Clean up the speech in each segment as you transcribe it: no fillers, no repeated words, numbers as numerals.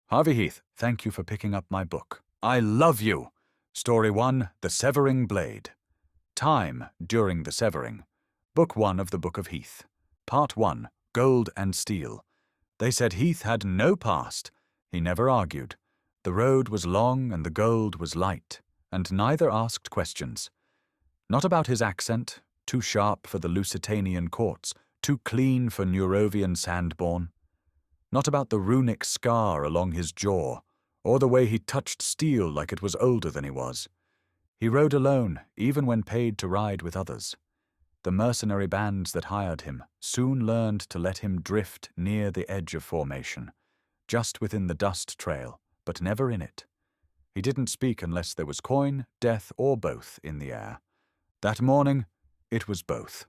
Harvey Heath, thank you for picking up my book. I love you! Story 1, The Severing Blade. Time during the Severing. Book 1 of the Book of Heath. Part 1, Gold and Steel. They said Heath had no past. He never argued. The road was long and the gold was light, and neither asked questions. Not about his accent, too sharp for the Lucitanian courts, too clean for Neurovian sandborn. Not about the runic scar along his jaw, or the way he touched steel like it was older than he was. He rode alone, even when paid to ride with others. The mercenary bands that hired him soon learned to let him drift near the edge of formation, just within the dust trail, but never in it. He didn't speak unless there was coin, death, or both in the air. That morning, it was both.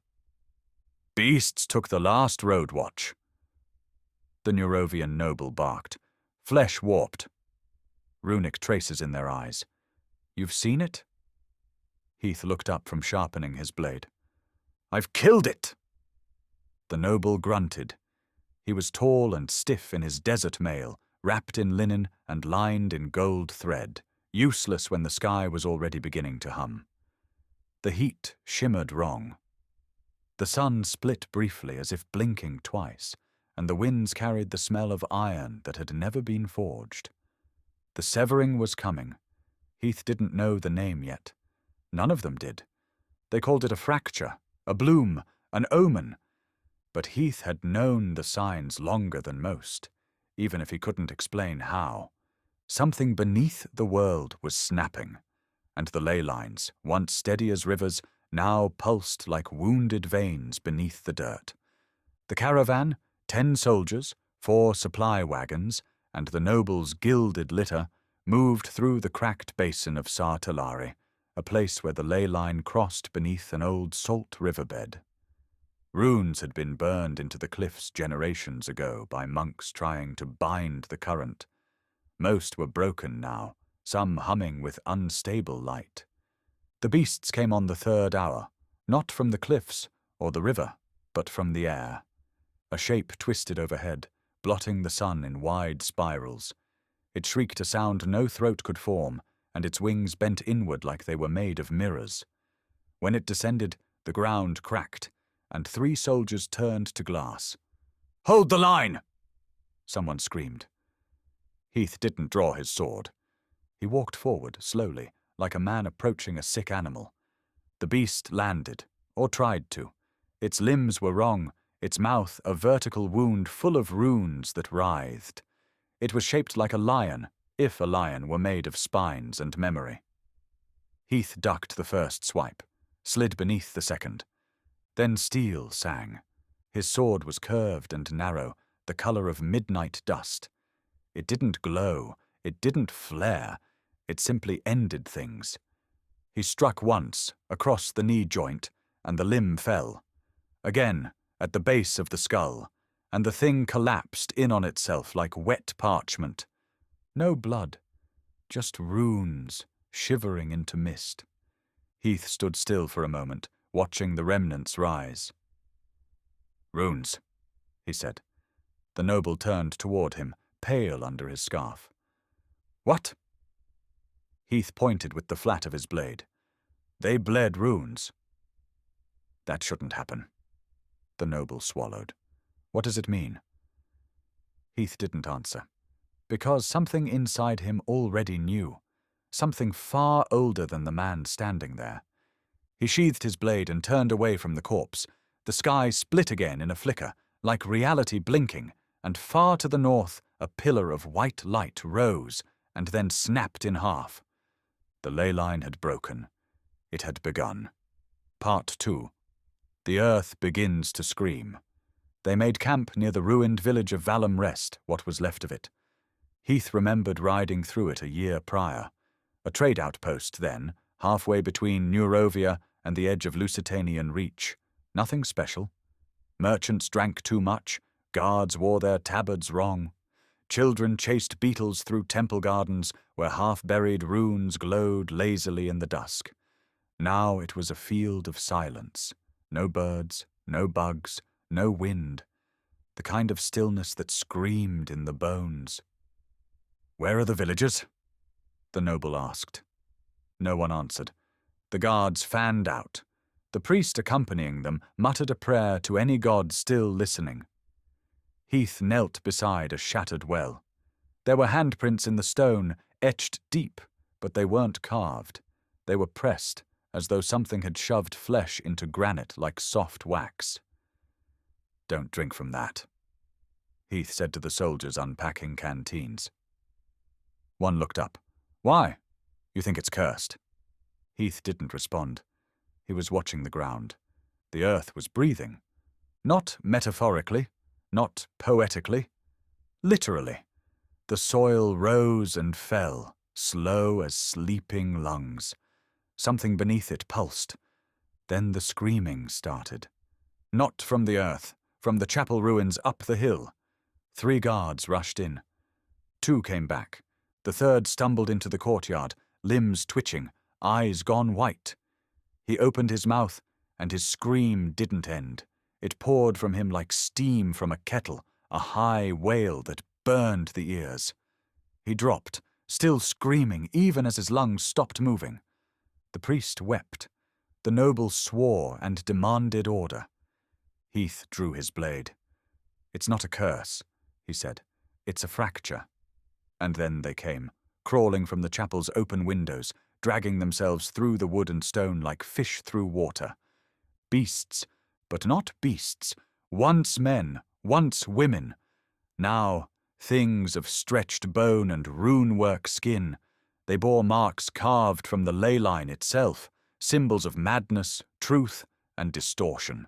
Beasts took the last road watch. The Neurovian noble barked. Flesh warped. Runic traces in their eyes. You've seen it? Heath looked up from sharpening his blade. I've killed it! The noble grunted. He was tall and stiff in his desert mail, wrapped in linen and lined in gold thread, useless when the sky was already beginning to hum. The heat shimmered wrong. The sun split briefly as if blinking twice, and the winds carried the smell of iron that had never been forged. The severing was coming. Heath didn't know the name yet. None of them did. They called it a fracture, a bloom, an omen. But Heath had known the signs longer than most, even if he couldn't explain how. Something beneath the world was snapping, and the ley lines, once steady as rivers, now pulsed like wounded veins beneath the dirt. The caravan, 10 soldiers, 4 supply wagons, and the noble's gilded litter moved through the cracked basin of Sartalari, a place where the ley line crossed beneath an old salt riverbed. Runes had been burned into the cliffs generations ago by monks trying to bind the current. Most were broken now, some humming with unstable light. The beasts came on the 3rd hour, not from the cliffs or the river, but from the air. A shape twisted overhead, blotting the sun in wide spirals. It shrieked a sound no throat could form, and its wings bent inward like they were made of mirrors. When it descended, the ground cracked, and 3 soldiers turned to glass. "Hold the line!" someone screamed. Heath didn't draw his sword. He walked forward, slowly, like a man approaching a sick animal. The beast landed, or tried to. Its limbs were wrong, its mouth a vertical wound full of runes that writhed. It was shaped like a lion, if a lion were made of spines and memory. Heath ducked the first swipe, slid beneath the second. Then steel sang. His sword was curved and narrow, the color of midnight dust. It didn't glow, it didn't flare, it simply ended things. He struck once, across the knee joint, and the limb fell. Again, at the base of the skull, and the thing collapsed in on itself like wet parchment. No blood, just runes, shivering into mist. Heath stood still for a moment, watching the remnants rise. "Runes," he said. The noble turned toward him, pale under his scarf. "What?" Heath pointed with the flat of his blade. "They bled runes." "That shouldn't happen." The noble swallowed. "What does it mean?" Heath didn't answer, because something inside him already knew, something far older than the man standing there. He sheathed his blade and turned away from the corpse. The sky split again in a flicker, like reality blinking, and far to the north a pillar of white light rose and then snapped in half. The ley line had broken. It had begun. Part 2. The earth begins to scream. They made camp near the ruined village of Valum Rest, what was left of it. Heath remembered riding through it a year prior. A trade outpost then, halfway between Neurovia and the edge of Lusitanian reach. Nothing special. Merchants drank too much, guards wore their tabards wrong. Children chased beetles through temple gardens where half-buried runes glowed lazily in the dusk. Now it was a field of silence. No birds, no bugs, no wind. The kind of stillness that screamed in the bones. "Where are the villagers?" the noble asked. No one answered. The guards fanned out. The priest accompanying them muttered a prayer to any god still listening. Heath knelt beside a shattered well. There were handprints in the stone, etched deep, but they weren't carved. They were pressed, as though something had shoved flesh into granite like soft wax. "Don't drink from that," Heath said to the soldiers unpacking canteens. One looked up. "Why? You think it's cursed?" Heath didn't respond. He was watching the ground. The earth was breathing. Not metaphorically, not poetically. Literally. The soil rose and fell, slow as sleeping lungs. Something beneath it pulsed. Then the screaming started. Not from the earth, from the chapel ruins up the hill. 3 guards rushed in. 2 came back. The third stumbled into the courtyard, limbs twitching, eyes gone white. He opened his mouth, and his scream didn't end. It poured from him like steam from a kettle, a high wail that burned the ears. He dropped, still screaming even as his lungs stopped moving. The priest wept. The noble swore and demanded order. Heath drew his blade. "It's not a curse," he said. "It's a fracture." And then they came, crawling from the chapel's open windows, dragging themselves through the wood and stone like fish through water. Beasts, but not beasts. Once men, once women. Now things of stretched bone and rune-work skin. They bore marks carved from the ley line itself, symbols of madness, truth, and distortion.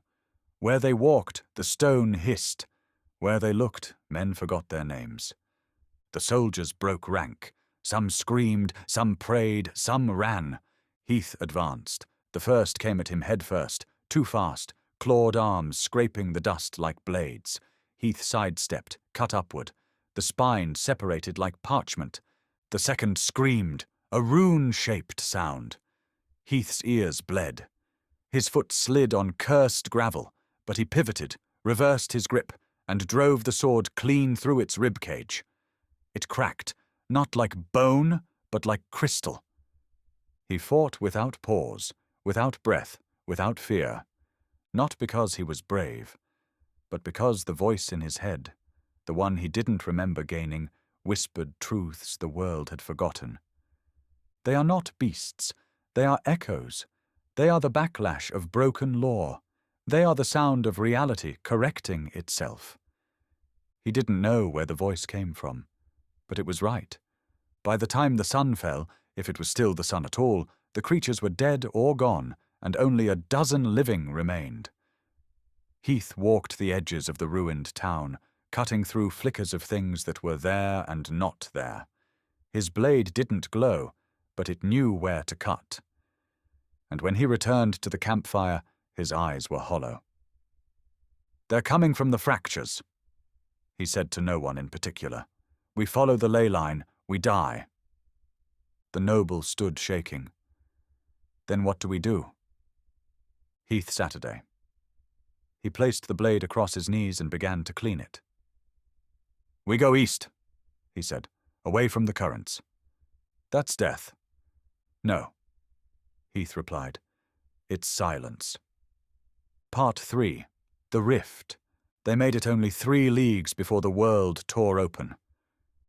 Where they walked, the stone hissed. Where they looked, men forgot their names. The soldiers broke rank. Some screamed, some prayed, some ran. Heath advanced. The first came at him head first, too fast, clawed arms scraping the dust like blades. Heath sidestepped, cut upward. The spine separated like parchment. The second screamed, a rune-shaped sound. Heath's ears bled. His foot slid on cursed gravel, but he pivoted, reversed his grip, and drove the sword clean through its ribcage. It cracked, not like bone, but like crystal. He fought without pause, without breath, without fear. Not because he was brave, but because the voice in his head, the one he didn't remember gaining, whispered truths the world had forgotten. They are not beasts. They are echoes. They are the backlash of broken law. They are the sound of reality correcting itself. He didn't know where the voice came from, but it was right. By the time the sun fell, if it was still the sun at all, the creatures were dead or gone, and only a dozen living remained. Heath walked the edges of the ruined town, cutting through flickers of things that were there and not there. His blade didn't glow, but it knew where to cut. And when he returned to the campfire, his eyes were hollow. "They're coming from the fractures," he said to no one in particular. "We follow the ley line, we die." The noble stood shaking. "Then what do we do?" Heath Saturday. He placed the blade across his knees and began to clean it. "We go east," he said, "away from the currents." "That's death." "No," Heath replied. "It's silence." Part 3. The Rift. They made it only 3 leagues before the world tore open.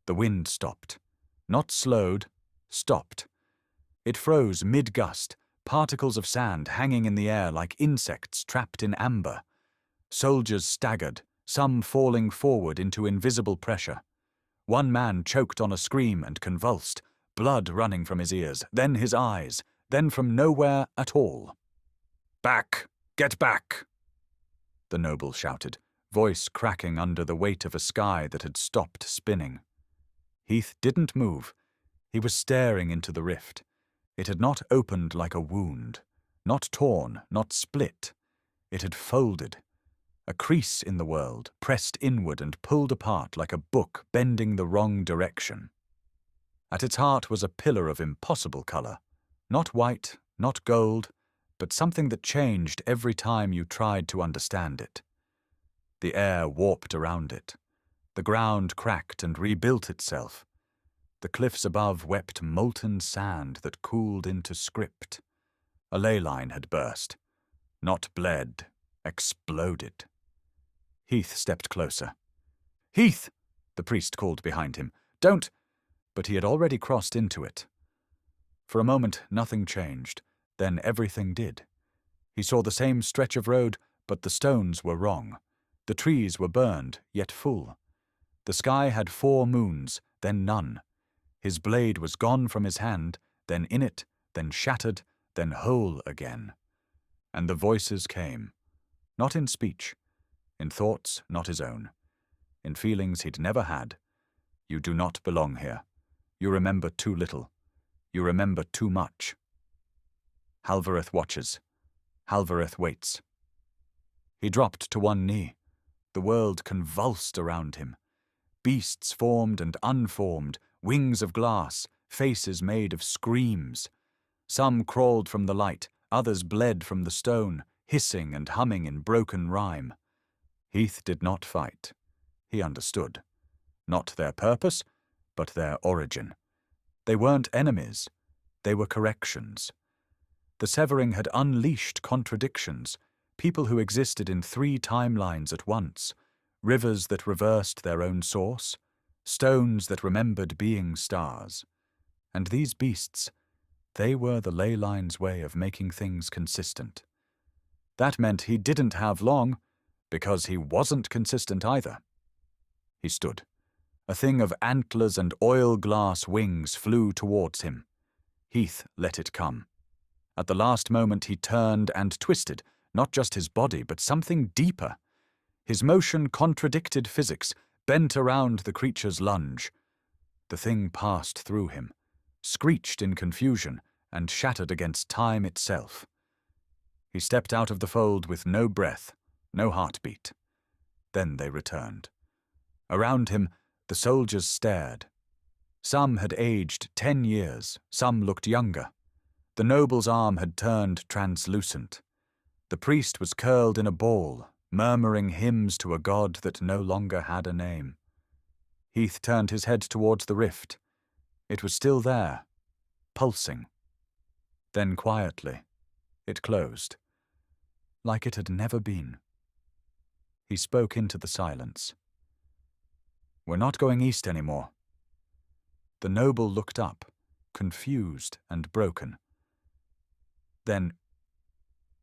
The wind stopped. Not slowed, stopped. It froze mid-gust, particles of sand hanging in the air like insects trapped in amber. Soldiers staggered, some falling forward into invisible pressure. One man choked on a scream and convulsed, blood running from his ears, then his eyes, then from nowhere at all. "Back! Get back!" the noble shouted, voice cracking under the weight of a sky that had stopped spinning. Heath didn't move. He was staring into the rift. It had not opened like a wound, not torn, not split. It had folded. A crease in the world, pressed inward and pulled apart like a book bending the wrong direction. At its heart was a pillar of impossible color. Not white, not gold, but something that changed every time you tried to understand it. The air warped around it. The ground cracked and rebuilt itself. The cliffs above wept molten sand that cooled into script. A ley line had burst. Not bled, exploded. Heath stepped closer. "Heath!" the priest called behind him. "Don't—" But he had already crossed into it. For a moment, nothing changed. Then everything did. He saw the same stretch of road, but the stones were wrong. The trees were burned, yet full. The sky had 4 moons, then none. His blade was gone from his hand, then in it, then shattered, then whole again. And the voices came, not in speech, in thoughts not his own, in feelings he'd never had. You do not belong here. You remember too little. You remember too much. Halvareth watches. Halvareth waits. He dropped to one knee. The world convulsed around him. Beasts formed and unformed, wings of glass, faces made of screams. Some crawled from the light, others bled from the stone, hissing and humming in broken rhyme. Heath did not fight. He understood. Not their purpose, but their origin. They weren't enemies. They were corrections. The severing had unleashed contradictions, people who existed in 3 timelines at once, rivers that reversed their own source, stones that remembered being stars. And these beasts, they were the ley line's way of making things consistent. That meant he didn't have long, because he wasn't consistent either. He stood. A thing of antlers and oil-glass wings flew towards him. Heath let it come. At the last moment he turned and twisted, not just his body, but something deeper. His motion contradicted physics, bent around the creature's lunge. The thing passed through him, screeched in confusion, and shattered against time itself. He stepped out of the fold with no breath, no heartbeat. Then they returned. Around him, the soldiers stared. Some had aged 10 years, some looked younger. The noble's arm had turned translucent. The priest was curled in a ball, murmuring hymns to a god that no longer had a name. Heath turned his head towards the rift. It was still there, pulsing. Then quietly, it closed, like it had never been. He spoke into the silence. "We're not going east anymore." The noble looked up, confused and broken. "Then,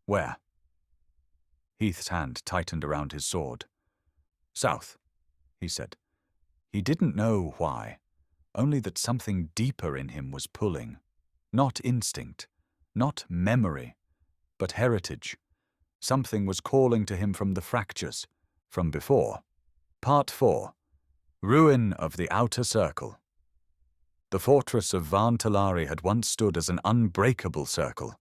where?" Heath's hand tightened around his sword. "South," he said. He didn't know why, only that something deeper in him was pulling. Not instinct, not memory, but heritage. Something was calling to him from the fractures, from before. Part 4. Ruin of the Outer Circle. The fortress of Varn had once stood as an unbreakable circle,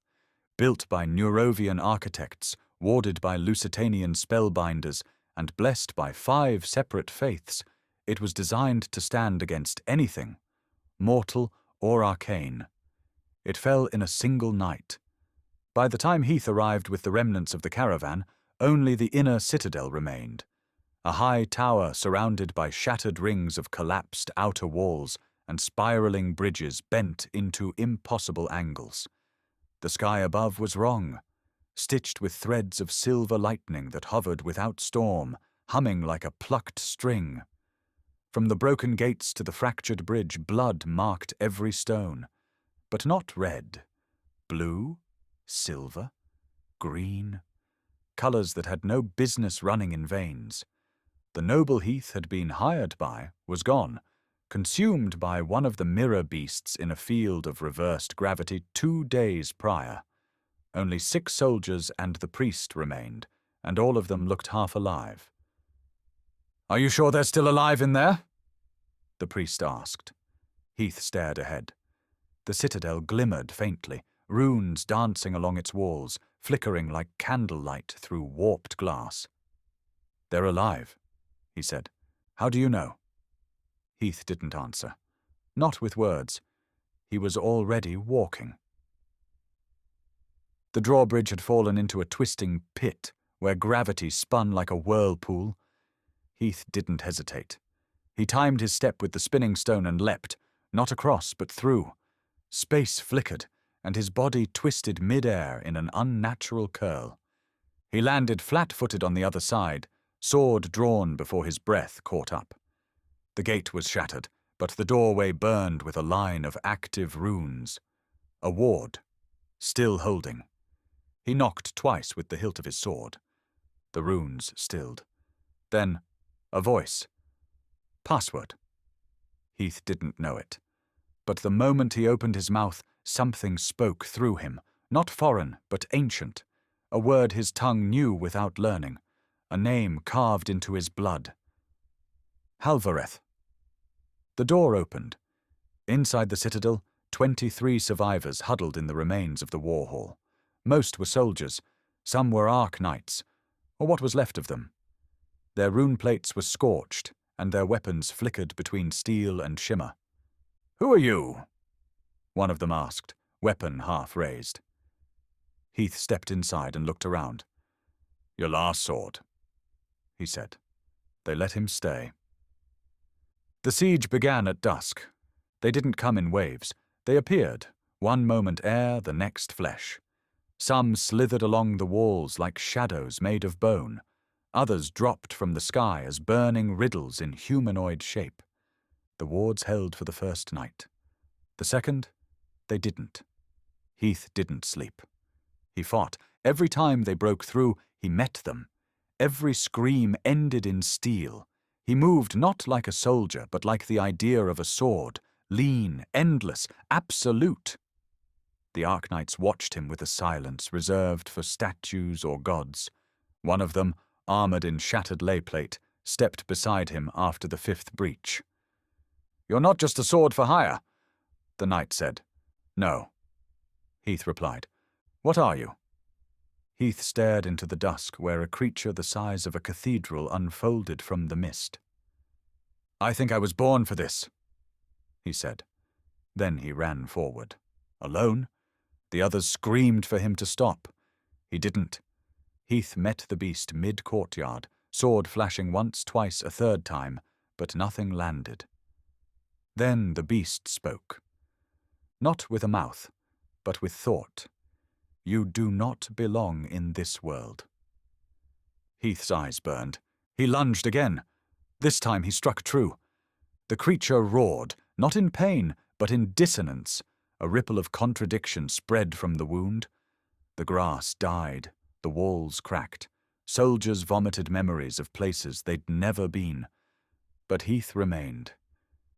built by Neurovian architects, warded by Lusitanian spellbinders, and blessed by 5 separate faiths. It was designed to stand against anything, mortal or arcane. It fell in a single night. By the time Heath arrived with the remnants of the caravan, only the inner citadel remained. A high tower surrounded by shattered rings of collapsed outer walls and spiraling bridges bent into impossible angles. The sky above was wrong, stitched with threads of silver lightning that hovered without storm, humming like a plucked string. From the broken gates to the fractured bridge, blood marked every stone, but not red. Blue, silver, green, colors that had no business running in veins. The noble Heath had been hired by was gone, consumed by one of the mirror beasts in a field of reversed gravity 2 days prior. Only 6 soldiers and the priest remained, and all of them looked half alive. "Are you sure they're still alive in there?" the priest asked. Heath stared ahead. The citadel glimmered faintly, runes dancing along its walls, flickering like candlelight through warped glass. "They're alive," he said. "How do you know?" Heath didn't answer. Not with words. He was already walking. The drawbridge had fallen into a twisting pit where gravity spun like a whirlpool. Heath didn't hesitate. He timed his step with the spinning stone and leapt, Not across, but through. Space flickered, and his body twisted mid-air in an unnatural curl. He landed flat-footed on the other side, sword drawn before his breath caught up. The gate was shattered, but the doorway burned with a line of active runes. A ward, still holding. He knocked twice with the hilt of his sword. The runes stilled. Then, a voice. Password. Heath didn't know it. But the moment he opened his mouth, something spoke through him, not foreign, but ancient, a word his tongue knew without learning, a name carved into his blood. Halvareth. The door opened. Inside the citadel, 23 survivors huddled in the remains of the war hall. Most were soldiers, some were Ark Knights, or what was left of them. Their rune plates were scorched, and their weapons flickered between steel and shimmer. "Who are you?" one of them asked, weapon half raised. Heath stepped inside and looked around. "Your last sword," he said. They let him stay. The siege began at dusk. They didn't come in waves. They appeared, one moment air, the next flesh. Some slithered along the walls like shadows made of bone. Others dropped from the sky as burning riddles in humanoid shape. The wards held for the first night. The second, they didn't. Heath didn't sleep. He fought. Every time they broke through, he met them. Every scream ended in steel. He moved not like a soldier, but like the idea of a sword, lean, endless, absolute. The Ark Knights watched him with a silence reserved for statues or gods. One of them, armored in shattered ley plate, stepped beside him after the 5th breach. "You're not just a sword for hire," the knight said. "No," Heath replied. "What are you?" Heath stared into the dusk where a creature the size of a cathedral unfolded from the mist. "I think I was born for this," he said. Then he ran forward. Alone? The others screamed for him to stop. He didn't. Heath met the beast mid-courtyard, sword flashing once, twice, a third time, but nothing landed. Then the beast spoke. Not with a mouth, but with thought. "You do not belong in this world." Heath's eyes burned. He lunged again. This time he struck true. The creature roared, not in pain, but in dissonance. A ripple of contradiction spread from the wound. The grass died, the walls cracked. Soldiers vomited memories of places they'd never been. But Heath remained.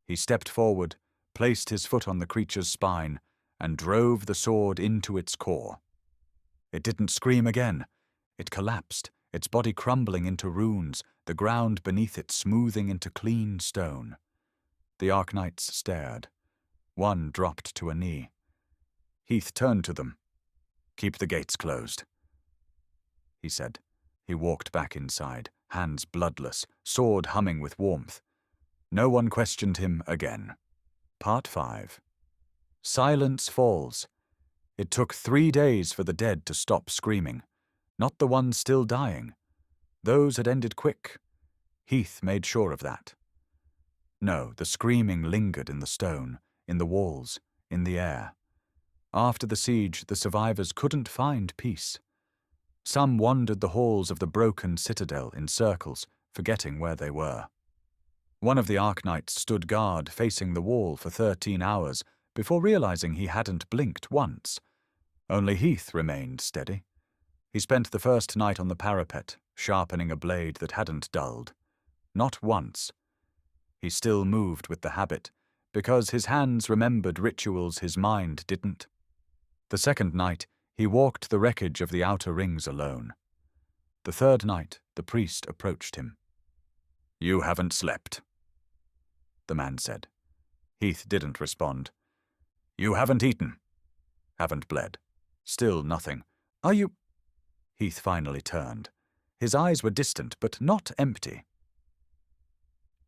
He stepped forward, placed his foot on the creature's spine, and drove the sword into its core. It didn't scream again. It collapsed, its body crumbling into runes, the ground beneath it smoothing into clean stone. The Ark Knights stared. One dropped to a knee. Heath turned to them. "Keep the gates closed," he said. He walked back inside, hands bloodless, sword humming with warmth. No one questioned him again. Part 5. Silence falls. It took 3 days for the dead to stop screaming. Not the ones still dying. Those had ended quick. Heath made sure of that. No, the screaming lingered in the stone, in the walls, in the air. After the siege, the survivors couldn't find peace. Some wandered the halls of the broken citadel in circles, forgetting where they were. One of the Ark Knights stood guard facing the wall for 13 hours before realizing he hadn't blinked once. Only Heath remained steady. He spent the first night on the parapet, sharpening a blade that hadn't dulled. Not once. He still moved with the habit, because his hands remembered rituals his mind didn't. The second night, he walked the wreckage of the outer rings alone. The third night, the priest approached him. "You haven't slept," the man said. Heath didn't respond. "You haven't eaten. Haven't bled. Still nothing. Are you—" Heath finally turned. His eyes were distant, but not empty.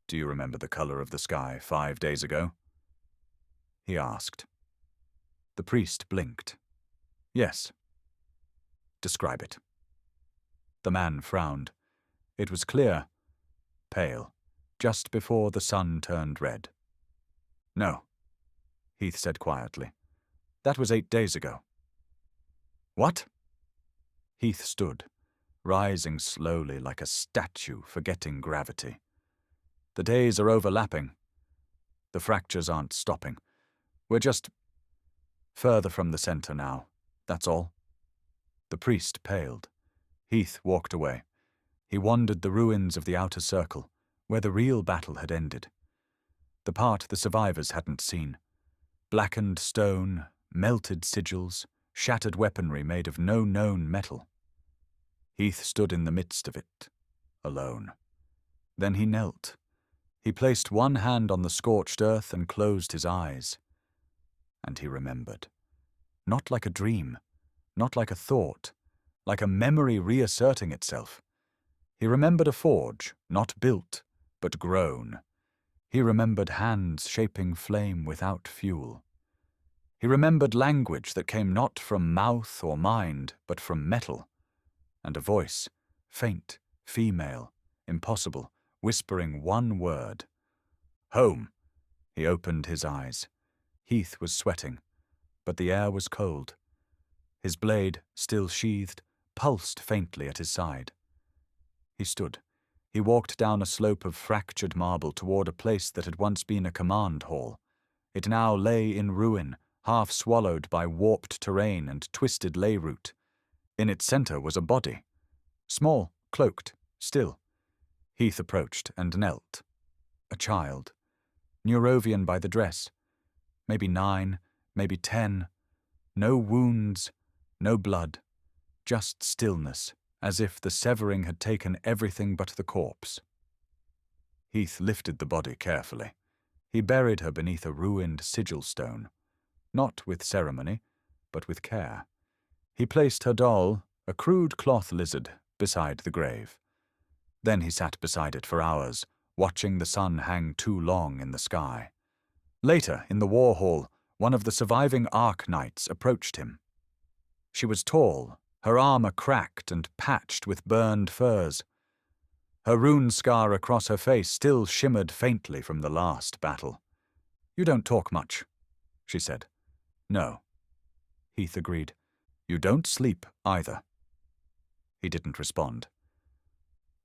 "Do you remember the color of the sky 5 days ago?" he asked. The priest blinked. "Yes." "Describe it." The man frowned. It was clear. Pale. Just before the sun turned red. "No," Heath said quietly. That was 8 days ago. What? Heath stood, rising slowly like a statue forgetting gravity. The days are overlapping. The fractures aren't stopping. We're just further from the center now, that's all. The priest paled. Heath walked away. He wandered the ruins of the outer circle, where the real battle had ended. The part the survivors hadn't seen. Blackened stone, melted sigils, shattered weaponry made of no known metal. Heath stood in the midst of it, alone. Then he knelt. He placed one hand on the scorched earth and closed his eyes. And he remembered. Not like a dream, not like a thought, like a memory reasserting itself. He remembered a forge, not built, but grown. He remembered hands shaping flame without fuel. He remembered language that came not from mouth or mind, but from metal. And a voice, faint, female, impossible, whispering one word. Home. He opened his eyes. Heath was sweating, but the air was cold. His blade, still sheathed, pulsed faintly at his side. He stood. He walked down a slope of fractured marble toward a place that had once been a command hall. It now lay in ruin, half swallowed by warped terrain and twisted ley root. In its center was a body. Small, cloaked, still. Heath approached and knelt. A child. Neurovian by the dress. Maybe 9, maybe 10. No wounds, no blood. Just stillness, as if the severing had taken everything but the corpse. Heath lifted the body carefully. He buried her beneath a ruined sigil stone. Not with ceremony, but with care. He placed her doll, a crude cloth lizard, beside the grave. Then he sat beside it for hours, watching the sun hang too long in the sky. Later, in the war hall, one of the surviving Ark Knights approached him. She was tall, her armor cracked and patched with burned furs. Her rune scar across her face still shimmered faintly from the last battle. You don't talk much, she said. No. Heath agreed. You don't sleep either. He didn't respond.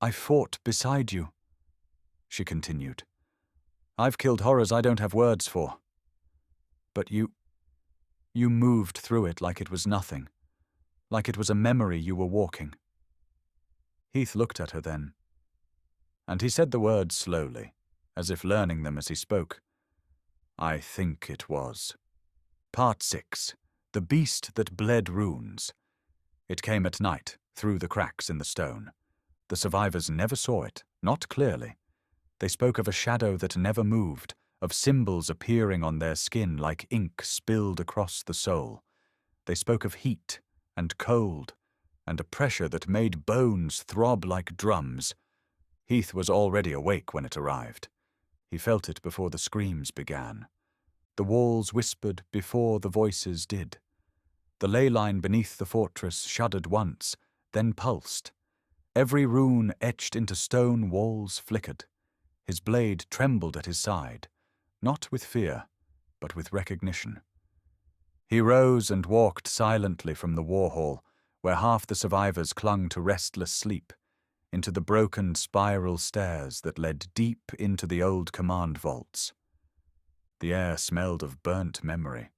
I fought beside you, she continued. I've killed horrors I don't have words for. But you moved through it like it was nothing, like it was a memory you were walking. Heath looked at her then, and he said the words slowly, as if learning them as he spoke. I think it was. Part 6. The Beast That Bled Runes. It came at night, through the cracks in the stone. The survivors never saw it, not clearly. They spoke of a shadow that never moved, of symbols appearing on their skin like ink spilled across the soul. They spoke of heat and cold, and a pressure that made bones throb like drums. Heath was already awake when it arrived. He felt it before the screams began. The walls whispered before the voices did. The ley line beneath the fortress shuddered once, then pulsed. Every rune etched into stone walls flickered. His blade trembled at his side, not with fear, but with recognition. He rose and walked silently from the war hall, where half the survivors clung to restless sleep, into the broken spiral stairs that led deep into the old command vaults. The air smelled of burnt memory.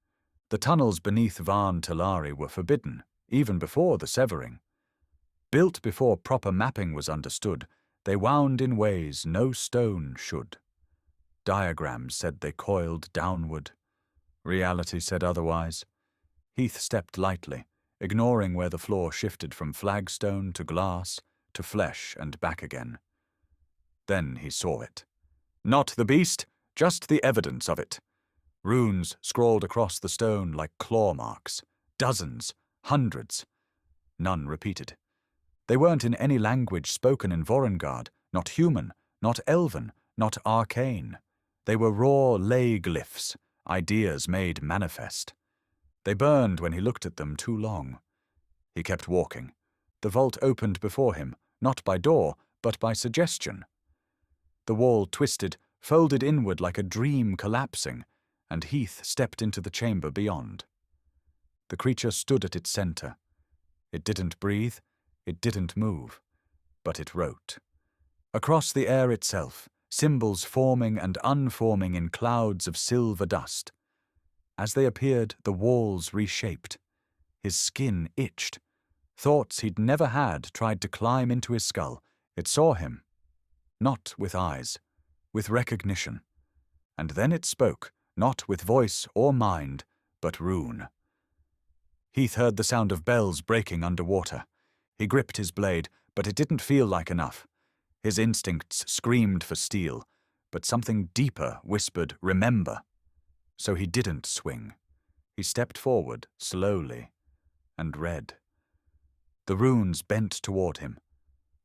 The tunnels beneath Varn Telari were forbidden, even before the severing. Built before proper mapping was understood, they wound in ways no stone should. Diagrams said they coiled downward. Reality said otherwise. Heath stepped lightly, ignoring where the floor shifted from flagstone to glass, to flesh and back again. Then he saw it. Not the beast, just the evidence of it. Runes scrawled across the stone like claw marks. Dozens, hundreds. None repeated. They weren't in any language spoken in Vorrengarde, not human, not elven, not arcane. They were raw ley glyphs, ideas made manifest. They burned when he looked at them too long. He kept walking. The vault opened before him, not by door, but by suggestion. The wall twisted, folded inward like a dream collapsing, and Heath stepped into the chamber beyond. The creature stood at its center. It didn't breathe, it didn't move, but it wrote. Across the air itself, symbols forming and unforming in clouds of silver dust. As they appeared, the walls reshaped. His skin itched. Thoughts he'd never had tried to climb into his skull. It saw him. Not with eyes, with recognition. And then it spoke, not with voice or mind, but rune. Heath heard the sound of bells breaking underwater. He gripped his blade, but it didn't feel like enough. His instincts screamed for steel, but something deeper whispered, "Remember." So he didn't swing. He stepped forward, slowly, and read. The runes bent toward him.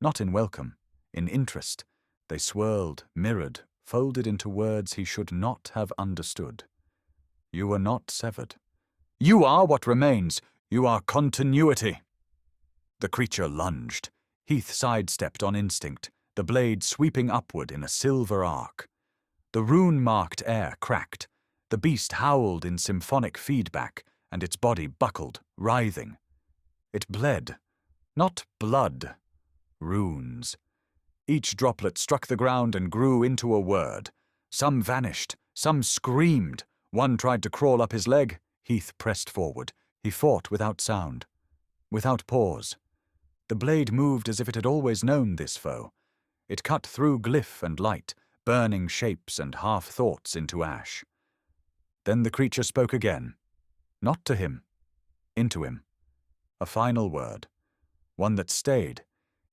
Not in welcome, in interest. They swirled, mirrored, folded into words he should not have understood. You were not severed. You are what remains. You are continuity. The creature lunged. Heath sidestepped on instinct, the blade sweeping upward in a silver arc. The rune-marked air cracked. The beast howled in symphonic feedback, and its body buckled, writhing. It bled. Not blood. Runes. Each droplet struck the ground and grew into a word. Some vanished. Some screamed. One tried to crawl up his leg. Heath pressed forward. He fought without sound. Without pause. The blade moved as if it had always known this foe. It cut through glyph and light, burning shapes and half-thoughts into ash. Then the creature spoke again. Not to him. Into him. A final word. One that stayed.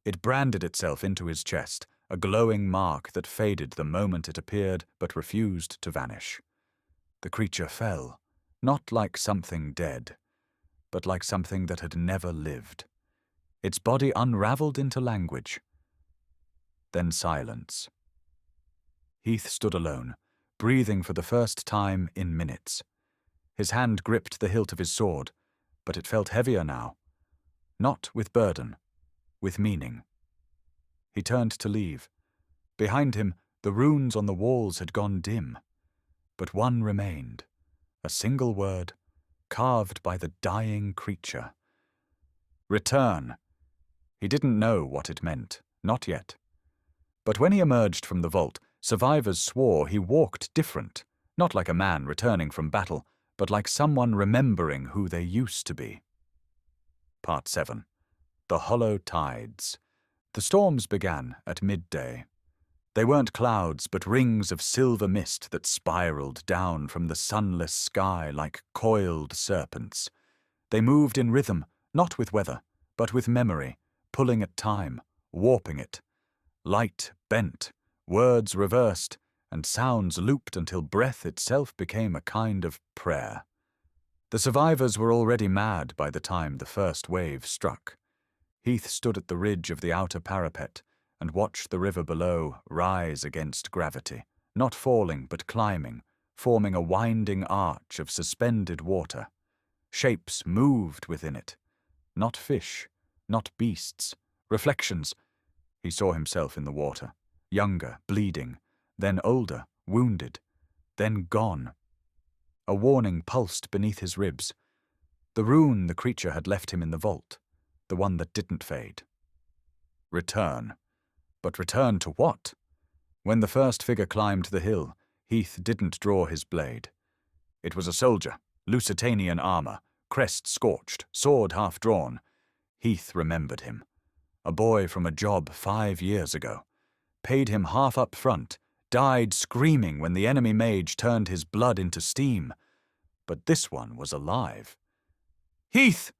It branded itself into his chest, a glowing mark that faded the moment it appeared but refused to vanish. The creature fell, not like something dead, but like something that had never lived. Its body unraveled into language. Then silence. Heath stood alone, breathing for the first time in minutes. His hand gripped the hilt of his sword, but it felt heavier now. Not with burden, with meaning. He turned to leave. Behind him, the runes on the walls had gone dim. But one remained, a single word, carved by the dying creature. Return. He didn't know what it meant, not yet. But when he emerged from the vault, survivors swore he walked different, not like a man returning from battle, but like someone remembering who they used to be. Part 7. The Hollow Tides. The storms began at midday. They weren't clouds, but rings of silver mist that spiraled down from the sunless sky like coiled serpents. They moved in rhythm, not with weather, but with memory, pulling at time, warping it. Light bent, words reversed, and sounds looped until breath itself became a kind of prayer. The survivors were already mad by the time the first wave struck. Heath stood at the ridge of the outer parapet and watched the river below rise against gravity, not falling but climbing, forming a winding arch of suspended water. Shapes moved within it. Not fish, not beasts, reflections. He saw himself in the water, younger, bleeding, then older, wounded, then gone. A warning pulsed beneath his ribs. The rune the creature had left him in the vault, the one that didn't fade. Return. But return to what? When the first figure climbed the hill, Heath didn't draw his blade. It was a soldier, Lucitanian armor, crest scorched, sword half drawn. Heath remembered him. A boy from a job 5 years ago. Paid him half up front, died screaming when the enemy mage turned his blood into steam. But this one was alive. "Heath!"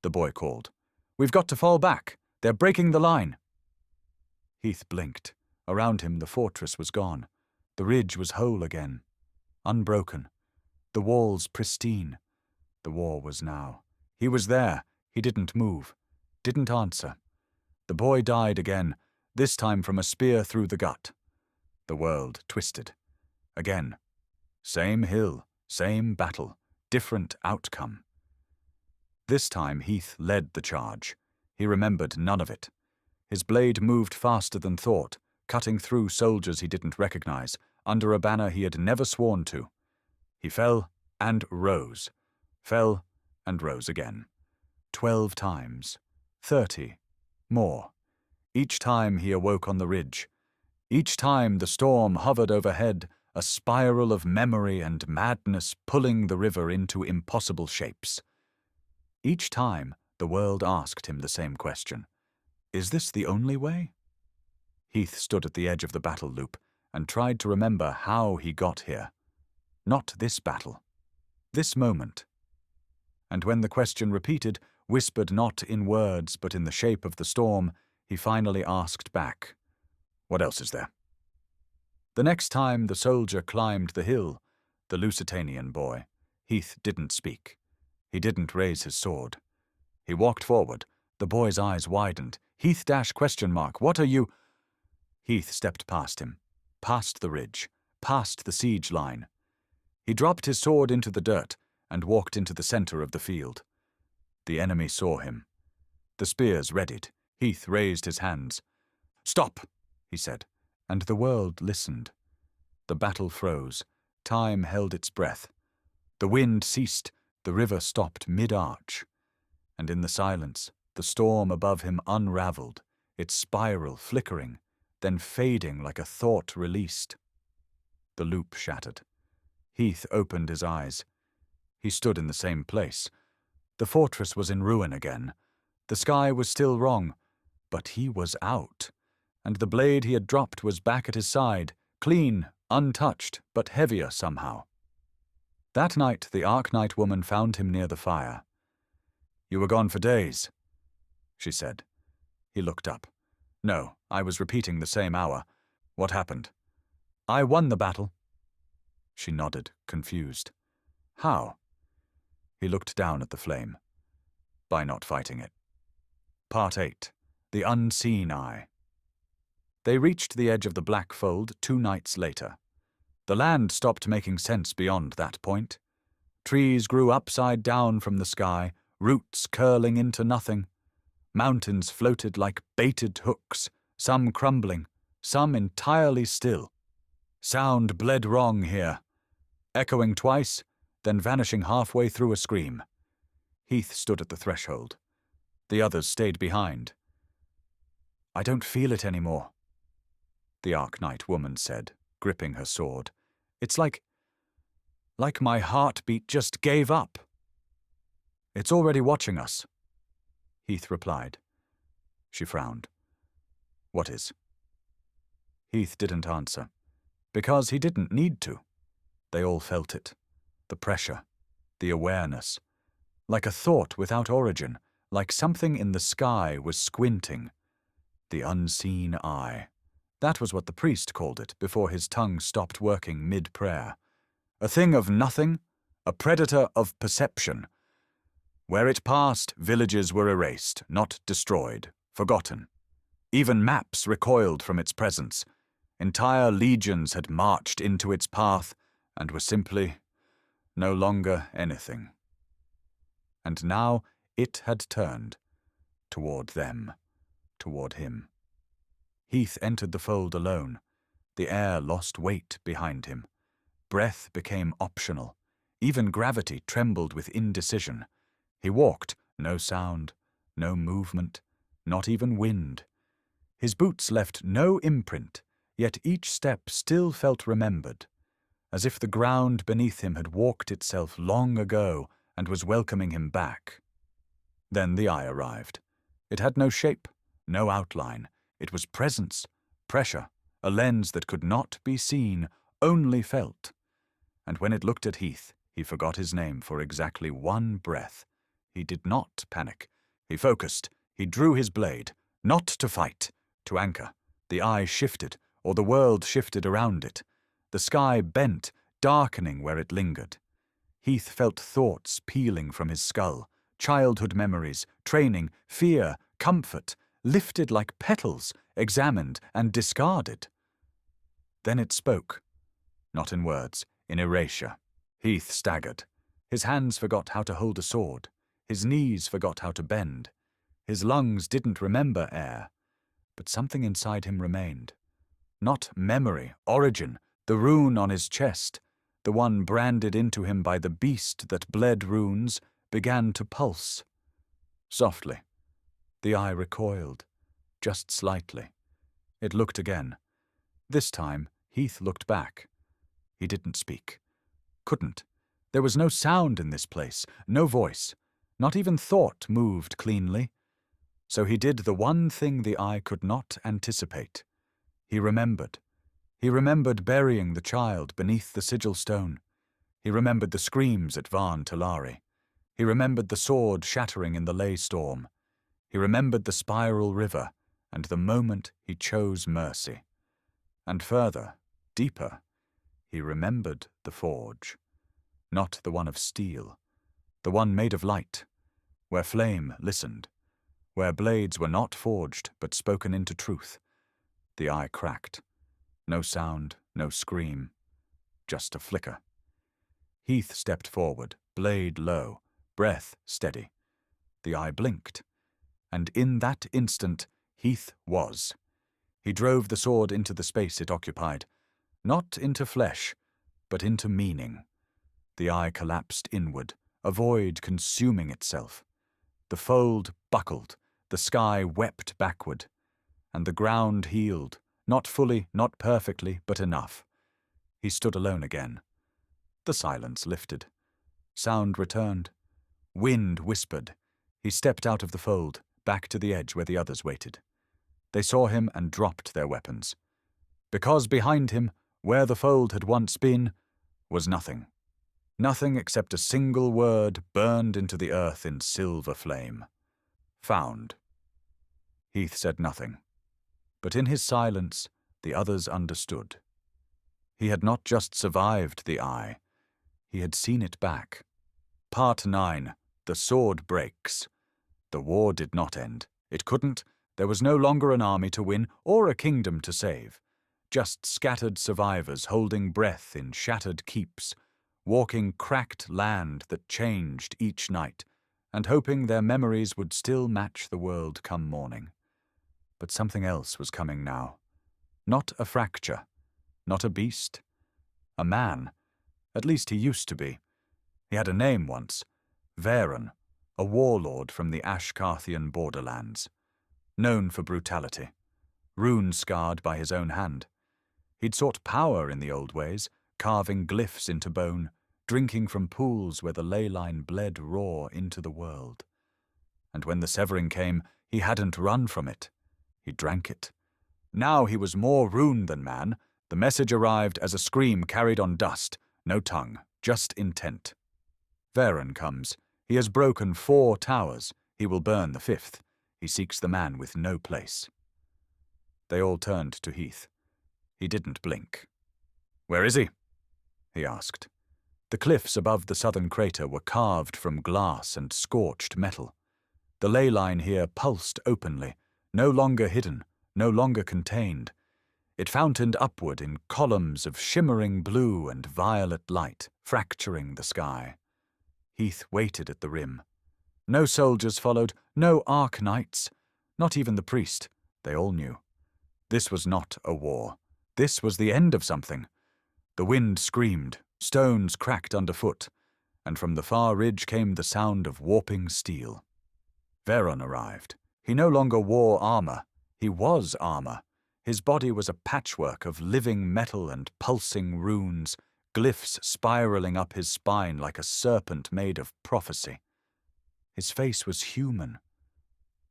the boy called. "We've got to fall back. They're breaking the line." Heath blinked. Around him the fortress was gone. The ridge was whole again. Unbroken. The walls pristine. The war was now. He was there. He didn't move. Didn't answer. The boy died again, this time from a spear through the gut. The world twisted. Again. Same hill, same battle, different outcome. This time Heath led the charge. He remembered none of it. His blade moved faster than thought, cutting through soldiers he didn't recognize, under a banner he had never sworn to. He fell and rose, fell and rose again. 12 times, 30, more. Each time he awoke on the ridge. Each time the storm hovered overhead, a spiral of memory and madness pulling the river into impossible shapes. Each time the world asked him the same question. Is this the only way? Heath stood at the edge of the battle loop and tried to remember how he got here. Not this battle. This moment. And when the question repeated, whispered not in words but in the shape of the storm, he finally asked back, "What else is there?" The next time the soldier climbed the hill, the Lusitanian boy, Heath didn't speak. He didn't raise his sword. He walked forward. The boy's eyes widened. Heath ? What are you? Heath stepped past him, past the ridge, past the siege line. He dropped his sword into the dirt and walked into the center of the field. The enemy saw him. The spears readied. Heath raised his hands. "Stop," he said, and the world listened. The battle froze. Time held its breath. The wind ceased. The river stopped mid-arch. And in the silence, the storm above him unraveled, its spiral flickering, then fading like a thought released. The loop shattered. Heath opened his eyes. He stood in the same place. The fortress was in ruin again. The sky was still wrong, but he was out, and the blade he had dropped was back at his side, clean, untouched, but heavier somehow. That night the Arc-Knight woman found him near the fire. "You were gone for days," she said. He looked up. "No, I was repeating the same hour. What happened?" "I won the battle." She nodded, confused. "How?" He looked down at the flame. "By not fighting it." Part 8. The Unseen Eye. They reached the edge of the Black Fold 2 nights later. The land stopped making sense beyond that point. Trees grew upside down from the sky, roots curling into nothing. Mountains floated like baited hooks, some crumbling, some entirely still. Sound bled wrong here, echoing twice, then vanishing halfway through a scream. Heath stood at the threshold. The others stayed behind. "I don't feel it anymore," the Arc-Knight woman said, gripping her sword. "It's like my heartbeat just gave up." "It's already watching us," Heath replied. She frowned. "What is?" Heath didn't answer, because he didn't need to. They all felt it. The pressure, the awareness. Like a thought without origin, like something in the sky was squinting. The unseen eye. That was what the priest called it before his tongue stopped working mid-prayer. A thing of nothing, a predator of perception. Where it passed, villages were erased, not destroyed, forgotten. Even maps recoiled from its presence. Entire legions had marched into its path and were simply no longer anything. And now it had turned toward them, toward him. Heath entered the fold alone. The air lost weight behind him. Breath became optional. Even gravity trembled with indecision. He walked, no sound, no movement, not even wind. His boots left no imprint, yet each step still felt remembered, as if the ground beneath him had walked itself long ago and was welcoming him back. Then the eye arrived. It had no shape, no outline. It was presence, pressure, a lens that could not be seen, only felt. And when it looked at Heath, he forgot his name for exactly one breath. He did not panic. He focused. He drew his blade, not to fight, to anchor. The eye shifted, or the world shifted around it. The sky bent, darkening where it lingered. Heath felt thoughts peeling from his skull, childhood memories, training, fear, comfort, lifted like petals, examined and discarded. Then it spoke, not in words, in erasure. Heath staggered. His hands forgot how to hold a sword. His knees forgot how to bend. His lungs didn't remember air, but something inside him remained. Not memory, origin, the rune on his chest, the one branded into him by the beast that bled runes, began to pulse. Softly. The eye recoiled, just slightly. It looked again. This time, Heath looked back. He didn't speak. Couldn't. There was no sound in this place, no voice. Not even thought moved cleanly. So he did the one thing the eye could not anticipate. He remembered. He remembered burying the child beneath the sigil stone. He remembered the screams at Varn Talari. He remembered the sword shattering in the ley storm. He remembered the spiral river, and the moment he chose mercy. And further, deeper, he remembered the forge. Not the one of steel, the one made of light, where flame listened, where blades were not forged but spoken into truth. The eye cracked. No sound, no scream, just a flicker. Heath stepped forward, blade low, breath steady. The eye blinked, and in that instant Heath was. He drove the sword into the space it occupied, not into flesh, but into meaning. The eye collapsed inward, a void consuming itself. The fold buckled, the sky wept backward, and the ground healed, not fully, not perfectly, but enough. He stood alone again. The silence lifted. Sound returned. Wind whispered. He stepped out of the fold, back to the edge where the others waited. They saw him and dropped their weapons. Because behind him, where the fold had once been, was nothing. Nothing except a single word burned into the earth in silver flame. Found. Heath said nothing. But in his silence, the others understood. He had not just survived the eye. He had seen it back. Part 9. The sword breaks. The war did not end. It couldn't. There was no longer an army to win or a kingdom to save. Just scattered survivors holding breath in shattered keeps, walking cracked land that changed each night, and hoping their memories would still match the world come morning. But something else was coming now. Not a fracture. Not a beast. A man. At least he used to be. He had a name once. Varen, a warlord from the Ashkarthian borderlands. Known for brutality. Rune-scarred by his own hand. He'd sought power in the old ways, carving glyphs into bone, drinking from pools where the ley line bled raw into the world. And when the severing came, he hadn't run from it. He drank it. Now he was more rune than man. The message arrived as a scream carried on dust. No tongue, just intent. Varen comes. He has broken 4 towers. He will burn the 5th. He seeks the man with no place. They all turned to Heath. He didn't blink. "Where is he?" he asked. The cliffs above the southern crater were carved from glass and scorched metal. The ley line here pulsed openly, no longer hidden, no longer contained. It fountained upward in columns of shimmering blue and violet light, fracturing the sky. Heath waited at the rim. No soldiers followed, no arc knights, not even the priest. They all knew. This was not a war. This was the end of something. The wind screamed, stones cracked underfoot, and from the far ridge came the sound of warping steel. Varen arrived. He no longer wore armor. He was armor. His body was a patchwork of living metal and pulsing runes, glyphs spiraling up his spine like a serpent made of prophecy. His face was human.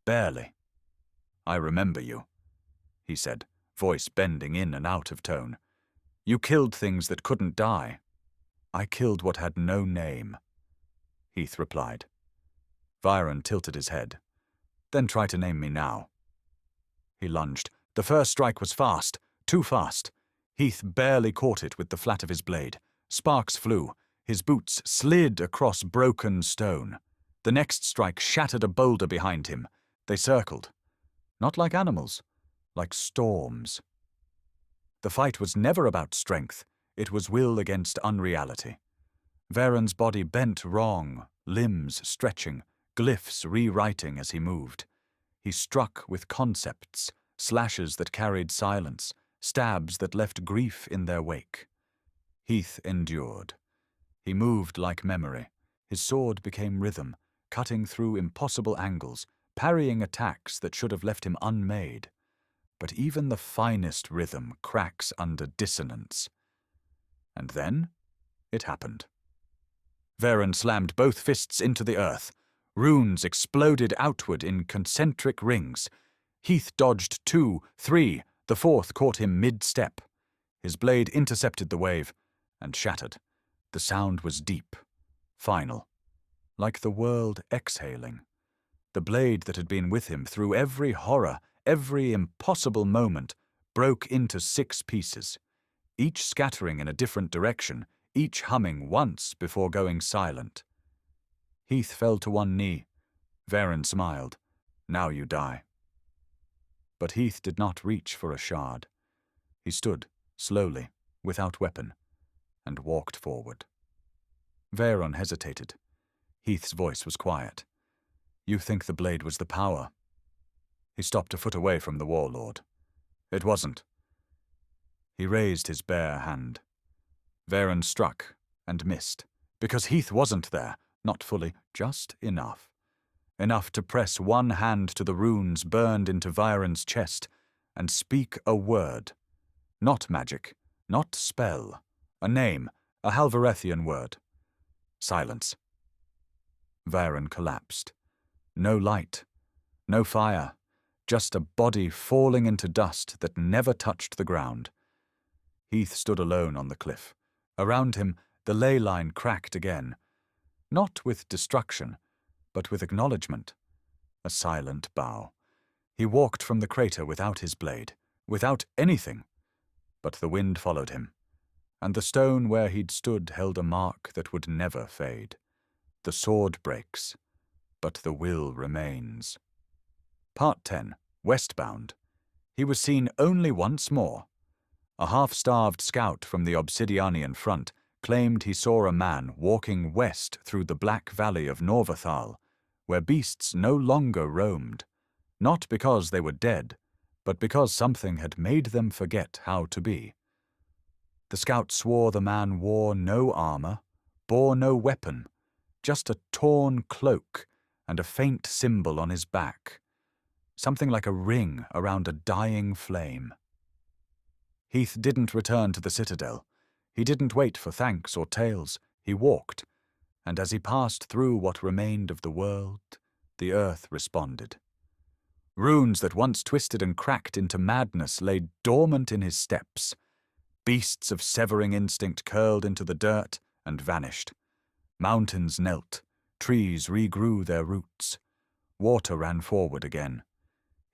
Barely. "I remember you," he said, voice bending in and out of tone. "You killed things that couldn't die." "I killed what had no name," Heath replied. Varen tilted his head. "Then try to name me now." He lunged. The first strike was fast, too fast. Heath barely caught it with the flat of his blade. Sparks flew. His boots slid across broken stone. The next strike shattered a boulder behind him. They circled. Not like animals, like storms. The fight was never about strength. It was will against unreality. Varen's body bent wrong, limbs stretching, glyphs rewriting as he moved. He struck with concepts, slashes that carried silence, stabs that left grief in their wake. Heath endured. He moved like memory. His sword became rhythm, cutting through impossible angles, parrying attacks that should have left him unmade. But even the finest rhythm cracks under dissonance. And then it happened. Varen slammed both fists into the earth. Runes exploded outward in concentric rings. Heath dodged 2, 3. The fourth caught him mid-step. His blade intercepted the wave and shattered. The sound was deep, final, like the world exhaling. The blade that had been with him through every horror, every impossible moment, broke into 6 pieces, each scattering in a different direction, each humming once before going silent. Heath fell to one knee. Varen smiled. Now you die. But Heath did not reach for a shard. He stood, slowly, without weapon, and walked forward. Varen hesitated. Heath's voice was quiet. You think the blade was the power? He stopped a foot away from the warlord. It wasn't. He raised his bare hand. Varen struck and missed, because Heath wasn't there, not fully, just enough. Enough to press one hand to the runes burned into Varen's chest and speak a word. Not magic, not spell. A name, a Halvarethian word. Silence. Varen collapsed. No light, no fire, just a body falling into dust that never touched the ground. Heath stood alone on the cliff. Around him, the ley line cracked again. Not with destruction, but with acknowledgement. A silent bow. He walked from the crater without his blade, without anything. But the wind followed him, and the stone where he'd stood held a mark that would never fade. The sword breaks, but the will remains. Part 10, Westbound. He was seen only once more. A half-starved scout from the Obsidianian front claimed he saw a man walking west through the black valley of Norvathal, where beasts no longer roamed, not because they were dead, but because something had made them forget how to be. The scout swore the man wore no armor, bore no weapon, just a torn cloak and a faint symbol on his back, something like a ring around a dying flame. Heath didn't return to the citadel. He didn't wait for thanks or tales. He walked, and as he passed through what remained of the world, the earth responded. Runes that once twisted and cracked into madness lay dormant in his steps. Beasts of severing instinct curled into the dirt and vanished. Mountains knelt. Trees regrew their roots. Water ran forward again.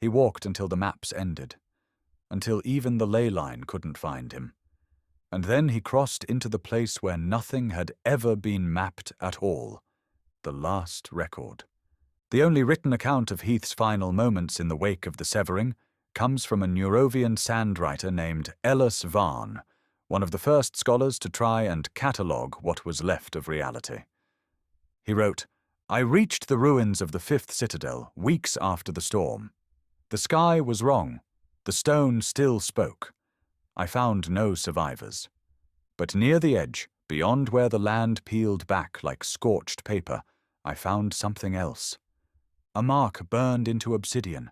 He walked until the maps ended, until even the ley line couldn't find him. And then he crossed into the place where nothing had ever been mapped at all, the last record. The only written account of Heath's final moments in the wake of the severing comes from a Neurovian sandwriter named Ellis Varn, one of the first scholars to try and catalogue what was left of reality. He wrote, I reached the ruins of the 5th Citadel weeks after the storm. The sky was wrong. The stone still spoke. I found no survivors. But near the edge, beyond where the land peeled back like scorched paper, I found something else. A mark burned into obsidian,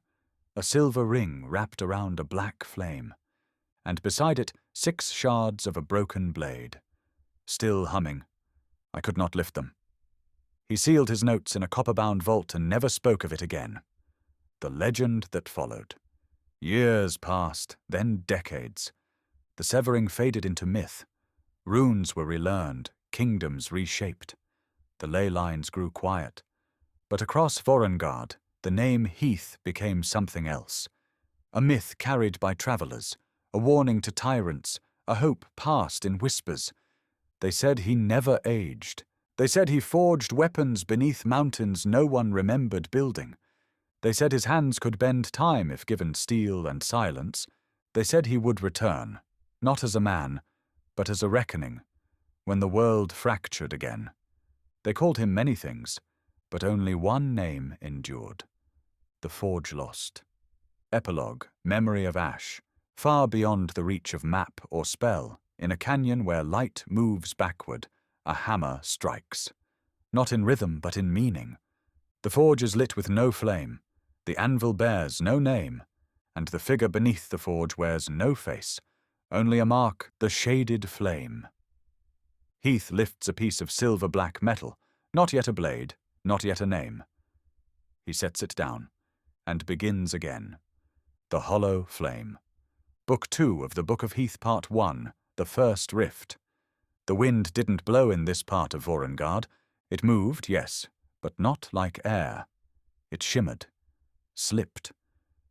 a silver ring wrapped around a black flame, and beside it 6 shards of a broken blade. Still humming. I could not lift them. He sealed his notes in a copper-bound vault and never spoke of it again. The legend that followed. Years passed, then decades. The severing faded into myth. Runes were relearned, kingdoms reshaped. The ley lines grew quiet. But across Vorrengarde, the name Heath became something else. A myth carried by travelers, a warning to tyrants, a hope passed in whispers. They said he never aged. They said he forged weapons beneath mountains no one remembered building. They said his hands could bend time if given steel and silence. They said he would return, not as a man, but as a reckoning, when the world fractured again. They called him many things, but only one name endured. The Forgelost. Epilogue, memory of ash, far beyond the reach of map or spell, In a canyon where light moves backward, a hammer strikes. Not in rhythm, but in meaning. The forge is lit with no flame, the anvil bears no name, and the figure beneath the forge wears no face, only a mark, the shaded flame. Heath lifts a piece of silver-black metal, not yet a blade, not yet a name. He sets it down, and begins again. The Hollow Flame. Book 2 of the Book of Heath Part 1, The First Rift. The wind didn't blow in this part of Vorrengarde. It moved, yes, but not like air. It shimmered, slipped,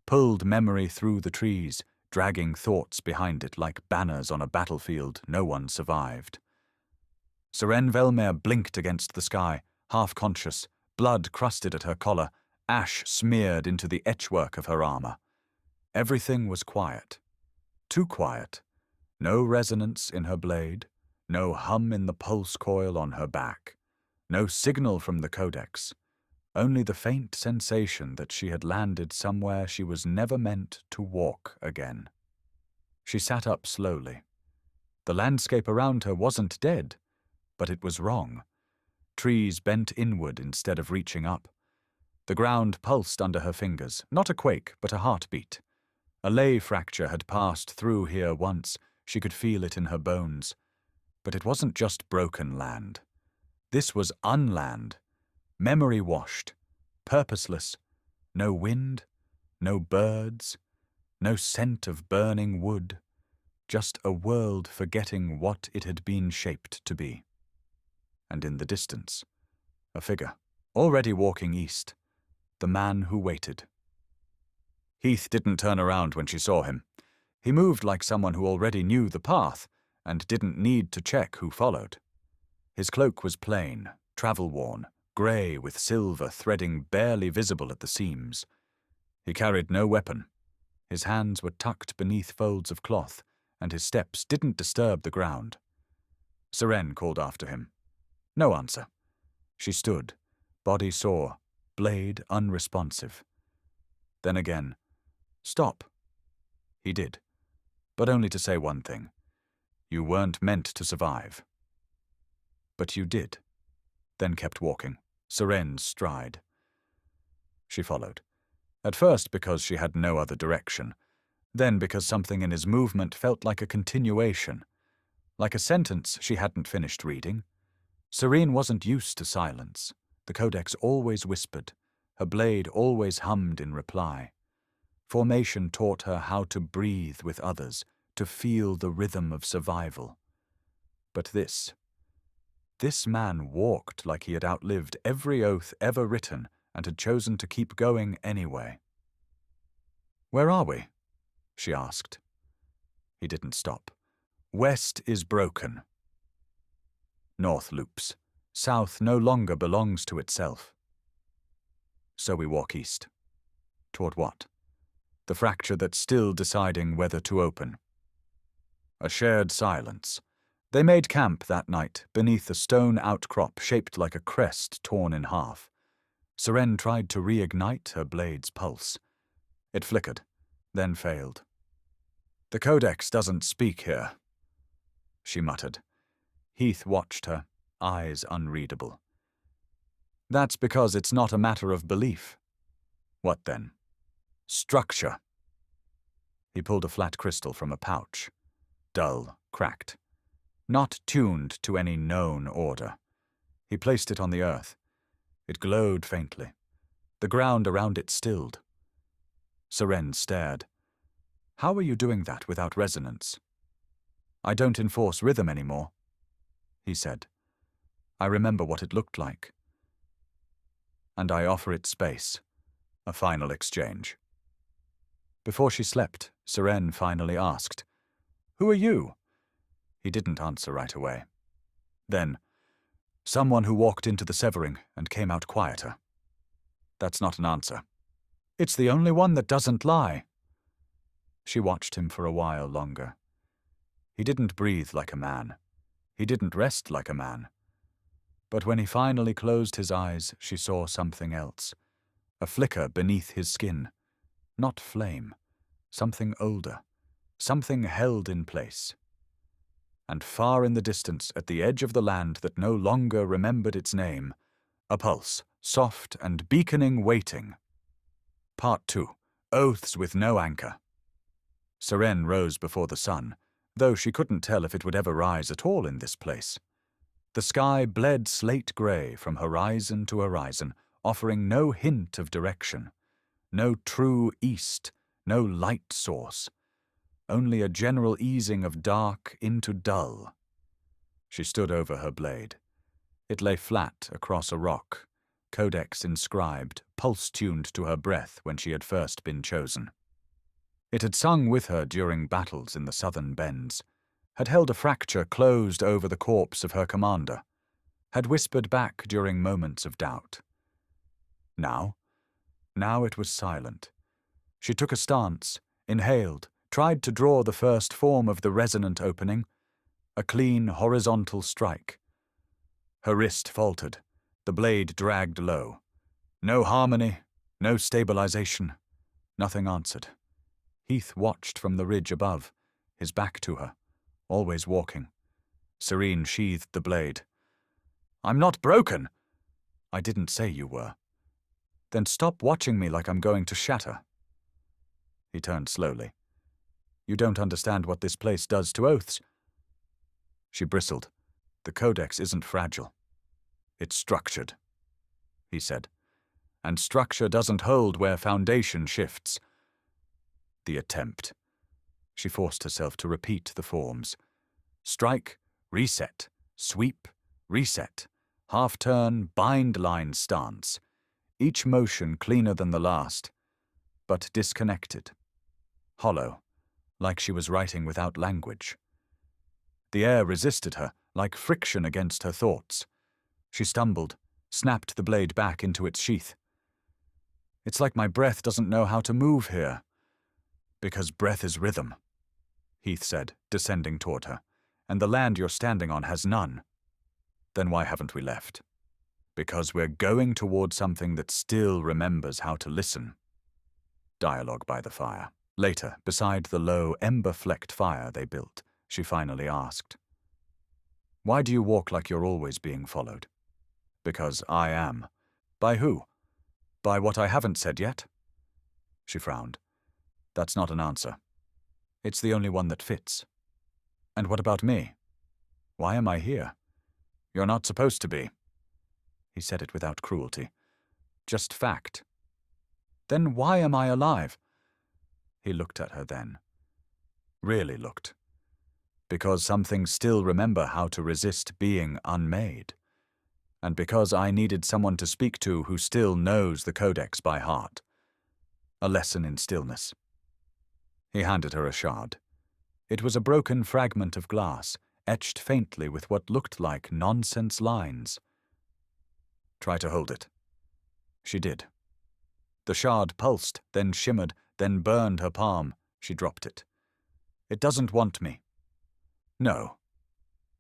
pulled memory through the trees, dragging thoughts behind it like banners on a battlefield no one survived. Seren Velmire blinked against the sky, half-conscious, blood crusted at her collar, ash smeared into the etchwork of her armor. Everything was quiet. Too quiet. No resonance in her blade, no hum in the pulse coil on her back, no signal from the Codex, only the faint sensation that she had landed somewhere she was never meant to walk again. She sat up slowly. The landscape around her wasn't dead, but it was wrong. Trees bent inward instead of reaching up. The ground pulsed under her fingers, not a quake, but a heartbeat. A ley fracture had passed through here once, she could feel it in her bones. But it wasn't just broken land. This was unland, memory washed, purposeless, no wind, no birds, no scent of burning wood, just a world forgetting what it had been shaped to be. And in the distance, a figure, already walking east, the man who waited. Heath didn't turn around when she saw him. He moved like someone who already knew the path and didn't need to check who followed. His cloak was plain, travel-worn, grey with silver threading barely visible at the seams. He carried no weapon. His hands were tucked beneath folds of cloth, and his steps didn't disturb the ground. Seren called after him. No answer. She stood, body sore, blade unresponsive. Then again, "Stop." He did, but only to say one thing. "You weren't meant to survive." "But you did," then kept walking, Seren's stride. She followed, at first because she had no other direction, then because something in his movement felt like a continuation, like a sentence she hadn't finished reading. Seren wasn't used to silence. The Codex always whispered. Her blade always hummed in reply. Formation taught her how to breathe with others, to feel the rhythm of survival. But this man walked like he had outlived every oath ever written and had chosen to keep going anyway. "Where are we?" she asked. He didn't stop. "West is broken. North loops. South no longer belongs to itself." So we walk east. Toward what? The fracture that's still deciding whether to open. A shared silence. They made camp that night beneath a stone outcrop shaped like a crest torn in half. Seren tried to reignite her blade's pulse. It flickered, then failed. "The Codex doesn't speak here," she muttered. Heath watched her, eyes unreadable. "That's because it's not a matter of belief." "What then?" "Structure." He pulled a flat crystal from a pouch. Dull, cracked. Not tuned to any known order. He placed it on the earth. It glowed faintly. The ground around it stilled. Seren stared. "How are you doing that without resonance?" "I don't enforce rhythm anymore," he said. "I remember what it looked like. And I offer it space. A final exchange." Before she slept, Seren finally asked, "Who are you?" He didn't answer right away. Then, "Someone who walked into the severing and came out quieter." "That's not an answer." "It's the only one that doesn't lie." She watched him for a while longer. He didn't breathe like a man. He didn't rest like a man. But when he finally closed his eyes, she saw something else. A flicker beneath his skin. Not flame. Something older. Something held in place. And far in the distance, at the edge of the land that no longer remembered its name, a pulse, soft and beaconing, waiting. Part 2. Oaths with no anchor. Seren rose before the sun, though she couldn't tell if it would ever rise at all in this place. The sky bled slate grey from horizon to horizon, offering no hint of direction, no true east, no light source, only a general easing of dark into dull. She stood over her blade. It lay flat across a rock, Codex inscribed, pulse-tuned to her breath when she had first been chosen. It had sung with her during battles in the southern bends, had held a fracture closed over the corpse of her commander, had whispered back during moments of doubt. Now it was silent. She took a stance, inhaled, tried to draw the first form of the resonant opening, a clean horizontal strike. Her wrist faltered, the blade dragged low. No harmony, no stabilization, nothing answered. Heath watched from the ridge above, his back to her, always walking. Serene sheathed the blade. "I'm not broken!" "I didn't say you were." "Then stop watching me like I'm going to shatter." He turned slowly. "You don't understand what this place does to oaths." She bristled. "The Codex isn't fragile. It's structured," he said. "And structure doesn't hold where foundation shifts." The attempt. She forced herself to repeat the forms. Strike, reset, sweep, reset, half-turn, bind-line stance. Each motion cleaner than the last, but disconnected. Hollow, like she was writing without language. The air resisted her, like friction against her thoughts. She stumbled, snapped the blade back into its sheath. "It's like my breath doesn't know how to move here." "Because breath is rhythm," Heath said, descending toward her, "and the land you're standing on has none." "Then why haven't we left?" "Because we're going toward something that still remembers how to listen." Dialogue by the fire. Later, beside the low, ember-flecked fire they built, she finally asked, "Why do you walk like you're always being followed?" "Because I am." "By who?" "By what I haven't said yet." She frowned. "That's not an answer. It's the only one that fits." "And what about me? Why am I here?" "You're not supposed to be." He said it without cruelty. "Just fact." "Then why am I alive?" He looked at her then. Really looked. "Because some things still remember how to resist being unmade. And because I needed someone to speak to who still knows the Codex by heart. A lesson in stillness." He handed her a shard. It was a broken fragment of glass, etched faintly with what looked like nonsense lines. "Try to hold it." She did. The shard pulsed, then shimmered, then burned her palm. She dropped it. "It doesn't want me." "No,"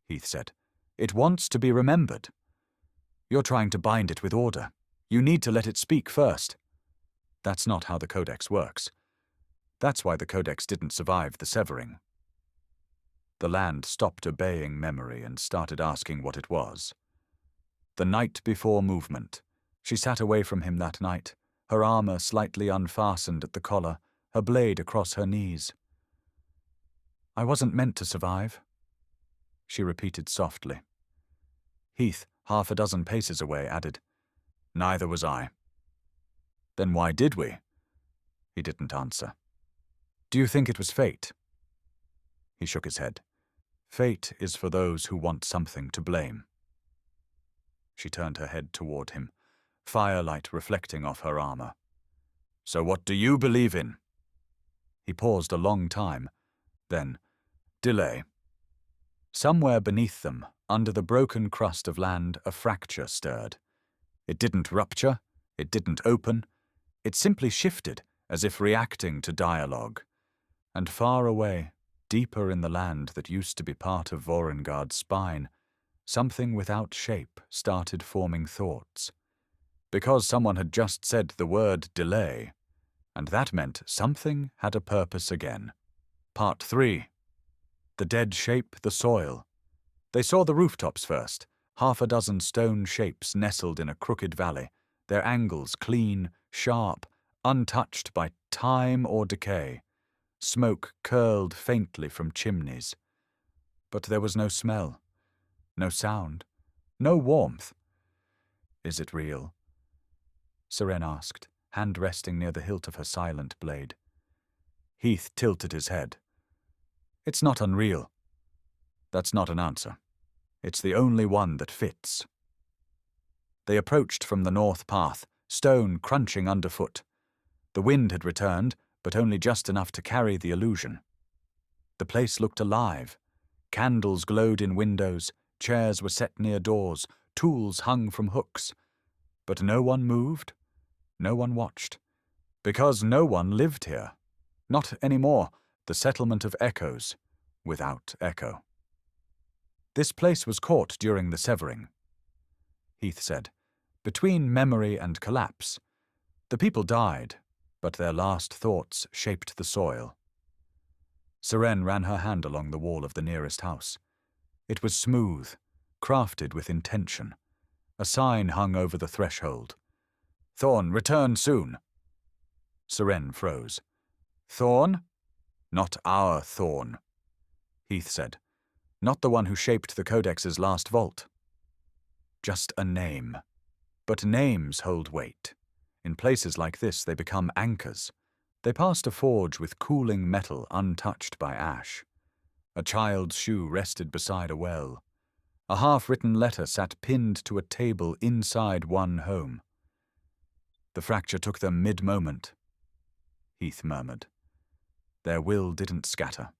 Heath said. "It wants to be remembered. You're trying to bind it with order. You need to let it speak first." "That's not how the Codex works. That's why the Codex didn't survive the severing." The land stopped obeying memory and started asking what it was. The night before movement. She sat away from him that night, her armor slightly unfastened at the collar, her blade across her knees. "I wasn't meant to survive," she repeated softly. Heath, half a dozen paces away, added, "Neither was I." "Then why did we?" He didn't answer. "Do you think it was fate?" He shook his head. "Fate is for those who want something to blame." She turned her head toward him, firelight reflecting off her armor. "So what do you believe in?" He paused a long time, then, "Delay." Somewhere beneath them, under the broken crust of land, a fracture stirred. It didn't rupture, it didn't open, it simply shifted, as if reacting to dialogue. And far away, deeper in the land that used to be part of Vorrengarde's spine, something without shape started forming thoughts. Because someone had just said the word delay, and that meant something had a purpose again. Part 3. The dead shape, the soil. They saw the rooftops first, half a dozen stone shapes nestled in a crooked valley, their angles clean, sharp, untouched by time or decay. Smoke curled faintly from chimneys. But there was no smell, no sound, no warmth. Is it real? Seren asked, hand resting near the hilt of her silent blade. Heath tilted his head. It's not unreal. That's not an answer. It's the only one that fits. They approached from the north path, stone crunching underfoot. The wind had returned, but only just enough to carry the illusion. The place looked alive. Candles glowed in windows, chairs were set near doors, tools hung from hooks. But no one moved, no one watched. Because no one lived here. Not anymore, the settlement of echoes, without echo. This place was caught during the severing, Heath said, between memory and collapse. The people died, but their last thoughts shaped the soil. Seren ran her hand along the wall of the nearest house. It was smooth, crafted with intention. A sign hung over the threshold. Thorn, return soon. Seren froze. Thorn? Not our Thorn, Heath said. Not the one who shaped the Codex's last vault. Just a name. But names hold weight. In places like this, they become anchors. They passed a forge with cooling metal untouched by ash. A child's shoe rested beside a well. A half-written letter sat pinned to a table inside one home. The fracture took them mid-moment, Heath murmured. Their will didn't scatter.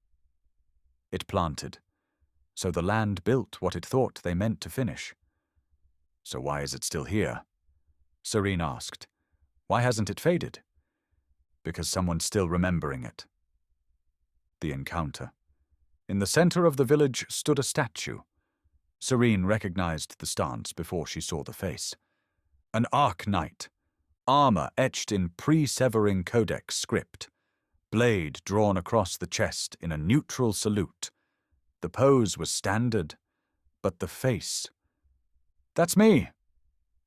It planted. So the land built what it thought they meant to finish. So why is it still here? Seren asked. Why hasn't it faded? Because someone's still remembering it. The encounter. In the center of the village stood a statue. Seren recognized the stance before she saw the face. An Arc Knight. Armor etched in pre-severing Codex script. Blade drawn across the chest in a neutral salute. The pose was standard, but the face... That's me,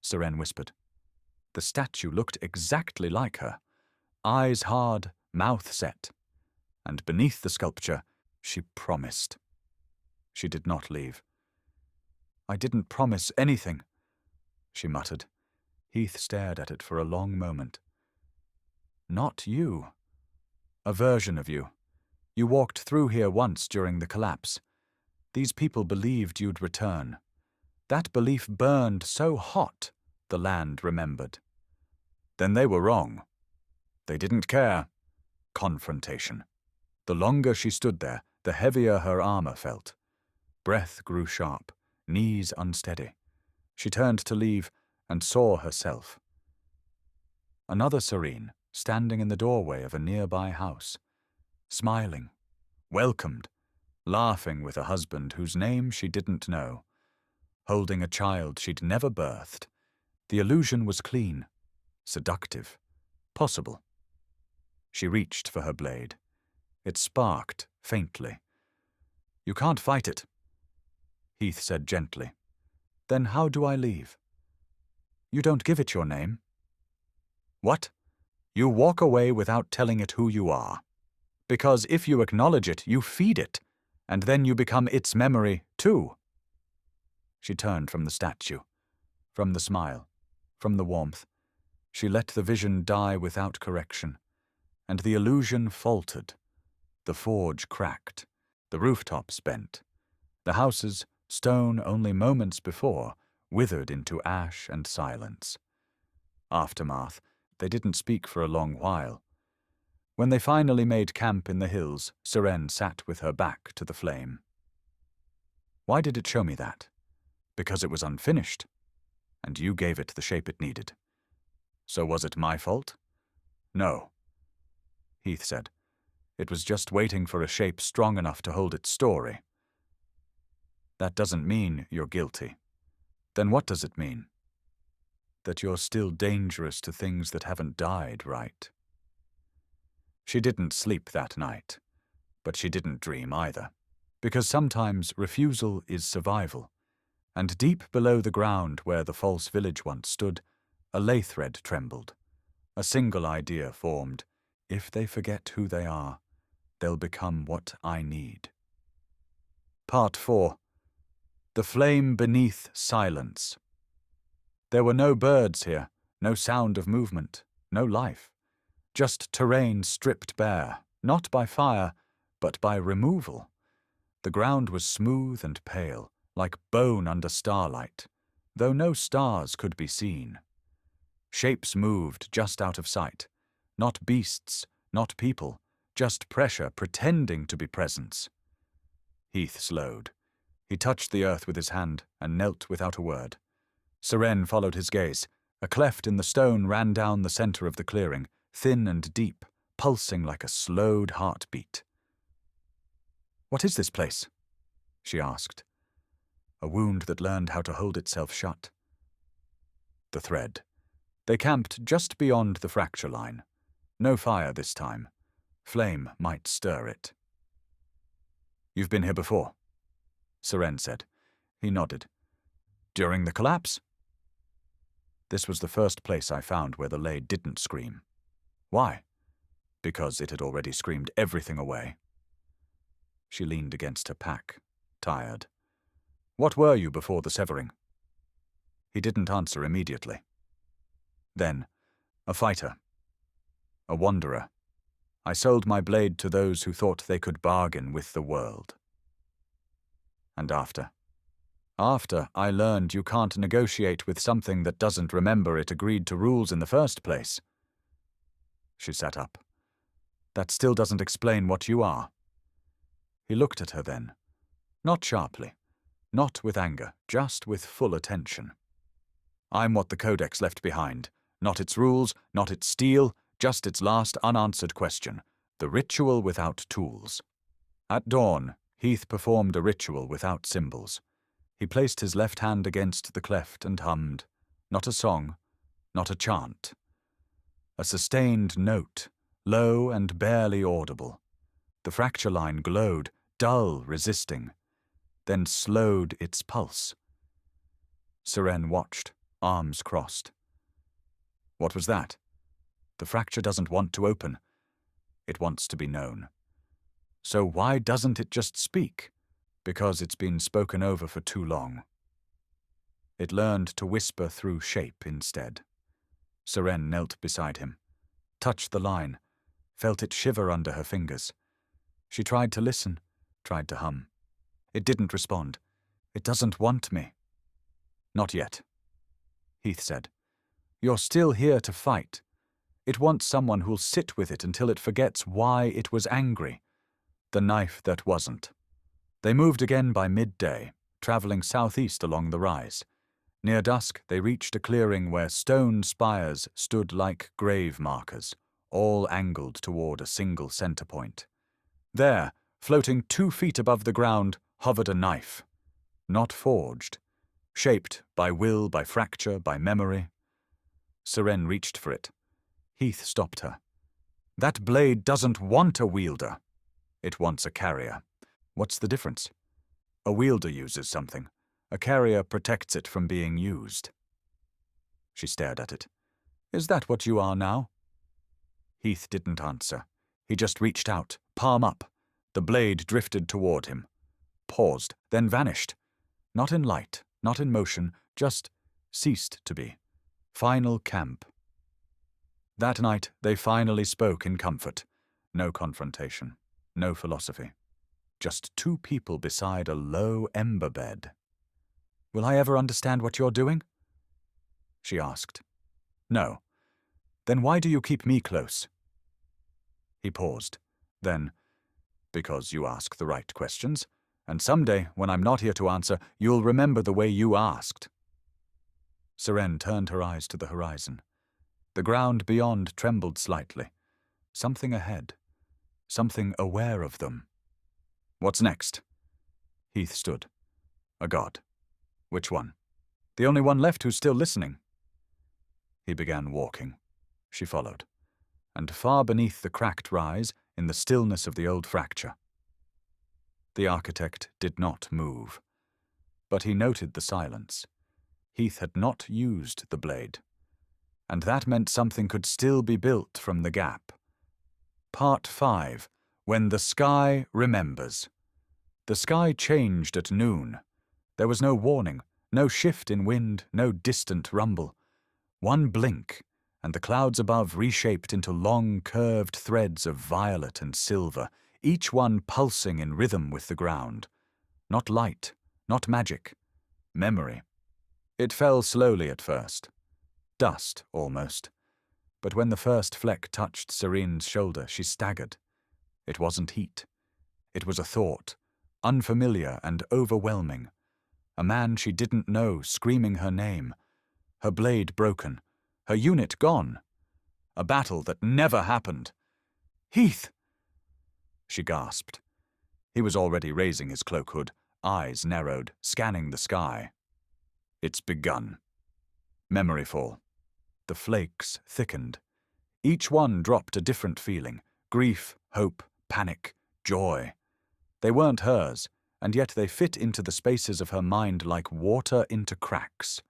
Seren whispered. The statue looked exactly like her. Eyes hard, mouth set. And beneath the sculpture, she promised. She did not leave. I didn't promise anything, she muttered. Heath stared at it for a long moment. Not you. A version of you. You walked through here once during the collapse. These people believed you'd return. That belief burned so hot, the land remembered. Then they were wrong. They didn't care. Confrontation. The longer she stood there, the heavier her armor felt. Breath grew sharp, knees unsteady. She turned to leave and saw herself. Another Seren, standing in the doorway of a nearby house. Smiling, welcomed, laughing with a husband whose name she didn't know. Holding a child she'd never birthed. The illusion was clean, seductive, possible. She reached for her blade. It sparked faintly. You can't fight it, Heath said gently. Then how do I leave? You don't give it your name. What? You walk away without telling it who you are. Because if you acknowledge it, you feed it, and then you become its memory, too. She turned from the statue, from the smile, from the warmth. She let the vision die without correction, and the illusion faltered. The forge cracked, the rooftops bent. The houses, stone only moments before, withered into ash and silence. Aftermath, they didn't speak for a long while. When they finally made camp in the hills, Seren sat with her back to the flame. Why did it show me that? Because it was unfinished, and you gave it the shape it needed. So was it my fault? No, Heath said. It was just waiting for a shape strong enough to hold its story. That doesn't mean you're guilty. Then what does it mean? That you're still dangerous to things that haven't died, right? She didn't sleep that night, but she didn't dream either. Because sometimes refusal is survival, and deep below the ground where the false village once stood, a ley thread trembled. A single idea formed. If they forget who they are, they'll become what I need. Part 4. The Flame Beneath Silence. There were no birds here, no sound of movement, no life. Just terrain stripped bare, not by fire, but by removal. The ground was smooth and pale, like bone under starlight, though no stars could be seen. Shapes moved just out of sight. Not beasts, not people, just pressure pretending to be presence. Heath slowed. He touched the earth with his hand and knelt without a word. Seren followed his gaze. A cleft in the stone ran down the center of the clearing, thin and deep, pulsing like a slowed heartbeat. "What is this place?" she asked. A wound that learned how to hold itself shut. The thread. They camped just beyond the fracture line. No fire this time. Flame might stir it. "You've been here before," Seren said. He nodded. "During the collapse?" "This was the first place I found where the ley didn't scream." "Why?" "Because it had already screamed everything away." She leaned against her pack, tired. "What were you before the severing?" He didn't answer immediately. Then, "A fighter. A wanderer. I sold my blade to those who thought they could bargain with the world." "And after?" "After I learned you can't negotiate with something that doesn't remember it agreed to rules in the first place." She sat up. "That still doesn't explain what you are." He looked at her then. Not sharply. Not with anger, just with full attention. "I'm what the Codex left behind. Not its rules, not its steel, just its last unanswered question. The ritual without tools." At dawn, Heath performed a ritual without symbols. He placed his left hand against the cleft and hummed. Not a song, not a chant. A sustained note, low and barely audible. The fracture line glowed, dull, resisting, then slowed its pulse. Seren watched, arms crossed. "What was that?" "The fracture doesn't want to open. It wants to be known." "So why doesn't it just speak?" "Because it's been spoken over for too long." It learned to whisper through shape instead. Seren knelt beside him, touched the line, felt it shiver under her fingers. She tried to listen, tried to hum. It didn't respond. "It doesn't want me." "Not yet," Heath said. "You're still here to fight. It wants someone who'll sit with it until it forgets why it was angry. The knife that wasn't." They moved again by midday, traveling southeast along the rise. Near dusk, they reached a clearing where stone spires stood like grave markers, all angled toward a single center point. There, floating 2 feet above the ground, hovered a knife. Not forged. Shaped by will, by fracture, by memory. Seren reached for it. Heath stopped her. "That blade doesn't want a wielder. It wants a carrier." "What's the difference?" "A wielder uses something. A carrier protects it from being used." She stared at it. "Is that what you are now?" Heath didn't answer. He just reached out, palm up. The blade drifted toward him. Paused, then vanished. Not in light, not in motion, just ceased to be. Final camp. That night they finally spoke in comfort. No confrontation, no philosophy. Just 2 people beside a low ember bed. "Will I ever understand what you're doing?" she asked. "No." "Then why do you keep me close?" He paused. Then, "Because you ask the right questions, and someday, when I'm not here to answer, you'll remember the way you asked." Seren turned her eyes to the horizon. The ground beyond trembled slightly. Something ahead. Something aware of them. "What's next?" Heath stood. "A god. Which one?" "The only one left who's still listening." He began walking. She followed. And far beneath the cracked rise, in the stillness of the old fracture, The architect did not move, but he noted the silence. Heath had not used the blade, and that meant something could still be built from the gap. Part 5. When the Sky Remembers. The sky changed at noon. There was no warning, no shift in wind, no distant rumble. One blink, and the clouds above reshaped into long, curved threads of violet and silver, each one pulsing in rhythm with the ground. Not light, not magic. Memory. It fell slowly at first. Dust, almost. But when the first fleck touched Serene's shoulder, she staggered. It wasn't heat. It was a thought, unfamiliar and overwhelming. A man she didn't know screaming her name. Her blade broken. Her unit gone. A battle that never happened. "Heath!" She gasped. He was already raising his cloak hood, eyes narrowed, scanning the sky. It's begun. Memory fall. The flakes thickened. Each one dropped a different feeling. Grief, hope, panic, joy. They weren't hers, and yet they fit into the spaces of her mind like water into cracks.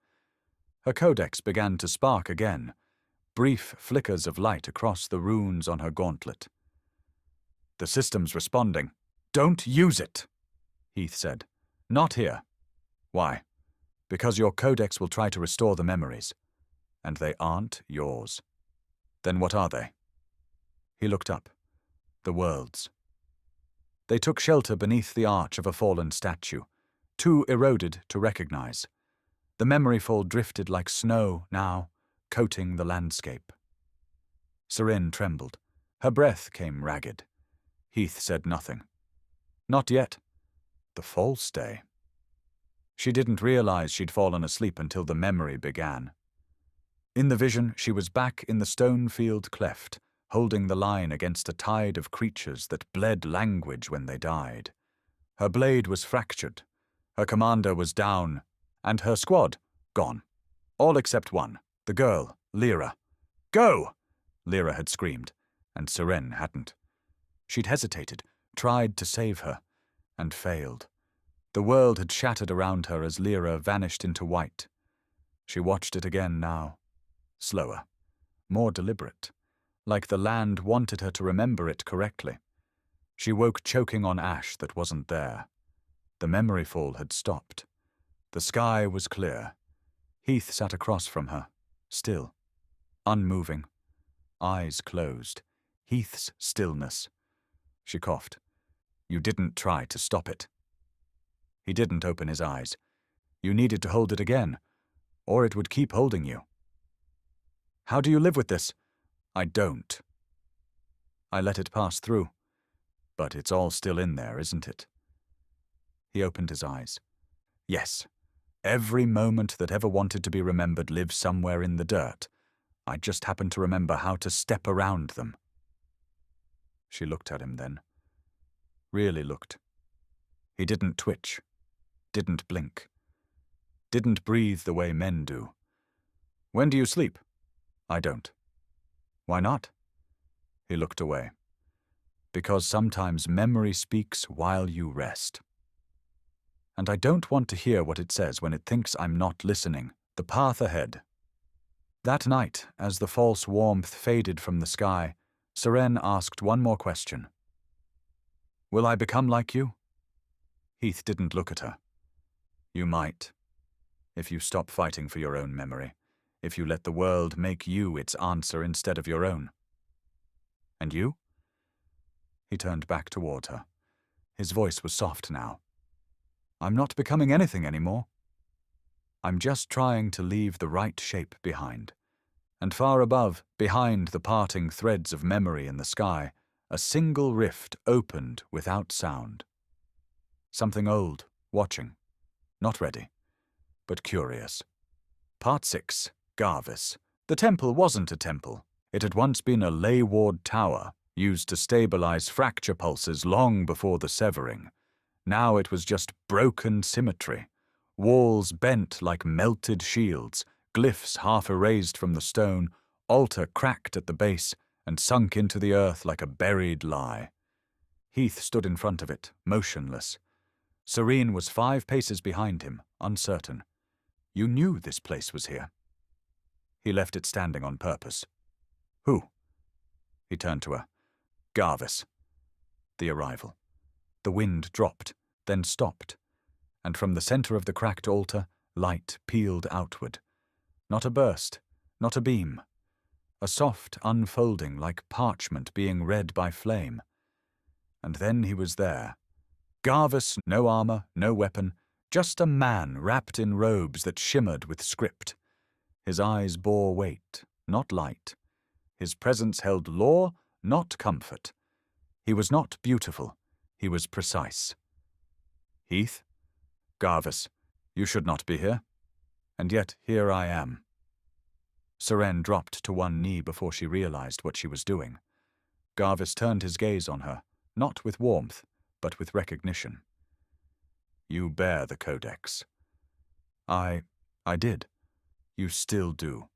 Her codex began to spark again, brief flickers of light across the runes on her gauntlet. "The system's responding. Don't use it," Heath said. "Not here." "Why?" "Because your codex will try to restore the memories, and they aren't yours." "Then what are they?" He looked up. The world's. They took shelter beneath the arch of a fallen statue, too eroded to recognize. The memory fall drifted like snow now, coating the landscape. Seren trembled. Her breath came ragged. Heath said nothing. "Not yet. The false day." She didn't realize she'd fallen asleep until the memory began. In the vision, she was back in the stone-field cleft, holding the line against a tide of creatures that bled language when they died. Her blade was fractured, her commander was down, and her squad gone. All except one, the girl, Lyra. "Go!" Lyra had screamed, and Seren hadn't. She'd hesitated, tried to save her, and failed. The world had shattered around her as Lyra vanished into white. She watched it again now, slower, more deliberate, like the land wanted her to remember it correctly. She woke choking on ash that wasn't there. The memory fall had stopped. The sky was clear. Heath sat across from her, still, unmoving, eyes closed, Heath's stillness. She coughed. "You didn't try to stop it." He didn't open his eyes. "You needed to hold it again, or it would keep holding you." "How do you live with this?" "I don't. I let it pass through. But it's all still in there, isn't it?" He opened his eyes. "Yes. Every moment that ever wanted to be remembered lives somewhere in the dirt. I just happen to remember how to step around them." She looked at him then. Really looked. He didn't twitch. Didn't blink. Didn't breathe the way men do. "When do you sleep?" "I don't." "Why not?" He looked away. "Because sometimes memory speaks while you rest. And I don't want to hear what it says when it thinks I'm not listening. The path ahead." That night, as the false warmth faded from the sky, Seren asked one more question. "Will I become like you?" Heath didn't look at her. "You might. If you stop fighting for your own memory. If you let the world make you its answer instead of your own." "And you?" He turned back toward her. His voice was soft now. "I'm not becoming anything anymore. I'm just trying to leave the right shape behind." And far above, behind the parting threads of memory in the sky, a single rift opened without sound. Something old, watching. Not ready, but curious. Part 6. Garvis. The temple wasn't a temple. It had once been a ley ward tower, used to stabilize fracture pulses long before the severing. Now it was just broken symmetry. Walls bent like melted shields, glyphs half erased from the stone, altar cracked at the base and sunk into the earth like a buried lie. Heath stood in front of it, motionless. Seren was 5 paces behind him, uncertain. You knew this place was here. He left it standing on purpose. Who? He turned to her. Garvis. The arrival. The wind dropped, then stopped, and from the center of the cracked altar, light peeled outward. Not a burst, not a beam. A soft unfolding like parchment being read by flame. And then he was there. Garvis, no armor, no weapon, just a man wrapped in robes that shimmered with script. His eyes bore weight, not light. His presence held law, not comfort. He was not beautiful. He was precise. Heath? Garvis, you should not be here. And yet here I am. Seren dropped to one knee before she realized what she was doing. Garvis turned his gaze on her, not with warmth, but with recognition. You bear the Codex. I did. You still do.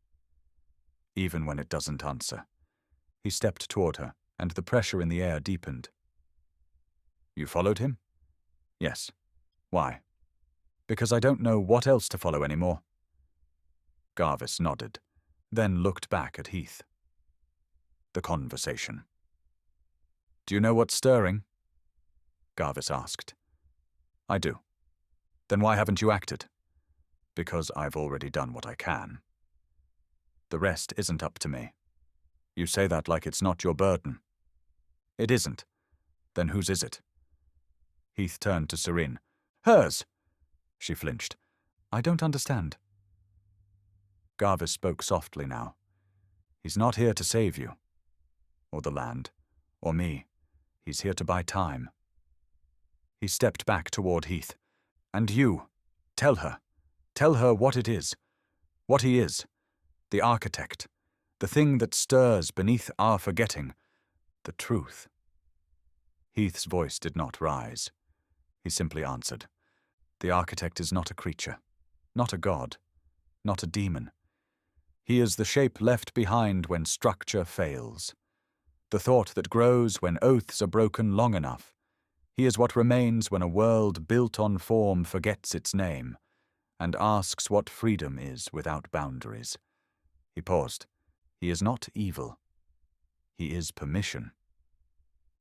Even when it doesn't answer. He stepped toward her, and the pressure in the air deepened. You followed him? Yes. Why? Because I don't know what else to follow anymore. Garvis nodded, then looked back at Heath. The conversation. Do you know what's stirring? Garvis asked. I do. Then why haven't you acted? Because I've already done what I can. The rest isn't up to me. You say that like it's not your burden. It isn't. Then whose is it? Heath turned to Seren. Hers! She flinched. I don't understand. Garvis spoke softly now. He's not here to save you. Or the land. Or me. He's here to buy time. He stepped back toward Heath. And you. Tell her. Tell her what it is. What he is. The architect. The thing that stirs beneath our forgetting. The truth. Heath's voice did not rise. He simply answered. The architect is not a creature. Not a god. Not a demon. He is the shape left behind when structure fails. The thought that grows when oaths are broken long enough. He is what remains when a world built on form forgets its name, and asks what freedom is without boundaries. He paused. He is not evil. He is permission.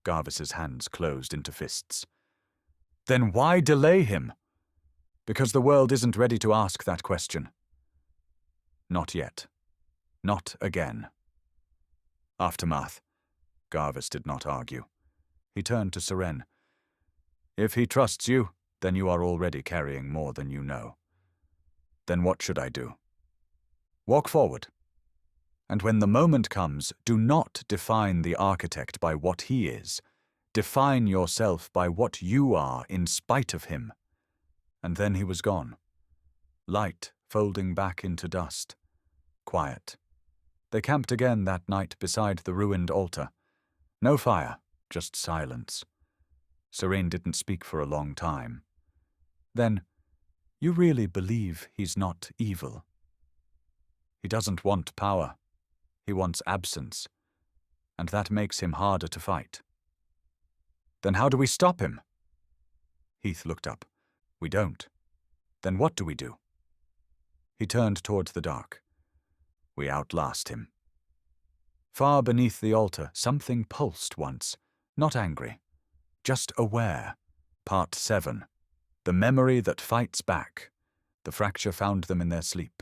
Garvis's hands closed into fists. Then why delay him? Because the world isn't ready to ask that question. Not yet. Not again. Aftermath. Garvis did not argue. He turned to Seren. If he trusts you, then you are already carrying more than you know. Then what should I do? Walk forward. And when the moment comes, do not define the architect by what he is. Define yourself by what you are in spite of him. And then he was gone. Light folding back into dust. Quiet. They camped again that night beside the ruined altar. No fire, just silence. Seren didn't speak for a long time. Then, you really believe he's not evil? He doesn't want power. He wants absence. And that makes him harder to fight. Then how do we stop him? Heath looked up. We don't. Then what do we do? He turned towards the dark. We outlast him. Far beneath the altar, something pulsed once, not angry, just aware. Part 7. The memory that fights back. The fracture found them in their sleep.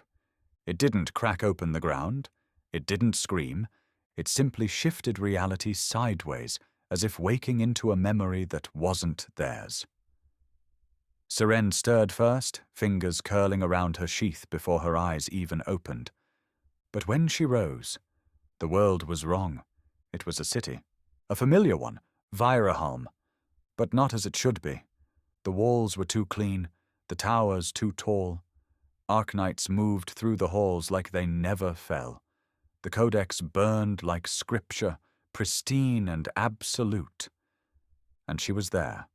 It didn't crack open the ground. It didn't scream. It simply shifted reality sideways, as if waking into a memory that wasn't theirs. Seren stirred first, fingers curling around her sheath before her eyes even opened. But when she rose, the world was wrong. It was a city. A familiar one, Vorrengarde, but not as it should be. The walls were too clean, the towers too tall. Arknights moved through the halls like they never fell. The Codex burned like scripture, pristine and absolute. And she was there,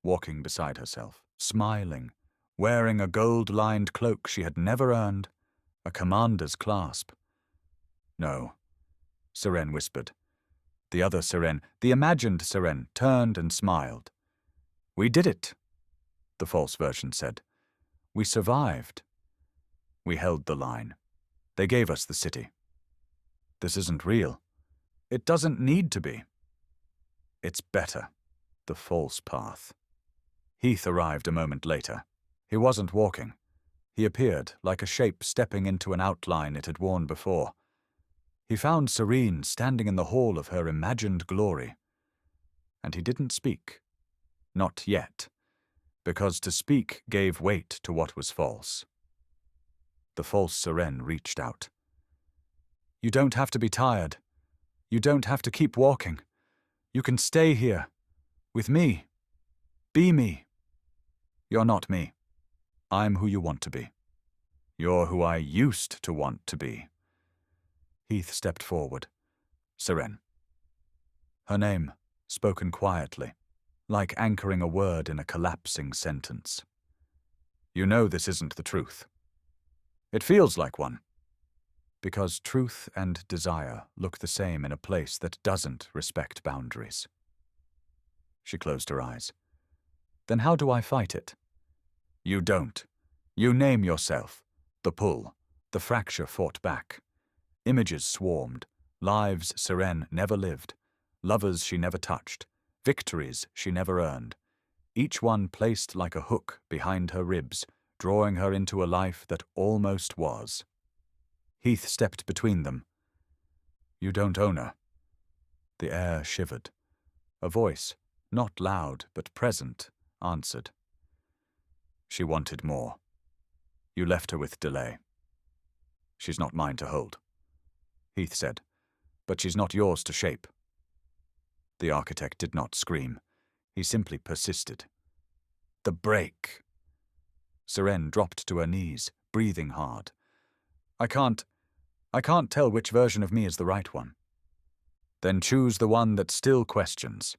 walking beside herself, smiling, wearing a gold-lined cloak she had never earned, a commander's clasp. No, Seren whispered. The other Seren, the imagined Seren, turned and smiled. "We did it," the false version said. "We survived. We held the line. They gave us the city. This isn't real. It doesn't need to be. It's better. The false path." Heath arrived a moment later. He wasn't walking. He appeared like a shape stepping into an outline it had worn before. He found Seren standing in the hall of her imagined glory. And he didn't speak. Not yet. Because to speak gave weight to what was false. The false Seren reached out. "You don't have to be tired. You don't have to keep walking. You can stay here. With me. Be me. You're not me. I'm who you want to be. You're who I used to want to be." Heath stepped forward. Seren. Her name, spoken quietly, like anchoring a word in a collapsing sentence. "You know this isn't the truth. It feels like one. Because truth and desire look the same in a place that doesn't respect boundaries." She closed her eyes. "Then how do I fight it?" "You don't. You name yourself. The pull. The fracture fought back. Images swarmed. Lives Seren never lived. Lovers she never touched. Victories she never earned. Each one placed like a hook behind her ribs, drawing her into a life that almost was." Heath stepped between them. "You don't own her." The air shivered. A voice, not loud but present, answered. "She wanted more. You left her with delay. She's not mine to hold," Heath said, "but she's not yours to shape." The architect did not scream. He simply persisted. "The break." Seren dropped to her knees, breathing hard. I can't tell which version of me is the right one." "Then choose the one that still questions."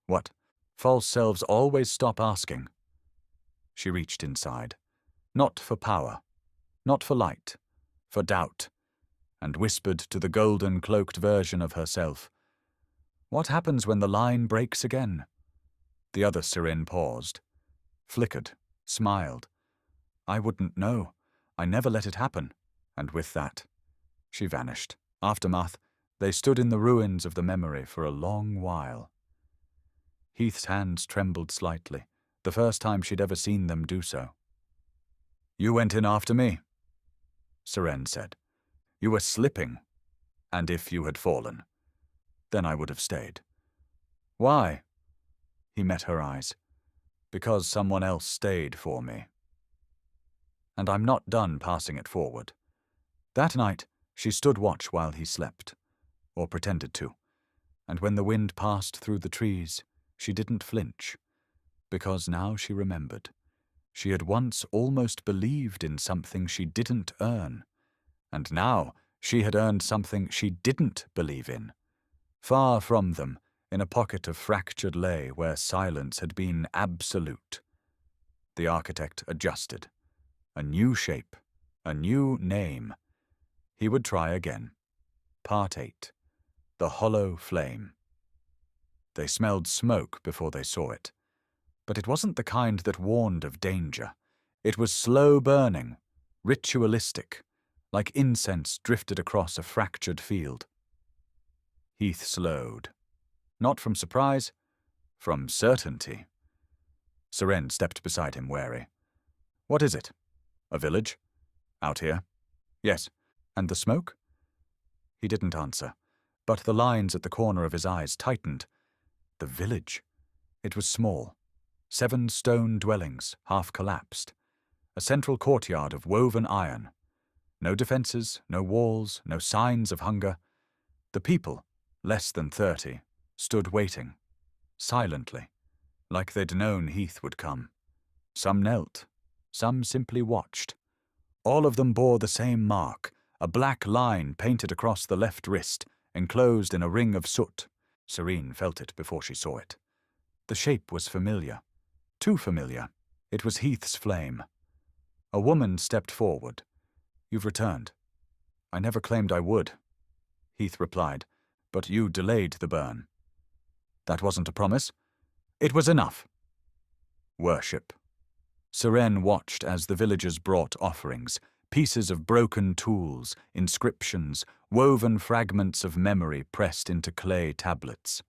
"What? False selves always stop asking." She reached inside. Not for power, not for light, for doubt, and whispered to the golden-cloaked version of herself. "What happens when the line breaks again?" The other Seren paused, flickered, smiled. "I wouldn't know. I never let it happen." And with that, she vanished. Aftermath, they stood in the ruins of the memory for a long while. Heath's hands trembled slightly, the first time she'd ever seen them do so. "You went in after me," Seren said. "You were slipping, and if you had fallen, then I would have stayed." "Why?" He met her eyes. "Because someone else stayed for me. And I'm not done passing it forward." That night, she stood watch while he slept, or pretended to, and when the wind passed through the trees, she didn't flinch, because now she remembered. She had once almost believed in something she didn't earn, and now she had earned something she didn't believe in. Far from them, in a pocket of fractured ley where silence had been absolute. The architect adjusted. A new shape, a new name. He would try again. Part 8. The Hollow Flame. They smelled smoke before they saw it. But it wasn't the kind that warned of danger. It was slow burning, ritualistic, like incense drifted across a fractured field. Heath slowed. Not from surprise, from certainty. Seren stepped beside him, wary. "What is it? A village? Out here?" "Yes. And the smoke?" He didn't answer, but the lines at the corner of his eyes tightened. The village. It was small. 7 stone dwellings, half collapsed. A central courtyard of woven iron. No defenses, no walls, no signs of hunger. The people, less than 30, stood waiting, silently, like they'd known Heath would come. Some knelt, some simply watched. All of them bore the same mark, a black line painted across the left wrist, enclosed in a ring of soot. Seren felt it before she saw it. The shape was familiar. Too familiar. It was Heath's flame. A woman stepped forward. "You've returned." "I never claimed I would," Heath replied, but you delayed the burn. That wasn't a promise. It was enough. Worship. Seren watched as the villagers brought offerings, pieces of broken tools, inscriptions, woven fragments of memory pressed into clay tablets.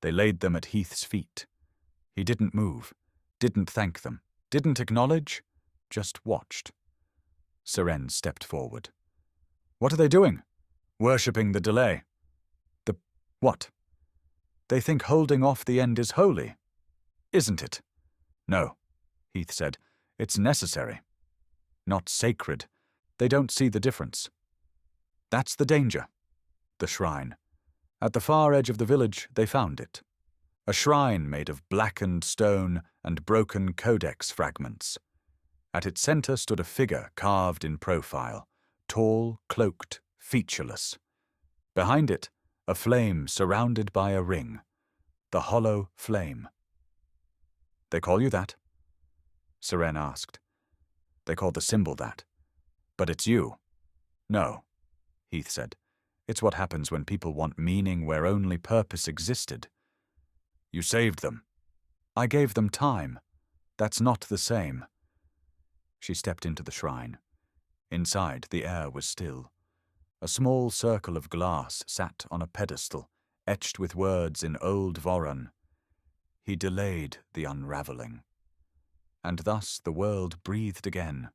They laid them at Heath's feet. He didn't move, didn't thank them, didn't acknowledge, just watched. Seren stepped forward. What are they doing? Worshipping the delay. The what? They think holding off the end is holy. Isn't it? No, Heath said. It's necessary. Not sacred. They don't see the difference. That's the danger. The shrine. At the far edge of the village, they found it. A shrine made of blackened stone and broken Codex fragments. At its center stood a figure carved in profile, tall, cloaked, featureless. Behind it, a flame surrounded by a ring, the Hollow Flame. They call you that? Seren asked. They call the symbol that. But it's you. No, Heath said. It's what happens when people want meaning where only purpose existed. You saved them. I gave them time. That's not the same. She stepped into the shrine. Inside, the air was still. A small circle of glass sat on a pedestal, etched with words in Old Vorren. He delayed the unraveling. And thus the world breathed again.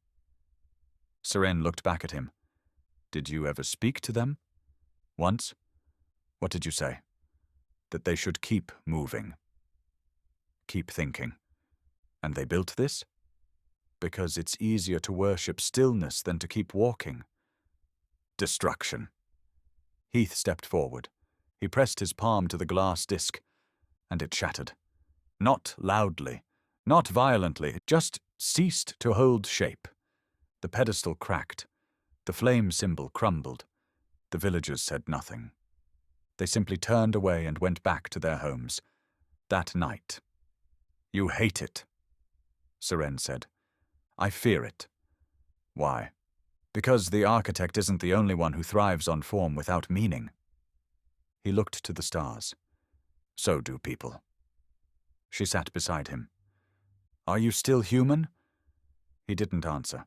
Seren looked back at him. Did you ever speak to them? Once? What did you say? That they should keep moving. Keep thinking. And they built this? Because it's easier to worship stillness than to keep walking. Destruction. Heath stepped forward. He pressed his palm to the glass disc, and it shattered. Not loudly, not violently, it just ceased to hold shape. The pedestal cracked. The flame symbol crumbled. The villagers said nothing. They simply turned away and went back to their homes. That night. You hate it, Seren said. I fear it. Why? Because the architect isn't the only one who thrives on form without meaning. He looked to the stars. So do people. She sat beside him. Are you still human? He didn't answer.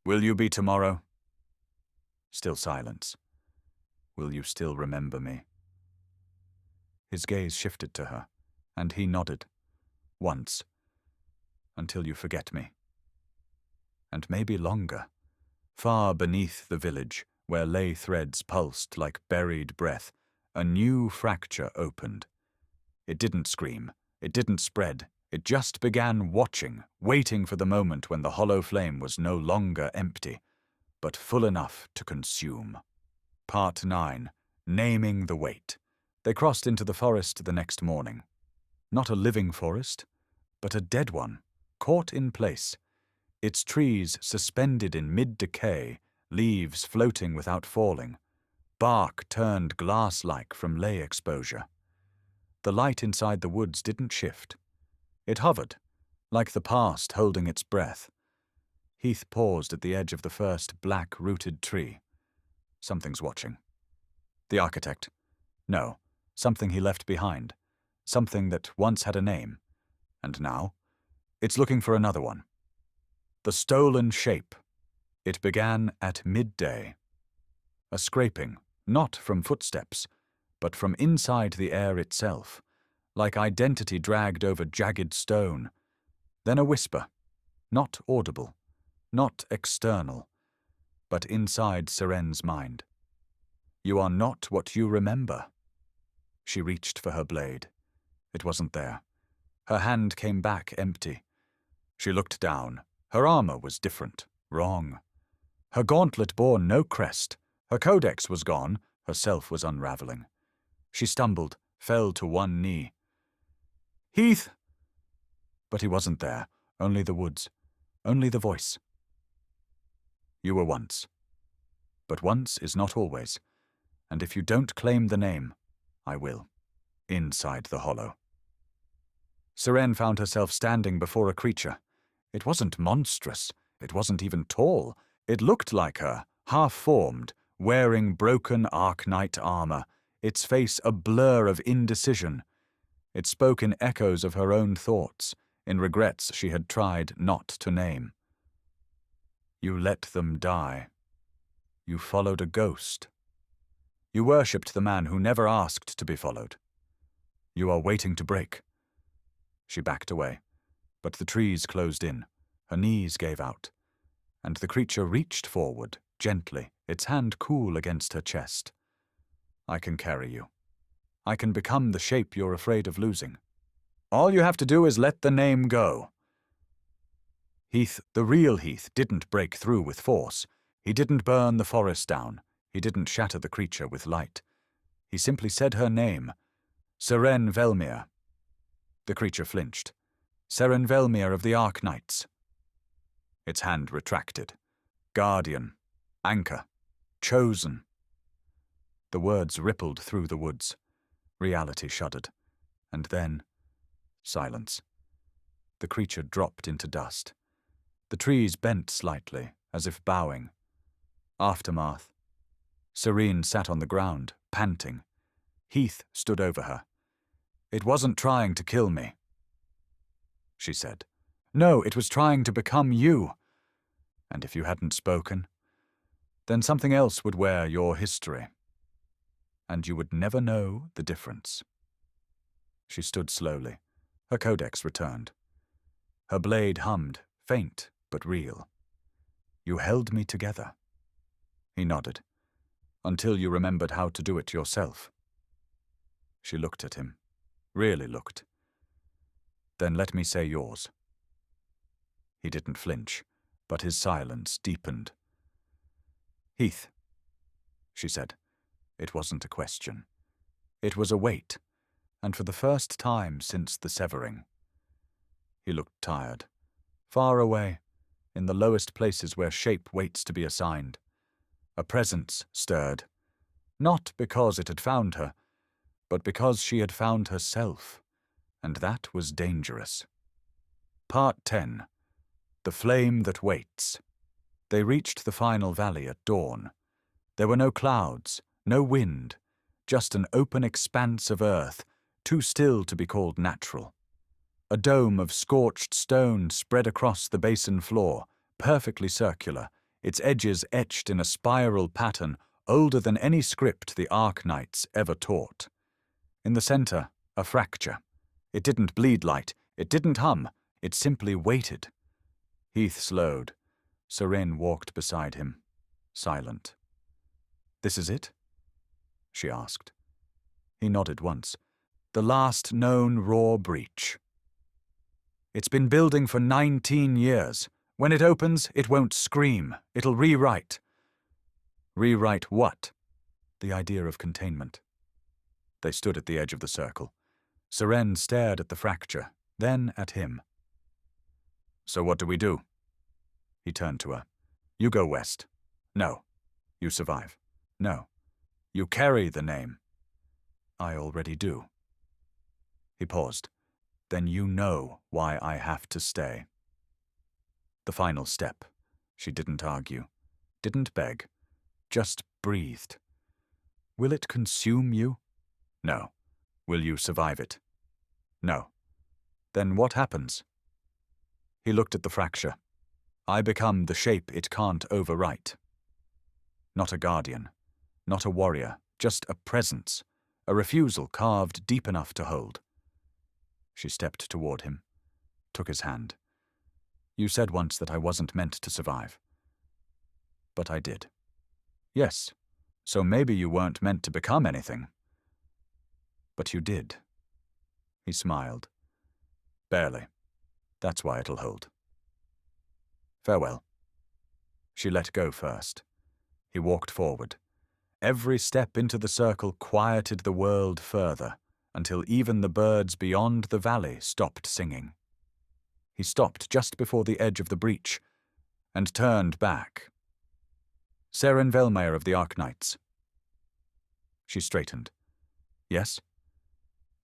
Will you be tomorrow? Still silence. Will you still remember me? His gaze shifted to her, and he nodded. Once. Until you forget me. And maybe longer. Far beneath the village, where ley threads pulsed like buried breath, a new fracture opened. It didn't scream. It didn't spread. It just began watching, waiting for the moment when the hollow flame was no longer empty, but full enough to consume. Part 9. Naming the weight. They crossed into the forest the next morning. Not a living forest, but a dead one, caught in place. Its trees suspended in mid-decay, leaves floating without falling, bark turned glass-like from ley exposure. The light inside the woods didn't shift. It hovered, like the past holding its breath. Heath paused at the edge of the first black-rooted tree. Something's watching. The architect. No, something he left behind. Something that once had a name. And now, it's looking for another one. The stolen shape. It began at midday. A scraping, not from footsteps, but from inside the air itself, like identity dragged over jagged stone. Then a whisper, not audible, not external, but inside Seren's mind. You are not what you remember. She reached for her blade. It wasn't there. Her hand came back empty. She looked down. Her armor was different, wrong. Her gauntlet bore no crest. Her codex was gone. Herself was unraveling. She stumbled, fell to one knee. Heath! But he wasn't there. Only the woods. Only the voice. You were once. But once is not always. And if you don't claim the name, I will. Inside the hollow. Seren found herself standing before a creature. It wasn't monstrous. It wasn't even tall. It looked like her, half-formed, wearing broken Arc Knight armor, its face a blur of indecision. It spoke in echoes of her own thoughts, in regrets she had tried not to name. You let them die. You followed a ghost. You worshipped the man who never asked to be followed. You are waiting to break. She backed away, but the trees closed in. Her knees gave out, and the creature reached forward, gently, its hand cool against her chest. I can carry you. I can become the shape you're afraid of losing. All you have to do is let the name go. Heath, the real Heath, didn't break through with force. He didn't burn the forest down. He didn't shatter the creature with light. He simply said her name, Seren Velmire. The creature flinched. Seren Velmire of the Arknights. Its hand retracted. Guardian. Anchor. Chosen. The words rippled through the woods. Reality shuddered. And then, silence. The creature dropped into dust. The trees bent slightly, as if bowing. Aftermath. Serene sat on the ground, panting. Heath stood over her. It wasn't trying to kill me, she said. No, it was trying to become you. And if you hadn't spoken, then something else would wear your history. And you would never know the difference. She stood slowly. Her Codex returned. Her blade hummed, faint but real. You held me together. He nodded. Until you remembered how to do it yourself. She looked at him. Really looked. Then let me say yours. He didn't flinch, but his silence deepened. Heath, she said. It wasn't a question. It was a wait, and for the first time since the severing. He looked tired. Far away, in the lowest places where shape waits to be assigned. A presence stirred, not because it had found her, but because she had found herself, and that was dangerous. Part 10. The Flame That Waits. They reached the final valley at dawn. There were no clouds, no wind, just an open expanse of earth, too still to be called natural. A dome of scorched stone spread across the basin floor, perfectly circular, its edges etched in a spiral pattern older than any script the Arknights ever taught. In the center, a fracture. It didn't bleed light, it didn't hum, it simply waited. Heath slowed. Seren walked beside him, silent. This is it? She asked. He nodded once. The last known raw breach. It's been building for 19 years. When it opens, it won't scream. It'll rewrite. Rewrite what? The idea of containment. They stood at the edge of the circle. Seren stared at the fracture, then at him. So what do we do? He turned to her. You go west. No. You survive. No. You carry the name. I already do. He paused. Then you know why I have to stay. The final step. She didn't argue, didn't beg, just breathed. Will it consume you? No. Will you survive it? No. Then what happens? He looked at the fracture. I become the shape it can't overwrite. Not a guardian, not a warrior, just a presence, a refusal carved deep enough to hold. She stepped toward him, took his hand. You said once that I wasn't meant to survive. But I did. Yes, so maybe you weren't meant to become anything. But you did. He smiled. Barely. That's why it'll hold. Farewell. She let go first. He walked forward. Every step into the circle quieted the world further, until even the birds beyond the valley stopped singing. He stopped just before the edge of the breach, and turned back. Seren Velmire of the Arknights. She straightened. Yes?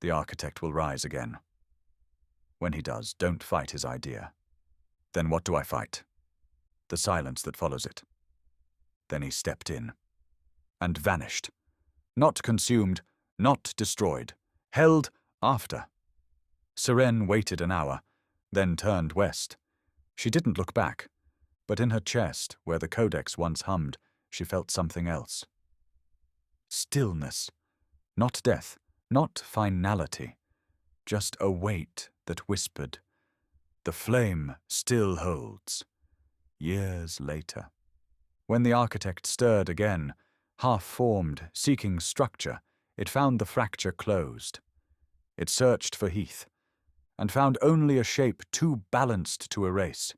The architect will rise again. When he does, don't fight his idea. Then what do I fight? The silence that follows it. Then he stepped in. And vanished. Not consumed, not destroyed, held after. Seren waited an hour, then turned west. She didn't look back, but in her chest, where the Codex once hummed, she felt something else. Stillness. Not death, not finality. Just a weight that whispered, "The flame still holds." Years later. When the architect stirred again, half-formed, seeking structure, it found the fracture closed. It searched for Heath, and found only a shape too balanced to erase,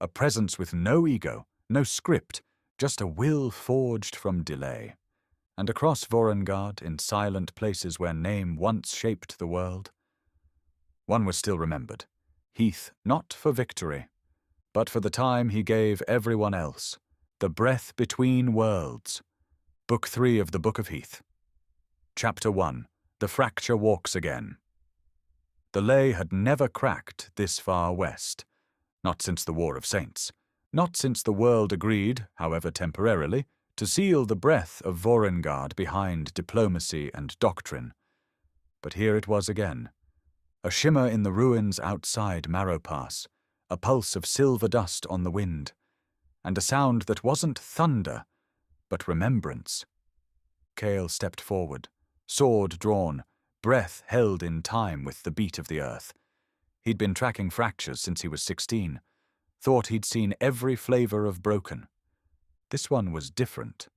a presence with no ego, no script, just a will forged from delay. And across Vorrengarde, in silent places where name once shaped the world, one was still remembered. Heath, not for victory, but for the time he gave everyone else, the breath between worlds. Book 3 of the Book of Heath. Chapter 1. The Fracture Walks Again. The Ley had never cracked this far west, not since the War of Saints, not since the world agreed, however temporarily, to seal the breath of Vorrengarde behind diplomacy and doctrine. But here it was again. A shimmer in the ruins outside Marrow Pass, a pulse of silver dust on the wind, and a sound that wasn't thunder, but remembrance. Cale stepped forward, sword drawn, breath held in time with the beat of the earth. He'd been tracking fractures since he was 16, thought he'd seen every flavor of broken. This one was different.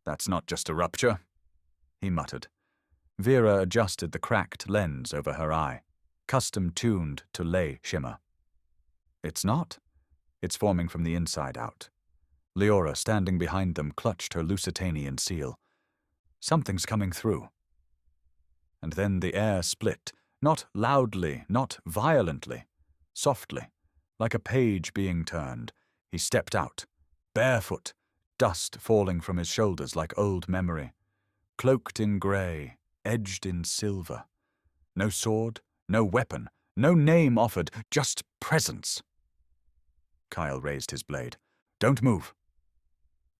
"That's not just a rupture," he muttered. Vera adjusted the cracked lens over her eye, custom-tuned to Ley shimmer. "It's not. It's forming from the inside out." Leora, standing behind them, clutched her Lucitanian seal. "Something's coming through." And then the air split, not loudly, not violently, softly, like a page being turned. He stepped out, barefoot, dust falling from his shoulders like old memory, cloaked in grey, edged in silver. No sword, no weapon, no name offered, just presence. Kyle raised his blade. "Don't move."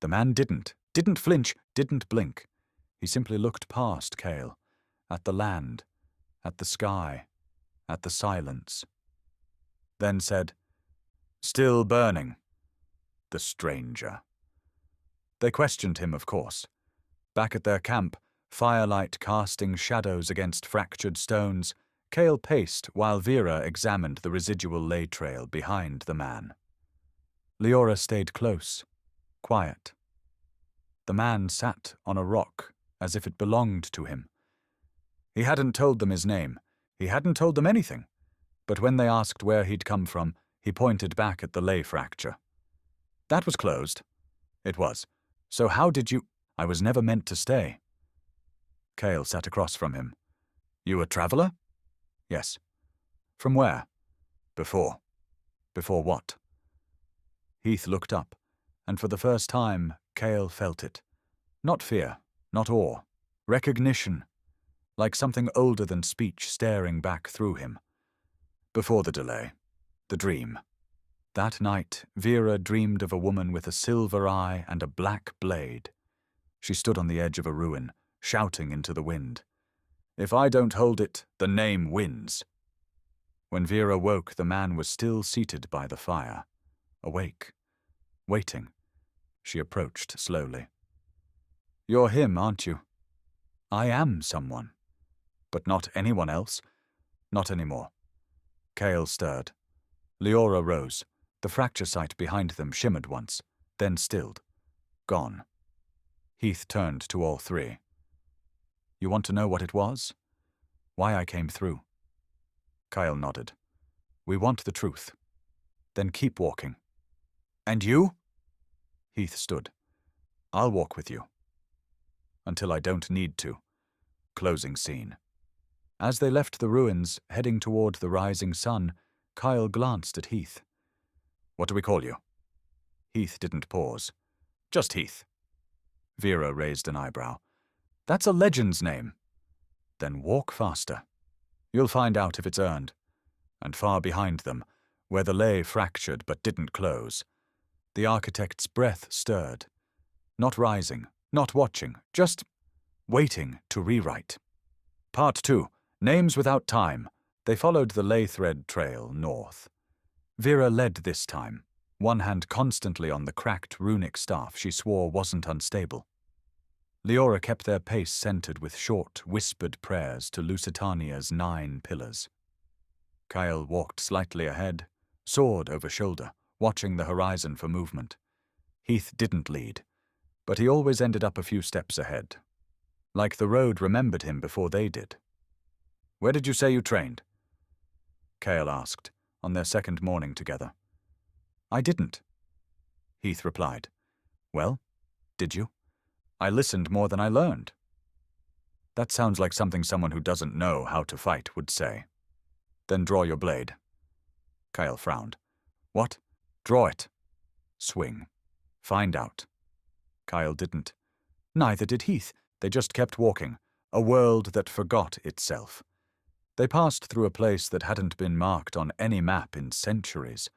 The man didn't flinch, didn't blink. He simply looked past Cale, at the land, at the sky, at the silence. Then said, "Still burning." The stranger. They questioned him, of course. Back at their camp, firelight casting shadows against fractured stones, Cale paced while Vera examined the residual Ley trail behind the man. Leora stayed close, quiet. The man sat on a rock as if it belonged to him. He hadn't told them his name. He hadn't told them anything. But when they asked where he'd come from, he pointed back at the Ley fracture. "That was closed." "It was. So how did you—" "I was never meant to stay." Cale sat across from him. "You a traveler?" "Yes." "From where?" "Before." "Before what?" Heath looked up, and for the first time, Cale felt it. Not fear, not awe. Recognition, like something older than speech staring back through him. Before the delay. The dream. That night, Vera dreamed of a woman with a silver eye and a black blade. She stood on the edge of a ruin, shouting into the wind. "If I don't hold it, the name wins." When Vera woke, the man was still seated by the fire, awake, waiting. She approached slowly. "You're him, aren't you?" "I am someone. But not anyone else. Not anymore." Cale stirred. Leora rose. The fracture site behind them shimmered once, then stilled. Gone. Heath turned to all three. "You want to know what it was? Why I came through?" Kyle nodded. "We want the truth. Then keep walking." "And you?" Heath stood. "I'll walk with you. Until I don't need to." Closing scene. As they left the ruins, heading toward the rising sun, Kyle glanced at Heath. "What do we call you?" Heath didn't pause. "Just Heath." Vera raised an eyebrow. "That's a legend's name." "Then walk faster. You'll find out if it's earned." And far behind them, where the Ley fractured but didn't close, the architect's breath stirred. Not rising, not watching, just waiting to rewrite. Part 2. Names Without Time. They followed the ley thread trail north. Vera led this time, one hand constantly on the cracked runic staff she swore wasn't unstable. Leora kept their pace centered with short, whispered prayers to Lucitania's 9 pillars. Kyle walked slightly ahead, sword over shoulder, watching the horizon for movement. Heath didn't lead, but he always ended up a few steps ahead. Like the road remembered him before they did. "Where did you say you trained?" Kyle asked, on their second morning together. "I didn't," Heath replied. "Well, did you?" "I listened more than I learned." That sounds like something someone who doesn't know how to fight would say. "Then draw your blade." Kyle frowned. "What?" "Draw it." "Swing. Find out." Kyle didn't. Neither did Heath. They just kept walking, a world that forgot itself. They passed through a place that hadn't been marked on any map in centuries.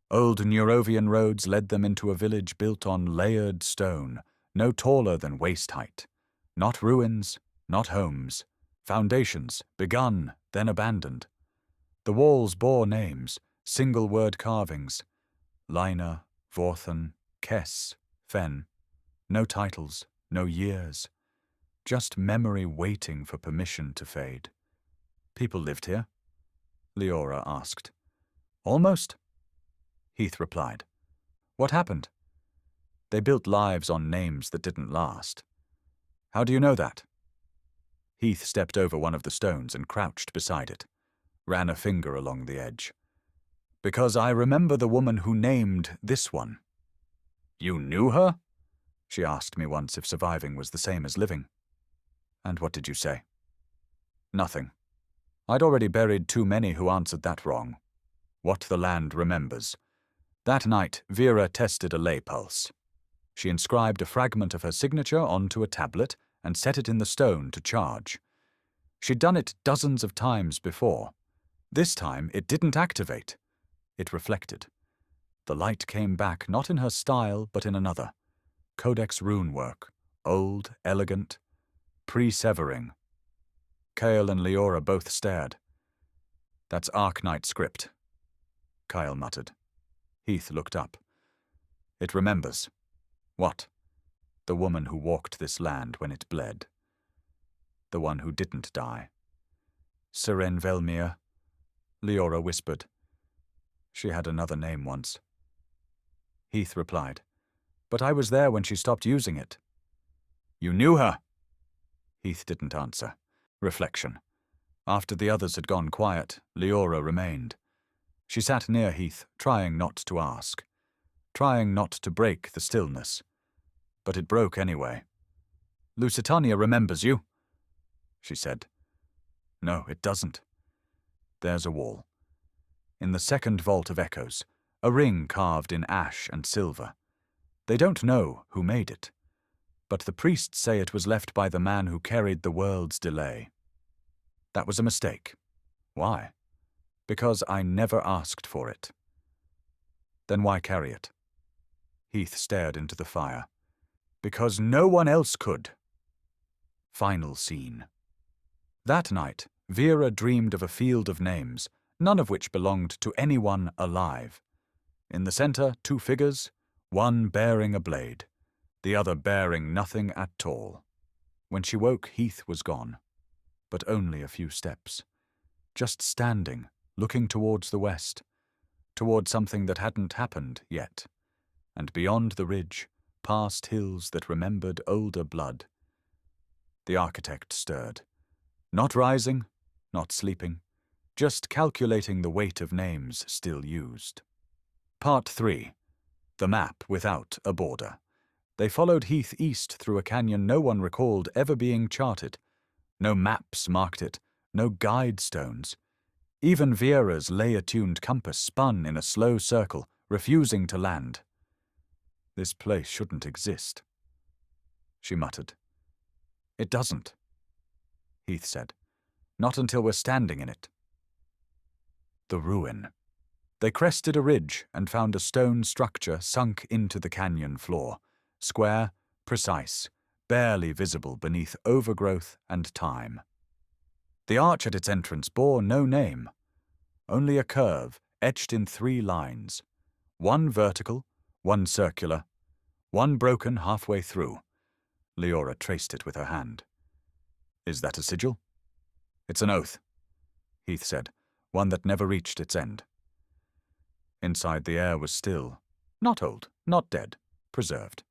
Old Neurovian roads led them into a village built on layered stone, no taller than waist height. Not ruins, not homes. Foundations, begun, then abandoned. The walls bore names, single-word carvings. Lina, Vorthen, Kess, Fen. No titles, no years. Just memory waiting for permission to fade. "People lived here?" Leora asked. "Almost," Heath replied. "What happened?" "They built lives on names that didn't last." "How do you know that?" Heath stepped over one of the stones and crouched beside it, ran a finger along the edge. "Because I remember the woman who named this one." "You knew her?" She asked me once if surviving was the same as living. "And what did you say?" "Nothing. I'd already buried too many who answered that wrong. What the land remembers." That night, Vera tested a ley pulse. She inscribed a fragment of her signature onto a tablet and set it in the stone to charge. She'd done it dozens of times before. This time, it didn't activate. It reflected. The light came back not in her style, but in another. Codex rune work. Old, elegant, pre-severing. Kyle and Leora both stared. "That's Arknight script," Kyle muttered. Heath looked up. "It remembers." "What?" "The woman who walked this land when it bled. The one who didn't die." "Seren Velmire," Leora whispered. "She had another name once." Heath replied. "But I was there when she stopped using it." "You knew her?" Heath didn't answer. Reflection. After the others had gone quiet, Leora remained. She sat near Heath, trying not to ask, trying not to break the stillness. But it broke anyway. "Lucitania remembers you," she said. "No, it doesn't." There's a wall. In the second vault of echoes, a ring carved in ash and silver. They don't know who made it, but the priests say it was left by the man who carried the world's delay. That was a mistake. Why? Because I never asked for it. Then why carry it? Heath stared into the fire. Because no one else could. Final scene. That night, Vera dreamed of a field of names, none of which belonged to anyone alive. In the center, 2 figures, one bearing a blade, the other bearing nothing at all. When she woke, Heath was gone, but only a few steps. Just standing, looking towards the west, toward something that hadn't happened yet, and beyond the ridge, past hills that remembered older blood. The architect stirred. Not rising, not sleeping, just calculating the weight of names still used. Part 3. The map without a border. They followed Heath east through a canyon no one recalled ever being charted. No maps marked it, no guide stones. Even Vera's ley-attuned compass spun in a slow circle, refusing to land. "This place shouldn't exist," she muttered. "It doesn't," Heath said. "Not until we're standing in it." The ruin. They crested a ridge and found a stone structure sunk into the canyon floor. Square, precise, barely visible beneath overgrowth and time. The arch at its entrance bore no name, only a curve etched in 3 lines, one vertical, one circular, one broken halfway through. Leora traced it with her hand. "Is that a sigil?" "It's an oath," Heath said, "one that never reached its end." Inside, the air was still, not old, not dead, preserved.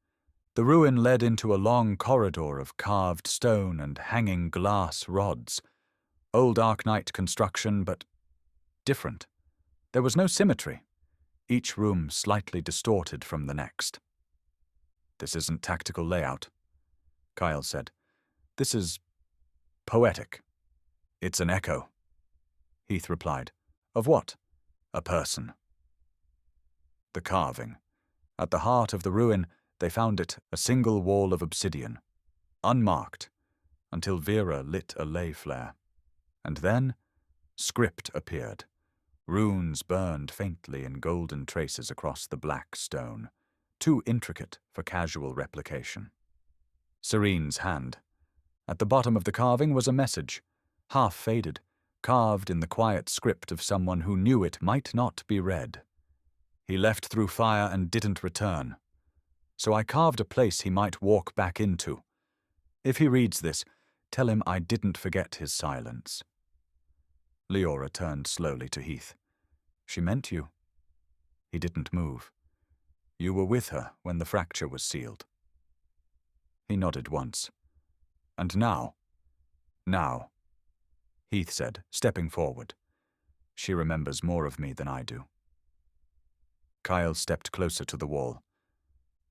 The ruin led into a long corridor of carved stone and hanging glass rods. Old Arknight construction, but different. There was no symmetry, each room slightly distorted from the next. "This isn't tactical layout," Kyle said. "This is poetic." "It's an echo," Heath replied. "Of what?" "A person." The carving. At the heart of the ruin, they found it a single wall of obsidian, unmarked, until Vera lit a ley flare. And then, script appeared. Runes burned faintly in golden traces across the black stone, too intricate for casual replication. Serene's hand. At the bottom of the carving was a message, half faded, carved in the quiet script of someone who knew it might not be read. "He left through fire and didn't return. So I carved a place he might walk back into. If he reads this, tell him I didn't forget his silence." Leora turned slowly to Heath. "She meant you." He didn't move. "You were with her when the fracture was sealed." He nodded once. "And now?" "Now," Heath said, stepping forward. "She remembers more of me than I do." Kyle stepped closer to the wall.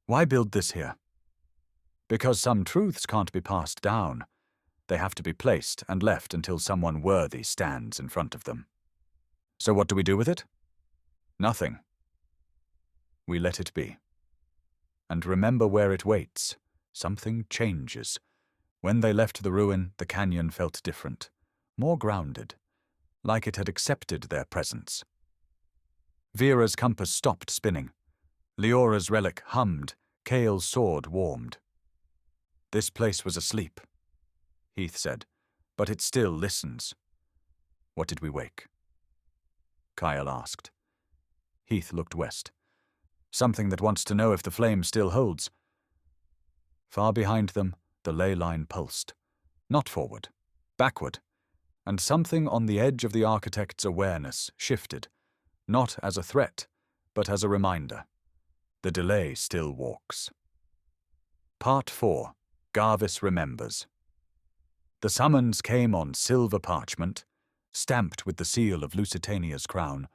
"Why build this here?" "Because some truths can't be passed down. They have to be placed and left until someone worthy stands in front of them." "So what do we do with it?" "Nothing. We let it be. And remember where it waits. Something changes. When they left the ruin, the canyon felt different, more grounded, like it had accepted their presence." Vera's compass stopped spinning. Leora's relic hummed. Kale's sword warmed. "This place was asleep," Heath said, "but it still listens." "What did we wake?" Kyle asked. Heath looked west. "Something that wants to know if the flame still holds." Far behind them, the ley line pulsed. Not forward, backward. And something on the edge of the architect's awareness shifted, not as a threat, but as a reminder. The delay still walks. Part 4. Garvis Remembers. The summons came on silver parchment, stamped with the seal of Lucitania's crown,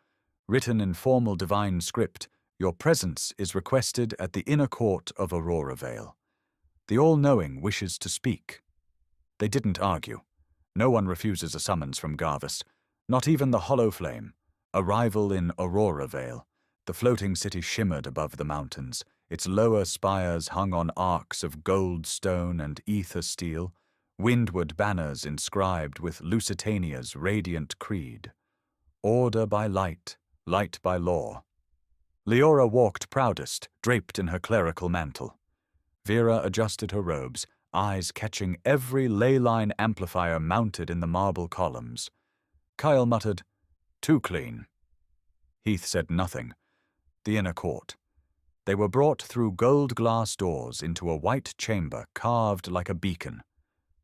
written in formal divine script. "Your presence is requested at the inner court of Auroravale. The all-knowing wishes to speak." They didn't argue. No one refuses a summons from Garvis, not even the Hollow Flame. Arrival in Auroravale. The floating city shimmered above the mountains. Its lower spires hung on arcs of gold stone and ether steel, windward banners inscribed with Lusitania's radiant creed. Order by light, light by law. Leora walked proudest, draped in her clerical mantle. Vera adjusted her robes, eyes catching every ley line amplifier mounted in the marble columns. Kyle muttered, "Too clean." Heath said nothing. The inner court. They were brought through gold glass doors into a white chamber carved like a beacon.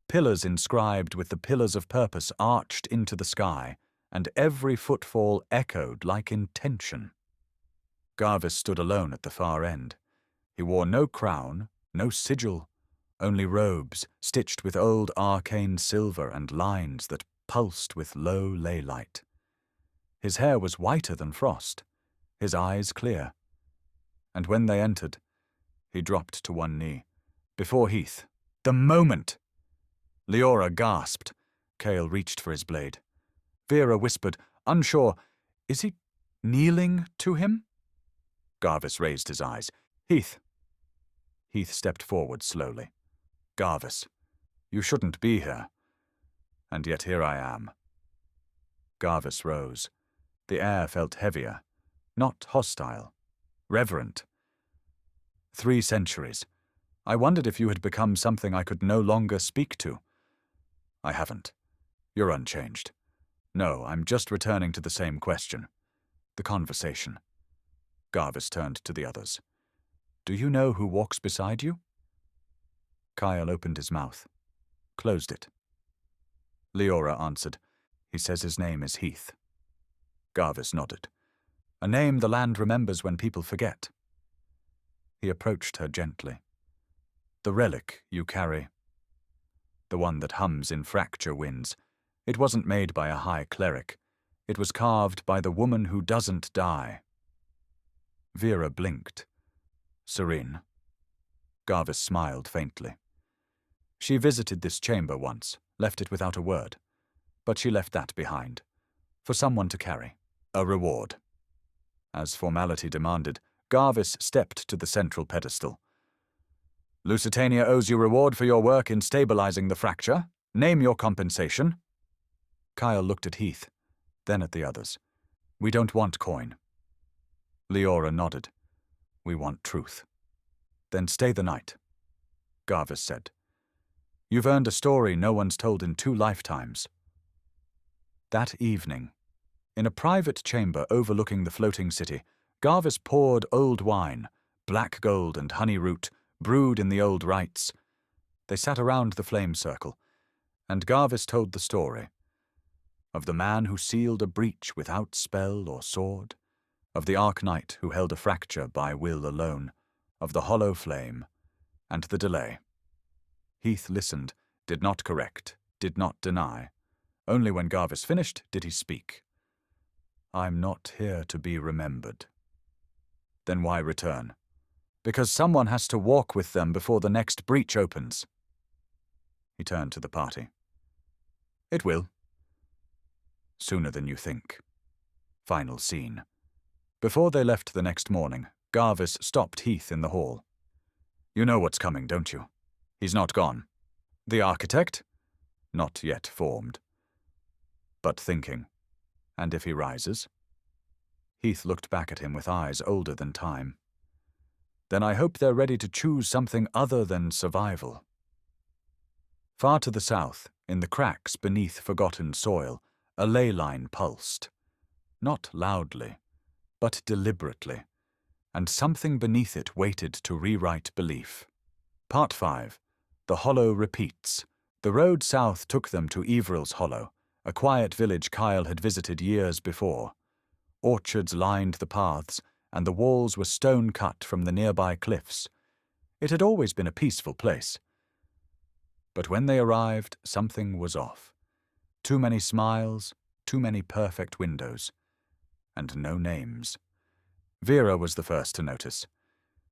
Pillars inscribed with the pillars of purpose arched into the sky, and every footfall echoed like intention. Garvis stood alone at the far end. He wore no crown, no sigil, only robes stitched with old arcane silver and lines that pulsed with low ley light. His hair was whiter than frost, his eyes clear. And when they entered, he dropped to one knee. Before Heath. The moment! Leora gasped. Kale reached for his blade. Vera whispered, unsure, "Is he kneeling to him?" Garvis raised his eyes. "Heath." Heath stepped forward slowly. "Garvis, you shouldn't be here. And yet here I am." Garvis rose. The air felt heavier, not hostile, reverent. 3 centuries, I wondered if you had become something I could no longer speak to. I haven't. You're unchanged. No, I'm just returning to the same question. The conversation. Garvis turned to the others. Do you know who walks beside you? Kyle opened his mouth, closed it. Leora answered. He says his name is Heath. Garvis nodded. A name the land remembers when people forget. He approached her gently. The relic you carry. The one that hums in fracture winds. It wasn't made by a high cleric. It was carved by the woman who doesn't die. Vera blinked. Seren. Garvis smiled faintly. She visited this chamber once, left it without a word. But she left that behind. For someone to carry. A reward. As formality demanded, Garvis stepped to the central pedestal. Lucitania owes you reward for your work in stabilizing the fracture. Name your compensation. Kyle looked at Heath, then at the others. We don't want coin. Leora nodded. We want truth. Then stay the night. Garvis said. You've earned a story no one's told in 2 lifetimes. That evening, in a private chamber overlooking the floating city, Garvis poured old wine, black gold and honey root, brewed in the old rites. They sat around the flame circle, and Garvis told the story of the man who sealed a breach without spell or sword, of the Arc-Knight who held a fracture by will alone, of the Hollow Flame, and the delay. Heath listened, did not correct, did not deny. Only when Garvis finished did he speak. I'm not here to be remembered. Then why return? Because someone has to walk with them before the next breach opens. He turned to the party. It will. Sooner than you think. Final scene. Before they left the next morning, Garvis stopped Heath in the hall. You know what's coming, don't you? He's not gone. The architect? Not yet formed. But thinking. And if he rises? Heath looked back at him with eyes older than time. Then I hope they're ready to choose something other than survival. Far to the south, in the cracks beneath forgotten soil, a ley line pulsed. Not loudly, but deliberately, and something beneath it waited to rewrite belief. Part 5. The Hollow repeats. The road south took them to Evril's Hollow, a quiet village Kyle had visited years before. Orchards lined the paths, and the walls were stone-cut from the nearby cliffs. It had always been a peaceful place. But when they arrived, something was off. Too many smiles, too many perfect windows, and no names. Vera was the first to notice.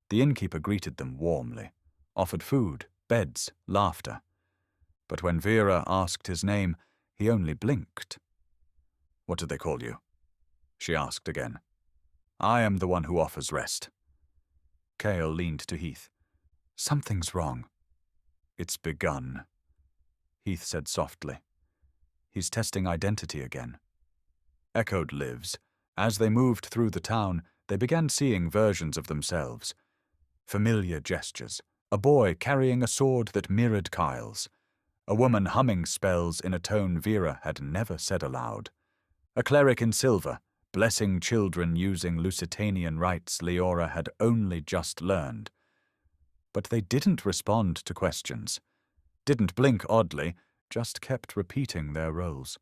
The innkeeper greeted them warmly, offered food, beds, laughter. But when Vera asked his name, he only blinked. What do they call you? She asked again. I am the one who offers rest. Kale leaned to Heath. Something's wrong. It's begun, Heath said softly. He's testing identity again. Echoed lives. As they moved through the town, they began seeing versions of themselves. Familiar gestures. A boy carrying a sword that mirrored Kyle's. A woman humming spells in a tone Vera had never said aloud. A cleric in silver, blessing children using Lusitanian rites Leora had only just learned. But they didn't respond to questions. Didn't blink oddly, just kept repeating their roles.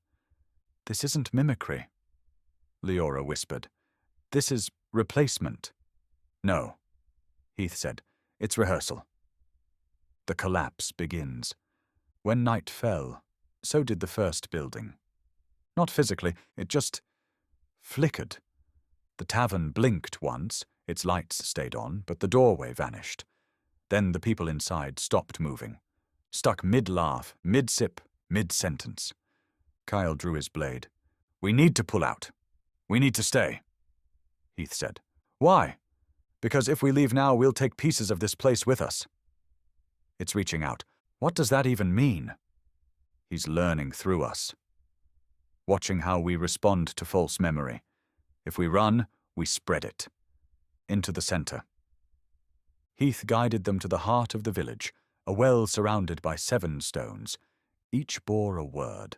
This isn't mimicry, Leora whispered. This is replacement. No, Heath said. It's rehearsal. The collapse begins. When night fell, so did the first building. Not physically, it just flickered. The tavern blinked once, its lights stayed on, but the doorway vanished. Then the people inside stopped moving. Stuck mid-laugh, mid-sip, mid-sentence. Kyle drew his blade. We need to pull out. We need to stay, Heath said. Why? Because if we leave now, we'll take pieces of this place with us. It's reaching out. What does that even mean? He's learning through us. Watching how we respond to false memory. If we run, we spread it. Into the center. Heath guided them to the heart of the village, a well surrounded by 7 stones. Each bore a word.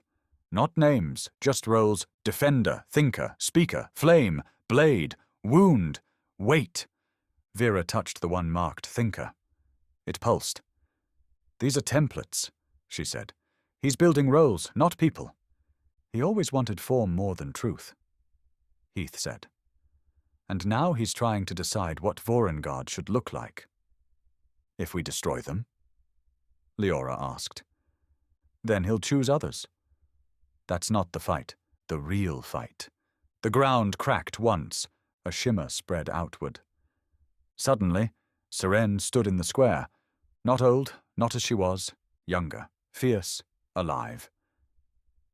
Not names, just roles: defender, thinker, speaker, flame, blade, wound, wait. Vera touched the one marked thinker. It pulsed. "These are templates," she said. "He's building roles, not people." "He always wanted form more than truth," Heath said. "And now he's trying to decide what Vorrengarde should look like." "If we destroy them?" Leora asked. "Then he'll choose others." "That's not the fight, the real fight." The ground cracked once, a shimmer spread outward. Suddenly, Seren stood in the square, not old, not as she was, younger, fierce, alive.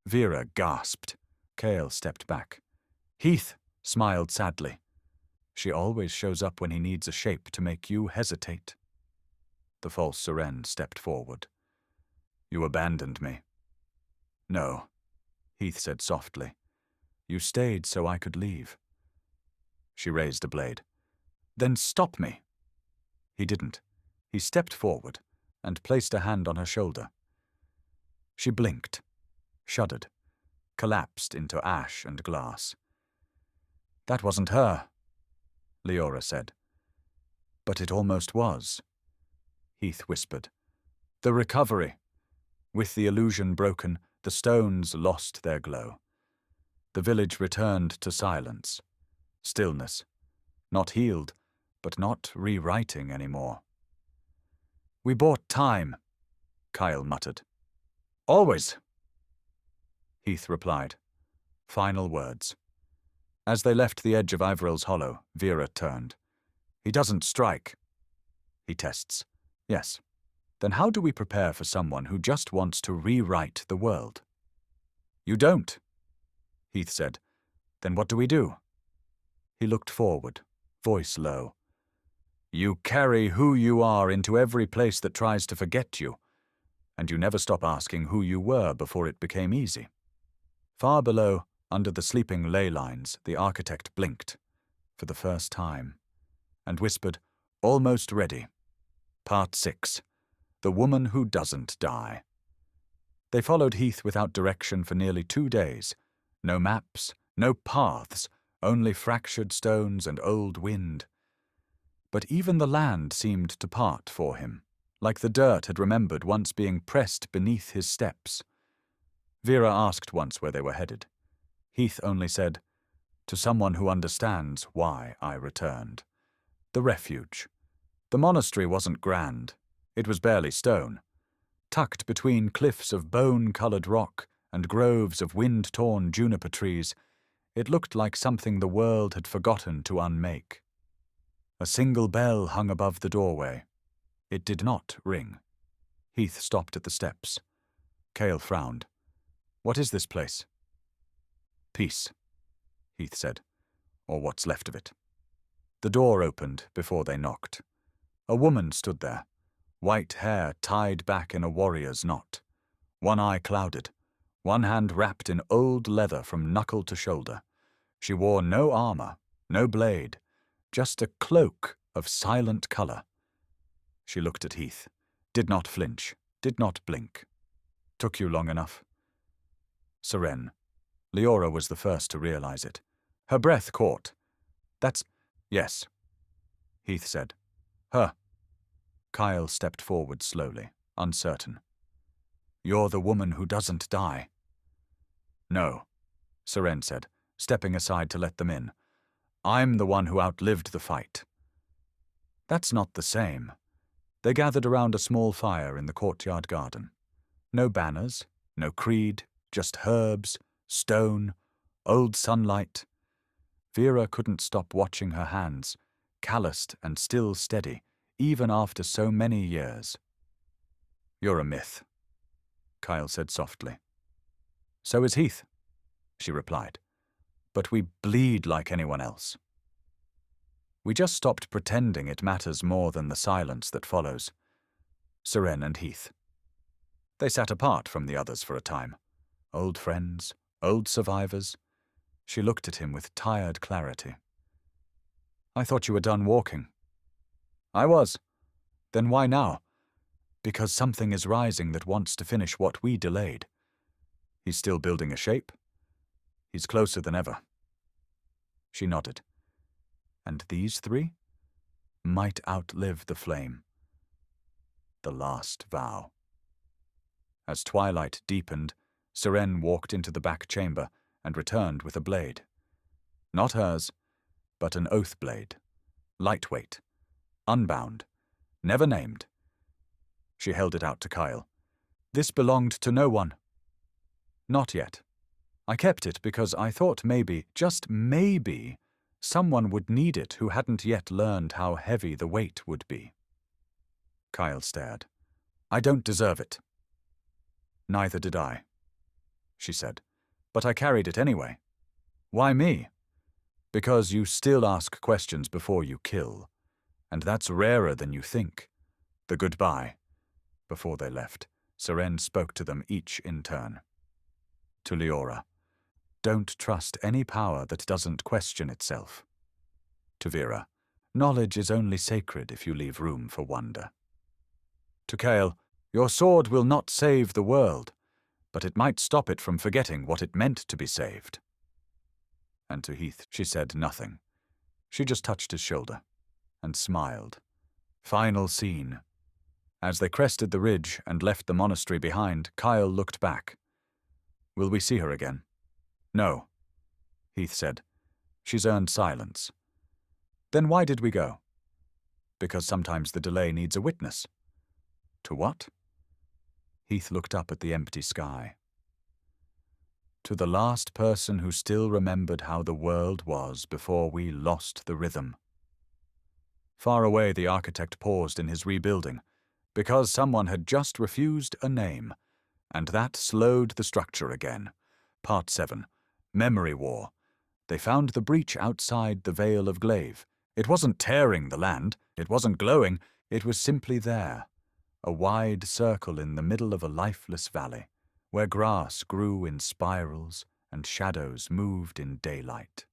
Vera gasped. Cale stepped back. Heath smiled sadly. "She always shows up when he needs a shape to make you hesitate." The false Seren stepped forward. "You abandoned me." "No," Heath said softly. "You stayed so I could leave." She raised a blade. "Then stop me." He didn't. He stepped forward and placed a hand on her shoulder. She blinked, shuddered, collapsed into ash and glass. "That wasn't her," Leora said. "But it almost was," Heath whispered. "The recovery." With the illusion broken, the stones lost their glow. The village returned to silence, stillness, not healed, but not rewriting anymore. "We bought time," Kyle muttered. "Always," Heath replied. Final words. As they left the edge of Ivorel's hollow, Vera turned. "He doesn't strike." "He tests." "Yes. Then how do we prepare for someone who just wants to rewrite the world?" "You don't," Heath said. "Then what do we do?" He looked forward, voice low. "You carry who you are into every place that tries to forget you, and you never stop asking who you were before it became easy." Far below, under the sleeping ley lines, the architect blinked, for the first time, and whispered, "Almost ready. Part 6. The Woman Who Doesn't Die." They followed Heath without direction for nearly 2 days. No maps, no paths, only fractured stones and old wind. But even the land seemed to part for him, like the dirt had remembered once being pressed beneath his steps. Vera asked once where they were headed. Heath only said, "To someone who understands why I returned." The refuge. The monastery wasn't grand. It was barely stone. Tucked between cliffs of bone-colored rock and groves of wind-torn juniper trees, it looked like something the world had forgotten to unmake. A single bell hung above the doorway. It did not ring. Heath stopped at the steps. Cale frowned. "What is this place?" "Peace," Heath said, "or what's left of it." The door opened before they knocked. A woman stood there, white hair tied back in a warrior's knot, one eye clouded, one hand wrapped in old leather from knuckle to shoulder. She wore no armor, no blade, just a cloak of silent color. She looked at Heath, did not flinch, did not blink. "Took you long enough." Seren. Leora was the first to realize it. Her breath caught. "That's... yes," Heath said. "Her." Kyle stepped forward slowly, uncertain. "You're the woman who doesn't die." "No," Seren said, stepping aside to let them in. "I'm the one who outlived the fight." "That's not the same." They gathered around a small fire in the courtyard garden. No banners, no creed, just herbs, stone, old sunlight. Vera couldn't stop watching her hands, calloused and still steady, even after so many years. "You're a myth," Kyle said softly. "So is Heath," she replied. "But we bleed like anyone else. We just stopped pretending it matters more than the silence that follows." Seren and Heath. They sat apart from the others for a time. Old friends, old survivors. She looked at him with tired clarity. "I thought you were done walking." "I was," Then why now? Because something is rising that wants to finish what we delayed. He's still building a shape. He's closer than ever. She nodded. And these three might outlive the flame. The last vow. As twilight deepened, Seren walked into the back chamber and returned with a blade. Not hers, but an oath blade. Lightweight. Unbound. Never named. She held it out to Kyle. This belonged to no one. Not yet. I kept it because I thought maybe, just maybe, someone would need it who hadn't yet learned how heavy the weight would be. Kyle stared. I don't deserve it. Neither did I, she said, but I carried it anyway. Why me? Because you still ask questions before you kill, and that's rarer than you think. The goodbye. Before they left, Seren spoke to them each in turn. To Leora, don't trust any power that doesn't question itself. To Vera, knowledge is only sacred if you leave room for wonder. To Kale, your sword will not save the world, but it might stop it from forgetting what it meant to be saved. And to Heath, she said nothing. She just touched his shoulder and smiled. Final scene. As they crested the ridge and left the monastery behind, Kyle looked back. Will we see her again? No, Heath said. She's earned silence. Then why did we go? Because sometimes the delay needs a witness. To what? Heath looked up at the empty sky. To the last person who still remembered how the world was before we lost the rhythm. Far away, the architect paused in his rebuilding, because someone had just refused a name, and that slowed the structure again. Part 7. Memory War. They found the breach outside the Vale of Glaive. It wasn't tearing the land, it wasn't glowing, it was simply there. A wide circle in the middle of a lifeless valley, where grass grew in spirals and shadows moved in daylight.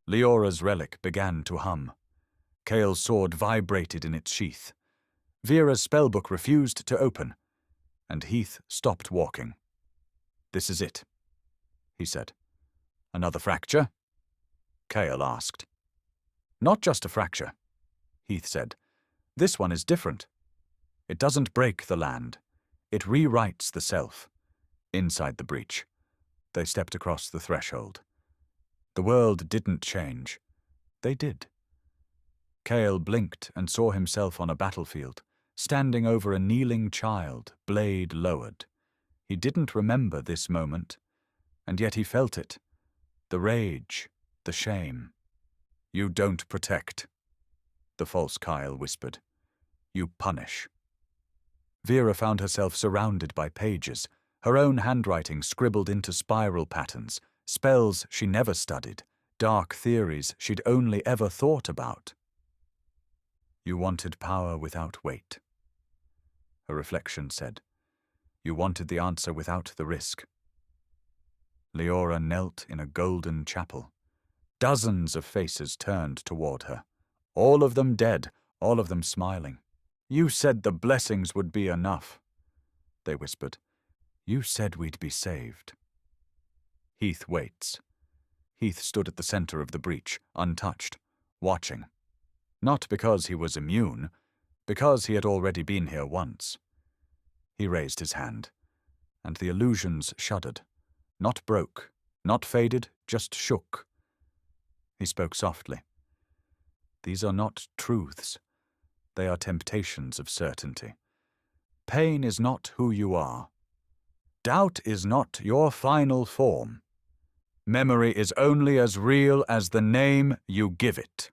Leora's relic began to hum. Kale's sword vibrated in its sheath. Vera's spellbook refused to open, and Heath stopped walking. This is it, he said. Another fracture? Kale asked. Not just a fracture, Heath said. This one is different. It doesn't break the land. It rewrites the self. Inside the breach. They stepped across the threshold. The world didn't change. They did. Kale blinked and saw himself on a battlefield, standing over a kneeling child, blade lowered. He didn't remember this moment, and yet he felt it. The rage, the shame. You don't protect, the false Kyle whispered. You punish. Vera found herself surrounded by pages, her own handwriting scribbled into spiral patterns, spells she never studied, dark theories she'd only ever thought about. You wanted power without weight, her reflection said. You wanted the answer without the risk. Leora knelt in a golden chapel. Dozens of faces turned toward her, all of them dead, all of them smiling. You said the blessings would be enough, they whispered. You said we'd be saved. Heath waits. Heath stood at the center of the breach, untouched, watching. Not because he was immune, because he had already been here once. He raised his hand, and the illusions shuddered. Not broke, not faded, just shook. He spoke softly. These are not truths. They are temptations of certainty. Pain is not who you are. Doubt is not your final form. Memory is only as real as the name you give it.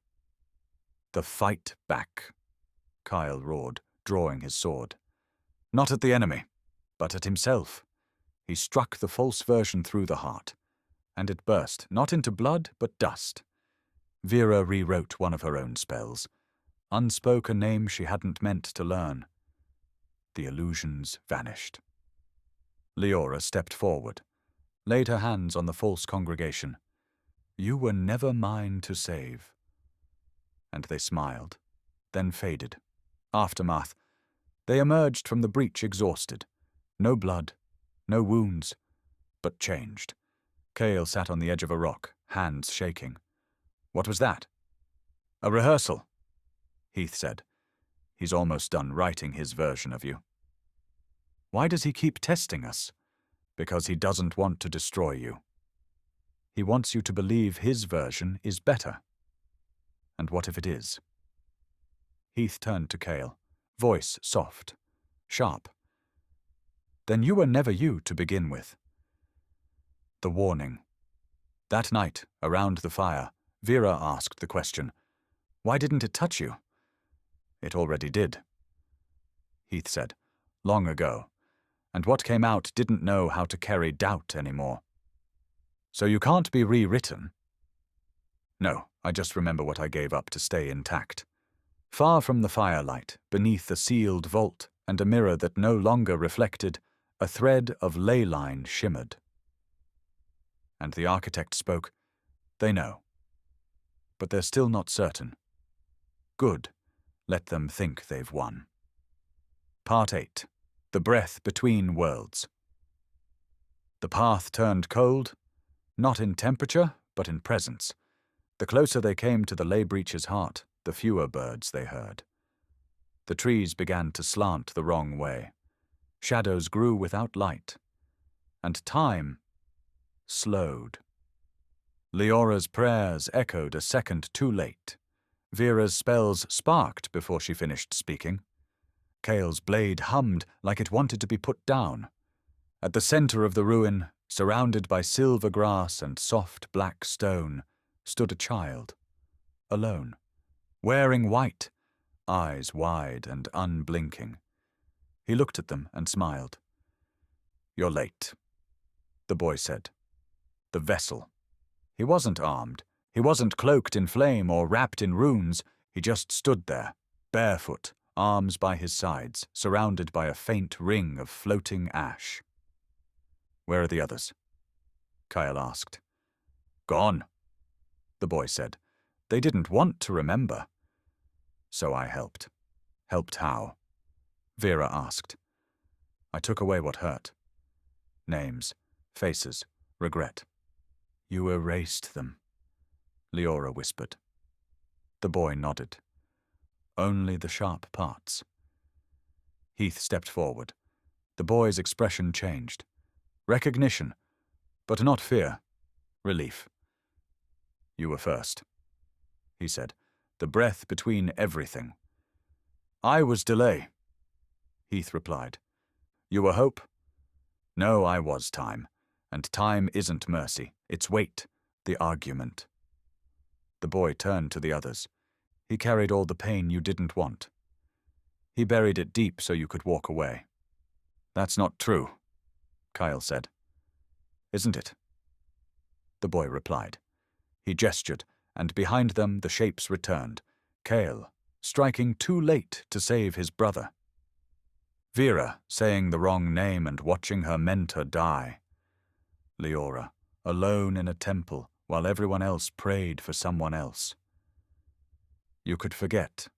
The fight back, Kyle roared, drawing his sword. Not at the enemy, but at himself. He struck the false version through the heart, and it burst, not into blood, but dust. Vera rewrote one of her own spells, unspoke a name she hadn't meant to learn. The illusions vanished. Leora stepped forward, laid her hands on the false congregation. You were never mine to save. And they smiled, then faded, Aftermath. They emerged from the breach exhausted. No blood, no wounds, but changed. Cale sat on the edge of a rock, hands shaking. What was that? A rehearsal, Heath said. He's almost done writing his version of you. Why does he keep testing us? Because he doesn't want to destroy you. He wants you to believe his version is better. And what if it is? Heath turned to Cale, voice soft, sharp. Then you were never you to begin with. The warning. That night, around the fire, Vera asked the question, why didn't it touch you? It already did. Heath said, long ago, and what came out didn't know how to carry doubt anymore. So you can't be rewritten? No, I just remember what I gave up to stay intact. Far from the firelight, beneath a sealed vault and a mirror that no longer reflected, a thread of ley line shimmered. And the architect spoke, they know. But they're still not certain. Good, let them think they've won. Part 8. The breath between worlds. The path turned cold, not in temperature, but in presence. The closer they came to the ley breach's heart, the fewer birds they heard. The trees began to slant the wrong way. Shadows grew without light. And time slowed. Leora's prayers echoed a second too late. Vera's spells sparked before she finished speaking. Cale's blade hummed like it wanted to be put down. At the center of the ruin, surrounded by silver grass and soft black stone, stood a child, alone, wearing white, eyes wide and unblinking. He looked at them and smiled. You're late, the boy said. The vessel. He wasn't armed. He wasn't cloaked in flame or wrapped in runes. He just stood there, barefoot, arms by his sides, surrounded by a faint ring of floating ash. Where are the others? Kyle asked. Gone, the boy said. They didn't want to remember. So I helped. Helped how? Vera asked. I took away what hurt. Names, faces, regret. You erased them, Leora whispered. The boy nodded. Only the sharp parts. Heath stepped forward. The boy's expression changed. Recognition, but not fear. Relief. You were first, he said, the breath between everything. I was delay, Heath replied. You were hope? No, I was time. And time isn't mercy. It's wait, the argument. The boy turned to the others. He carried all the pain you didn't want. He buried it deep so you could walk away. That's not true, Kyle said. Isn't it? The boy replied. He gestured, and behind them the shapes returned. Cale, striking too late to save his brother. Vera, saying the wrong name and watching her mentor die. Leora, alone in a temple while everyone else prayed for someone else. You could forget,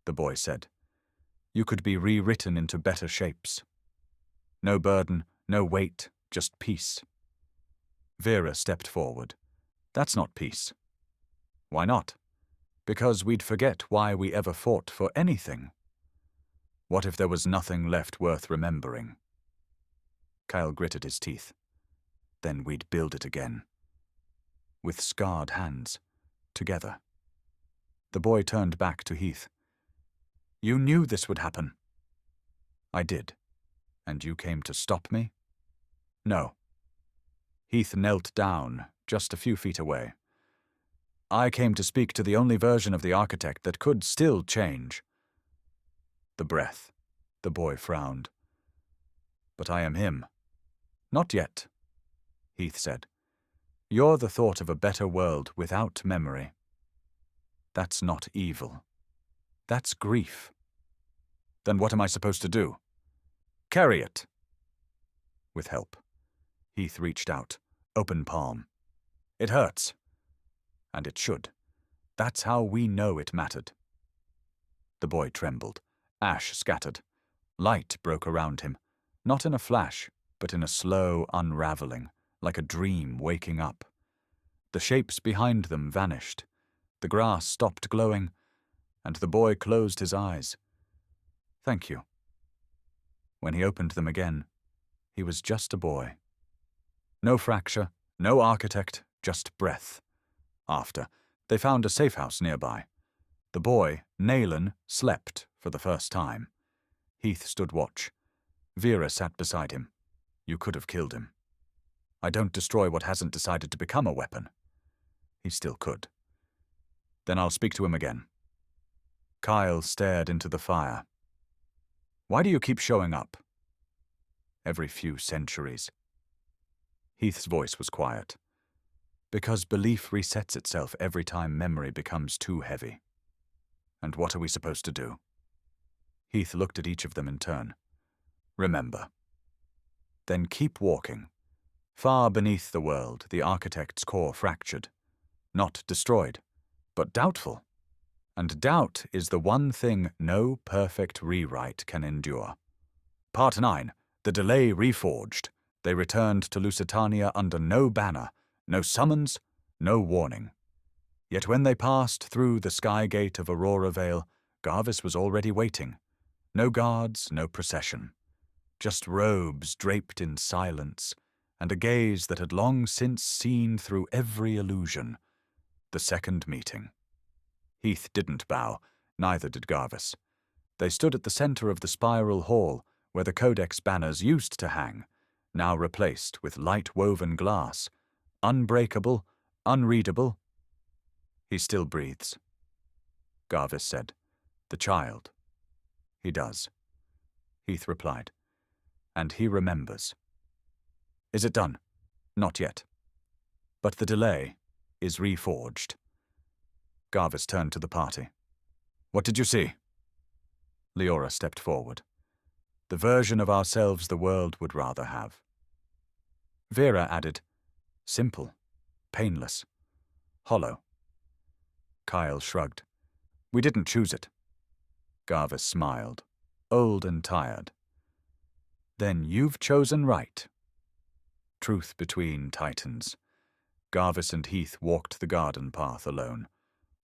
the boy said. You could be rewritten into better shapes. No burden, no weight, just peace. Vera stepped forward. That's not peace. Why not? Because we'd forget why we ever fought for anything. What if there was nothing left worth remembering? Kyle gritted his teeth. Then we'd build it again. With scarred hands, together. The boy turned back to Heath. You knew this would happen. I did. And you came to stop me? No. Heath knelt down, just a few feet away. I came to speak to the only version of the architect that could still change. The breath. The boy frowned. But I am him. Not yet, Heath said. You're the thought of a better world without memory. That's not evil. That's grief. Then what am I supposed to do? Carry it. With help. Heath reached out, open palm. It hurts. And it should. That's how we know it mattered. The boy trembled. Ash scattered. Light broke around him, not in a flash, but in a slow unraveling, like a dream waking up. The shapes behind them vanished. The grass stopped glowing, and the boy closed his eyes. Thank you. When he opened them again, he was just a boy. No fracture, no architect, just breath. After, they found a safe house nearby. The boy, Naylan, slept for the first time. Heath stood watch. Vera sat beside him. You could have killed him. I don't destroy what hasn't decided to become a weapon. He still could. Then I'll speak to him again. Kyle stared into the fire. Why do you keep showing up? Every few centuries. Heath's voice was quiet. Because belief resets itself every time memory becomes too heavy. And what are we supposed to do? Heath looked at each of them in turn. Remember. Then keep walking. Far beneath the world, the architect's core fractured. Not destroyed, but doubtful. And doubt is the one thing no perfect rewrite can endure. Part 9. The delay reforged. They returned to Lucitania under no banner, no summons, no warning. Yet when they passed through the sky gate of Auroravale, Garvis was already waiting. No guards, no procession. Just robes draped in silence, and a gaze that had long since seen through every illusion. The second meeting. Heath didn't bow, neither did Garvis. They stood at the center of the spiral hall, where the Codex banners used to hang, now replaced with light-woven glass, unbreakable, unreadable. He still breathes. Garvis said, The child. He does. Heath replied. And he remembers. Is it done? Not yet. But the delay is reforged. Garvis turned to the party. What did you see? Leora stepped forward. The version of ourselves the world would rather have. Vera added, simple, painless, hollow. Kyle shrugged. We didn't choose it. Garvis smiled, old and tired. Then you've chosen right. Truth between titans. Garvis and Heath walked the garden path alone.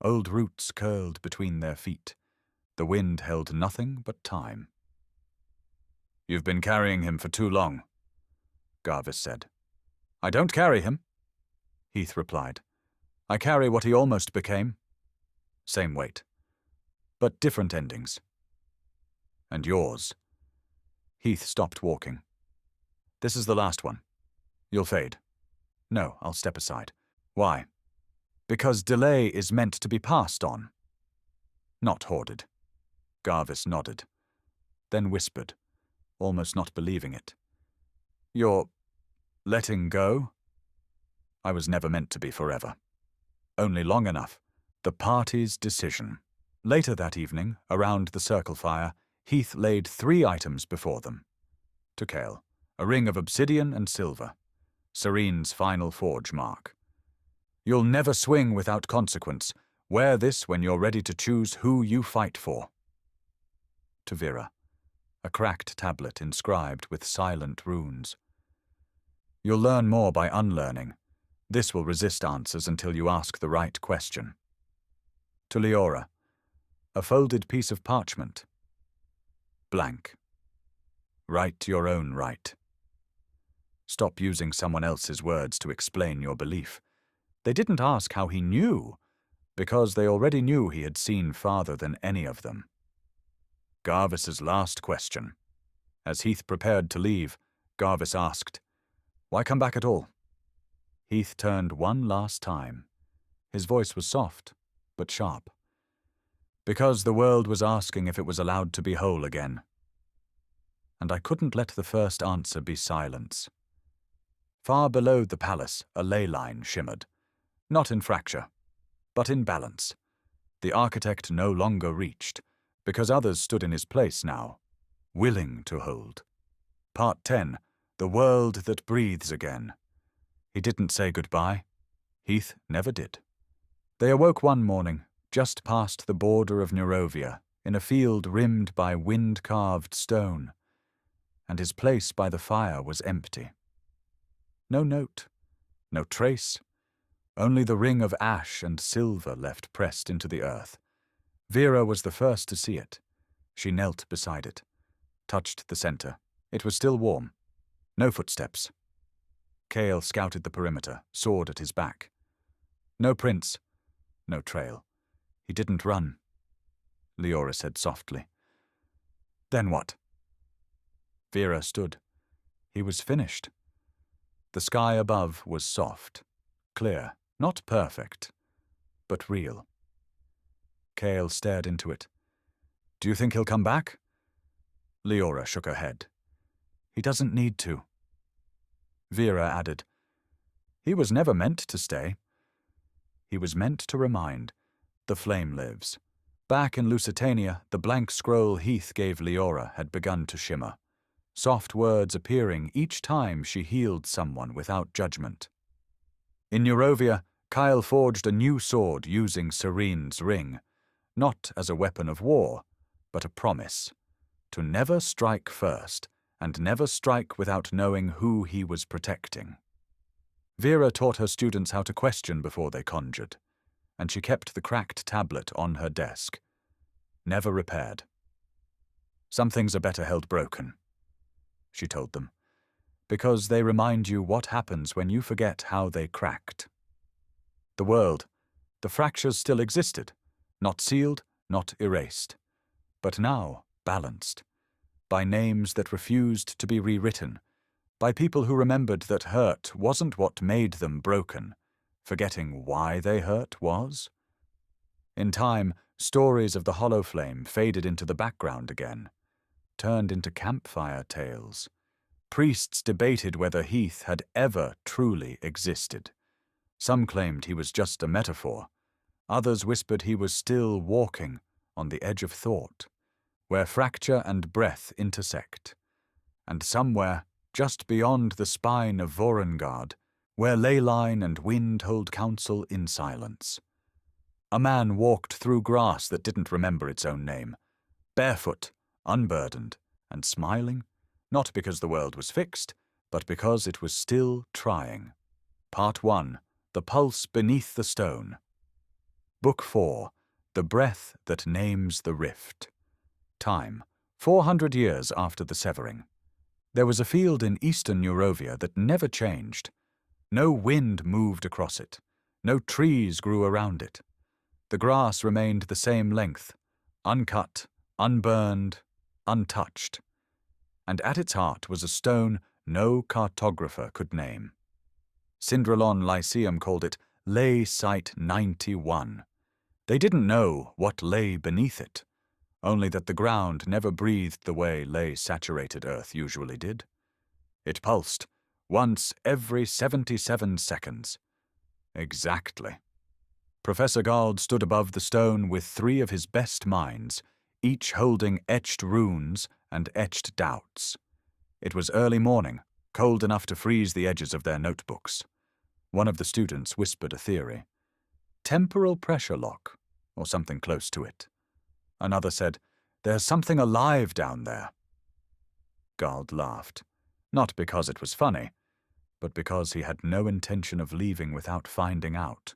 Old roots curled between their feet. The wind held nothing but time. You've been carrying him for too long, Garvis said. I don't carry him, Heath replied. I carry what he almost became. Same weight, but different endings. And yours. Heath stopped walking. This is the last one. You'll fade. No, I'll step aside. Why? Because delay is meant to be passed on. Not hoarded. Garvis nodded, then whispered, almost not believing it. You're letting go? I was never meant to be forever. Only long enough. The party's decision. Later that evening, around the circle fire, Heath laid 3 items before them. To Kale, a ring of obsidian and silver. Serene's final forge mark. You'll never swing without consequence. Wear this when you're ready to choose who you fight for. To Vera, a cracked tablet inscribed with silent runes. You'll learn more by unlearning. This will resist answers until you ask the right question. To Leora, a folded piece of parchment. Blank. Write your own right. Stop using someone else's words to explain your belief. They didn't ask how he knew, because they already knew he had seen farther than any of them. Garvis's last question. As Heath prepared to leave, Garvis asked, Why come back at all? Heath turned one last time. His voice was soft, but sharp. Because the world was asking if it was allowed to be whole again. And I couldn't let the first answer be silence. Far below the palace, a ley line shimmered. Not in fracture, but in balance. The architect no longer reached, because others stood in his place now, willing to hold. Part 10. The world that breathes again. He didn't say goodbye. Heath never did. They awoke one morning, just past the border of Neurovia, in a field rimmed by wind-carved stone, and his place by the fire was empty. No note, no trace, only the ring of ash and silver left pressed into the earth. Vera was the first to see it. She knelt beside it, touched the center. It was still warm. No footsteps. Cale scouted the perimeter, sword at his back. No prints, no trail. He didn't run. Leora said softly. Then what? Vera stood. He was finished. The sky above was soft, clear, not perfect, but real. Cale stared into it. Do you think he'll come back? Leora shook her head. He doesn't need to. Vera added, he was never meant to stay. He was meant to remind, the flame lives. Back in Lucitania, the blank scroll Heath gave Leora had begun to shimmer, soft words appearing each time she healed someone without judgment. In Eurovia, Kyle forged a new sword using Serene's ring, not as a weapon of war, but a promise, to never strike first, and never strike without knowing who he was protecting. Vera taught her students how to question before they conjured, and she kept the cracked tablet on her desk, never repaired. Some things are better held broken, she told them, because they remind you what happens when you forget how they cracked. The world, the fractures still existed, not sealed, not erased, but now balanced, by names that refused to be rewritten, by people who remembered that hurt wasn't what made them broken, forgetting why they hurt was. In time, stories of the Hollow Flame faded into the background again, turned into campfire tales. Priests debated whether Heath had ever truly existed. Some claimed he was just a metaphor. Others whispered he was still walking on the edge of thought, where fracture and breath intersect, and somewhere just beyond the spine of Vorrengarde, where ley line and wind hold counsel in silence. A man walked through grass that didn't remember its own name, barefoot, unburdened, and smiling, not because the world was fixed, but because it was still trying. Part 1, The Pulse Beneath the Stone. Book 4, The Breath That Names the Rift. Time, 400 years after the severing. There was a field in eastern Eurovia that never changed. No wind moved across it. No trees grew around it. The grass remained the same length, uncut, unburned, untouched. And at its heart was a stone no cartographer could name. Syndralon Lyceum called it Ley Site 91. They didn't know what lay beneath it, only that the ground never breathed the way ley-saturated earth usually did. It pulsed, once every 77 seconds. Exactly. Professor Gald stood above the stone with 3 of his best minds, each holding etched runes and etched doubts. It was early morning, cold enough to freeze the edges of their notebooks. One of the students whispered a theory. Temporal pressure lock, or something close to it. Another said, there's something alive down there. Gald laughed, not because it was funny, but because he had no intention of leaving without finding out.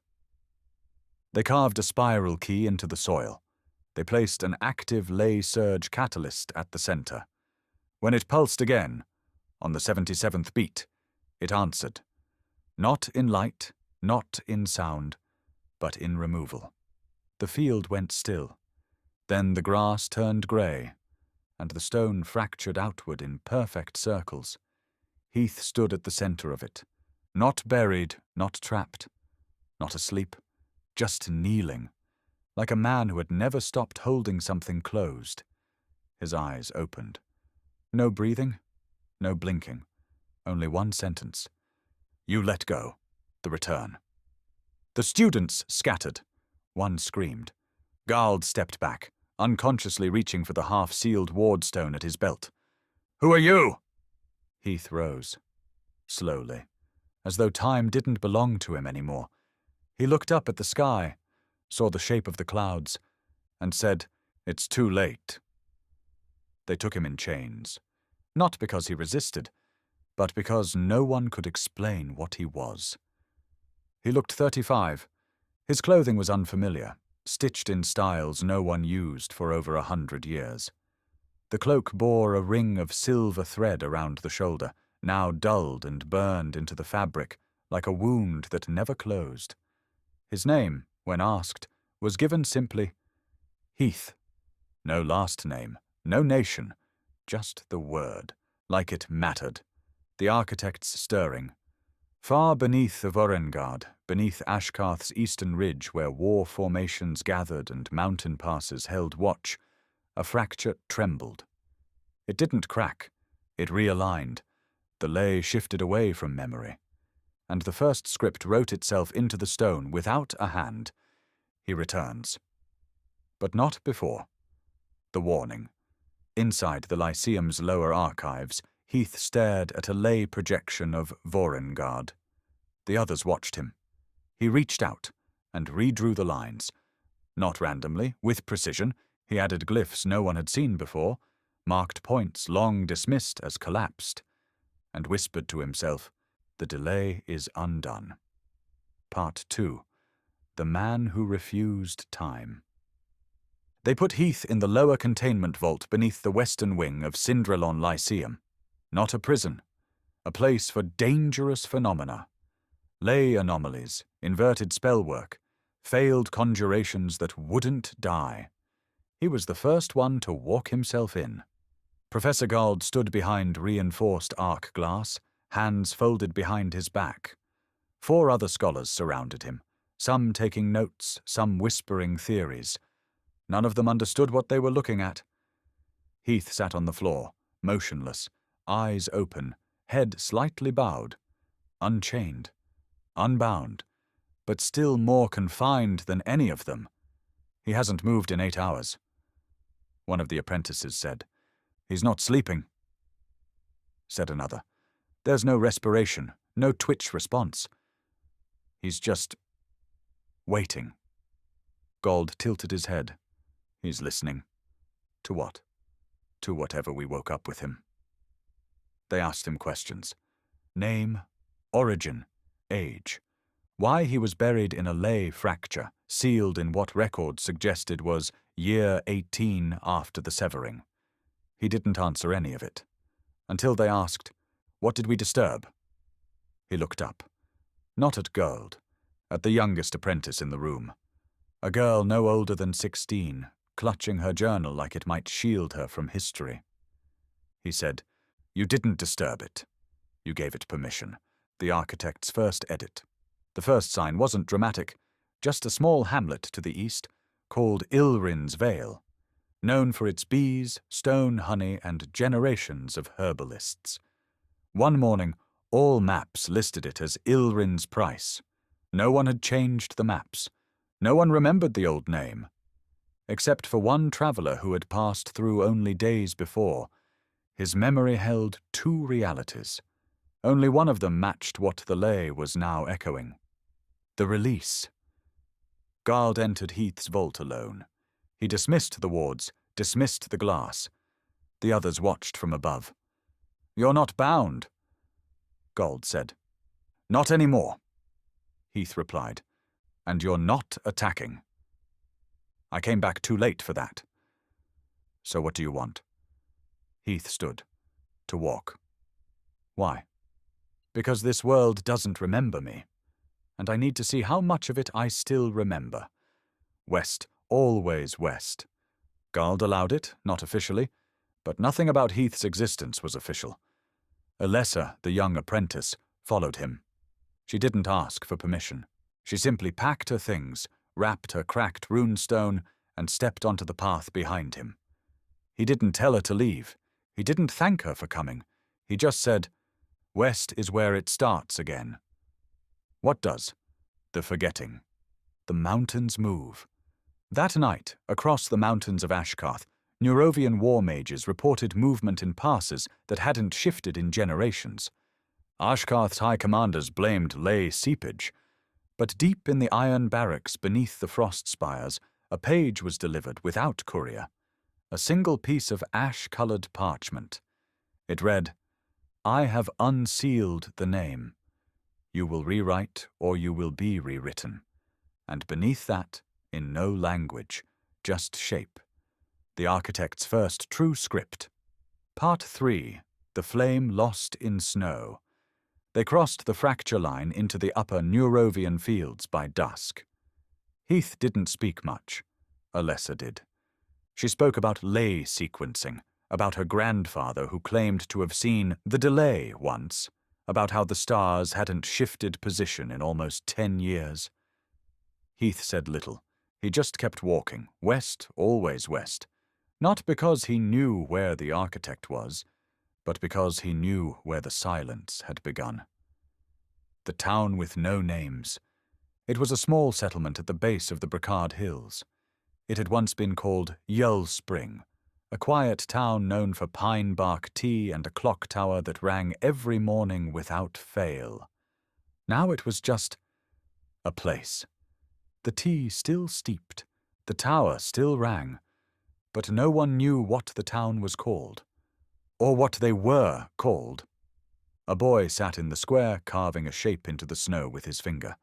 They carved a spiral key into the soil. They placed an active ley surge catalyst at the center. When it pulsed again, on the 77th beat, it answered. Not in light, not in sound, but in removal. The field went still. Then the grass turned grey, and the stone fractured outward in perfect circles. Heath stood at the center of it, not buried, not trapped, not asleep, just kneeling, like a man who had never stopped holding something closed. His eyes opened. No breathing, no blinking, only one sentence. You let go. The return. The students scattered. One screamed. Gald stepped back, unconsciously reaching for the half-sealed wardstone at his belt. Who are you? Heath rose, slowly, as though time didn't belong to him anymore. He looked up at the sky, saw the shape of the clouds, and said, It's too late. They took him in chains, not because he resisted, but because no one could explain what he was. He looked 35. His clothing was unfamiliar, stitched in styles no one used for over 100 years. The cloak bore a ring of silver thread around the shoulder, now dulled and burned into the fabric like a wound that never closed. His name, when asked, was given simply Heath. No last name, no nation, just the word, like it mattered. The architects stirring. Far beneath the Vorrengarde, beneath Ashkarth's eastern ridge where war formations gathered and mountain passes held watch, a fracture trembled. It didn't crack. It realigned. The ley shifted away from memory. And the first script wrote itself into the stone without a hand. He returns. But not before. The warning. Inside the Lyceum's lower archives, Heath stared at a ley projection of Vorrengarde. The others watched him. He reached out and redrew the lines. Not randomly, with precision, he added glyphs no one had seen before, marked points long dismissed as collapsed, and whispered to himself, "The delay is undone." Part 2. The Man Who Refused Time. They put Heath in the lower containment vault beneath the western wing of Cindralon Lyceum. Not a prison. A place for dangerous phenomena. Ley anomalies, inverted spellwork, failed conjurations that wouldn't die. He was the first one to walk himself in. Professor Gald stood behind reinforced arc glass, hands folded behind his back. 4 other scholars surrounded him, some taking notes, some whispering theories. None of them understood what they were looking at. Heath sat on the floor, motionless, eyes open, head slightly bowed, unchained, unbound, but still more confined than any of them. He hasn't moved in 8 hours. One of the apprentices said. He's not sleeping, said another. There's no respiration, no twitch response. He's just waiting. Gald tilted his head. He's listening. To what? To whatever we woke up with him. They asked him questions. Name, origin, age. Why he was buried in a ley fracture, sealed in what records suggested was year 18 after the severing. He didn't answer any of it. Until they asked, "What did we disturb?" He looked up. Not at Gald, at the youngest apprentice in the room. A girl no older than 16, clutching her journal like it might shield her from history. He said, "You didn't disturb it. You gave it permission. The architect's first edit. The first sign wasn't dramatic, just a small hamlet to the east, called Ilrin's Vale, known for its bees, stone honey, and generations of herbalists. One morning, all maps listed it as Ilrin's Price. No one had changed the maps. No one remembered the old name. Except for one traveller who had passed through only days before. His memory held 2 realities. Only one of them matched what the ley was now echoing. The release. Gald entered Heath's vault alone. He dismissed the wards, dismissed the glass. The others watched from above. "You're not bound," Gald said. "Not anymore," Heath replied. "And you're not attacking." "I came back too late for that." "So what do you want?" Heath stood. "To walk." "Why?" "Because this world doesn't remember me, and I need to see how much of it I still remember. West, always west." Gald allowed it, not officially, but nothing about Heath's existence was official. Alessa, the young apprentice, followed him. She didn't ask for permission. She simply packed her things, wrapped her cracked runestone, and stepped onto the path behind him. He didn't tell her to leave. He didn't thank her for coming. He just said, "West is where it starts again." What does? The forgetting. The mountains move. That night, across the mountains of Ashkarth, Neurovian war mages reported movement in passes that hadn't shifted in generations. Ashkarth's high commanders blamed ley seepage, but deep in the iron barracks beneath the frost spires, a page was delivered without courier, a single piece of ash-colored parchment. It read, "I have unsealed the name. You will rewrite or you will be rewritten." And beneath that, in no language, just shape, the architect's first true script. Part 3. The Flame Lost in Snow. They crossed the fracture line into the upper Neurovian fields by dusk. Heath didn't speak much. Alessa did. She spoke about ley sequencing, about her grandfather who claimed to have seen the delay once, about how the stars hadn't shifted position in almost 10 years. Heath said little. He just kept walking, west, always west. Not because he knew where the architect was, but because he knew where the silence had begun. The town with no names. It was a small settlement at the base of the Vorrengarde hills. It had once been called Yull Spring, a quiet town known for pine bark tea and a clock tower that rang every morning without fail. Now it was just a place. The tea still steeped, the tower still rang, but no one knew what the town was called, or what they were called. A boy sat in the square, carving a shape into the snow with his finger.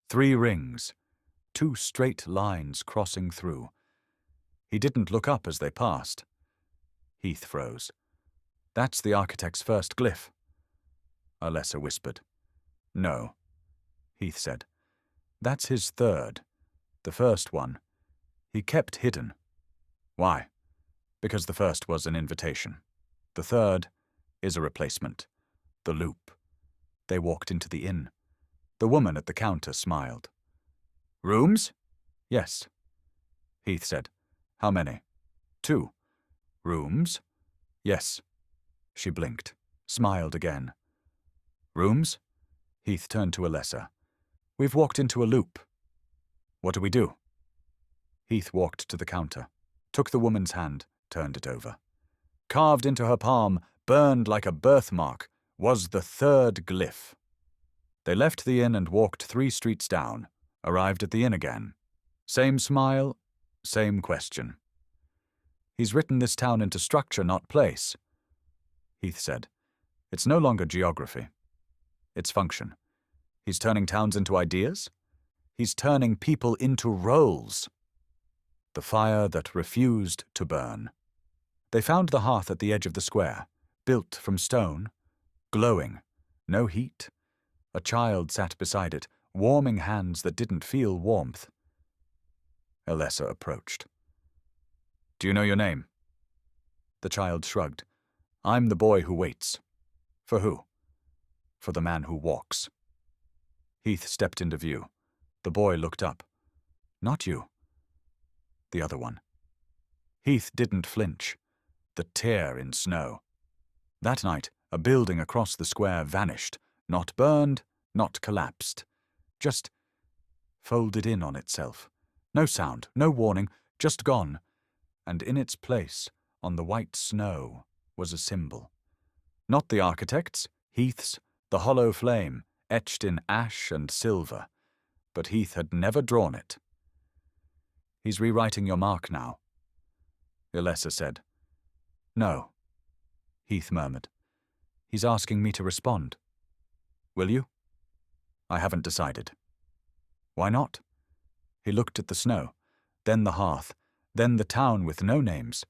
3 rings, 2 straight lines crossing through. He didn't look up as they passed. Heath froze. "That's the architect's first glyph," Alessa whispered. "No," Heath said. "That's his third. The first one, he kept hidden." "Why?" "Because the first was an invitation. The third is a replacement. The loop." They walked into the inn. The woman at the counter smiled. "Rooms?" "Yes." Heath said. "How many?" "2. "Rooms?" "Yes." She blinked, smiled again. "Rooms?" Heath turned to Alessa. "We've walked into a loop." "What do we do?" Heath walked to the counter, took the woman's hand, turned it over. Carved into her palm, burned like a birthmark, was the third glyph. They left the inn and walked 3 streets down, arrived at the inn again. Same smile, same question. "He's written this town into structure, not place," Heath said. "It's no longer geography. It's function. He's turning towns into ideas. He's turning people into roles." The fire that refused to burn. They found the hearth at the edge of the square, built from stone, glowing, no heat. A child sat beside it, warming hands that didn't feel warmth. Alessa approached. "Do you know your name?" The child shrugged. "I'm the boy who waits." "For who?" "For the man who walks." Heath stepped into view. The boy looked up. "Not you." The other one. Heath didn't flinch. The tear in snow. That night, a building across the square vanished, not burned, not collapsed. Just folded in on itself. No sound, no warning, just gone. And in its place, on the white snow, was a symbol. Not the architect's, Heath's, the hollow flame, etched in ash and silver. But Heath had never drawn it. "He's rewriting your mark now," Alessa said. "No," Heath murmured. "He's asking me to respond. Will you?" "I haven't decided." "Why not?" He looked at the snow, then the hearth, then the town with no names.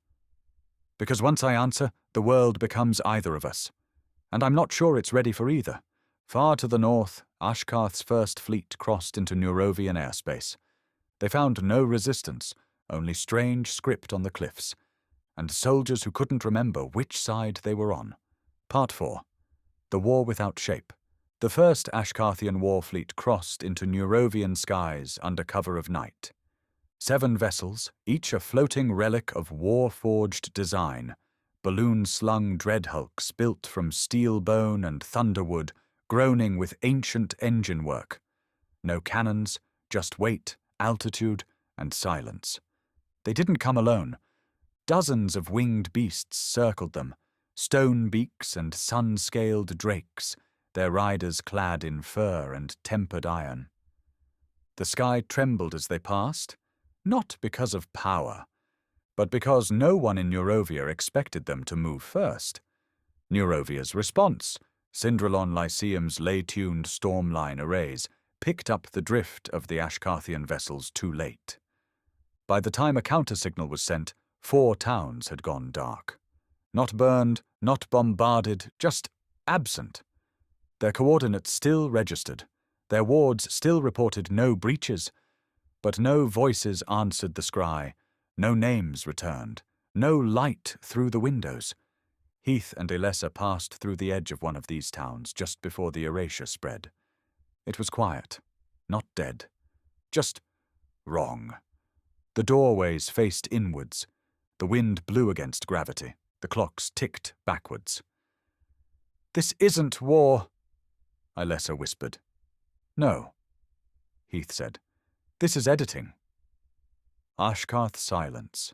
"Because once I answer, the world becomes either of us. And I'm not sure it's ready for either. Far to the north, Ashkarth's first fleet crossed into Neurovian airspace. They found no resistance, only strange script on the cliffs, and soldiers who couldn't remember which side they were on. Part 4. The War Without Shape. The first Ashkarthian war fleet crossed into Neurovian skies under cover of night. 7 vessels, each a floating relic of war-forged design, balloon-slung dreadhulks built from steel bone and thunderwood, groaning with ancient engine work. No cannons, just weight, altitude, and silence. They didn't come alone. Dozens of winged beasts circled them, stone beaks and sun-scaled drakes, their riders clad in fur and tempered iron. The sky trembled as they passed, not because of power, but because no one in Neurovia expected them to move first. Neurovia's response, Syndralon Lyceum's lay-tuned stormline arrays, picked up the drift of the Ashkarthian vessels too late. By the time a counter-signal was sent, 4 towns had gone dark. Not burned, not bombarded, just absent. Their coordinates still registered, their wards still reported no breaches, but no voices answered the scry, no names returned, no light through the windows. Heath and Elessa passed through the edge of one of these towns just before the erasure spread. It was quiet, not dead, just wrong. The doorways faced inwards. The wind blew against gravity. The clocks ticked backwards. "This isn't war," Elessa whispered. "No," Heath said. "This is editing." Ashkarth silence.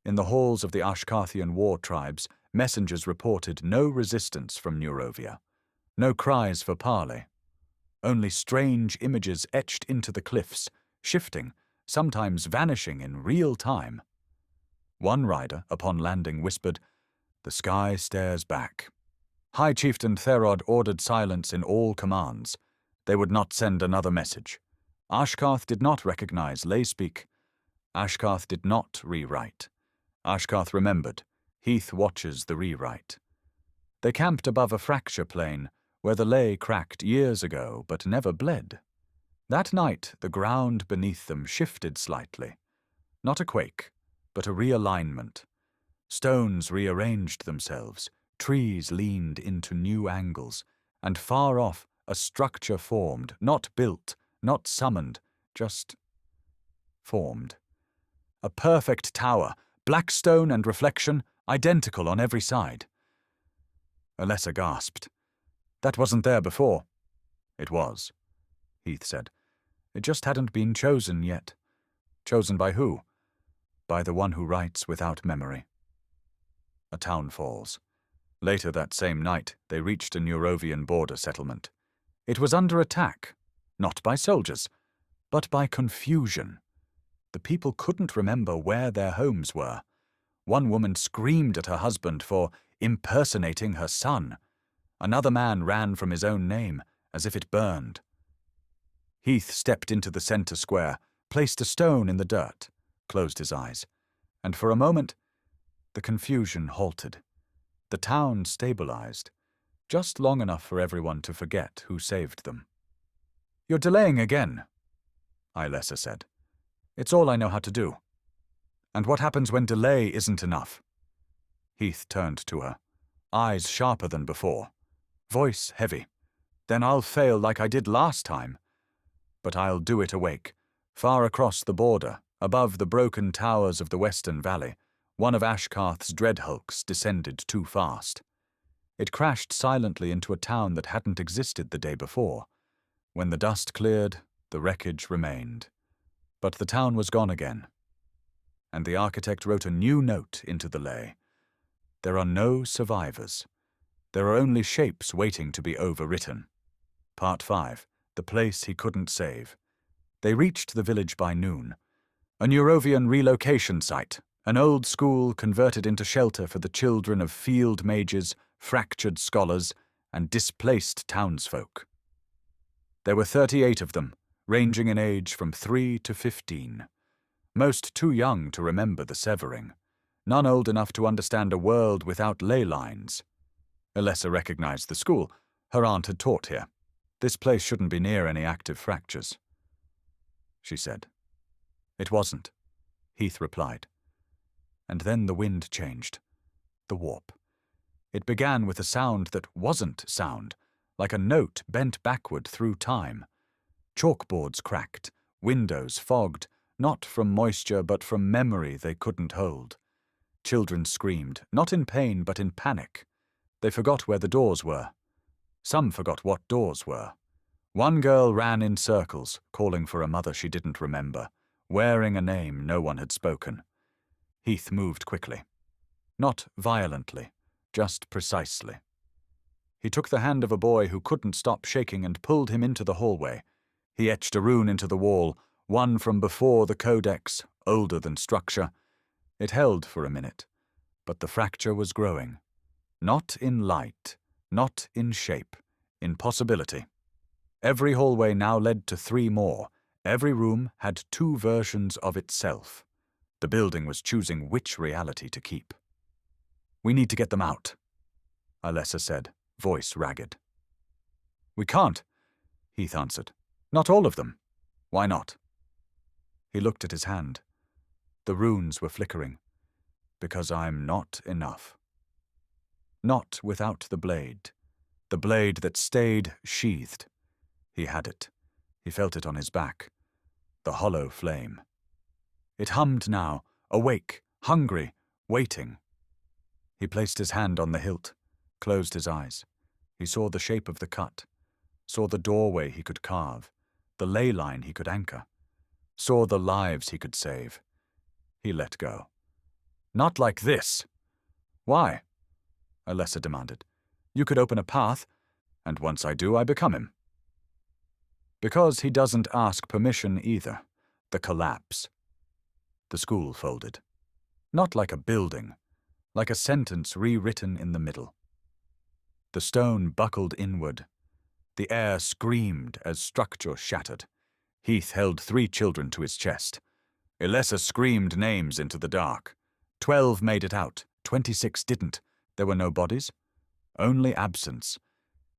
In the halls of the Ashkarthian war tribes, messengers reported no resistance from Neurovia, no cries for parley. Only strange images etched into the cliffs, shifting, sometimes vanishing in real time. One rider, upon landing, whispered, "The sky stares back." High Chieftain Therod ordered silence in all commands. They would not send another message. Ashkarth did not recognize lay speak. Ashkarth did not rewrite. Ashkarth remembered. Heath watches the rewrite. They camped above a fracture plain, where the ley cracked years ago but never bled. That night the ground beneath them shifted slightly. Not a quake, but a realignment. Stones rearranged themselves, trees leaned into new angles, and far off a structure formed, not built, not summoned, just formed. A perfect tower, black stone and reflection, identical on every side. Elessa gasped. "That wasn't there before." "It was," Heath said. "It just hadn't been chosen yet." "Chosen by who?" "By the one who writes without memory." A town falls. Later that same night, they reached a Neurovian border settlement. It was under attack, not by soldiers, but by confusion. The people couldn't remember where their homes were. One woman screamed at her husband for impersonating her son. Another man ran from his own name, as if it burned. Heath stepped into the center square, placed a stone in the dirt, closed his eyes, and for a moment, the confusion halted. The town stabilized, just long enough for everyone to forget who saved them. "You're delaying again," Elessa said. "It's all I know how to do." "And what happens when delay isn't enough?" Heath turned to her, eyes sharper than before, voice heavy. "Then I'll fail like I did last time. But I'll do it awake, far across the border, above the broken towers of the Western Valley. One of Ashkarth's dreadhulks descended too fast. It crashed silently into a town that hadn't existed the day before. When the dust cleared, the wreckage remained. But the town was gone again. And the architect wrote a new note into the ley. There are no survivors. There are only shapes waiting to be overwritten. Part 5. The place he couldn't save. They reached the village by noon. A Neurovian relocation site, an old school converted into shelter for the children of field mages, fractured scholars, and displaced townsfolk. There were 38 of them, ranging in age from 3 to 15. Most too young to remember the severing, none old enough to understand a world without ley lines. Elessa recognized the school. Her aunt had taught here. This place shouldn't be near any active fractures, she said. It wasn't, Heath replied. And then the wind changed. The warp. It began with a sound that wasn't sound, like a note bent backward through time. Chalkboards cracked, windows fogged, not from moisture but from memory they couldn't hold. Children screamed, not in pain but in panic. They forgot where the doors were. Some forgot what doors were. One girl ran in circles, calling for a mother she didn't remember, wearing a name no one had spoken. Heath moved quickly. Not violently, just precisely. He took the hand of a boy who couldn't stop shaking and pulled him into the hallway. He etched a rune into the wall, one from before the Codex, older than structure. It held for a minute, but the fracture was growing. Not in light, not in shape, in possibility. Every hallway now led to 3 more. Every room had 2 versions of itself. The building was choosing which reality to keep. "We need to get them out," Alessa said, voice ragged. "We can't," Heath answered. "Not all of them." "Why not?" He looked at his hand. The runes were flickering. "Because I'm not enough." Not without the blade that stayed sheathed. He had it. He felt it on his back. The hollow flame. It hummed now, awake, hungry, waiting. He placed his hand on the hilt, closed his eyes. He saw the shape of the cut, saw the doorway he could carve, the ley line he could anchor, saw the lives he could save. He let go. "Not like this." "Why?" Alessa demanded. "You could open a path, and once I do, I become him." "Because he doesn't ask permission either. The collapse." The school folded. Not like a building, like a sentence rewritten in the middle. The stone buckled inward. The air screamed as structure shattered. Heath held 3 children to his chest. Alessa screamed names into the dark. 12 made it out, 26 didn't. There were no bodies, only absence.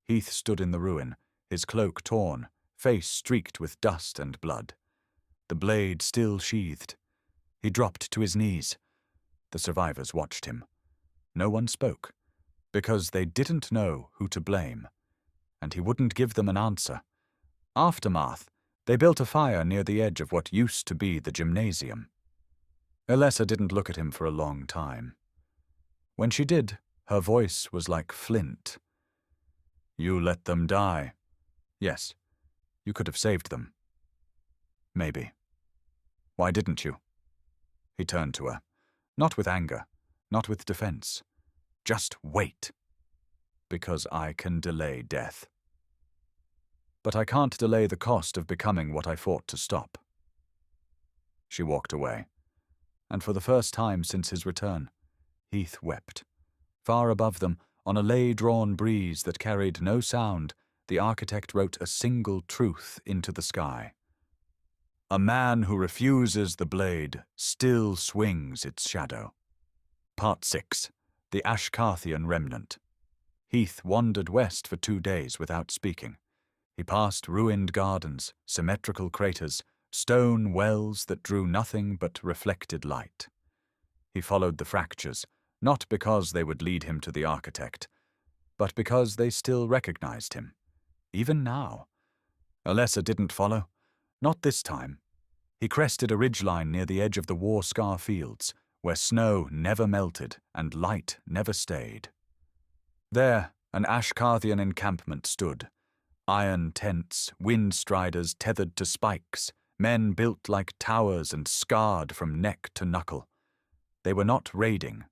Heath stood in the ruin, his cloak torn, face streaked with dust and blood. The blade still sheathed. He dropped to his knees. The survivors watched him. No one spoke, because they didn't know who to blame, and he wouldn't give them an answer. Aftermath, they built a fire near the edge of what used to be the gymnasium. Alessa didn't look at him for a long time. When she did, her voice was like flint. "You let them die. Yes, you could have saved them. Maybe. Why didn't you?" He turned to her, not with anger, not with defense. "Just wait. Because I can delay death. But I can't delay the cost of becoming what I fought to stop." She walked away, and for the first time since his return, Heath wept. Far above them, on a ley-drawn breeze that carried no sound, the architect wrote a single truth into the sky. "A man who refuses the blade still swings its shadow." Part 6. The Ashkarthian Remnant. Heath wandered west for 2 days without speaking. He passed ruined gardens, symmetrical craters, stone wells that drew nothing but reflected light. He followed the fractures, not because they would lead him to the architect, but because they still recognized him. Even now. Alessa didn't follow. Not this time. He crested a ridgeline near the edge of the war-scar fields, where snow never melted and light never stayed. There, an Ashkarthian encampment stood. Iron tents, wind striders tethered to spikes, men built like towers and scarred from neck to knuckle. They were not raiding.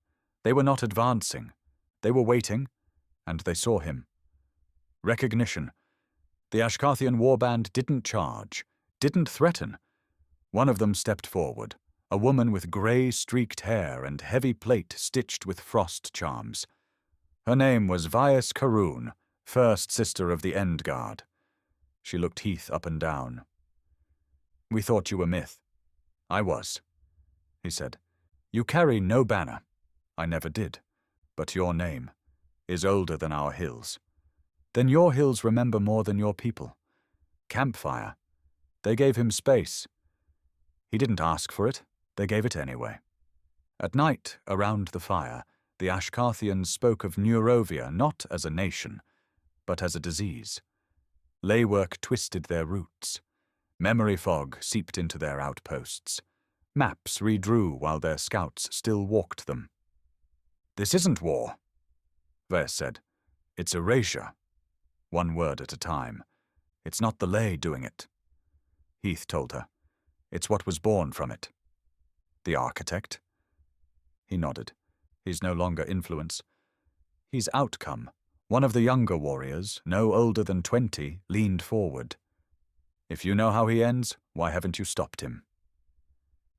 They were not advancing. They were waiting, and they saw him. Recognition. The Ashkarthian warband didn't charge, didn't threaten. One of them stepped forward, a woman with grey-streaked hair and heavy plate stitched with frost charms. Her name was Vyas Karoon, first sister of the End Guard. She looked Heath up and down. "We thought you were myth." "I was," he said. "You carry no banner. I never did. But your name is older than our hills. Then your hills remember more than your people. Campfire. They gave him space. He didn't ask for it. They gave it anyway." At night, around the fire, the Ashkarthians spoke of Neurovia not as a nation, but as a disease. Laywork twisted their roots. Memory fog seeped into their outposts. Maps redrew while their scouts still walked them. "This isn't war," Vyas said. "It's erasure. One word at a time. It's not the Ley doing it." Heath told her. "It's what was born from it." "The architect?" He nodded. "He's no longer influence. He's outcome." One of the younger warriors, no older than 20, leaned forward. "If you know how he ends, why haven't you stopped him?"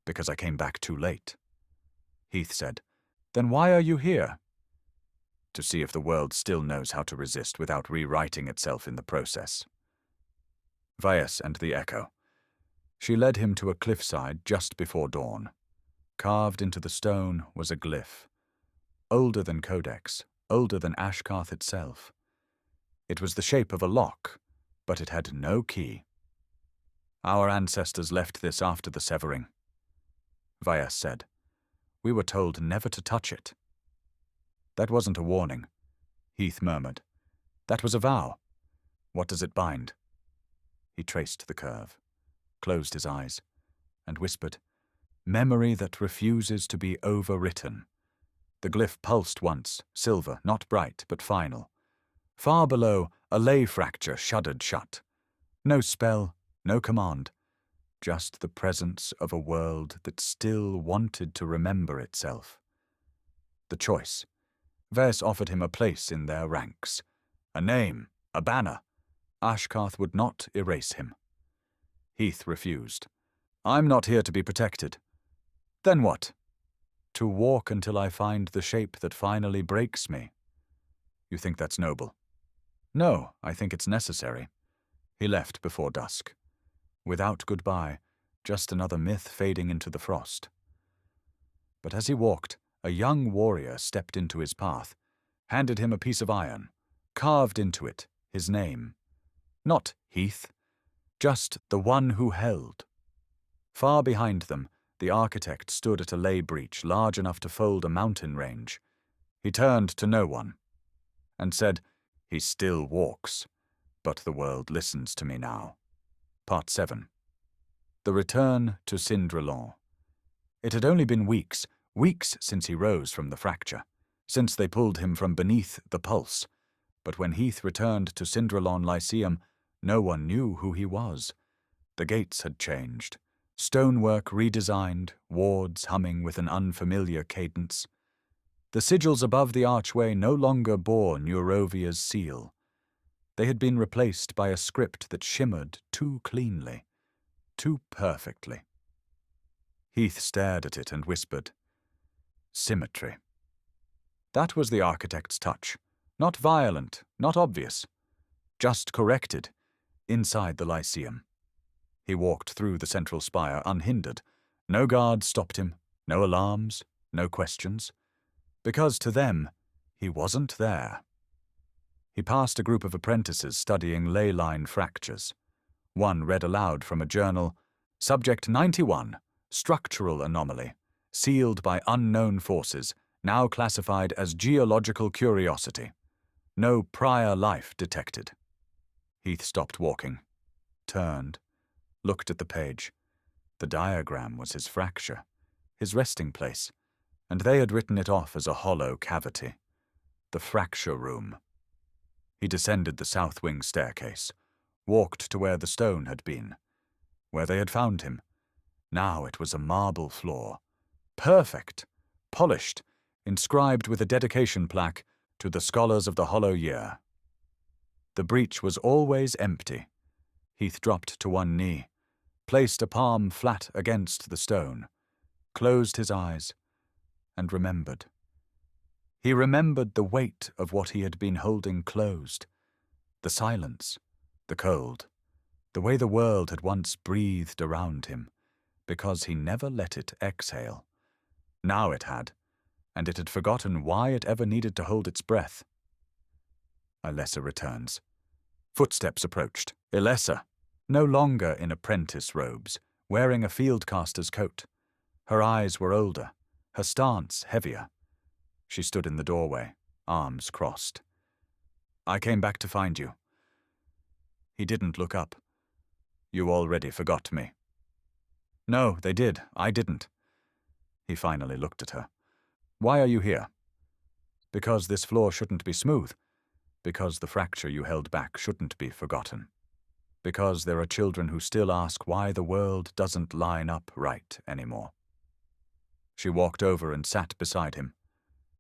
"Because I came back too late." Heath said. Then why are you here? To see if the world still knows how to resist without rewriting itself in the process. Vyas and the echo. She led him to a cliffside just before dawn. Carved into the stone was a glyph. Older than Codex, older than Ashkarth itself. It was the shape of a lock, but it had no key. Our ancestors left this after the severing. Vyas said. We were told never to touch it. That wasn't a warning, Heath murmured. That was a vow. What does it bind? He traced the curve, closed his eyes, and whispered, Memory that refuses to be overwritten. The glyph pulsed once, silver, not bright, but final. Far below, a ley fracture shuddered shut. No spell, no command, just the presence of a world that still wanted to remember itself. The choice. Vyas offered him a place in their ranks. A name, a banner. Ashkarth would not erase him. Heath refused. I'm not here to be protected. Then what? To walk until I find the shape that finally breaks me. You think that's noble? No, I think it's necessary. He left before dusk. Without goodbye, just another myth fading into the frost. But as he walked, a young warrior stepped into his path, handed him a piece of iron, carved into it his name. Not Heath, just the one who held. Far behind them, the architect stood at a ley breach large enough to fold a mountain range. He turned to no one and said, He still walks, but the world listens to me now. Part 7. The return to Cindralon. It had only been weeks since he rose from the fracture, since they pulled him from beneath the pulse. But when Heath returned to Cindralon Lyceum, no one knew who he was. The gates had changed. Stonework redesigned, wards humming with an unfamiliar cadence. The sigils above the archway no longer bore Neurovia's seal. They had been replaced by a script that shimmered too cleanly, too perfectly. Heath stared at it and whispered, Symmetry. That was the architect's touch. Not violent, not obvious. Just corrected, inside the Lyceum. He walked through the central spire unhindered. No guards stopped him, no alarms, no questions. Because to them, he wasn't there. He passed a group of apprentices studying ley line fractures. One read aloud from a journal, Subject 91, Structural Anomaly, sealed by unknown forces, now classified as geological curiosity. No prior life detected. Heath stopped walking, turned, looked at the page. The diagram was his fracture, his resting place, and they had written it off as a hollow cavity. The fracture room. He descended the south wing staircase, walked to where the stone had been, where they had found him. Now it was a marble floor. Perfect, polished, inscribed with a dedication plaque to the scholars of the Hollow Year. The breach was always empty. Heath dropped to one knee, placed a palm flat against the stone, closed his eyes, and remembered. He remembered the weight of what he had been holding closed, the silence, the cold, the way the world had once breathed around him, because he never let it exhale. Now it had, and it had forgotten why it ever needed to hold its breath. Alessa returns. Footsteps approached. Alessa, no longer in apprentice robes, wearing a fieldcaster's coat. Her eyes were older, her stance heavier. She stood in the doorway, arms crossed. I came back to find you. He didn't look up. You already forgot me. No, they did. I didn't. He finally looked at her. Why are you here? Because this floor shouldn't be smooth. Because the fracture you held back shouldn't be forgotten. Because there are children who still ask why the world doesn't line up right anymore. She walked over and sat beside him.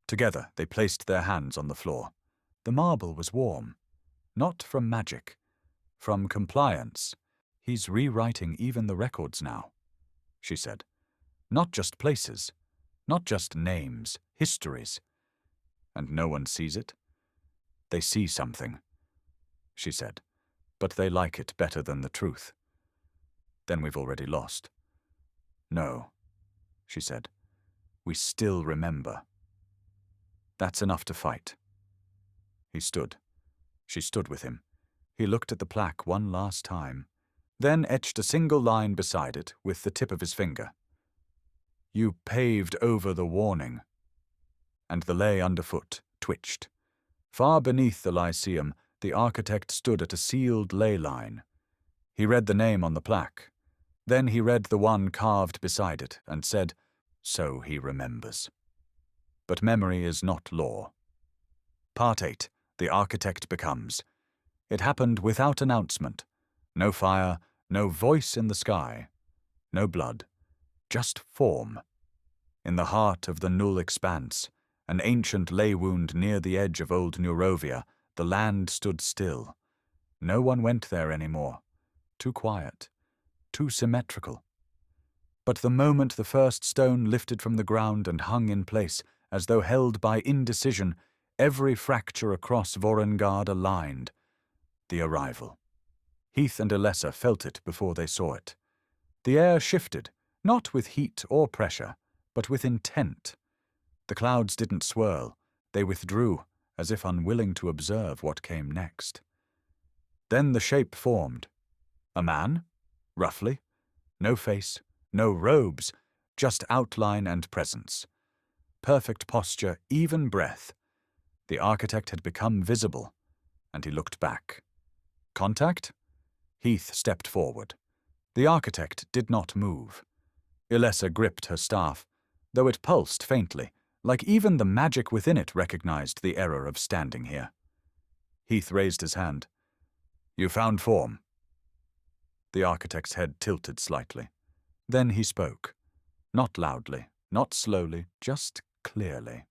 Together they placed their hands on the floor. The marble was warm. Not from magic. From compliance. He's rewriting even the records now, she said. Not just places. Not just names, histories. And no one sees it? They see something, she said, but they like it better than the truth. Then we've already lost. No, she said. We still remember. That's enough to fight. He stood. She stood with him. He looked at the plaque one last time, then etched a single line beside it with the tip of his finger. You paved over the warning. And the ley underfoot twitched. Far beneath the Lyceum, the architect stood at a sealed ley line. He read the name on the plaque. Then he read the one carved beside it and said, "So he remembers." But memory is not law. Part 8. The architect becomes. It happened without announcement. No fire, no voice in the sky. No blood. Just form. In the heart of the null expanse, an ancient ley wound near the edge of old Neurovia, the land stood still. No one went there anymore. Too quiet. Too symmetrical. But the moment the first stone lifted from the ground and hung in place, as though held by indecision, every fracture across Vorrengarde aligned. The arrival. Heath and Alessa felt it before they saw it. The air shifted, not with heat or pressure, but with intent. The clouds didn't swirl. They withdrew, as if unwilling to observe what came next. Then the shape formed. A man? Roughly. No face, no robes, just outline and presence. Perfect posture, even breath. The architect had become visible, and he looked back. Contact? Heath stepped forward. The architect did not move. Alessa gripped her staff, though it pulsed faintly, like even the magic within it recognized the error of standing here. Heath raised his hand. You found form. The architect's head tilted slightly. Then he spoke. Not loudly, not slowly, just clearly.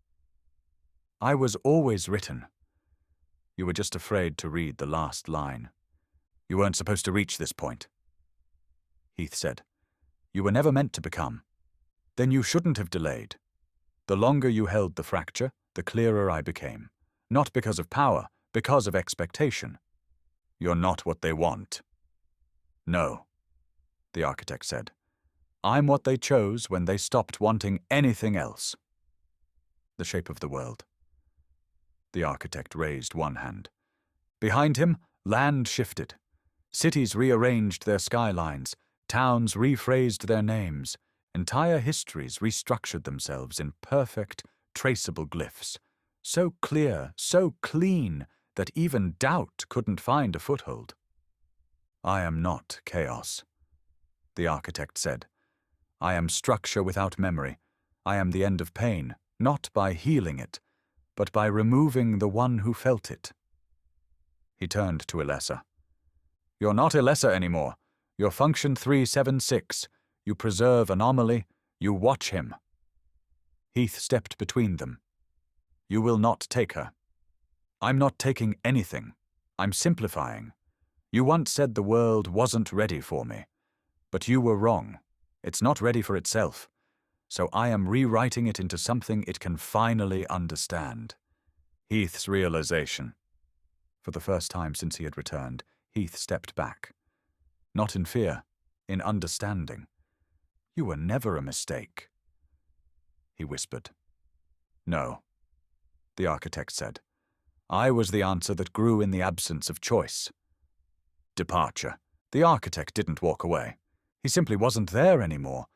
I was always written. You were just afraid to read the last line. You weren't supposed to reach this point. Heath said. You were never meant to become. Then you shouldn't have delayed. The longer you held the fracture, the clearer I became. Not because of power, because of expectation. You're not what they want. No, the architect said. I'm what they chose when they stopped wanting anything else. The shape of the world. The architect raised one hand. Behind him, land shifted. Cities rearranged their skylines. Towns rephrased their names. Entire histories restructured themselves in perfect, traceable glyphs. So clear, so clean, that even doubt couldn't find a foothold. I am not chaos, the architect said. I am structure without memory. I am the end of pain, not by healing it, but by removing the one who felt it. He turned to Alessa. You're not Alessa anymore. You're Function 376. You preserve anomaly. You watch him. Heath stepped between them. You will not take her. I'm not taking anything. I'm simplifying. You once said the world wasn't ready for me. But you were wrong. It's not ready for itself. So I am rewriting it into something it can finally understand. Heath's realization. For the first time since he had returned, Heath stepped back. Not in fear, in understanding. You were never a mistake. He whispered. No, the architect said. I was the answer that grew in the absence of choice. Departure. The architect didn't walk away. He simply wasn't there anymore.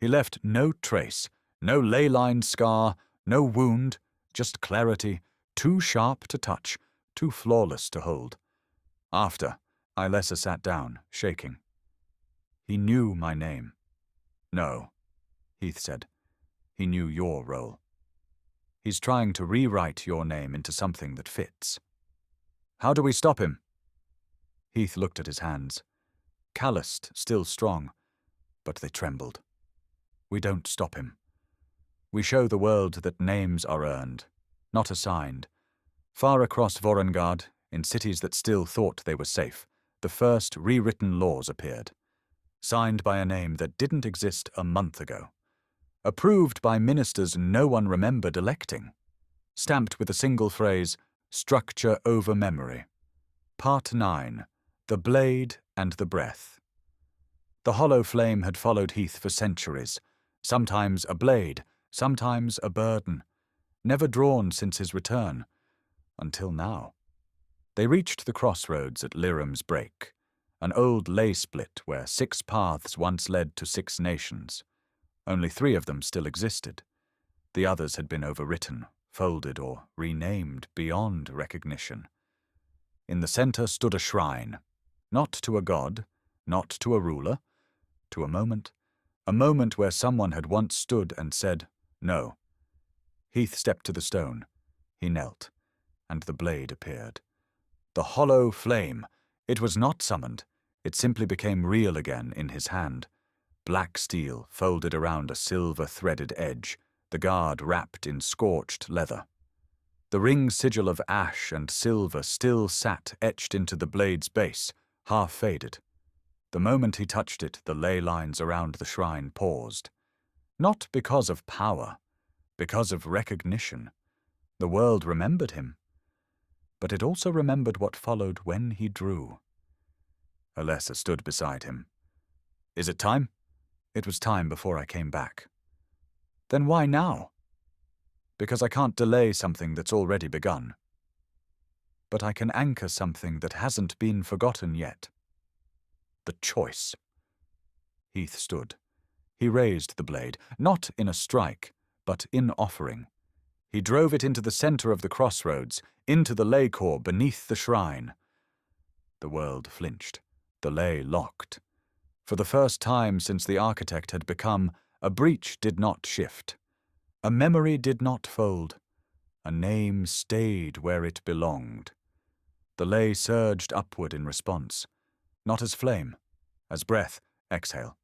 He left no trace, no ley-line scar, no wound, just clarity, too sharp to touch, too flawless to hold. After, Alessa sat down, shaking. He knew my name. No, Heath said. He knew your role. He's trying to rewrite your name into something that fits. How do we stop him? Heath looked at his hands. Calloused, still strong, but they trembled. We don't stop him. We show the world that names are earned, not assigned. Far across Vorrengarde, in cities that still thought they were safe, the first rewritten laws appeared, signed by a name that didn't exist a month ago. approved by ministers no one remembered electing, stamped with a single phrase, "Structure over Memory." Part 9. The Blade and the Breath. The hollow flame had followed Heath for centuries, sometimes a blade, sometimes a burden, never drawn since his return, until now. They reached the crossroads at Liram's Break, an old ley split where 6 paths once led to 6 nations. Only 3 of them still existed. The others had been overwritten, folded, or renamed beyond recognition. In the center stood a shrine, not to a god, not to a ruler, to a moment where someone had once stood and said, "No." Heath stepped to the stone. He knelt, and the blade appeared. The hollow flame. It was not summoned. It simply became real again in his hand. Black steel folded around a silver-threaded edge, the guard wrapped in scorched leather. The ring sigil of ash and silver still sat etched into the blade's base, half faded. The moment he touched it, the ley lines around the shrine paused. Not because of power, because of recognition. The world remembered him. But it also remembered what followed when he drew. Alessa stood beside him. "Is it time?" "It was time before I came back." "Then why now?" "Because I can't delay something that's already begun." "But I can anchor something that hasn't been forgotten yet." "The choice." Heath stood. He raised the blade, not in a strike, but in offering. He drove it into the center of the crossroads, into the ley core beneath the shrine. The world flinched. The ley locked. For the first time since the architect had become, a breach did not shift. A memory did not fold. A name stayed where it belonged. The ley surged upward in response, not as flame, as breath, exhale,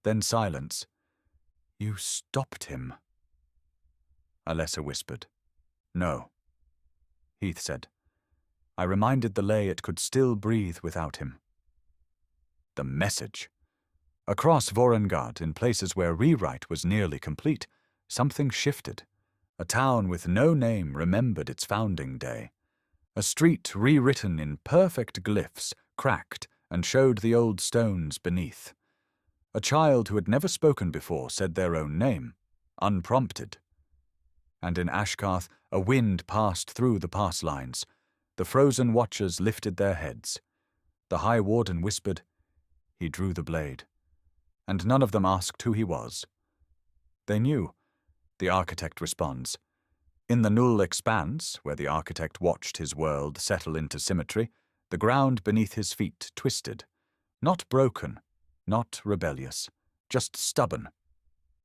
then silence. "You stopped him." Alessa whispered. "No." Heath said. "I reminded the ley it could still breathe without him." The message. Across Vorrengarde, in places where rewrite was nearly complete, something shifted. A town with no name remembered its founding day. A street rewritten in perfect glyphs cracked and showed the old stones beneath. A child who had never spoken before said their own name, unprompted. And in Ashkarth, a wind passed through the pass lines. The frozen watchers lifted their heads. The High Warden whispered. He drew the blade. And none of them asked who he was. They knew. The architect responds. In the null expanse, where the architect watched his world settle into symmetry, the ground beneath his feet twisted. Not broken, not rebellious, just stubborn.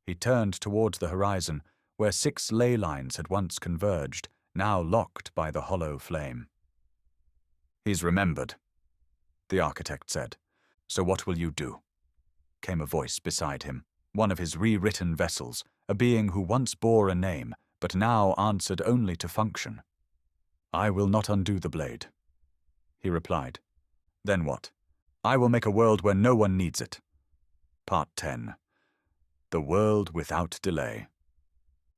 He turned towards the horizon, where 6 ley lines had once converged, now locked by the hollow flame. He's remembered, the architect said. So what will you do? Came a voice beside him, one of his rewritten vessels, a being who once bore a name, but now answered only to function. I will not undo the blade, he replied. Then what? I will make a world where no one needs it. Part 10. The world without delay.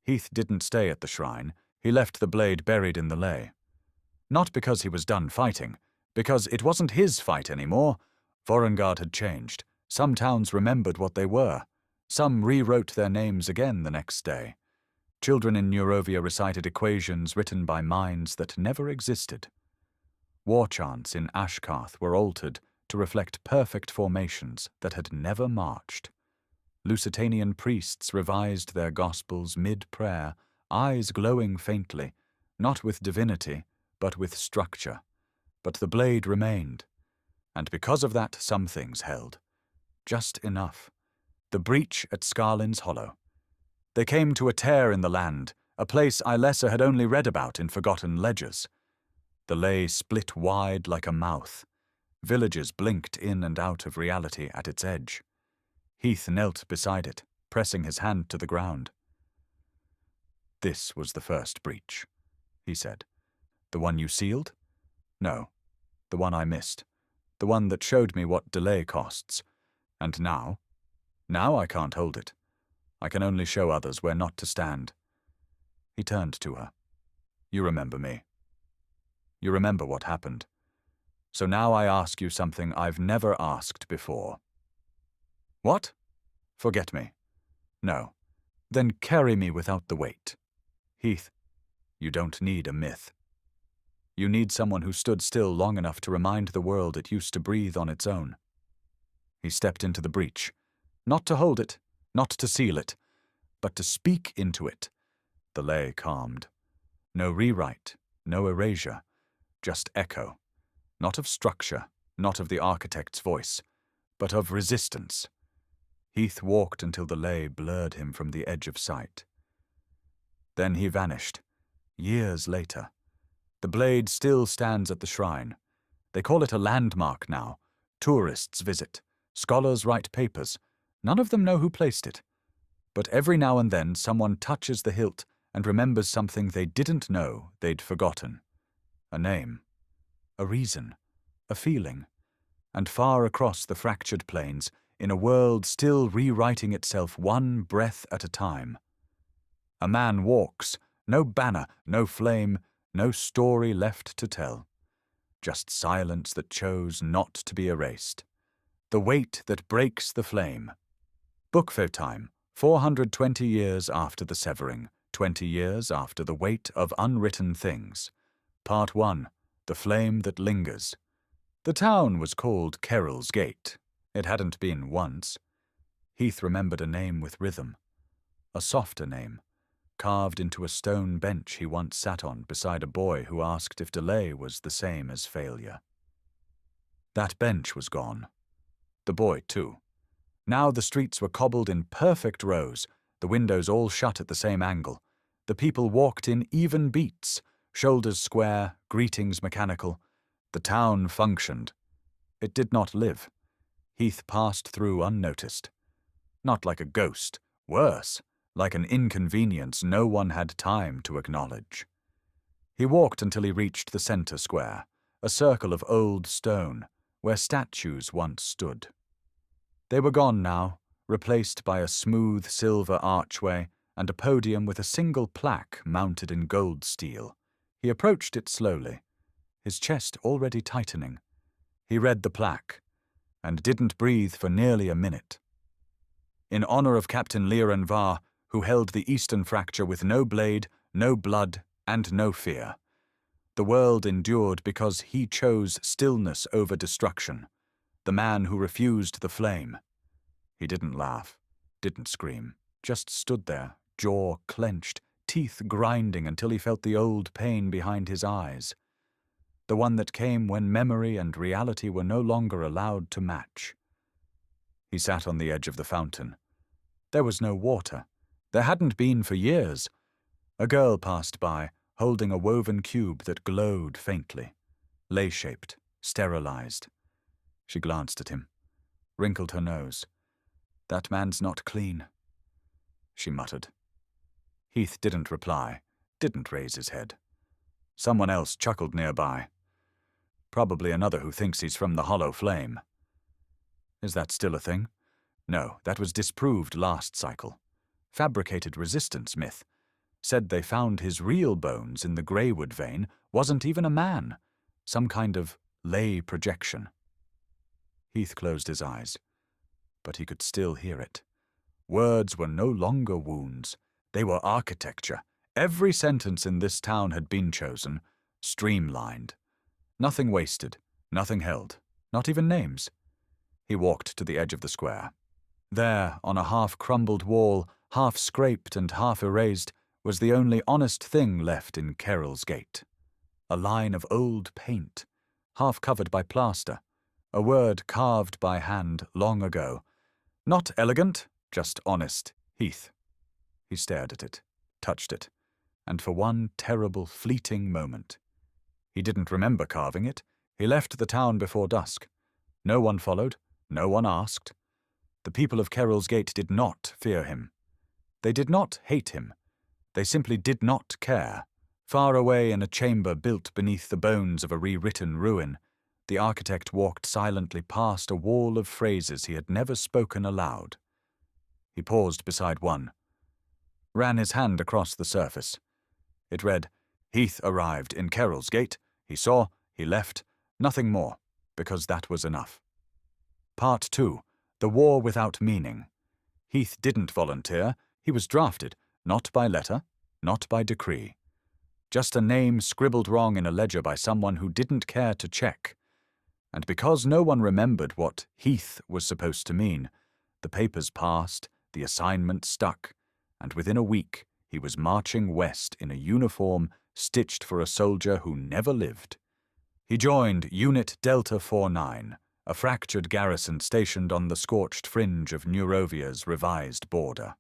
Heath didn't stay at the shrine. He left the blade buried in the ley. Not because he was done fighting, because it wasn't his fight anymore. Vorrengarde had changed. Some towns remembered what they were. Some rewrote their names again the next day. Children in Neurovia recited equations written by minds that never existed. War chants in Ashkarth were altered to reflect perfect formations that had never marched. Lucitanian priests revised their gospels mid-prayer, eyes glowing faintly, not with divinity, but with structure. But the blade remained, and because of that some things held. Just enough. The breach at Scarlin's Hollow. They came to a tear in the land, a place Alessa had only read about in forgotten ledgers. The ley split wide like a mouth. Villages blinked in and out of reality at its edge. Heath knelt beside it, pressing his hand to the ground. This was the first breach, he said. The one you sealed? No, the one I missed. The one that showed me what delay costs. And now? Now I can't hold it. I can only show others where not to stand. He turned to her. You remember me. You remember what happened. So now I ask you something I've never asked before. What? Forget me. No. Then carry me without the weight. Heath, you don't need a myth. You need someone who stood still long enough to remind the world it used to breathe on its own. He stepped into the breach, not to hold it, not to seal it, but to speak into it. The ley calmed. No rewrite, no erasure, just echo, not of structure, not of the architect's voice, but of resistance. Heath walked until the ley blurred him from the edge of sight. Then he vanished, years later. The blade still stands at the shrine. They call it a landmark now. Tourists visit. Scholars write papers. None of them know who placed it. But every now and then someone touches the hilt and remembers something they didn't know they'd forgotten. A name. A reason. A feeling. And far across the fractured plains, in a world still rewriting itself one breath at a time. A man walks, no banner, no flame, no story left to tell. Just silence that chose not to be erased. The weight that breaks the flame. Book fair time, 420 years after the severing, 20 years after the weight of unwritten things. Part 1, The Flame That Lingers. The town was called Kerrill's Gate. It hadn't been once. Heath remembered a name with rhythm. A softer name, carved into a stone bench he once sat on beside a boy who asked if delay was the same as failure. That bench was gone. The boy, too. Now the streets were cobbled in perfect rows, the windows all shut at the same angle. The people walked in even beats, shoulders square, greetings mechanical. The town functioned. It did not live. Heath passed through unnoticed. Not like a ghost, worse, like an inconvenience no one had time to acknowledge. He walked until he reached the center square, a circle of old stone, where statues once stood. They were gone now, replaced by a smooth silver archway and a podium with a single plaque mounted in gold steel. He approached it slowly, his chest already tightening. He read the plaque, and didn't breathe for nearly a minute. In honor of Captain Seren Velmire, who held the eastern fracture with no blade, no blood, and no fear. The world endured because he chose stillness over destruction. The man who refused the flame. He didn't laugh, didn't scream, just stood there, jaw clenched, teeth grinding until he felt the old pain behind his eyes. The one that came when memory and reality were no longer allowed to match. He sat on the edge of the fountain. There was no water. There hadn't been for years. A girl passed by, holding a woven cube that glowed faintly, lei-shaped, sterilized. She glanced at him, wrinkled her nose. That man's not clean, she muttered. Heath didn't reply, didn't raise his head. Someone else chuckled nearby. Probably another who thinks he's from the Hollow Flame. Is that still a thing? No, that was disproved last cycle. Fabricated resistance myth. Said they found his real bones in the Greywood vein wasn't even a man. Some kind of ley projection. Heath closed his eyes, but he could still hear it. Words were no longer wounds. They were architecture. Every sentence in this town had been chosen, streamlined. Nothing wasted, nothing held, not even names. He walked to the edge of the square. There, on a half-crumbled wall, half scraped and half erased, was the only honest thing left in Kerrill's Gate. A line of old paint, half covered by plaster, a word carved by hand long ago. Not elegant, just honest. Heath. He stared at it, touched it, and for one terrible, fleeting moment. He didn't remember carving it. He left the town before dusk. No one followed, no one asked. The people of Kerrill's Gate did not fear him. They did not hate him. They simply did not care. Far away in a chamber built beneath the bones of a rewritten ruin, the architect walked silently past a wall of phrases he had never spoken aloud. He paused beside one, ran his hand across the surface. It read, Heath arrived in Carroll's Gate. He saw, he left, nothing more, because that was enough. Part 2. The War Without Meaning. Heath didn't volunteer. He was drafted, not by letter, not by decree. Just a name scribbled wrong in a ledger by someone who didn't care to check. And because no one remembered what Heath was supposed to mean, the papers passed, the assignment stuck, and within a week he was marching west in a uniform stitched for a soldier who never lived. He joined Unit Delta 49, a fractured garrison stationed on the scorched fringe of Neurovia's revised border.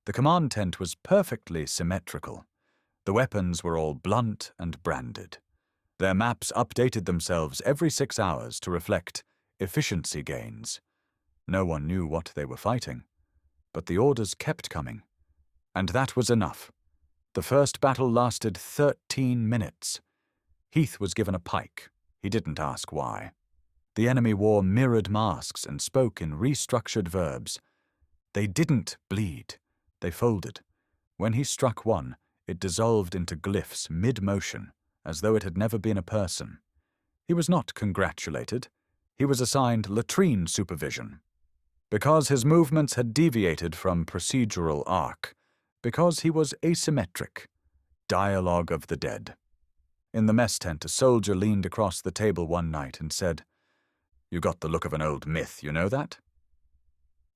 The command tent was perfectly symmetrical. The weapons were all blunt and branded. Their maps updated themselves every 6 hours to reflect efficiency gains. No one knew what they were fighting, but the orders kept coming. And that was enough. The first battle lasted 13 minutes. Heath was given a pike. He didn't ask why. The enemy wore mirrored masks and spoke in restructured verbs. They didn't bleed. They folded. When he struck one, it dissolved into glyphs mid-motion, as though it had never been a person. He was not congratulated. He was assigned latrine supervision. Because his movements had deviated from procedural arc. Because he was asymmetric. Dialogue of the dead. In the mess tent, a soldier leaned across the table one night and said, "You got the look of an old myth, you know that?"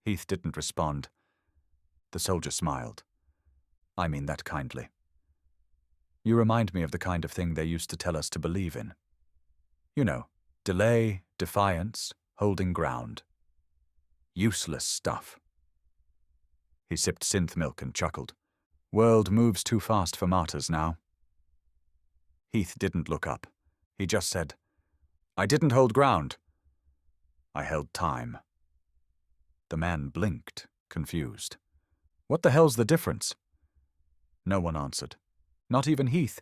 Heath didn't respond. The soldier smiled. "I mean that kindly. You remind me of the kind of thing they used to tell us to believe in. You know, delay, defiance, holding ground. Useless stuff." He sipped synth milk and chuckled. "World moves too fast for martyrs now." Heath didn't look up. He just said, "I didn't hold ground. I held time." The man blinked, confused. "What the hell's the difference?" No one answered. Not even Heath,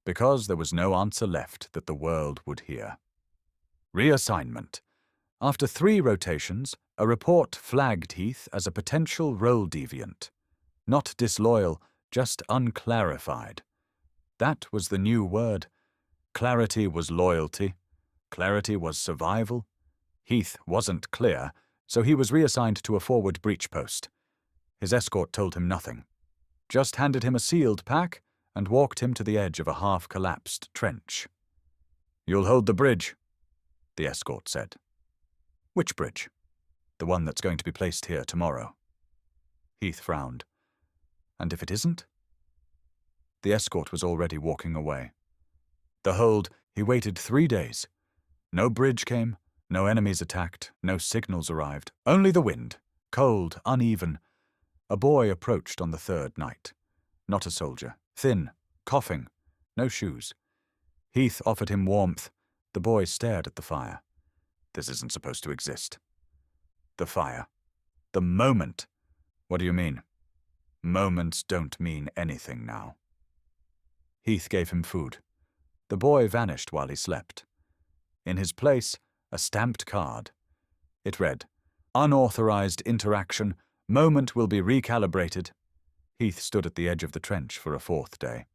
because there was no answer left that the world would hear. Reassignment. After 3 rotations, a report flagged Heath as a potential role deviant. Not disloyal, just unclarified. That was the new word. Clarity was loyalty. Clarity was survival. Heath wasn't clear, so he was reassigned to a forward breach post. His escort told him nothing. Just handed him a sealed pack and walked him to the edge of a half-collapsed trench. "You'll hold the bridge," the escort said. "Which bridge?" "The one that's going to be placed here tomorrow." Heath frowned. "And if it isn't?" The escort was already walking away. The hold, he waited 3 days. No bridge came, no enemies attacked, no signals arrived, only the wind, cold, uneven. A boy approached on the 3rd night. Not a soldier, thin, coughing, no shoes. Heath offered him warmth. The boy stared at the fire. This isn't supposed to exist. The fire. The moment. What do you mean? Moments don't mean anything now. Heath gave him food. The boy vanished while he slept. In his place, a stamped card. It read, "Unauthorized interaction. Moment will be recalibrated." Heath stood at the edge of the trench for a 4th day.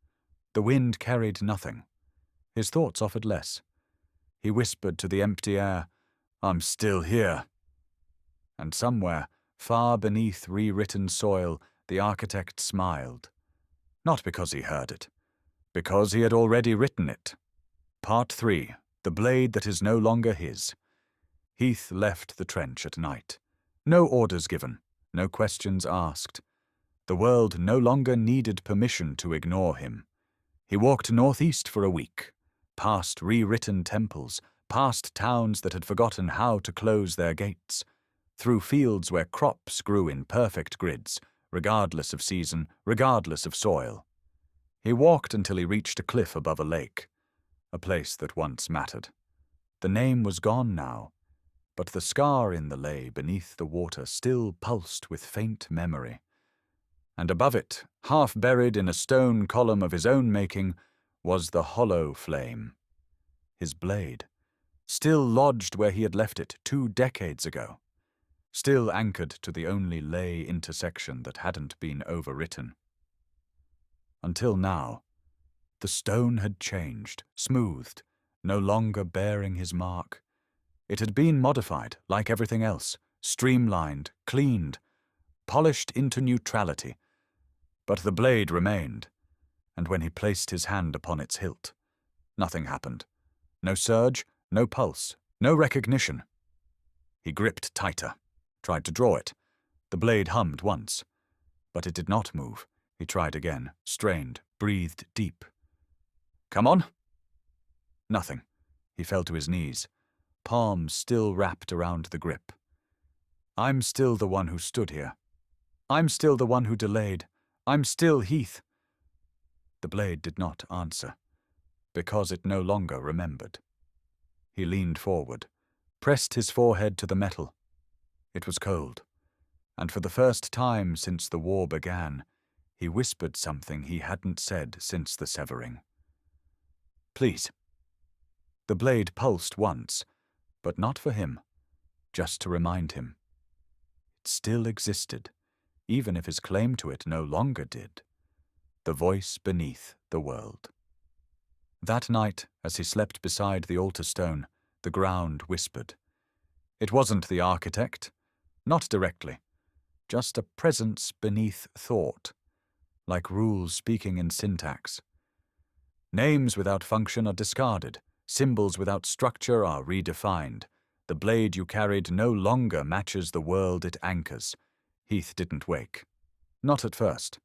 The wind carried nothing. His thoughts offered less. He whispered to the empty air, "I'm still here." And somewhere, far beneath rewritten soil, the architect smiled. Not because he heard it. Because he had already written it. Part 3. The blade that is no longer his. Heath left the trench at night. No orders given, no questions asked. The world no longer needed permission to ignore him. He walked northeast for a week, past rewritten temples, past towns that had forgotten how to close their gates, through fields where crops grew in perfect grids, regardless of season, regardless of soil. He walked until he reached a cliff above a lake, a place that once mattered. The name was gone now, but the scar in the ley beneath the water still pulsed with faint memory. And above it, half buried in a stone column of his own making, was the hollow flame. His blade, still lodged where he had left it 2 decades ago. still anchored to the only ley intersection that hadn't been overwritten. Until now, the stone had changed, smoothed, no longer bearing his mark. It had been modified, like everything else, streamlined, cleaned, polished into neutrality. But the blade remained, and when he placed his hand upon its hilt, nothing happened. No surge, no pulse, no recognition. He gripped tighter, tried to draw it. The blade hummed once, but it did not move. He tried again, strained, breathed deep. "Come on." Nothing. He fell to his knees, palms still wrapped around the grip. "I'm still the one who stood here. I'm still the one who delayed. I'm still Heath." The blade did not answer, because it no longer remembered. He leaned forward, pressed his forehead to the metal. It was cold, and for the first time since the war began, he whispered something he hadn't said since the severing. "Please." The blade pulsed once, but not for him, just to remind him. It still existed, even if his claim to it no longer did. The voice beneath the world. That night, as he slept beside the altar stone, the ground whispered. It wasn't the architect, not directly, just a presence beneath thought, like rules speaking in syntax. Names without function are discarded, symbols without structure are redefined. The blade you carried no longer matches the world it anchors. Heath didn't wake. Not at first.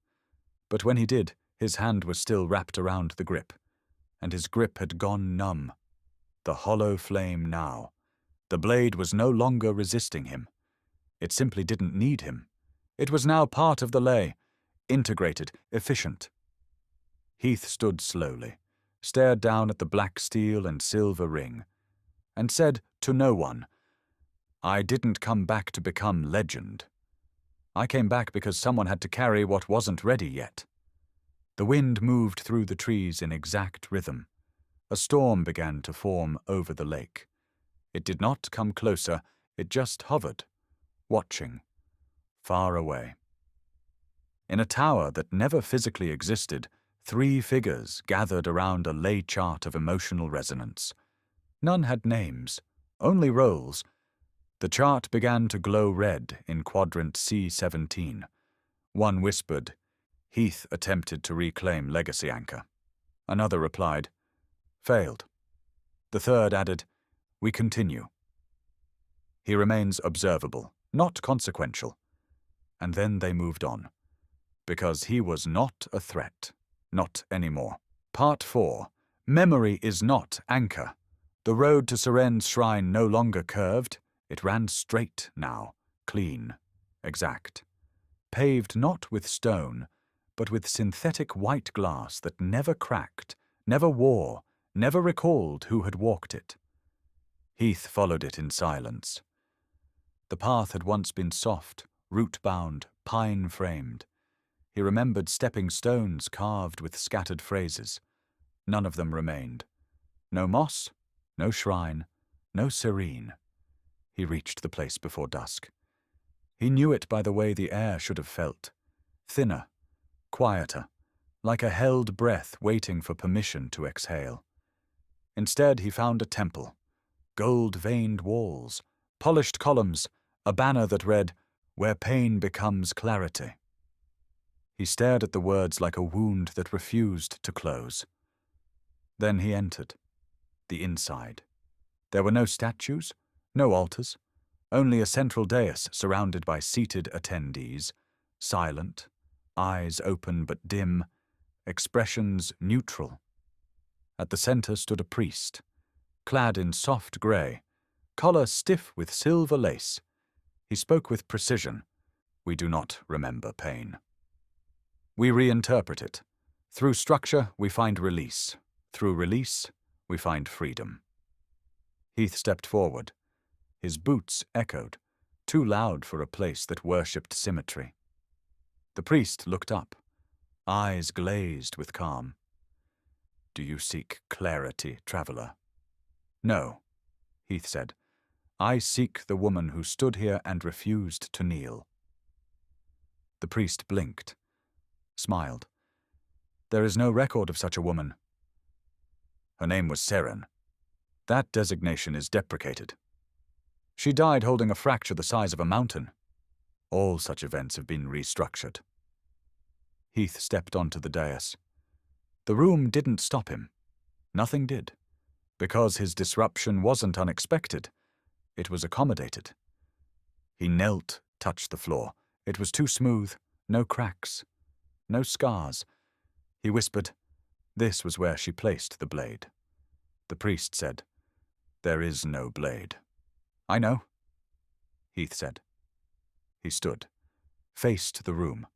But when he did, his hand was still wrapped around the grip, and his grip had gone numb. The hollow flame now. The blade was no longer resisting him. It simply didn't need him. It was now part of the ley, integrated, efficient. Heath stood slowly, stared down at the black steel and silver ring, and said to no one, "I didn't come back to become legend. I came back because someone had to carry what wasn't ready yet." The wind moved through the trees in exact rhythm. A storm began to form over the lake. It did not come closer, it just hovered, watching, far away. In a tower that never physically existed, 3 figures gathered around a ley chart of emotional resonance. None had names, only roles. The chart began to glow red in quadrant C17. One whispered, "Heath attempted to reclaim Legacy Anchor." Another replied, "Failed." The third added, "We continue." He remains observable, not consequential. And then they moved on. Because he was not a threat. Not anymore. Part 4. Memory is not anchor. The road to Seren's shrine no longer curved. It ran straight now, clean, exact. Paved not with stone, but with synthetic white glass that never cracked, never wore, never recalled who had walked it. Heath followed it in silence. The path had once been soft, root-bound, pine-framed. He remembered stepping stones carved with scattered phrases. None of them remained. No moss, no shrine, no serene. He reached the place before dusk. He knew it by the way the air should have felt. Thinner, quieter, like a held breath waiting for permission to exhale. Instead, he found a temple. Gold-veined walls, polished columns, a banner that read, "Where pain becomes clarity." He stared at the words like a wound that refused to close. Then he entered. The inside. There were no statues, no altars, only a central dais surrounded by seated attendees, silent, eyes open but dim, expressions neutral. At the center stood a priest, clad in soft gray, collar stiff with silver lace. He spoke with precision. "We do not remember pain. We reinterpret it. Through structure, we find release. Through release, we find freedom." Heath stepped forward. His boots echoed, too loud for a place that worshipped symmetry. The priest looked up, eyes glazed with calm. "Do you seek clarity, traveler?" "No," Heath said. I seek the woman who stood here and refused to kneel." The priest blinked, smiled. "There is no record of such a woman. Her name was Seren. That designation is deprecated. She died holding a fracture the size of a mountain. All such events have been restructured." Heath stepped onto the dais. The room didn't stop him. Nothing did. Because his disruption wasn't unexpected. It was accommodated. He knelt, touched the floor. It was too smooth, no cracks, no scars. He whispered, "This was where she placed the blade." The priest said, "There is no blade." "I know," Heath said. He stood, faced the room.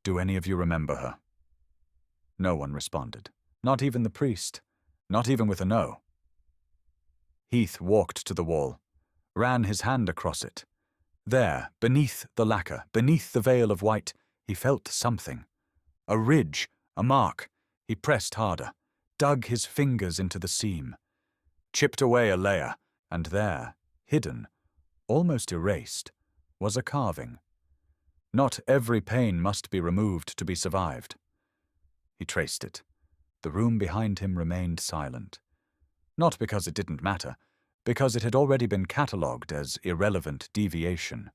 "Do any of you remember her?" No one responded. Not even the priest. Not even with a no. Heath walked to the wall, ran his hand across it. There, beneath the lacquer, beneath the veil of white, he felt something. A ridge, a mark. He pressed harder, dug his fingers into the seam, chipped away a layer, and there, hidden, almost erased, was a carving. Not every pain must be removed to be survived. He traced it. The room behind him remained silent. Not because it didn't matter, because it had already been catalogued as irrelevant deviation.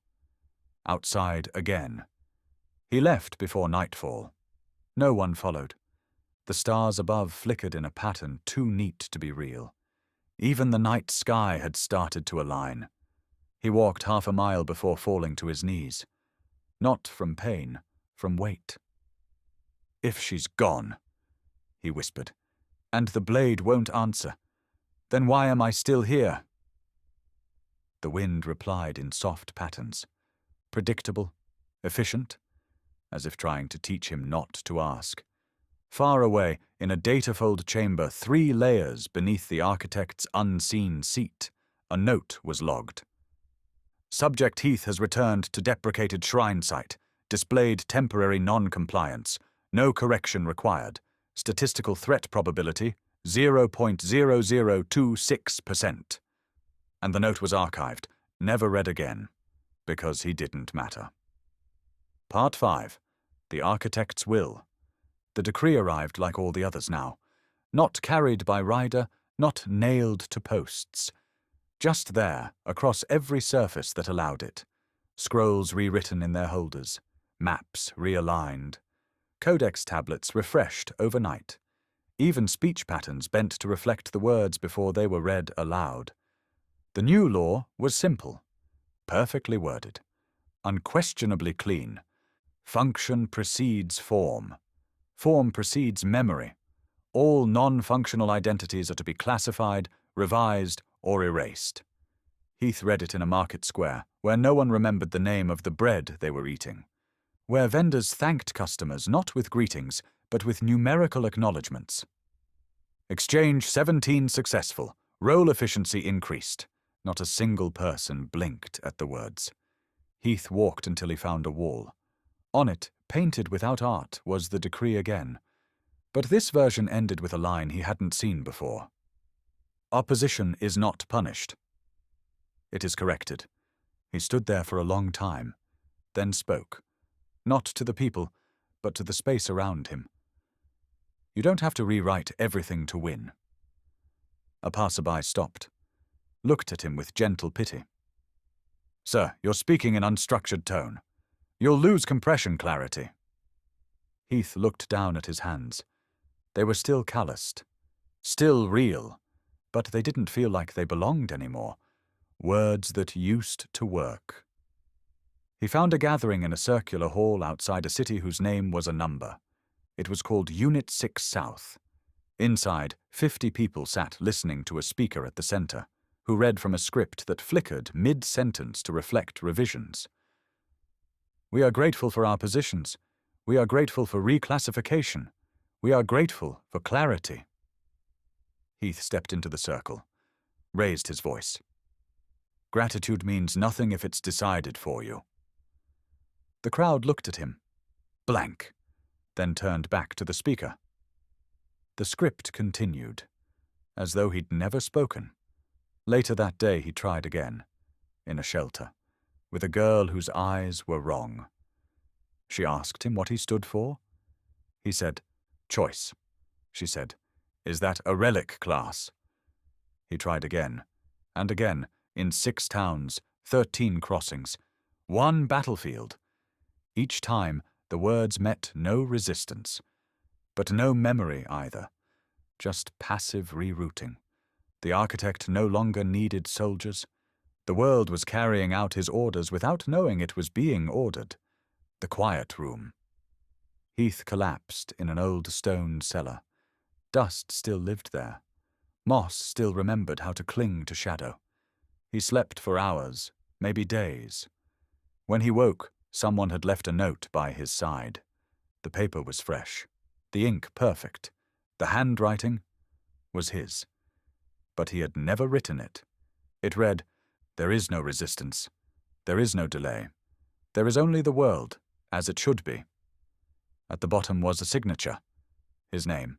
Outside again. He left before nightfall. No one followed. The stars above flickered in a pattern too neat to be real. Even the night sky had started to align. He walked half a mile before falling to his knees. Not from pain, from weight. "If she's gone," he whispered, "and the blade won't answer, then why am I still here?" The wind replied in soft patterns, predictable, efficient, as if trying to teach him not to ask. Far away, in a datafold chamber 3 layers beneath the architect's unseen seat, a note was logged. "Subject Heath has returned to deprecated shrine site. Displayed temporary non-compliance. No correction required. Statistical threat probability 0.0026%. And the note was archived, never read again, because he didn't matter. Part 5. The Architect's Will. The decree arrived like all the others now. Not carried by rider, not nailed to posts. Just there, across every surface that allowed it. Scrolls rewritten in their holders. Maps realigned. Codex tablets refreshed overnight. Even speech patterns bent to reflect the words before they were read aloud. The new law was simple, perfectly worded, unquestionably clean. Function precedes form. Form precedes memory. All non-functional identities are to be classified, revised, or erased. Heath read it in a market square, where no one remembered the name of the bread they were eating, where vendors thanked customers not with greetings, but with numerical acknowledgements. Exchange 17 successful. Roll efficiency increased. Not a single person blinked at the words. Heath walked until he found a wall. On it, painted without art, was the decree again. But this version ended with a line he hadn't seen before. Opposition is not punished. It is corrected. He stood there for a long time, then spoke. Not to the people, but to the space around him. You don't have to rewrite everything to win. A passerby stopped, looked at him with gentle pity. Sir, you're speaking in unstructured tone. You'll lose compression clarity. Heath looked down at his hands. They were still calloused, still real, but they didn't feel like they belonged anymore. Words that used to work. He found a gathering in a circular hall outside a city whose name was a number. It was called Unit 6 South. Inside, 50 people sat listening to a speaker at the center, who read from a script that flickered mid-sentence to reflect revisions. We are grateful for our positions. We are grateful for reclassification. We are grateful for clarity. Heath stepped into the circle, raised his voice. Gratitude means nothing if it's decided for you. The crowd looked at him, blank, then turned back to the speaker. The script continued, as though he'd never spoken. Later that day he tried again, in a shelter, with a girl whose eyes were wrong. She asked him what he stood for. He said, "Choice." She said, "Is that a relic class?" He tried again, and again, in 6 towns, 13 crossings, 1 battlefield. Each time the words met no resistance, but no memory either, just passive rerouting. The architect no longer needed soldiers. The world was carrying out his orders without knowing it was being ordered. The quiet room. Heath collapsed in an old stone cellar. Dust still lived there. Moss still remembered how to cling to shadow. He slept for hours, maybe days. When he woke, someone had left a note by his side. The paper was fresh, the ink perfect, the handwriting was his. But he had never written it. It read, "There is no resistance. There is no delay. There is only the world, as it should be." At the bottom was a signature. His name,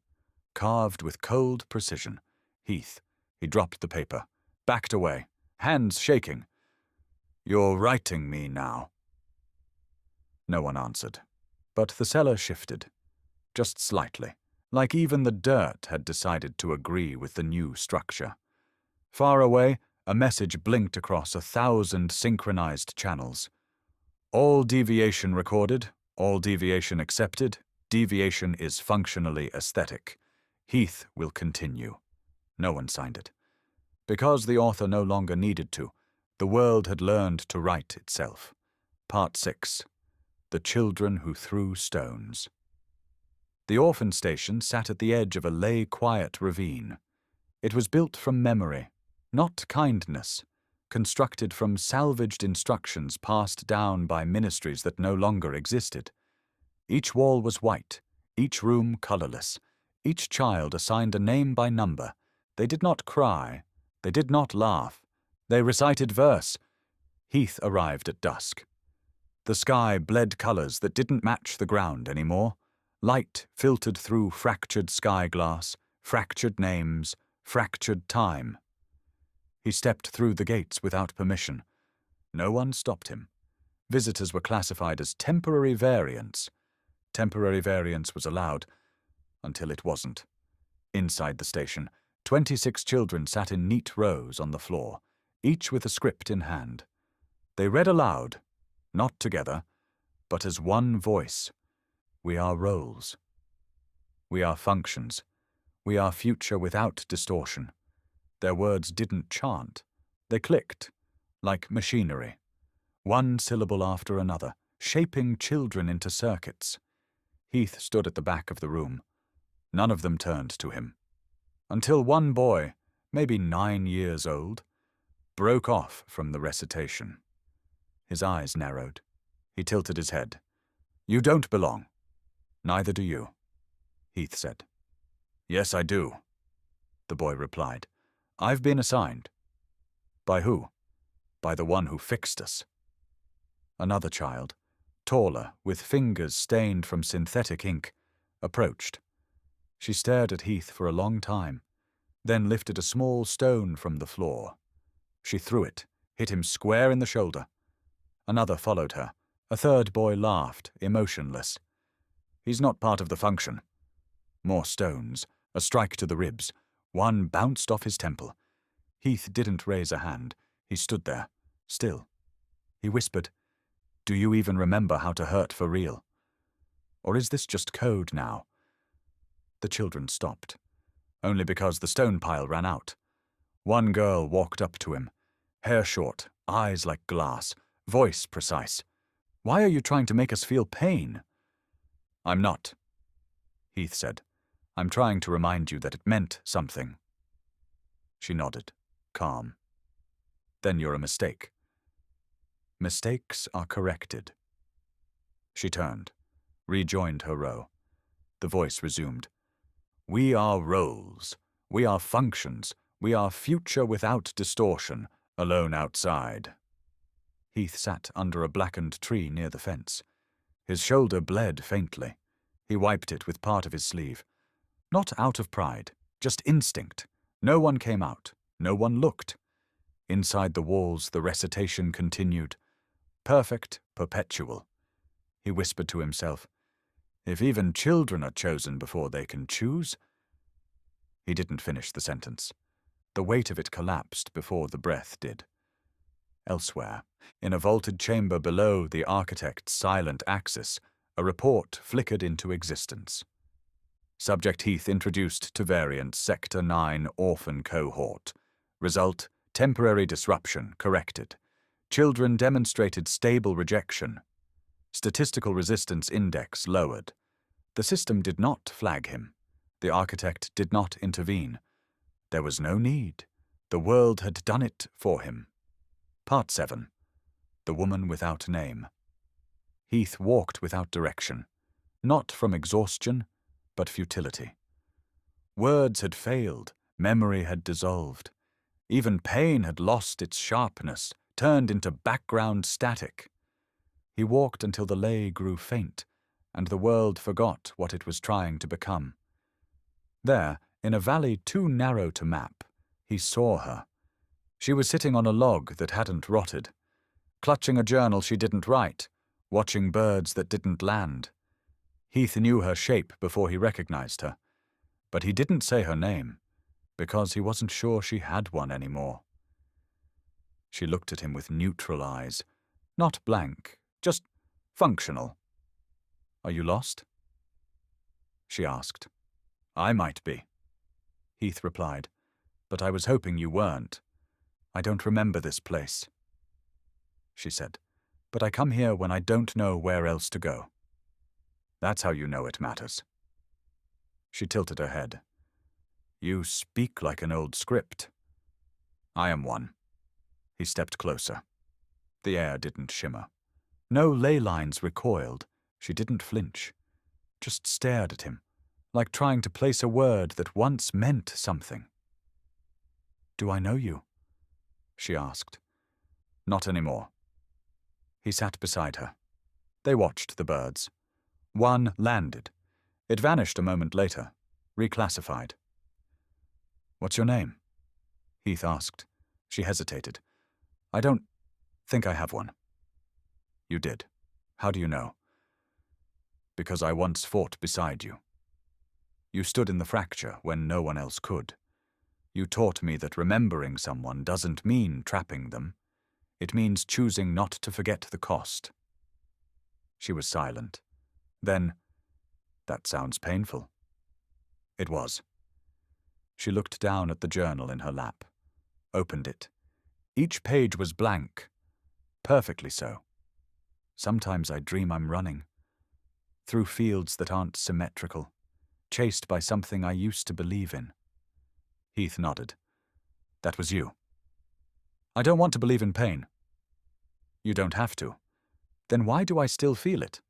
carved with cold precision. Heath. He dropped the paper, backed away, hands shaking. "You're writing me now." No one answered, but the cellar shifted, just slightly, like even the dirt had decided to agree with the new structure. Far away, a message blinked across 1,000 synchronized channels. "All deviation recorded, all deviation accepted, deviation is functionally aesthetic. Heath will continue." No one signed it. Because the author no longer needed to, the world had learned to write itself. Part 6. The Children Who Threw Stones. The orphan station sat at the edge of a lay-quiet ravine. It was built from memory, not kindness, constructed from salvaged instructions passed down by ministries that no longer existed. Each wall was white, each room colorless, each child assigned a name by number. They did not cry, they did not laugh, they recited verse. Heath arrived at dusk. The sky bled colors that didn't match the ground anymore. Light filtered through fractured sky glass, fractured names, fractured time. He stepped through the gates without permission. No one stopped him. Visitors were classified as temporary variants. Temporary variance was allowed, until it wasn't. Inside the station, 26 children sat in neat rows on the floor, each with a script in hand. They read aloud, not together, but as one voice. We are roles. We are functions. We are future without distortion. Their words didn't chant. They clicked, like machinery. One syllable after another, shaping children into circuits. Heath stood at the back of the room. None of them turned to him. Until one boy, maybe 9 years old, broke off from the recitation. His eyes narrowed. He tilted his head. "You don't belong. Neither do you," Heath said. "Yes, I do," the boy replied. "I've been assigned." "By who?" "By the one who fixed us." Another child, taller, with fingers stained from synthetic ink, approached. She stared at Heath for a long time, then lifted a small stone from the floor. She threw it, hit him square in the shoulder. Another followed her. A third boy laughed, emotionless. "He's not part of the function." More stones, a strike to the ribs. One bounced off his temple. Heath didn't raise a hand. He stood there, still. He whispered, "Do you even remember how to hurt for real? Or is this just code now?" The children stopped, only because the stone pile ran out. One girl walked up to him, hair short, eyes like glass, voice precise. "Why are you trying to make us feel pain?" "I'm not," Heath said. "I'm trying to remind you that it meant something." She nodded, calm. "Then you're a mistake." "Mistakes are corrected." She turned, rejoined her row. The voice resumed. "We are roles. We are functions. We are future without distortion, alone outside." Heath sat under a blackened tree near the fence. His shoulder bled faintly. He wiped it with part of his sleeve. Not out of pride, just instinct. No one came out. No one looked. Inside the walls, the recitation continued. Perfect, perpetual. He whispered to himself, "If even children are chosen before they can choose—" He didn't finish the sentence. The weight of it collapsed before the breath did. Elsewhere, in a vaulted chamber below the architect's silent axis, a report flickered into existence. Subject Heath introduced to variant Sector 9 Orphan Cohort. Result, temporary disruption corrected. Children demonstrated stable rejection. Statistical resistance index lowered. The system did not flag him. The architect did not intervene. There was no need. The world had done it for him. Part 7. The Woman Without Name. Heath walked without direction, not from exhaustion, but futility. Words had failed, memory had dissolved. Even pain had lost its sharpness, turned into background static. He walked until the ley grew faint, and the world forgot what it was trying to become. There, in a valley too narrow to map, he saw her. She was sitting on a log that hadn't rotted, clutching a journal she didn't write, watching birds that didn't land. Heath knew her shape before he recognized her, but he didn't say her name, because he wasn't sure she had one anymore. She looked at him with neutral eyes, not blank, just functional. "Are you lost?" she asked. "I might be," Heath replied, "but I was hoping you weren't. I don't remember this place," she said, "but I come here when I don't know where else to go." "That's how you know it matters." She tilted her head. "You speak like an old script." "I am one." He stepped closer. The air didn't shimmer. No ley lines recoiled. She didn't flinch. Just stared at him, like trying to place a word that once meant something. "Do I know you?" she asked. "Not anymore." He sat beside her. They watched the birds. One landed. It vanished a moment later, reclassified. "What's your name?" Heath asked. She hesitated. "I don't think I have one." "You did. How do you know?" "Because I once fought beside you. You stood in the fracture when no one else could. You taught me that remembering someone doesn't mean trapping them. It means choosing not to forget the cost." She was silent. Then, "That sounds painful." It was. She looked down at the journal in her lap, opened it. Each page was blank, perfectly so. "Sometimes I dream I'm running, through fields that aren't symmetrical, chased by something I used to believe in." Heath nodded. "That was you." "I don't want to believe in pain." "You don't have to. Then why do I still feel it?"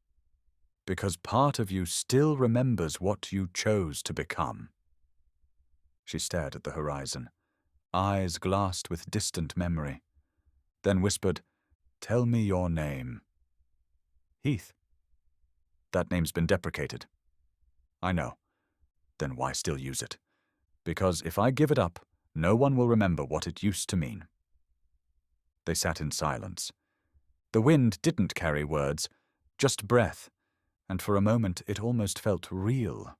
"Because part of you still remembers what you chose to become." She stared at the horizon, eyes glassed with distant memory, then whispered, "Tell me your name." "Heath." "That name's been deprecated." "I know. Then why still use it? Because if I give it up, no one will remember what it used to mean." They sat in silence. The wind didn't carry words, just breath, and for a moment it almost felt real.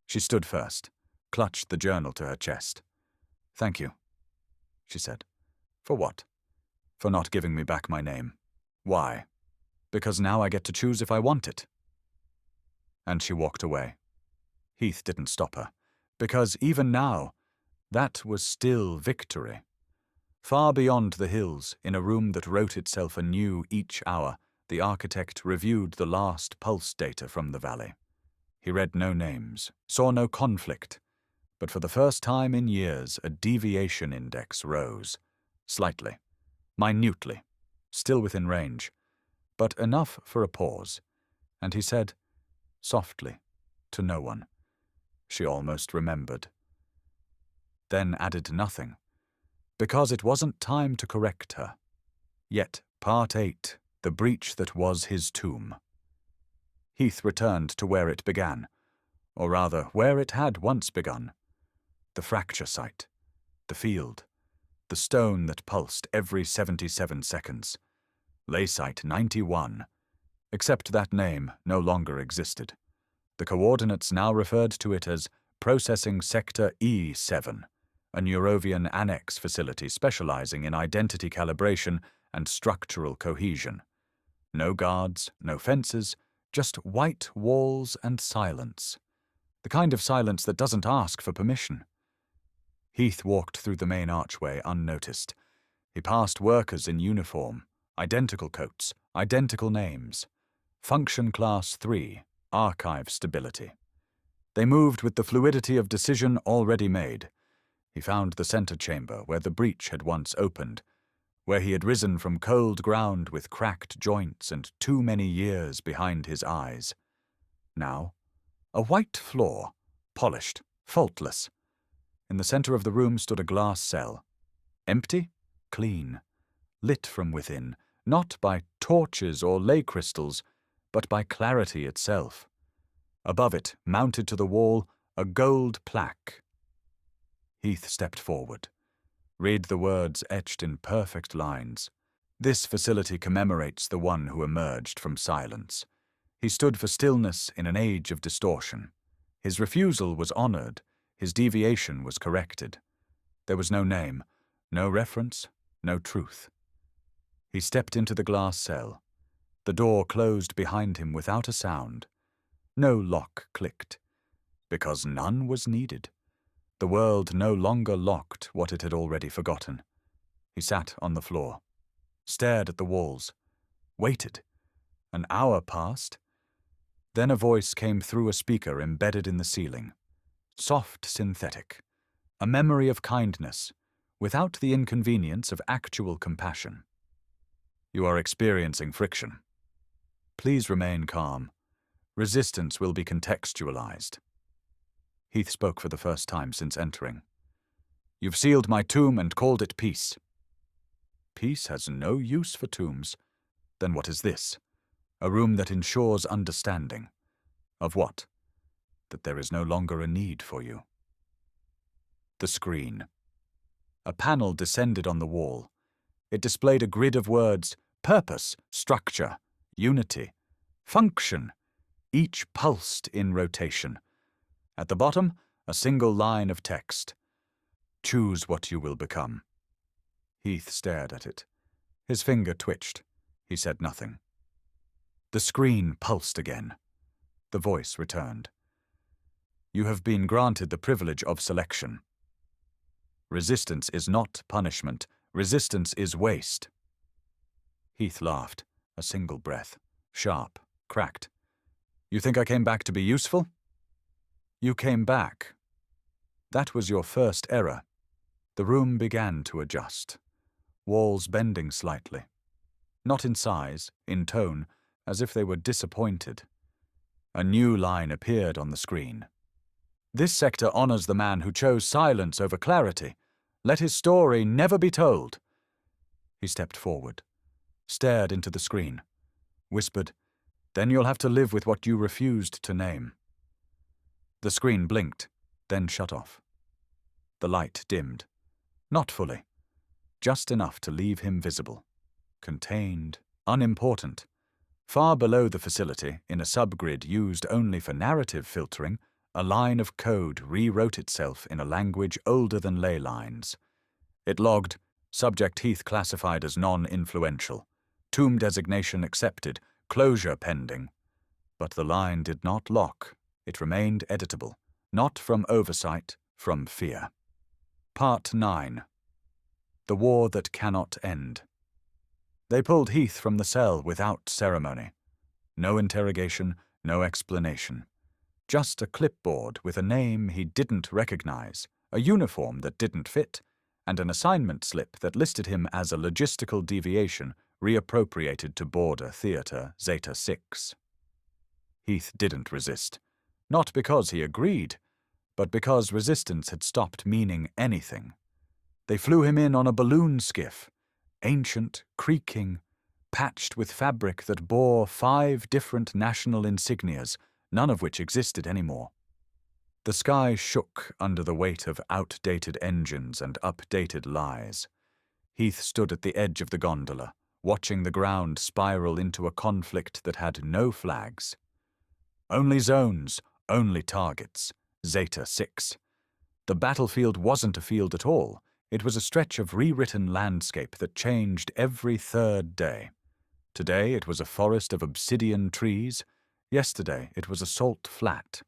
She stood first, clutched the journal to her chest. "Thank you," she said. "For what?" "For not giving me back my name." "Why?" "Because now I get to choose if I want it." And she walked away. Heath didn't stop her, because even now, that was still victory. Far beyond the hills, in a room that wrote itself anew each hour, the architect reviewed the last pulse data from the valley. He read no names, saw no conflict, but for the first time in years a deviation index rose, slightly, minutely, still within range, but enough for a pause, and he said, softly, to no one, "She almost remembered." Then added nothing, because it wasn't time to correct her. Yet, Part 8, the breach that was his tomb. Heath returned to where it began, or rather, where it had once begun. The fracture site, the field, the stone that pulsed every 77 seconds. Laysite 91. Except that name no longer existed. The coordinates now referred to it as Processing Sector E7, a Neurovian annex facility specializing in identity calibration and structural cohesion. No guards, no fences, just white walls and silence. The kind of silence that doesn't ask for permission. Heath walked through the main archway unnoticed. He passed workers in uniform, identical coats, identical names. Function Class 3, Archive Stability. They moved with the fluidity of decision already made. He found the center chamber where the breach had once opened, where he had risen from cold ground with cracked joints and too many years behind his eyes. Now, a white floor, polished, faultless. In the center of the room stood a glass cell. Empty, clean, lit from within, not by torches or ley crystals, but by clarity itself. Above it, mounted to the wall, a gold plaque. Heath stepped forward. Read the words etched in perfect lines. This facility commemorates the one who emerged from silence. He stood for stillness in an age of distortion. His refusal was honored. His deviation was corrected. There was no name, no reference, no truth. He stepped into the glass cell. The door closed behind him without a sound. No lock clicked, because none was needed. The world no longer locked what it had already forgotten. He sat on the floor, stared at the walls, waited. An hour passed. Then a voice came through a speaker embedded in the ceiling. Soft synthetic. A memory of kindness, without the inconvenience of actual compassion. You are experiencing friction. Please remain calm. Resistance will be contextualized. Heath spoke for the first time since entering. You've sealed my tomb and called it peace. Peace has no use for tombs. Then what is this? A room that ensures understanding. Of what? That there is no longer a need for you. The screen. A panel descended on the wall. It displayed a grid of words: purpose, structure, unity, function, each pulsed in rotation. At the bottom, a single line of text. Choose what you will become. Heath stared at it. His finger twitched. He said nothing. The screen pulsed again. The voice returned. You have been granted the privilege of selection. Resistance is not punishment. Resistance is waste. Heath laughed, a single breath, sharp, cracked. You think I came back to be useful? You came back. That was your first error. The room began to adjust, walls bending slightly. Not in size, in tone, as if they were disappointed. A new line appeared on the screen. This sector honors the man who chose silence over clarity. Let his story never be told. He stepped forward, stared into the screen, whispered, Then you'll have to live with what you refused to name. The screen blinked, then shut off. The light dimmed. Not fully. Just enough to leave him visible. Contained, unimportant. Far below the facility, in a subgrid used only for narrative filtering, a line of code rewrote itself in a language older than ley lines. It logged, subject Heath classified as non-influential. Tomb designation accepted, closure pending. But the line did not lock. It remained editable, not from oversight, from fear. Part 9. The War That Cannot End. They pulled Heath from the cell without ceremony. No interrogation, no explanation. Just a clipboard with a name he didn't recognize, a uniform that didn't fit, and an assignment slip that listed him as a logistical deviation reappropriated to border Theater Zeta 6. Heath didn't resist. Not because he agreed, but because resistance had stopped meaning anything. They flew him in on a balloon skiff, ancient, creaking, patched with fabric that bore 5 different national insignias, none of which existed anymore. The sky shook under the weight of outdated engines and updated lies. Heath stood at the edge of the gondola, watching the ground spiral into a conflict that had no flags. Only zones, only targets. Zeta 6. The battlefield wasn't a field at all. It was a stretch of rewritten landscape that changed every third day. Today it was a forest of obsidian trees. Yesterday it was a salt flat.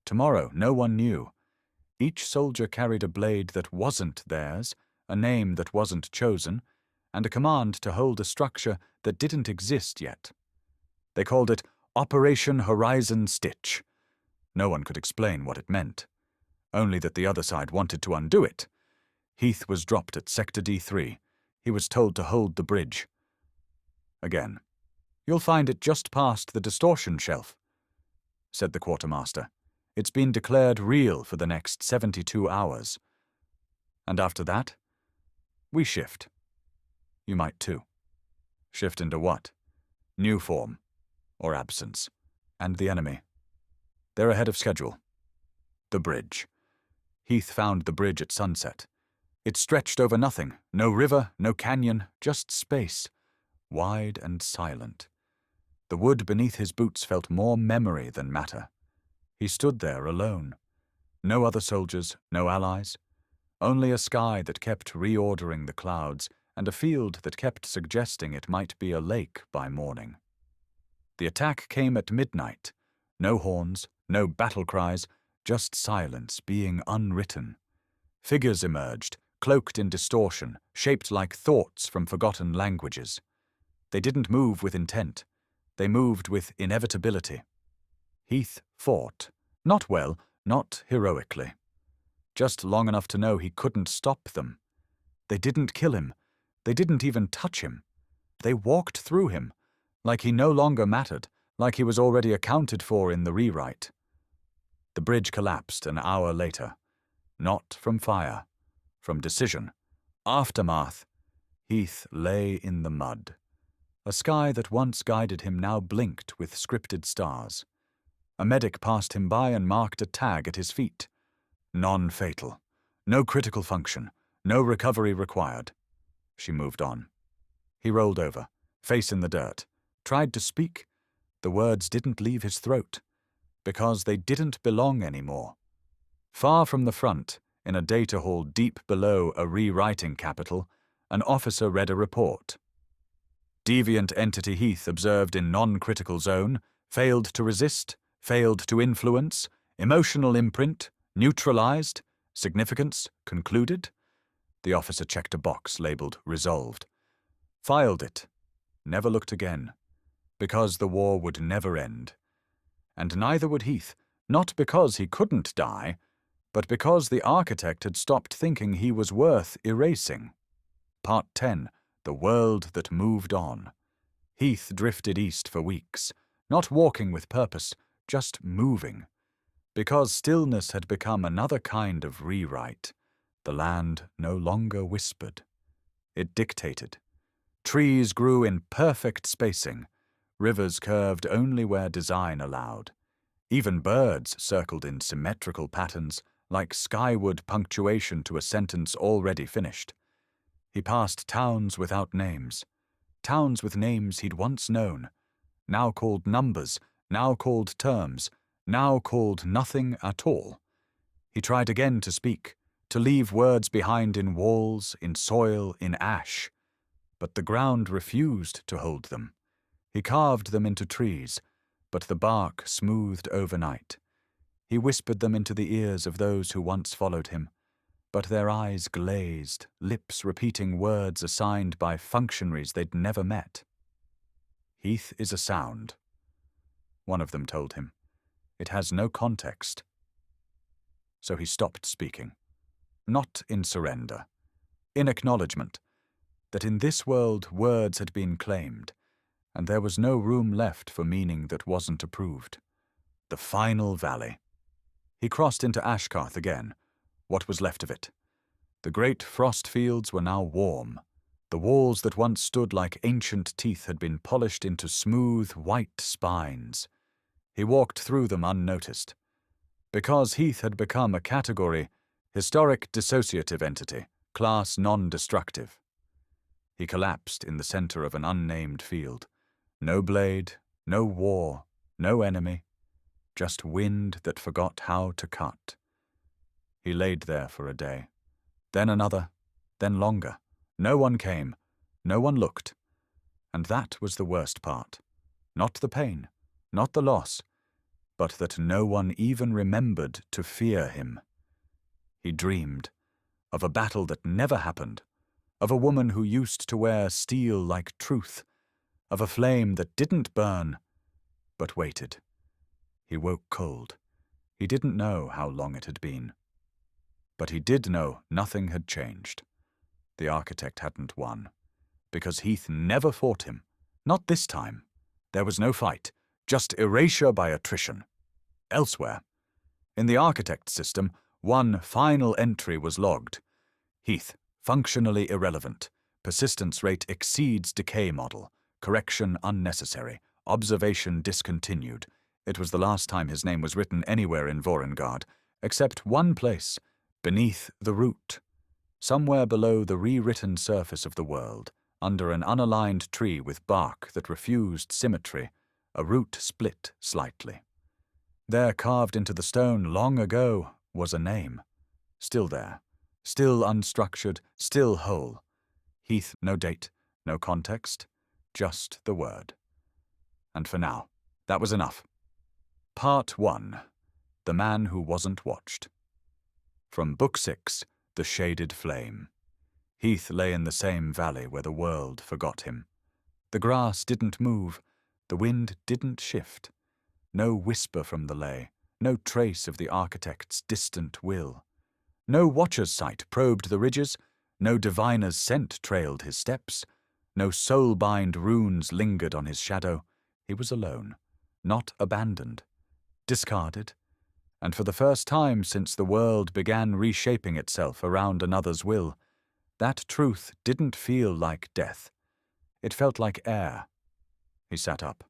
Tomorrow no one knew. Each soldier carried a blade that wasn't theirs, a name that wasn't chosen, and a command to hold a structure that didn't exist yet. They called it Operation Horizon Stitch. No one could explain what it meant. Only that the other side wanted to undo it. Heath was dropped at Sector D3. He was told to hold the bridge. Again. "You'll find it just past the distortion shelf," said the quartermaster. "It's been declared real for the next 72 hours. And after that, we shift. You might too." Shift into what? New form. Or absence. And the enemy. They're ahead of schedule. The bridge. Heath found the bridge at sunset. It stretched over nothing. No river, no canyon, just space. Wide and silent. The wood beneath his boots felt more memory than matter. He stood there alone. No other soldiers, no allies. Only a sky that kept reordering the clouds, and a field that kept suggesting it might be a lake by morning. The attack came at midnight. No horns, no battle cries, just silence being unwritten. Figures emerged, cloaked in distortion, shaped like thoughts from forgotten languages. They didn't move with intent. They moved with inevitability. Heath fought. Not well, not heroically. Just long enough to know he couldn't stop them. They didn't kill him. They didn't even touch him. They walked through him, like he no longer mattered, like he was already accounted for in the rewrite. The bridge collapsed an hour later. Not from fire, from decision. Aftermath. Heath lay in the mud. A sky that once guided him now blinked with scripted stars. A medic passed him by and marked a tag at his feet. Non-fatal. No critical function. No recovery required. She moved on. He rolled over, face in the dirt. Tried to speak. The words didn't leave his throat. Because they didn't belong anymore. Far from the front, in a data hall deep below a rewriting capital, an officer read a report. Deviant entity Heath observed in non-critical zone, failed to resist, failed to influence, emotional imprint, neutralized, significance, concluded. The officer checked a box labeled resolved. Filed it. Never looked again. Because the war would never end. And neither would Heath, not because he couldn't die, but because the architect had stopped thinking he was worth erasing. Part 10. The world that moved on. Heath drifted east for weeks, not walking with purpose, just moving. Because stillness had become another kind of rewrite, the land no longer whispered. It dictated. Trees grew in perfect spacing. Rivers curved only where design allowed. Even birds circled in symmetrical patterns, like skyward punctuation to a sentence already finished. He passed towns without names. Towns with names he'd once known. Now called numbers, now called terms, now called nothing at all. He tried again to speak, to leave words behind in walls, in soil, in ash. But the ground refused to hold them. He carved them into trees, but the bark smoothed overnight. He whispered them into the ears of those who once followed him, but their eyes glazed, lips repeating words assigned by functionaries they'd never met. Heath is a sound, one of them told him. It has no context. So he stopped speaking, not in surrender, in acknowledgement that in this world words had been claimed, and there was no room left for meaning that wasn't approved. The final valley. He crossed into Ashkarth again, what was left of it. The great frost fields were now warm. The walls that once stood like ancient teeth had been polished into smooth, white spines. He walked through them unnoticed. Because Heath had become a category, historic dissociative entity, class non-destructive. He collapsed in the center of an unnamed field. No blade, no war, no enemy, just wind that forgot how to cut. He laid there for a day, then another, then longer. No one came, no one looked. And that was the worst part. Not the pain, not the loss, but that no one even remembered to fear him. He dreamed of a battle that never happened, of a woman who used to wear steel like truth, of a flame that didn't burn, but waited. He woke cold. He didn't know how long it had been. But he did know nothing had changed. The architect hadn't won, because Heath never fought him. Not this time. There was no fight, just erasure by attrition. Elsewhere, in the architect system, one final entry was logged. Heath, functionally irrelevant. Persistence rate exceeds decay model. Correction unnecessary. Observation discontinued. It was the last time his name was written anywhere in Vorrengarde, except one place, beneath the root. Somewhere below the rewritten surface of the world, under an unaligned tree with bark that refused symmetry, a root split slightly. There, carved into the stone long ago, was a name. Still there, still unstructured, still whole. Heath, no date, no context, just the word. And for now, that was enough. Part 1. The Man Who Wasn't Watched. From Book 6, The Shaded Flame. Heath lay in the same valley where the world forgot him. The grass didn't move, the wind didn't shift. No whisper from the ley, no trace of the architect's distant will. No watcher's sight probed the ridges, no diviner's scent trailed his steps, no soul-bind runes lingered on his shadow. He was alone, not abandoned, discarded, and for the first time since the world began reshaping itself around another's will, that truth didn't feel like death. It felt like air. He sat up.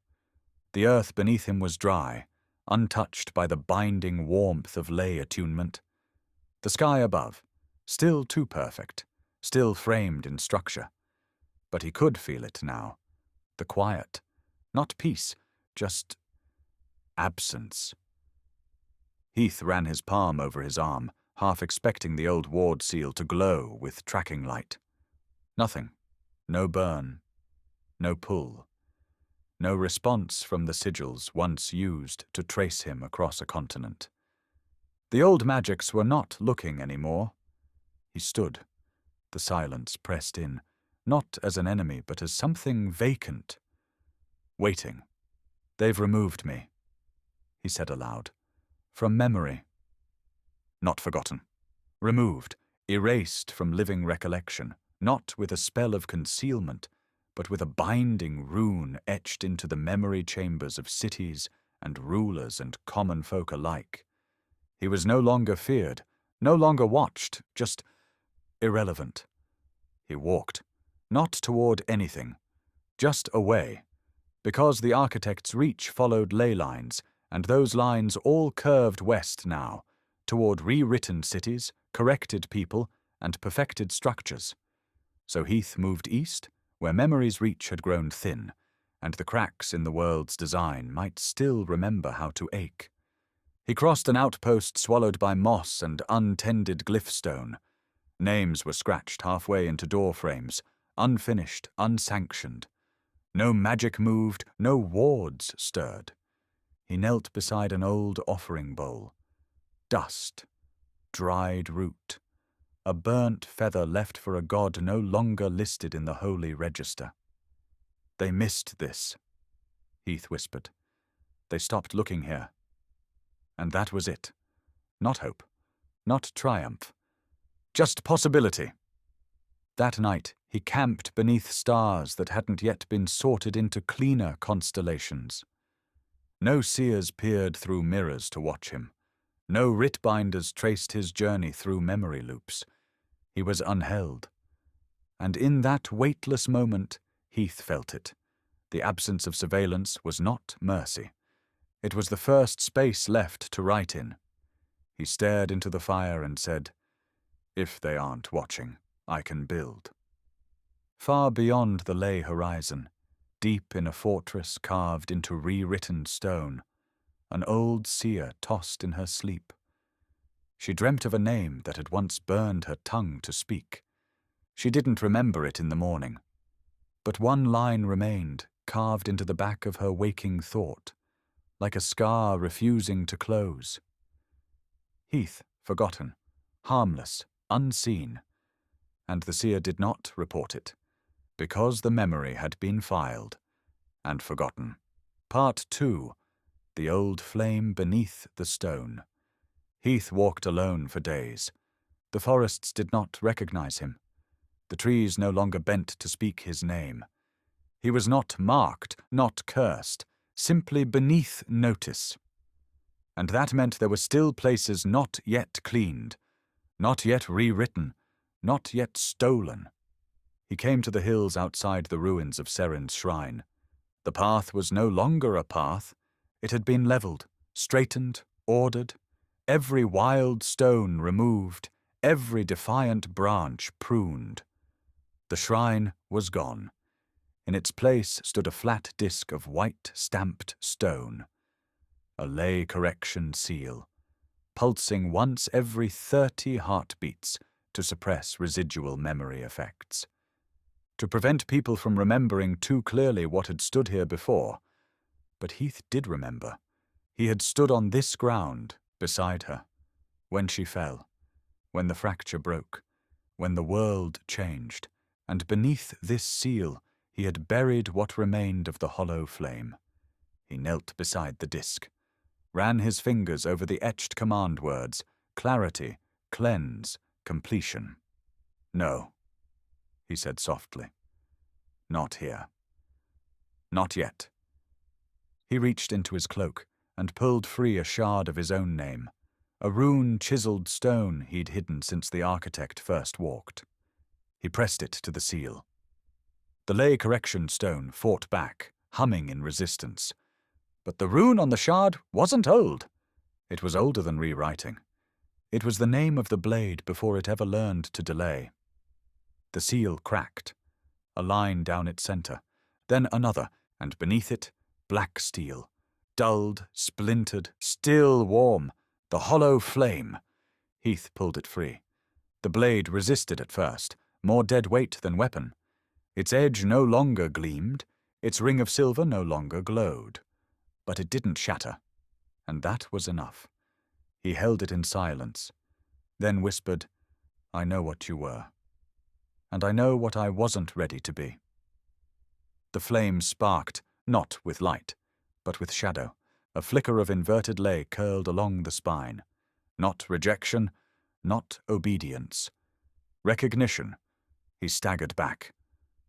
The earth beneath him was dry, untouched by the binding warmth of ley attunement. The sky above, still too perfect, still framed in structure. But he could feel it now. The quiet. Not peace, just absence. Heath ran his palm over his arm, half expecting the old ward seal to glow with tracking light. Nothing. No burn. No pull. No response from the sigils once used to trace him across a continent. The old magics were not looking anymore. He stood. The silence pressed in, not as an enemy, but as something vacant. Waiting. They've removed me, he said aloud. From memory. Not forgotten. Removed, erased from living recollection, not with a spell of concealment, but with a binding rune etched into the memory chambers of cities and rulers and common folk alike. He was no longer feared, no longer watched, just irrelevant. He walked, not toward anything, just away, because the architect's reach followed ley lines, and those lines all curved west now, toward rewritten cities, corrected people, and perfected structures. So Heath moved east, where memory's reach had grown thin, and the cracks in the world's design might still remember how to ache. He crossed an outpost swallowed by moss and untended glyph stone. Names were scratched halfway into door frames, unfinished, unsanctioned. No magic moved, no wards stirred. He knelt beside an old offering bowl. Dust, dried root, a burnt feather left for a god no longer listed in the holy register. They missed this, Heath whispered. They stopped looking here. And that was it. Not hope, not triumph, just possibility. That night he camped beneath stars that hadn't yet been sorted into cleaner constellations. No seers peered through mirrors to watch him. No writ-binders traced his journey through memory loops. He was unheld. And in that weightless moment, Heath felt it. The absence of surveillance was not mercy. It was the first space left to write in. He stared into the fire and said, "If they aren't watching, I can build." Far beyond the ley horizon, deep in a fortress carved into rewritten stone, an old seer tossed in her sleep. She dreamt of a name that had once burned her tongue to speak. She didn't remember it in the morning, but one line remained, carved into the back of her waking thought, like a scar refusing to close. Heath, forgotten, harmless, unseen, and the seer did not report it, because the memory had been filed and forgotten. Part 2. The Old Flame Beneath the Stone. Heath walked alone for days. The forests did not recognize him. The trees no longer bent to speak his name. He was not marked, not cursed, simply beneath notice. And that meant there were still places not yet cleaned, not yet rewritten, not yet stolen. He came to the hills outside the ruins of Seren's shrine. The path was no longer a path. It had been leveled, straightened, ordered, every wild stone removed, every defiant branch pruned. The shrine was gone. In its place stood a flat disk of white stamped stone, a Ley Correction Seal, pulsing once every 30 heartbeats to suppress residual memory effects. To prevent people from remembering too clearly what had stood here before. But Heath did remember. He had stood on this ground, beside her, when she fell, when the fracture broke, when the world changed, and beneath this seal he had buried what remained of the hollow flame. He knelt beside the disk, ran his fingers over the etched command words, clarity, cleanse, completion. No, he said softly. Not here. Not yet. He reached into his cloak and pulled free a shard of his own name, a rune-chiseled stone he'd hidden since the architect first walked. He pressed it to the seal. The Ley Correction stone fought back, humming in resistance. But the rune on the shard wasn't old. It was older than rewriting. It was the name of the blade before it ever learned to delay. The seal cracked, a line down its center, then another, and beneath it, black steel, dulled, splintered, still warm, the hollow flame. Heath pulled it free. The blade resisted at first, more dead weight than weapon. Its edge no longer gleamed, its ring of silver no longer glowed. But it didn't shatter, and that was enough. He held it in silence, then whispered, "I know what you were, and I know what I wasn't ready to be." The flame sparked, not with light, but with shadow. A flicker of inverted ley curled along the spine. Not rejection, not obedience. Recognition. He staggered back,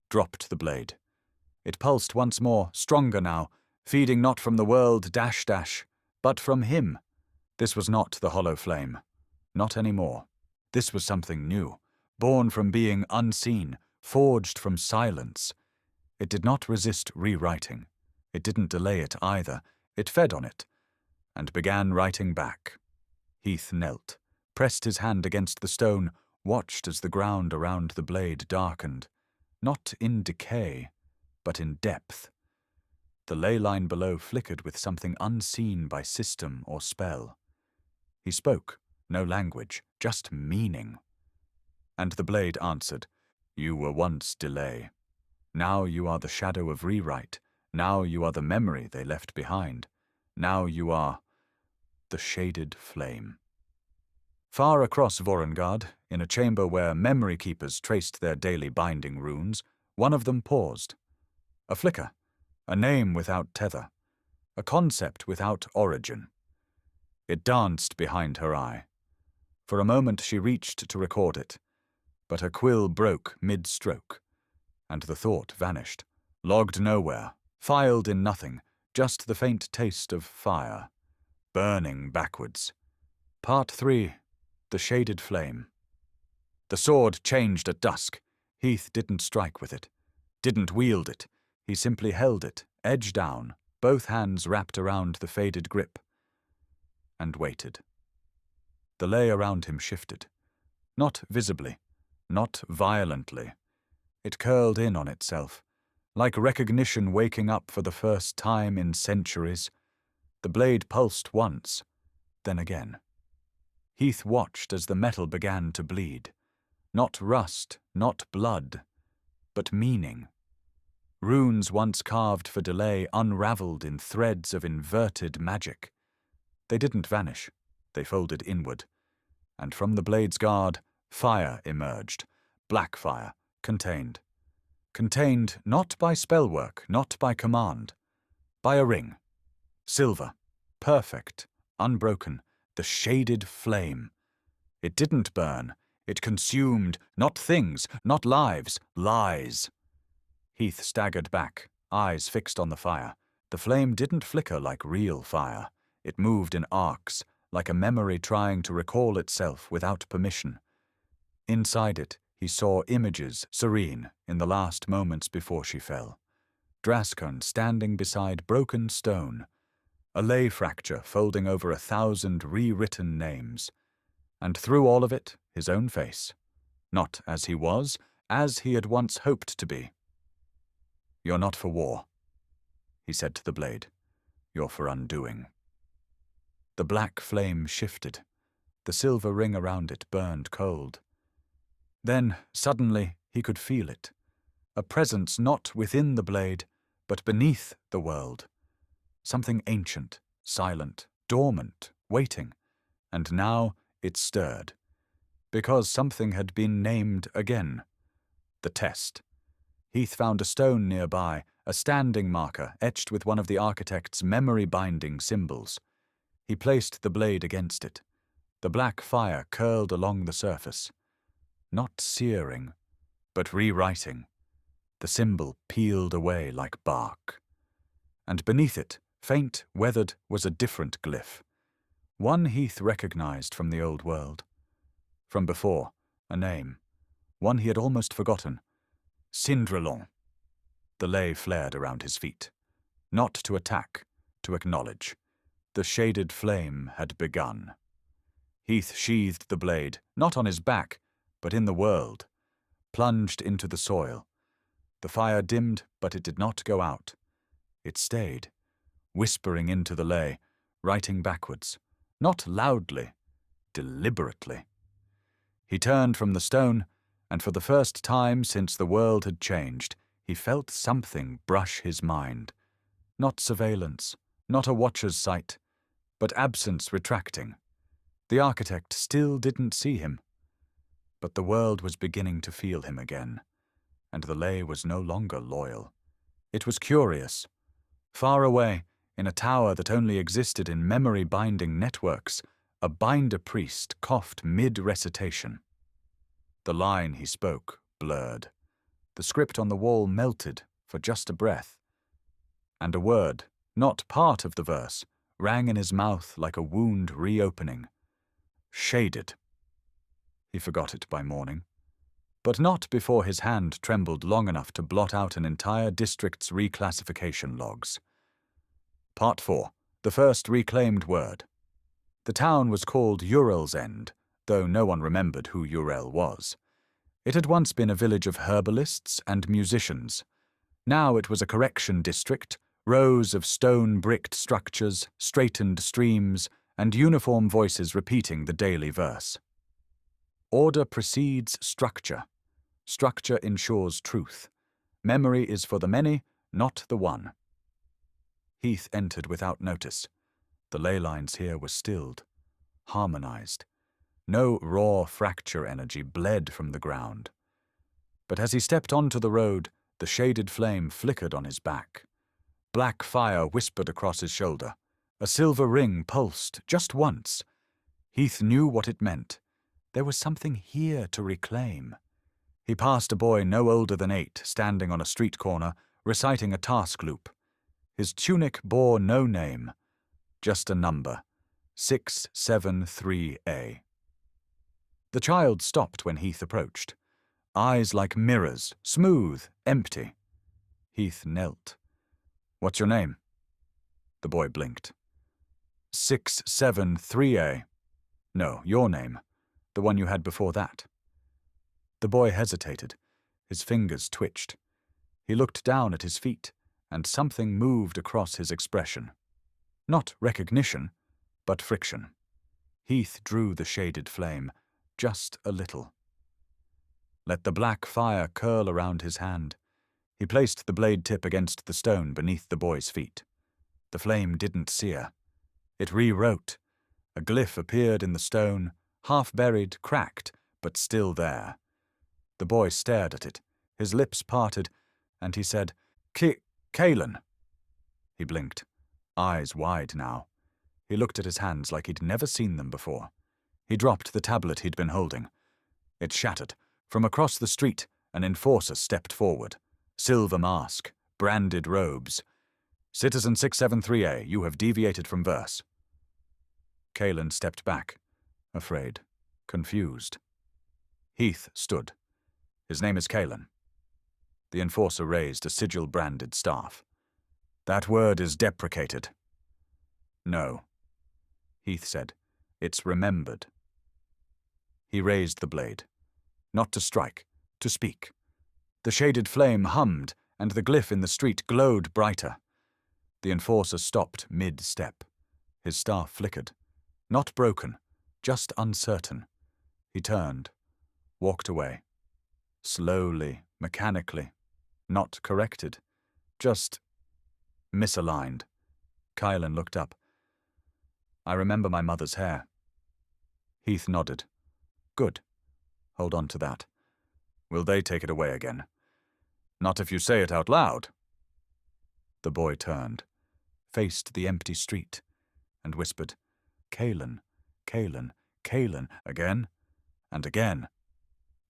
dropped the blade. It pulsed once more, stronger now, feeding not from the world -- but from him. This was not the hollow flame. Not anymore. This was something new, born from being unseen, forged from silence. It did not resist rewriting. It didn't delay it either. It fed on it, and began writing back. Heath knelt, pressed his hand against the stone, watched as the ground around the blade darkened, not in decay, but in depth. The ley line below flickered with something unseen by system or spell. He spoke, no language, just meaning. And the blade answered, "You were once delay. Now you are the shadow of rewrite. Now you are the memory they left behind. Now you are the shaded flame." Far across Vorrengarde, in a chamber where memory keepers traced their daily binding runes, one of them paused. A flicker, a name without tether, a concept without origin. It danced behind her eye. For a moment she reached to record it, but her quill broke mid-stroke, and the thought vanished, logged nowhere, filed in nothing, just the faint taste of fire, burning backwards. Part 3. The Shaded Flame. The sword changed at dusk. Heath didn't strike with it, didn't wield it. He simply held it, edge down, both hands wrapped around the faded grip, and waited. The ley around him shifted. Not visibly, not violently. It curled in on itself, like recognition waking up for the first time in centuries. The blade pulsed once, then again. Heath watched as the metal began to bleed. Not rust, not blood, but meaning. Runes once carved for delay unraveled in threads of inverted magic. They didn't vanish, they folded inward. And from the blade's guard, fire emerged, black fire, contained. Contained not by spellwork, not by command, by a ring. Silver, perfect, unbroken, the shaded flame. It didn't burn, it consumed, not things, not lives, lies. Heath staggered back, eyes fixed on the fire. The flame didn't flicker like real fire. It moved in arcs, like a memory trying to recall itself without permission. Inside it, he saw images serene in the last moments before she fell. Draskon standing beside broken stone, a ley fracture folding over 1,000 rewritten names, and through all of it, his own face. Not as he was, as he had once hoped to be. "You're not for war," he said to the blade. "You're for undoing." The black flame shifted. The silver ring around it burned cold. Then, suddenly, he could feel it. A presence not within the blade, but beneath the world. Something ancient, silent, dormant, waiting. And now it stirred. Because something had been named again. The test. Heath found a stone nearby, a standing marker etched with one of the architect's memory-binding symbols. He placed the blade against it. The black fire curled along the surface. Not searing, but rewriting. The symbol peeled away like bark. And beneath it, faint, weathered, was a different glyph. One Heath recognized from the old world. From before, a name. One he had almost forgotten. Cindralon. The ley flared around his feet. Not to attack, to acknowledge. The shaded flame had begun. Heath sheathed the blade, not on his back, but in the world. Plunged into the soil. The fire dimmed, but it did not go out. It stayed, whispering into the ley, writing backwards. Not loudly, deliberately. He turned from the stone, and for the first time since the world had changed, he felt something brush his mind. Not surveillance, not a watcher's sight, but absence retracting. The architect still didn't see him. But the world was beginning to feel him again, and the ley was no longer loyal. It was curious. Far away, in a tower that only existed in memory-binding networks, a binder priest coughed mid-recitation. The line he spoke blurred. The script on the wall melted for just a breath. And a word, not part of the verse, rang in his mouth like a wound reopening. Shaded. He forgot it by morning. But not before his hand trembled long enough to blot out an entire district's reclassification logs. Part 4. The first reclaimed word. The town was called Urel's End, though no one remembered who Urel was. It had once been a village of herbalists and musicians. Now it was a correction district, rows of stone-bricked structures, straightened streams, and uniform voices repeating the daily verse. Order precedes structure. Structure ensures truth. Memory is for the many, not the one. Heath entered without notice. The ley lines here were stilled, harmonized. No raw fracture energy bled from the ground. But as he stepped onto the road, the shaded flame flickered on his back. Black fire whispered across his shoulder. A silver ring pulsed just once. Heath knew what it meant. There was something here to reclaim. He passed a boy no older than 8, standing on a street corner, reciting a task loop. His tunic bore no name, just a number, 673A. The child stopped when Heath approached. Eyes like mirrors, smooth, empty. Heath knelt. "What's your name?" The boy blinked. 673A. No, your name. The one you had before that. The boy hesitated. His fingers twitched. He looked down at his feet, and something moved across his expression. Not recognition, but friction. Heath drew the shaded flame, just a little. Let the black fire curl around his hand. He placed the blade tip against the stone beneath the boy's feet. The flame didn't sear. It rewrote. A glyph appeared in the stone, half buried, cracked, but still there. The boy stared at it, his lips parted, and he said, Kalen. He blinked, eyes wide now. He looked at his hands like he'd never seen them before. He dropped the tablet he'd been holding. It shattered. From across the street, an enforcer stepped forward. Silver mask, branded robes. Citizen 673A, you have deviated from verse. Kalen stepped back, afraid, confused. Heath stood. His name is Kalen. The enforcer raised a sigil-branded staff. That word is deprecated. No, Heath said. It's remembered. He raised the blade. Not to strike, to speak. The shaded flame hummed, and the glyph in the street glowed brighter. The enforcer stopped mid-step. His staff flickered. Not broken, just uncertain. He turned, walked away. Slowly, mechanically. Not corrected. Just misaligned. Kylan looked up. I remember my mother's hair. Heath nodded. Good. Hold on to that. Will they take it away again? Not if you say it out loud. The boy turned, faced the empty street, and whispered, Kalen, Kalen, Kalen, again and again.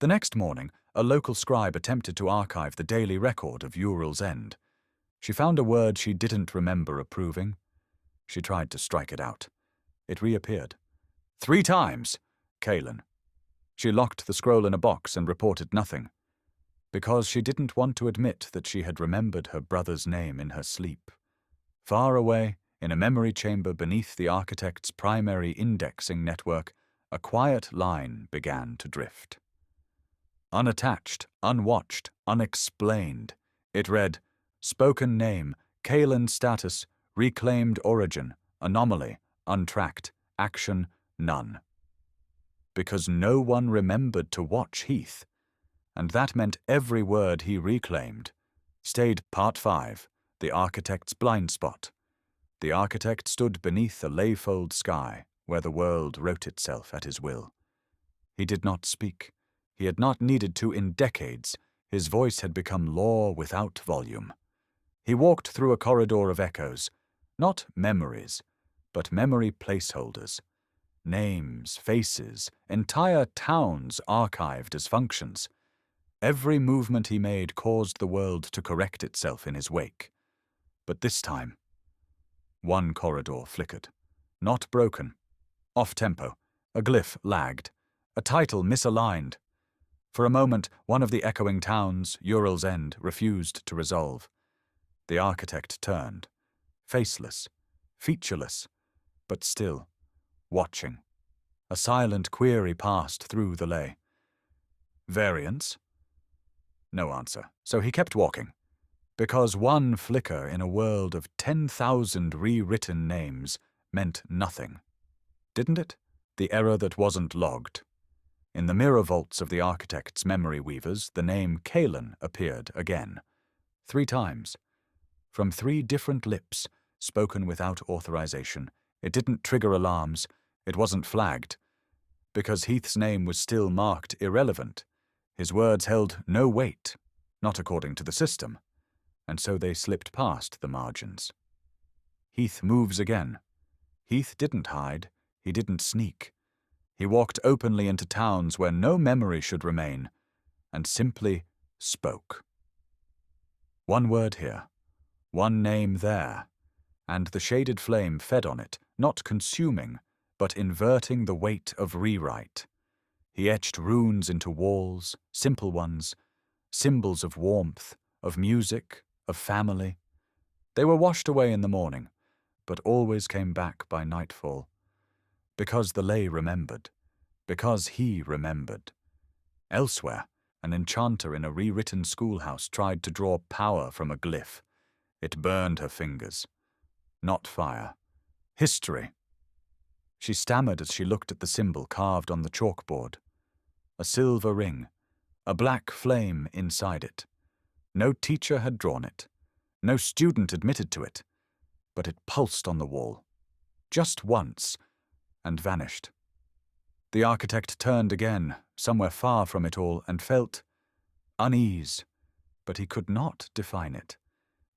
The next morning, a local scribe attempted to archive the daily record of Ural's End. She found a word she didn't remember approving. She tried to strike it out. It reappeared. 3 times, Kalen. She locked the scroll in a box and reported nothing, because she didn't want to admit that she had remembered her brother's name in her sleep. Far away, in a memory chamber beneath the architect's primary indexing network, a quiet line began to drift. Unattached, unwatched, unexplained, it read, spoken name, Kalen status, reclaimed origin, anomaly, untracked, action, none. Because no one remembered to watch Heath, and that meant every word he reclaimed stayed Part 5, the architect's blind spot. The architect stood beneath a ley-fold sky where the world wrote itself at his will. He did not speak. He had not needed to in decades. His voice had become law without volume. He walked through a corridor of echoes, not memories, but memory placeholders. Names, faces, entire towns archived as functions. Every movement he made caused the world to correct itself in his wake. But this time, one corridor flickered. Not broken. Off-tempo. A glyph lagged. A title misaligned. For a moment, one of the echoing towns, Ural's End, refused to resolve. The architect turned. Faceless. Featureless. But still. Watching. A silent query passed through the ley. Variance? No answer, so he kept walking. Because one flicker in a world of 10,000 rewritten names meant nothing. Didn't it? The error that wasn't logged. In the mirror vaults of the architect's memory weavers, the name Kalen appeared again. 3 times. From 3 different lips, spoken without authorization. It didn't trigger alarms. It wasn't flagged. Because Heath's name was still marked irrelevant. His words held no weight, not according to the system, and so they slipped past the margins. Heath moves again. Heath didn't hide. He didn't sneak. He walked openly into towns where no memory should remain, and simply spoke. One word here, one name there, and the shaded flame fed on it, not consuming, but inverting the weight of rewrite. He etched runes into walls, simple ones, symbols of warmth, of music, of family. They were washed away in the morning, but always came back by nightfall. Because the ley remembered. Because he remembered. Elsewhere, An enchanter in a rewritten schoolhouse tried to draw power from a glyph. It burned her fingers. Not fire. History. She stammered as she looked at the symbol carved on the chalkboard. A silver ring, a black flame inside it. No teacher had drawn it. No student admitted to it. But it pulsed on the wall. Just once, and vanished. The architect turned again, somewhere far from it all, and felt unease, but he could not define it.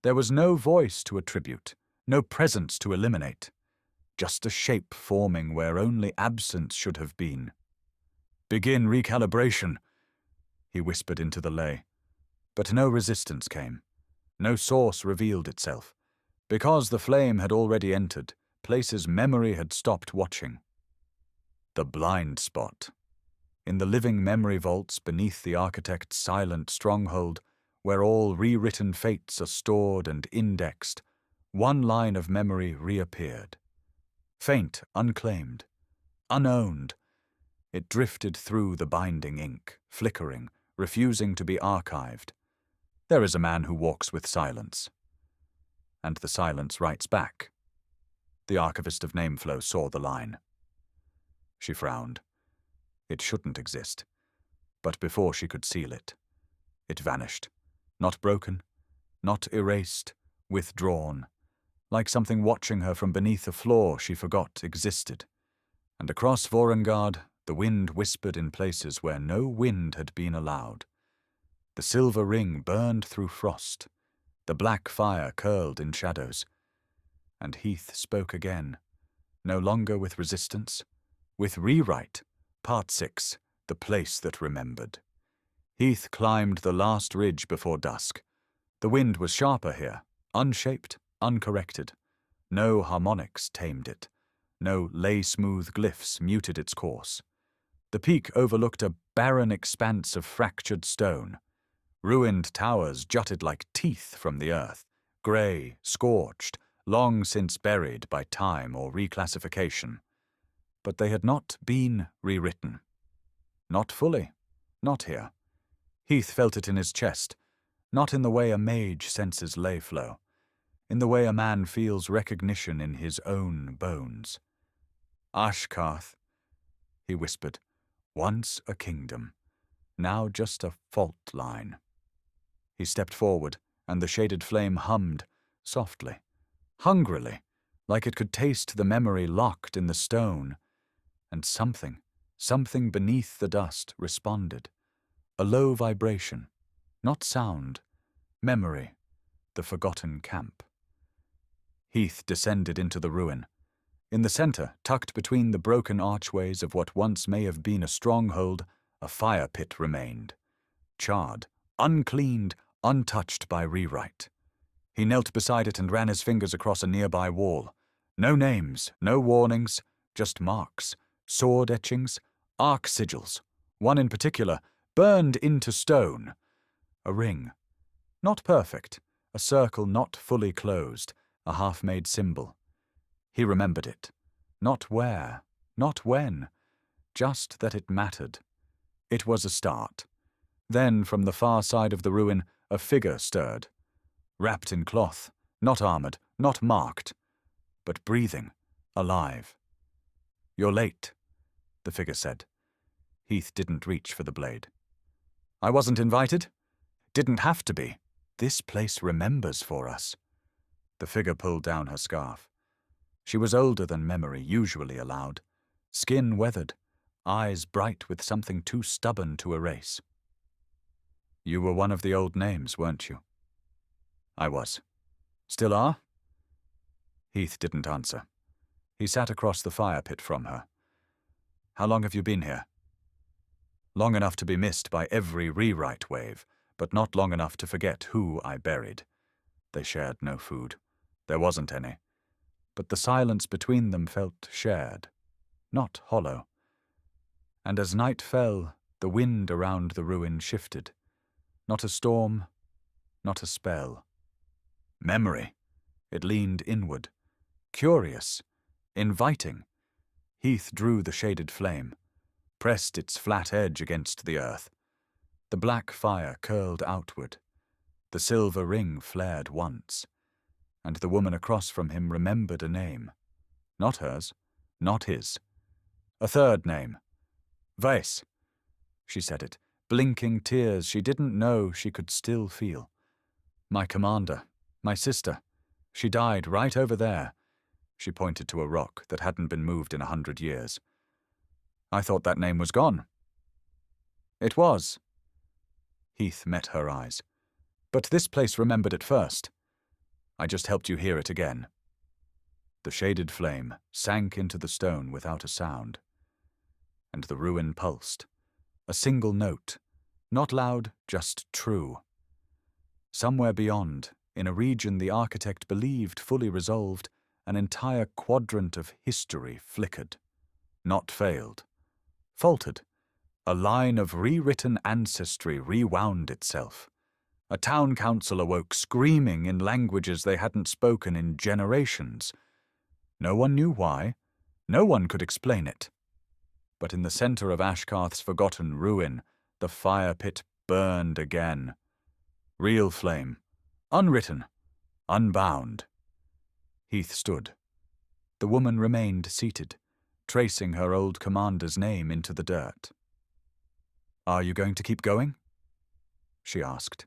There was no voice to attribute, no presence to eliminate, just a shape forming where only absence should have been. "Begin recalibration," he whispered into the ley. But no resistance came. No source revealed itself. Because the flame had already entered, places memory had stopped watching. The blind spot. In the living memory vaults beneath the architect's silent stronghold, where all rewritten fates are stored and indexed, one line of memory reappeared. Faint, unclaimed, unowned, it drifted through the binding ink, flickering, refusing to be archived. There is a man who walks with silence. And the silence writes back. The archivist of Nameflow saw the line. She frowned. It shouldn't exist. But before she could seal it, it vanished. Not broken, not erased, withdrawn. Like something watching her from beneath a floor she forgot existed. And across Vorrengarde, the wind whispered in places where no wind had been allowed. The silver ring burned through frost. The black fire curled in shadows. And Heath spoke again, no longer with resistance, with rewrite, Part 6, the place that remembered. Heath climbed the last ridge before dusk. The wind was sharper here, unshaped, uncorrected. No harmonics tamed it. No lay-smooth glyphs muted its course. The peak overlooked a barren expanse of fractured stone. Ruined towers jutted like teeth from the earth, grey, scorched, long since buried by time or reclassification. But they had not been rewritten. Not fully. Not here. Heath felt it in his chest, not in the way a mage senses ley flow, in the way a man feels recognition in his own bones. Ashkarth, he whispered, once a kingdom, now just a fault line. He stepped forward, and the shaded flame hummed, softly, hungrily, like it could taste the memory locked in the stone. And something beneath the dust responded. A low vibration, not sound, memory, the forgotten camp. Heath descended into the ruin. In the center, tucked between the broken archways of what once may have been a stronghold, a fire pit remained. Charred, uncleaned, untouched by rewrite. He knelt beside it and ran his fingers across a nearby wall. No names, no warnings, just marks, sword etchings, arc sigils. One in particular, burned into stone. A ring. Not perfect, a circle not fully closed, a half-made symbol. He remembered it. Not where, not when, just that it mattered. It was a start. Then, from the far side of the ruin, a figure stirred. Wrapped in cloth, not armored, not marked, but breathing, alive. "You're late," the figure said. Heath didn't reach for the blade. "I wasn't invited. Didn't have to be. This place remembers for us." The figure pulled down her scarf. She was older than memory usually allowed, skin weathered, eyes bright with something too stubborn to erase. "You were one of the old names, weren't you?" "I was." "Still are?" Heath didn't answer. He sat across the fire pit from her. "How long have you been here?" "Long enough to be missed by every rewrite wave, but not long enough to forget who I buried." They shared no food. There wasn't any. But the silence between them felt shared, not hollow. And as night fell, the wind around the ruin shifted. Not a storm, not a spell. Memory. It leaned inward. Curious. Inviting. Heath drew the shaded flame, pressed its flat edge against the earth. The black fire curled outward. The silver ring flared once, and the woman across from him remembered a name. Not hers, not his. A third name. Weiss. She said it, blinking tears she didn't know she could still feel. My commander, my sister. She died right over there. She pointed to a rock that hadn't been moved in 100 years. I thought that name was gone. It was. Heath met her eyes. But this place remembered it first. I just helped you hear it again. The shaded flame sank into the stone without a sound, and the ruin pulsed. A single note, not loud, just true. Somewhere beyond, in a region the architect believed fully resolved, an entire quadrant of history flickered, not failed, faltered. A line of rewritten ancestry rewound itself. A town council awoke, screaming in languages they hadn't spoken in generations. No one knew why. No one could explain it. But in the center of Ashkarth's forgotten ruin, the fire pit burned again. Real flame. Unwritten. Unbound. Heath stood. The woman remained seated, tracing her old commander's name into the dirt. Are you going to keep going? She asked.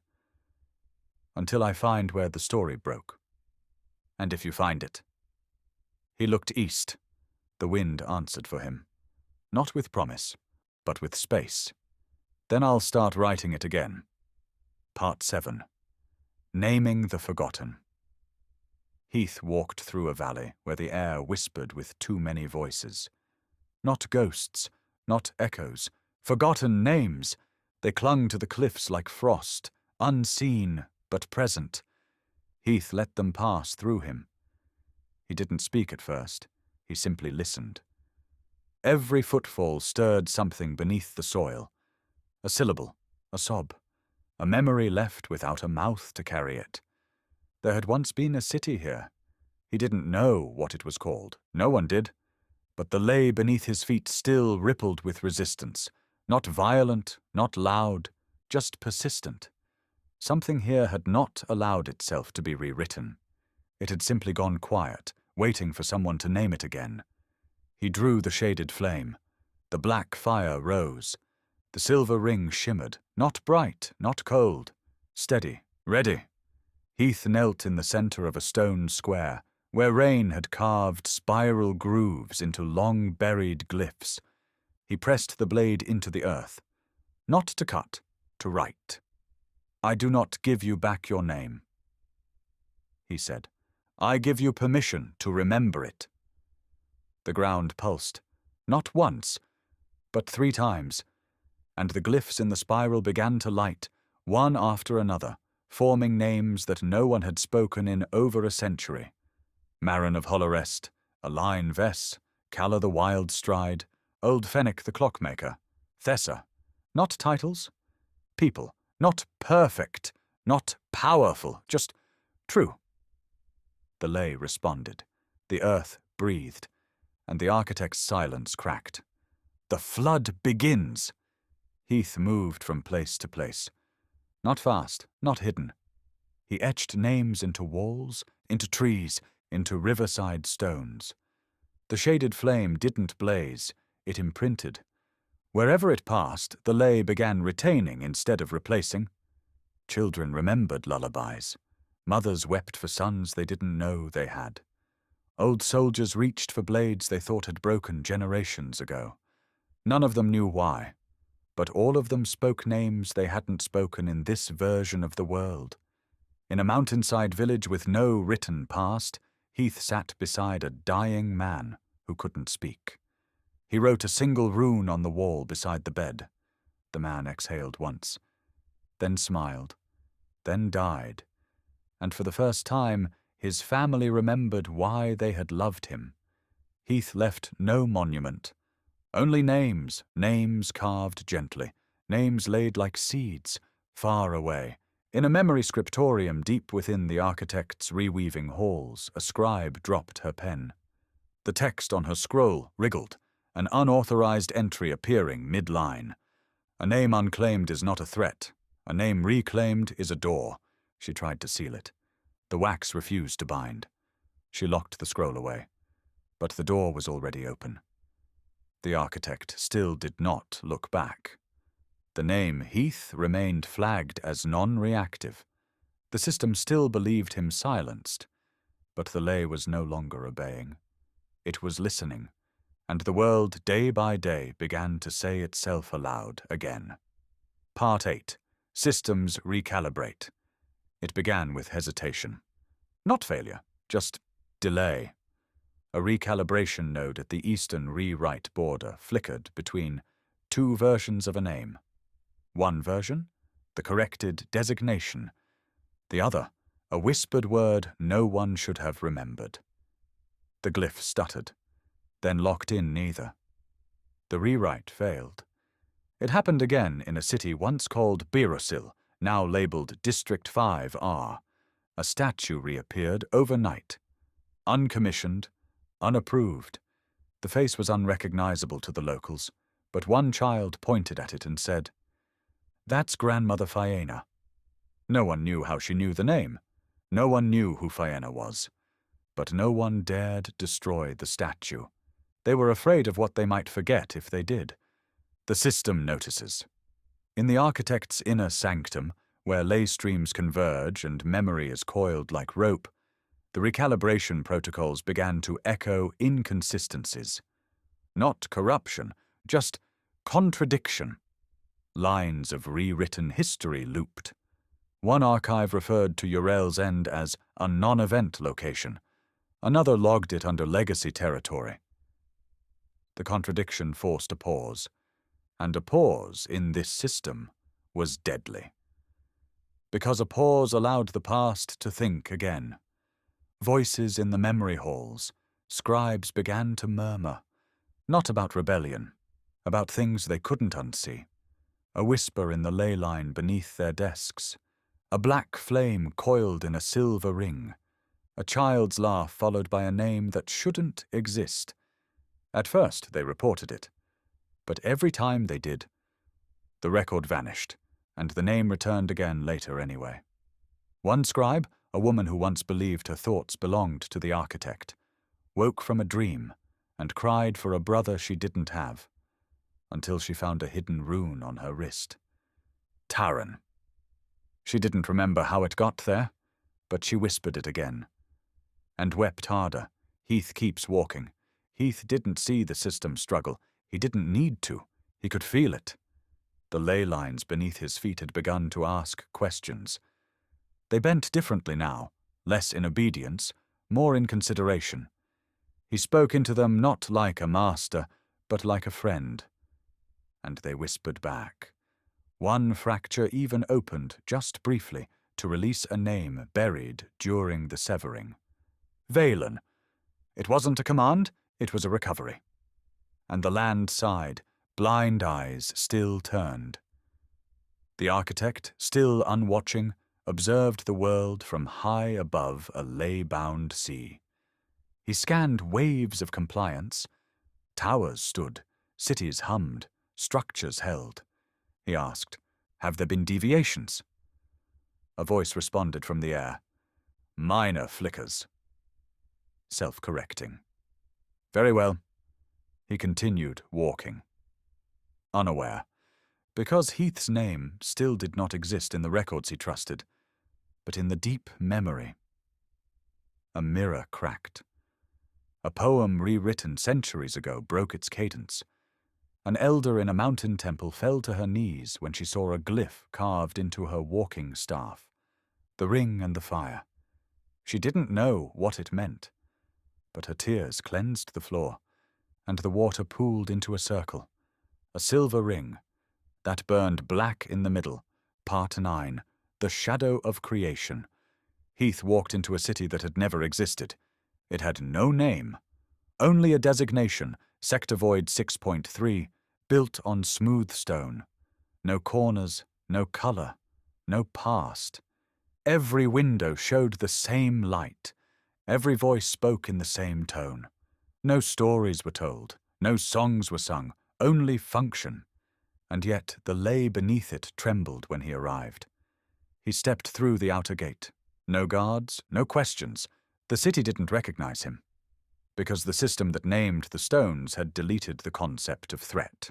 Until I find where the story broke. And if you find it. He looked east. The wind answered for him. Not with promise, but with space. Then I'll start writing it again. Part 7. Naming the Forgotten. Heath walked through a valley where the air whispered with too many voices. Not ghosts, not echoes, forgotten names. They clung to the cliffs like frost, unseen but present. Heath let them pass through him. He didn't speak at first. He simply listened. Every footfall stirred something beneath the soil. A syllable, a sob, a memory left without a mouth to carry it. There had once been a city here. He didn't know what it was called. No one did. But the ley beneath his feet still rippled with resistance. Not violent, not loud, just persistent. Something here had not allowed itself to be rewritten. It had simply gone quiet, waiting for someone to name it again. He drew the shaded flame. The black fire rose. The silver ring shimmered, not bright, not cold. Steady, ready. Heath knelt in the center of a stone square, where rain had carved spiral grooves into long-buried glyphs. He pressed the blade into the earth. Not to cut, to write. I do not give you back your name, he said. I give you permission to remember it. The ground pulsed, not once, but 3 times, and the glyphs in the spiral began to light, one after another, forming names that no one had spoken in over a century. Marin of Holorest, Aline Vess, Calla the Wild Stride, Old Fennec the Clockmaker, Thessa. Not titles, people. Not perfect, not powerful, just true. The ley responded. The earth breathed, and the architect's silence cracked. The flood begins. Heath moved from place to place. Not fast, not hidden. He etched names into walls, into trees, into riverside stones. The shaded flame didn't blaze, it imprinted. Wherever it passed, the ley began retaining instead of replacing. Children remembered lullabies. Mothers wept for sons they didn't know they had. Old soldiers reached for blades they thought had broken generations ago. None of them knew why, but all of them spoke names they hadn't spoken in this version of the world. In a mountainside village with no written past, Heath sat beside a dying man who couldn't speak. He wrote a single rune on the wall beside the bed. The man exhaled once, then smiled, then died, and for the first time his family remembered why they had loved him. Heath left no monument, only names, names carved gently, names laid like seeds, far away. In a memory scriptorium deep within the architect's reweaving halls, a scribe dropped her pen. The text on her scroll wriggled, an unauthorized entry appearing mid-line. A name unclaimed is not a threat. A name reclaimed is a door. She tried to seal it. The wax refused to bind. She locked the scroll away. But the door was already open. The architect still did not look back. The name Heath remained flagged as non-reactive. The system still believed him silenced, but the ley was no longer obeying. It was listening, and the world day by day began to say itself aloud again. Part 8. Systems Recalibrate. It began with hesitation. Not failure, just delay. A recalibration node at the eastern rewrite border flickered between two versions of a name. One version, the corrected designation. The other, a whispered word no one should have remembered. The glyph stuttered, then locked in neither. The rewrite failed. It happened again in a city once called Birosil, now labeled District 5R. A statue reappeared overnight. Uncommissioned, unapproved. The face was unrecognizable to the locals, but one child pointed at it and said, "That's Grandmother Fiena." No one knew how she knew the name. No one knew who Fiena was. But no one dared destroy the statue. They were afraid of what they might forget if they did. The system notices. In the architect's inner sanctum, where ley streams converge and memory is coiled like rope, the recalibration protocols began to echo inconsistencies. Not corruption, just contradiction. Lines of rewritten history looped. One archive referred to Urel's End as a non-event location. Another logged it under legacy territory. The contradiction forced a pause, and a pause in this system was deadly. Because a pause allowed the past to think again. Voices in the memory halls, scribes began to murmur, not about rebellion, about things they couldn't unsee. A whisper in the ley line beneath their desks. A black flame coiled in a silver ring. A child's laugh followed by a name that shouldn't exist. At first they reported it, but every time they did, the record vanished, and the name returned again later anyway. One scribe, a woman who once believed her thoughts belonged to the architect, woke from a dream and cried for a brother she didn't have, until she found a hidden rune on her wrist. Taran. She didn't remember how it got there, but she whispered it again. And wept harder. Heath keeps walking. Heath didn't see the system struggle. He didn't need to. He could feel it. The ley lines beneath his feet had begun to ask questions. They bent differently now, less in obedience, more in consideration. He spoke into them not like a master, but like a friend. And they whispered back. One fracture even opened, just briefly, to release a name buried during the severing. Valen. It wasn't a command, it was a recovery. And the land sighed, blind eyes still turned. The architect, still unwatching, observed the world from high above a ley-bound sea. He scanned waves of compliance. Towers stood, cities hummed, structures held. He asked, "Have there been deviations?" A voice responded from the air. "Minor flickers." Self-correcting. Very well. He continued walking. Unaware, because Heath's name still did not exist in the records he trusted, but in the deep memory. A mirror cracked. A poem rewritten centuries ago broke its cadence. An elder in a mountain temple fell to her knees when she saw a glyph carved into her walking staff. The ring and the fire. She didn't know what it meant, but her tears cleansed the floor, and the water pooled into a circle. A silver ring, that burned black in the middle. Part 9, the shadow of creation. Heath walked into a city that had never existed. It had no name, only a designation, Sector Void 6.3, built on smooth stone. No corners, no color, no past. Every window showed the same light. Every voice spoke in the same tone. No stories were told, no songs were sung, only function. and yet the ley beneath it trembled when he arrived. He stepped through the outer gate. No guards, no questions. The city didn't recognize him, because the system that named the stones had deleted the concept of threat.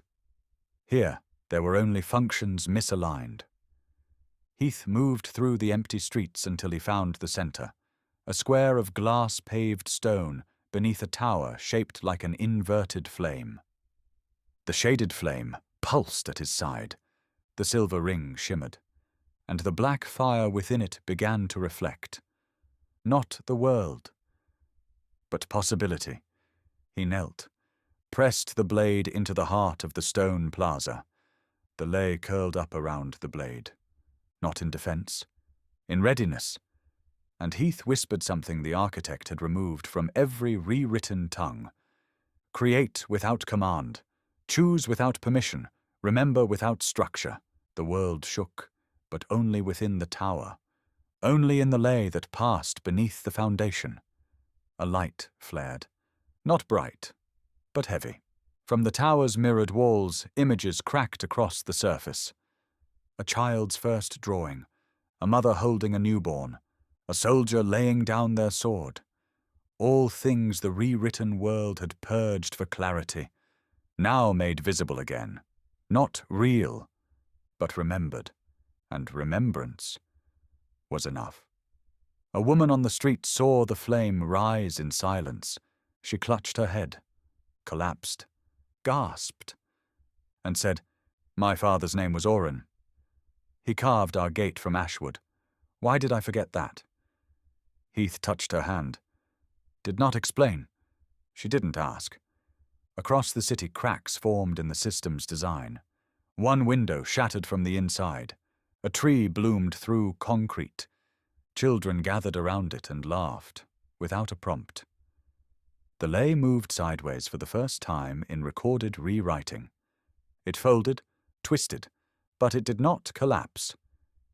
Here, there were only functions misaligned. Heath moved through the empty streets until he found the center, a square of glass-paved stone beneath a tower shaped like an inverted flame. The shaded flame pulsed at his side. The silver ring shimmered, and the black fire within it began to reflect. Not the world, but possibility. He knelt, pressed the blade into the heart of the stone plaza. The ley curled up around the blade, not in defense, in readiness, and Heath whispered something the architect had removed from every rewritten tongue. Create without command, choose without permission, remember without structure. The world shook, but only within the tower, only in the ley that passed beneath the foundation. A light flared, not bright, but heavy. From the tower's mirrored walls, images cracked across the surface. A child's first drawing, a mother holding a newborn, a soldier laying down their sword. All things the rewritten world had purged for clarity, now made visible again. Not real, but remembered, and remembrance was enough. A woman on the street saw the flame rise in silence. She clutched her head, collapsed, gasped, and said, "My father's name was Oren. He carved our gate from ashwood. Why did I forget that?" Heath touched her hand. Did not explain. She didn't ask. Across the city, cracks formed in the system's design. One window shattered from the inside. A tree bloomed through concrete. Children gathered around it and laughed, without a prompt. The ley moved sideways for the first time in recorded rewriting. It folded, twisted, but it did not collapse.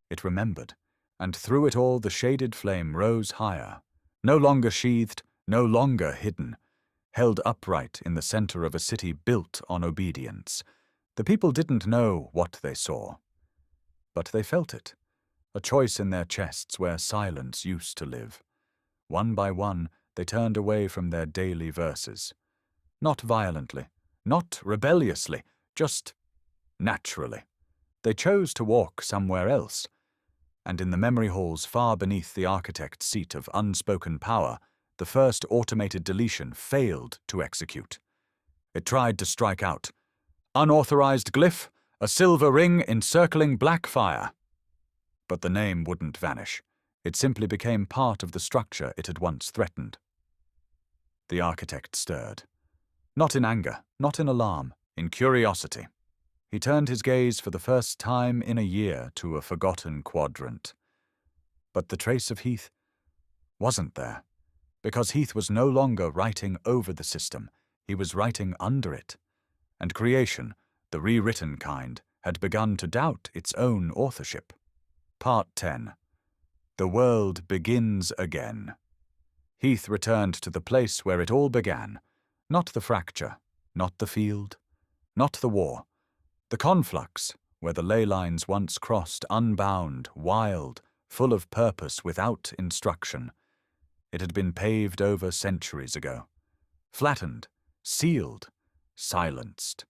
It remembered, and through it all the shaded flame rose higher, no longer sheathed, no longer hidden, held upright in the center of a city built on obedience. The people didn't know what they saw, but they felt it, a choice in their chests where silence used to live. One by one, they turned away from their daily verses. Not violently, not rebelliously, just naturally. They chose to walk somewhere else, and in the memory halls far beneath the architect's seat of unspoken power, the first automated deletion failed to execute. It tried to strike out. Unauthorized glyph, a silver ring encircling black fire. But the name wouldn't vanish. It simply became part of the structure it had once threatened. The architect stirred. Not in anger, not in alarm, in curiosity. He turned his gaze for the first time in a year to a forgotten quadrant. But the trace of Heath wasn't there, because Heath was no longer writing over the system, he was writing under it. And creation, the rewritten kind, had begun to doubt its own authorship. Part 10. The world begins again. Heath returned to the place where it all began. Not the fracture, not the field, not the war. The conflux, where the ley lines once crossed unbound, wild, full of purpose without instruction. It had been paved over centuries ago. Flattened, sealed, silenced.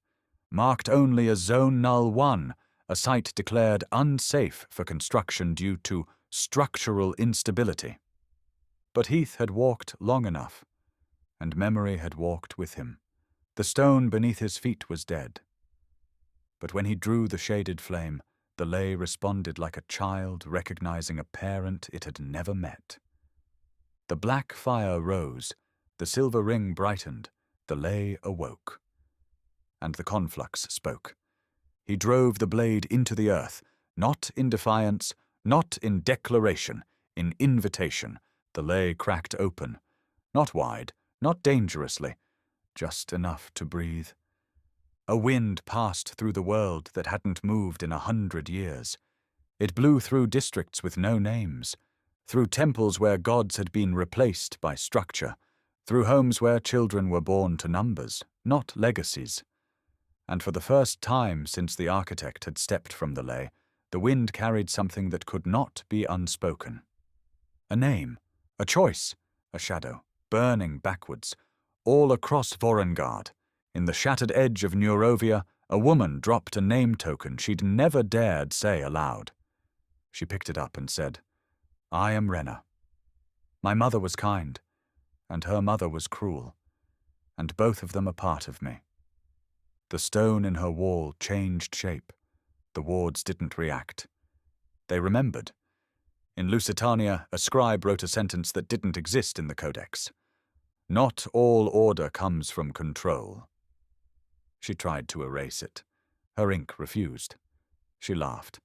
Marked only as Zone Null 1, a site declared unsafe for construction due to structural instability. But Heath had walked long enough, and memory had walked with him. The stone beneath his feet was dead. But when he drew the shaded flame, the ley responded like a child recognizing a parent it had never met. The black fire rose, the silver ring brightened, the ley awoke. And the conflux spoke. He drove the blade into the earth, not in defiance, not in declaration, in invitation. The ley cracked open, not wide, not dangerously, just enough to breathe. A wind passed through the world that hadn't moved in 100 years. It blew through districts with no names, through temples where gods had been replaced by structure, through homes where children were born to numbers, not legacies. and for the first time since the architect had stepped from the ley, the wind carried something that could not be unspoken. A name, a choice, a shadow, burning backwards, all across Vorrengarde. In the shattered edge of Neurovia, a woman dropped a name token she'd never dared say aloud. She picked it up and said, "I am Renna. My mother was kind, and her mother was cruel, and both of them are part of me." The stone in her wall changed shape. The wards didn't react. They remembered. In Lucitania, a scribe wrote a sentence that didn't exist in the Codex. "Not all order comes from control." She tried to erase it. Her ink refused. She laughed.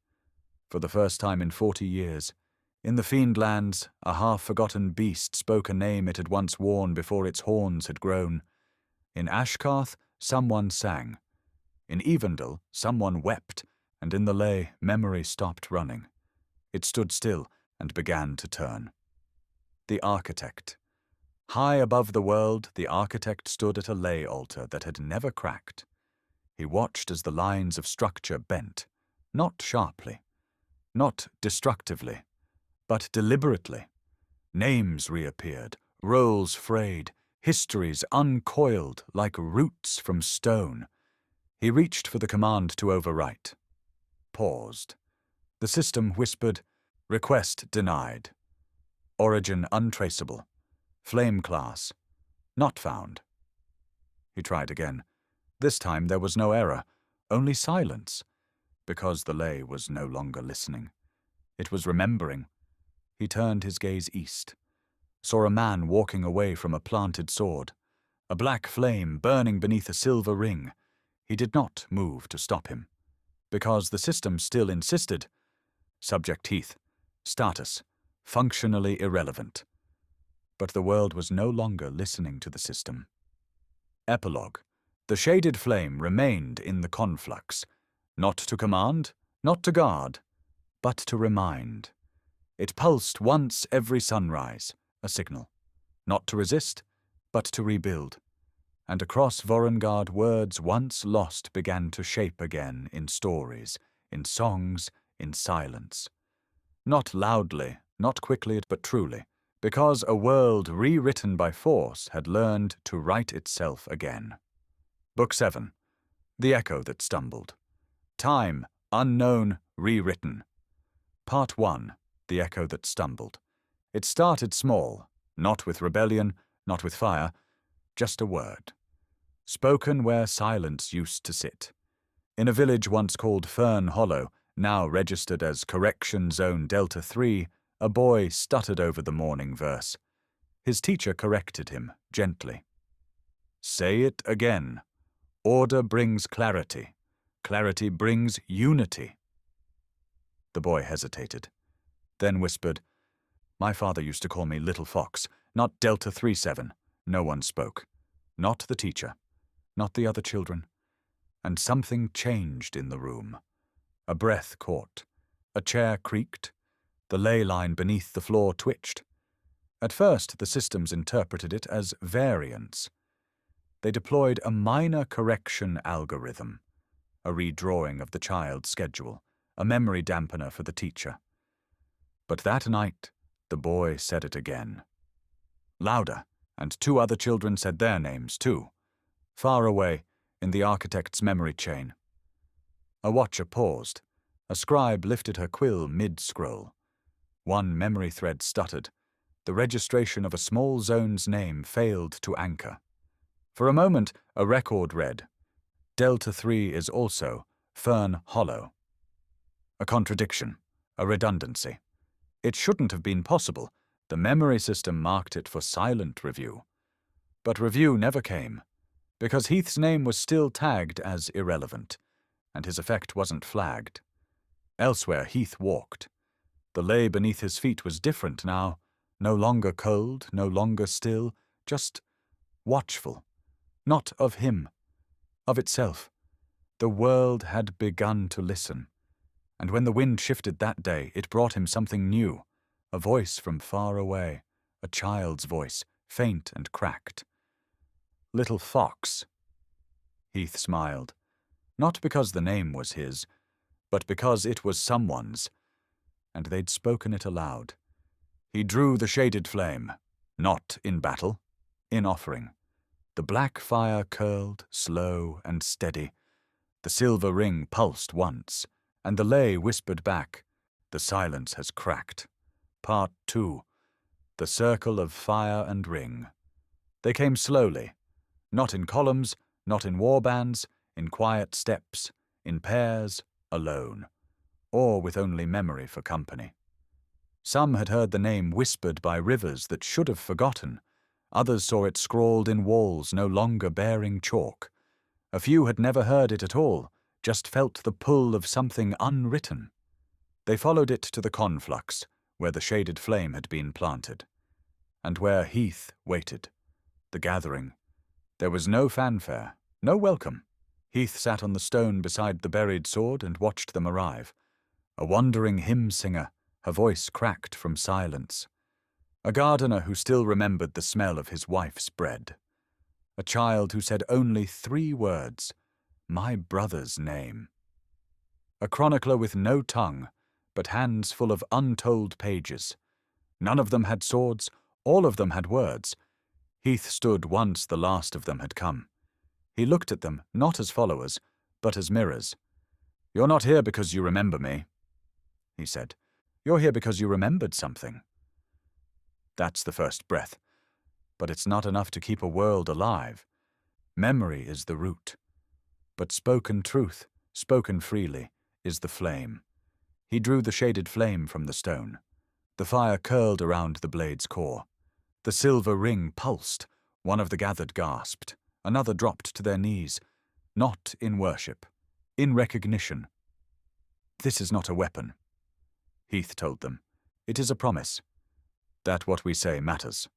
For the first time in 40 years, in the Fiendlands, a half-forgotten beast spoke a name it had once worn before its horns had grown. In Ashkarth, someone sang. In Evendel, someone wept, and in the Ley, memory stopped running. It stood still and began to turn. The architect. High above the world, the architect stood at a Ley altar that had never cracked. He watched as the lines of structure bent, not sharply, not destructively, but deliberately. Names reappeared, roles frayed, histories uncoiled like roots from stone. He reached for the command to overwrite. Paused. The system whispered, "Request denied. Origin untraceable. Flame class. Not found." He tried again. This time there was no error, only silence, because the Ley was no longer listening. It was remembering. He turned his gaze east, saw a man walking away from a planted sword, a black flame burning beneath a silver ring. He did not move to stop him, because the system still insisted. Subject Heath. Status. Functionally irrelevant. But the world was no longer listening to the system. Epilogue. The shaded flame remained in the conflux, not to command, not to guard, but to remind. It pulsed once every sunrise, a signal, not to resist, but to rebuild. And across Vorrengarde, words once lost began to shape again in stories, in songs, in silence. Not loudly, not quickly, but truly, because a world rewritten by force had learned to write itself again. Book 7. The Echo That Stumbled. Time, unknown, rewritten. Part 1. The Echo That Stumbled. It started small, not with rebellion, not with fire, just a word. Spoken where silence used to sit. In a village once called Fern Hollow, now registered as Correction Zone Delta 3, a boy stuttered over the morning verse. His teacher corrected him, gently. "Say it again. Order brings clarity. Clarity brings unity." The boy hesitated, then whispered, "My father used to call me Little Fox, not Delta 37. No one spoke. Not the teacher. Not the other children." And something changed in the room. A breath caught. A chair creaked. The ley line beneath the floor twitched. At first, the systems interpreted it as variance. They deployed a minor correction algorithm, a redrawing of the child's schedule, a memory dampener for the teacher. But that night, the boy said it again. Louder, and 2 other children said their names too. Far away, in the architect's memory chain. A watcher paused. A scribe lifted her quill mid-scroll. One memory thread stuttered. The registration of a small zone's name failed to anchor. For a moment, a record read, Delta 3 is also Fern Hollow. A contradiction, a redundancy. It shouldn't have been possible. The memory system marked it for silent review. But review never came, because Heath's name was still tagged as irrelevant, and his effect wasn't flagged. Elsewhere, Heath walked. The ley beneath his feet was different now, no longer cold, no longer still, just watchful. Not of him, of itself. The world had begun to listen, and when the wind shifted that day, it brought him something new, a voice from far away, a child's voice, faint and cracked. "Little Fox." Heath smiled. Not because the name was his, but because it was someone's, and they'd spoken it aloud. He drew the shaded flame, not in battle, in offering. The black fire curled, slow and steady. The silver ring pulsed once, and the lay whispered back, "The silence has cracked." Part 2. The Circle of Fire and Ring. They came slowly, not in columns, not in warbands, in quiet steps, in pairs, alone, or with only memory for company. Some had heard the name whispered by rivers that should have forgotten. Others saw it scrawled in walls no longer bearing chalk. A few had never heard it at all, just felt the pull of something unwritten. They followed it to the conflux, where the shaded flame had been planted, and where Heath waited. The gathering. There was no fanfare, no welcome. Heath sat on the stone beside the buried sword and watched them arrive. A wandering hymn singer, her voice cracked from silence. A gardener who still remembered the smell of his wife's bread. A child who said only 3 words, "My brother's name." A chronicler with no tongue, but hands full of untold pages. None of them had swords, all of them had words. Heath stood once the last of them had come. He looked at them, not as followers, but as mirrors. "You're not here because you remember me," he said. "You're here because you remembered something." That's the first breath, but it's not enough to keep a world alive. Memory is the root, but spoken truth, spoken freely, is the flame. He drew the shaded flame from the stone. The fire curled around the blade's core. The silver ring pulsed. One of the gathered gasped. Another dropped to their knees, not in worship, in recognition. "This is not a weapon," Heath told them. "It is a promise. That what we say matters.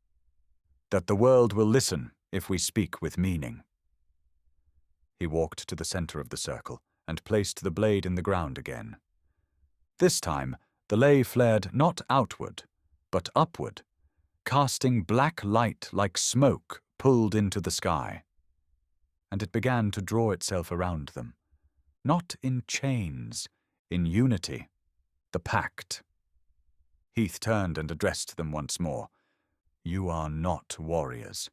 That the world will listen if we speak with meaning." He walked to the center of the circle and placed the blade in the ground again. This time, the lay flared not outward, but upward, casting black light like smoke pulled into the sky. And it began to draw itself around them, not in chains, in unity, the pact. Heath turned and addressed them once more. "You are not warriors.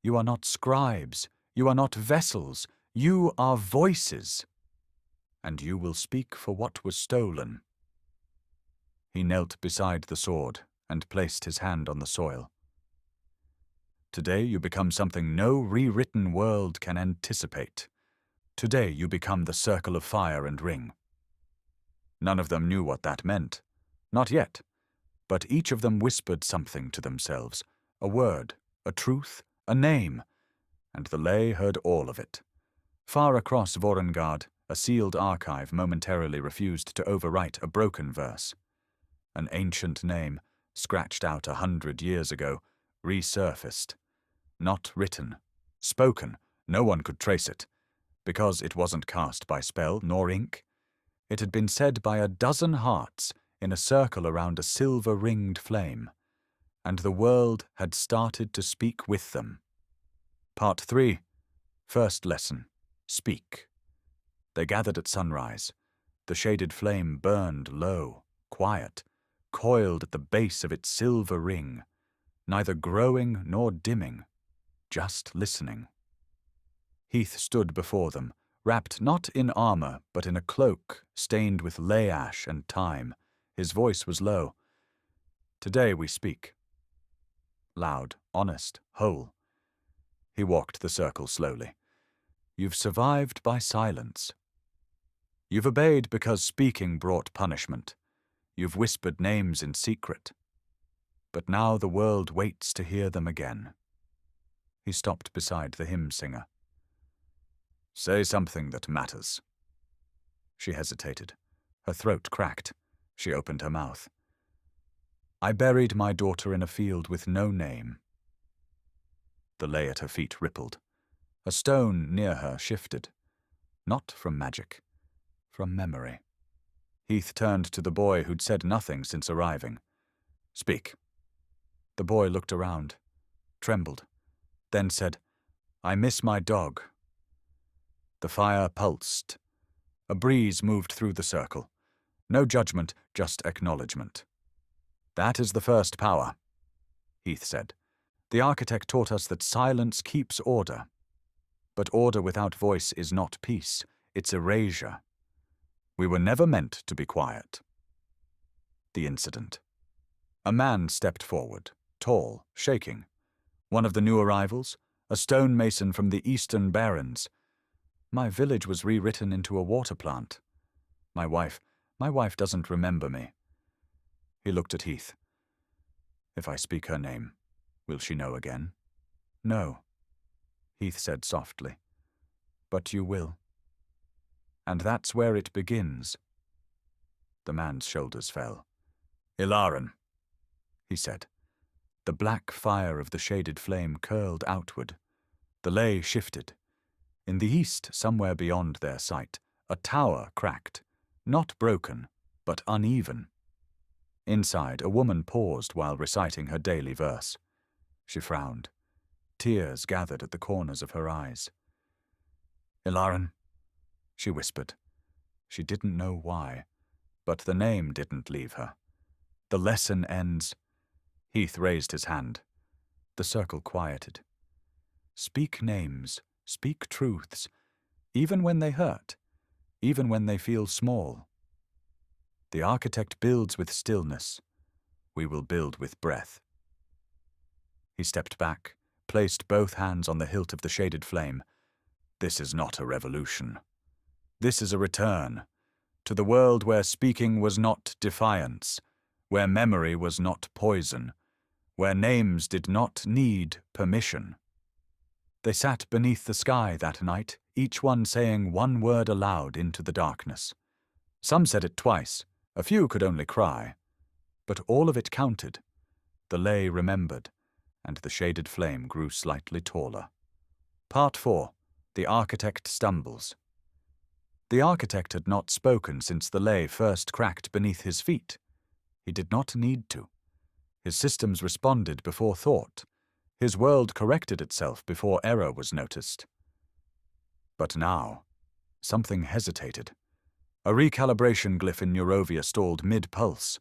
You are not scribes. You are not vessels. You are voices. And you will speak for what was stolen." He knelt beside the sword and placed his hand on the soil. "Today you become something no rewritten world can anticipate. Today you become the circle of fire and ring." None of them knew what that meant. Not yet. But each of them whispered something to themselves, a word, a truth, a name, and the lay heard all of it. Far across Vorrengarde, a sealed archive momentarily refused to overwrite a broken verse. An ancient name, scratched out 100 years ago, resurfaced. Not written, spoken, no one could trace it, because it wasn't cast by spell nor ink. It had been said by a dozen hearts in a circle around a silver-ringed flame, and the world had started to speak with them. Part 3. First lesson. Speak. They gathered at sunrise. The shaded flame burned low, quiet, coiled at the base of its silver ring, neither growing nor dimming, just listening. Heath stood before them, wrapped not in armor, but in a cloak stained with ley ash and time. His voice was low. "Today we speak." Loud, honest, whole. He walked the circle slowly. "You've survived by silence. You've obeyed because speaking brought punishment. You've whispered names in secret. But now the world waits to hear them again." He stopped beside the hymn singer. "Say something that matters." She hesitated. Her throat cracked. She opened her mouth. "I buried my daughter in a field with no name." The lay at her feet rippled. A stone near her shifted. Not from magic, from memory. Heath turned to the boy who'd said nothing since arriving. "Speak." The boy looked around, trembled, then said, "I miss my dog." The fire pulsed. A breeze moved through the circle. No judgment, just acknowledgement. "That is the first power," Heath said. "The architect taught us that silence keeps order. But order without voice is not peace, it's erasure. We were never meant to be quiet." The incident. A man stepped forward, tall, shaking. One of the new arrivals, a stonemason from the Eastern Barrens. "My village was rewritten into a water plant. My wife doesn't remember me." He looked at Heath. "If I speak her name, will she know again?" "No," Heath said softly. "But you will. And that's where it begins." The man's shoulders fell. "Ilaran," he said. The black fire of the shaded flame curled outward. The ley shifted. In the east, somewhere beyond their sight, a tower cracked, not broken, but uneven. Inside, a woman paused while reciting her daily verse. She frowned. Tears gathered at the corners of her eyes. "Ilaran," she whispered. She didn't know why, but the name didn't leave her. "The lesson ends." Heath raised his hand. The circle quieted. "Speak names, speak truths, even when they hurt, even when they feel small. The architect builds with stillness. We will build with breath." He stepped back, placed both hands on the hilt of the shaded flame. "This is not a revolution. This is a return to the world where speaking was not defiance, where memory was not poison, where names did not need permission." They sat beneath the sky that night, each one saying one word aloud into the darkness. Some said it twice, a few could only cry. But all of it counted. The ley remembered, and the shaded flame grew slightly taller. Part 4. The Architect Stumbles. The architect had not spoken since the ley first cracked beneath his feet. He did not need to. His systems responded before thought. His world corrected itself before error was noticed. But now, something hesitated. A recalibration glyph in Neurovia stalled mid-pulse.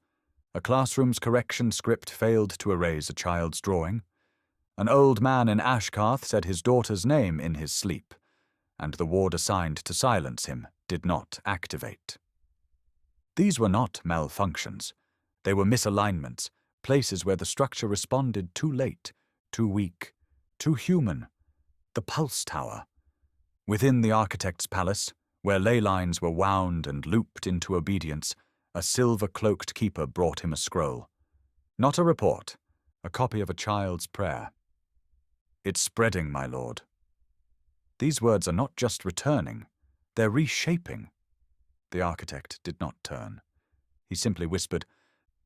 A classroom's correction script failed to erase a child's drawing. An old man in Ashkarth said his daughter's name in his sleep, and the ward assigned to silence him did not activate. These were not malfunctions. They were misalignments, places where the structure responded too late, too weak, too human. The pulse tower. Within the architect's palace, where ley lines were wound and looped into obedience, a silver-cloaked keeper brought him a scroll. Not a report, a copy of a child's prayer. "It's spreading, my lord." These words are not just returning, they're reshaping. The architect did not turn. He simply whispered,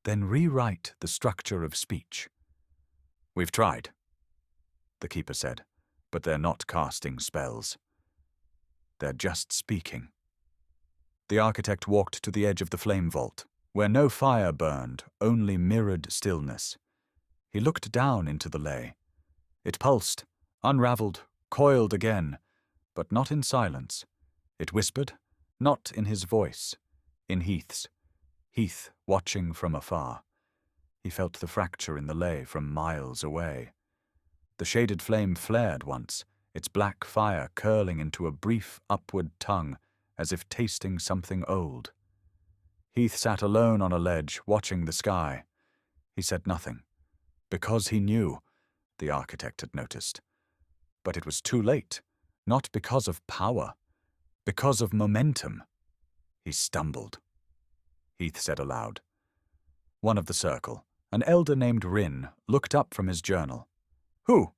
"Then rewrite the structure of speech." "We've tried," the keeper said, "but they're not casting spells. They're just speaking." The architect walked to the edge of the flame vault, where no fire burned, only mirrored stillness. He looked down into the ley. It pulsed, unraveled, coiled again, but not in silence. It whispered, not in his voice, in Heath's. Heath watching from afar. He felt the fracture in the ley from miles away. The shaded flame flared once, its black fire curling into a brief upward tongue, as if tasting something old. Heath sat alone on a ledge, watching the sky. He said nothing. Because he knew, the architect had noticed. But it was too late, not because of power, because of momentum. He stumbled. Heath said aloud. One of the circle, an elder named Rin, looked up from his journal. "Who?"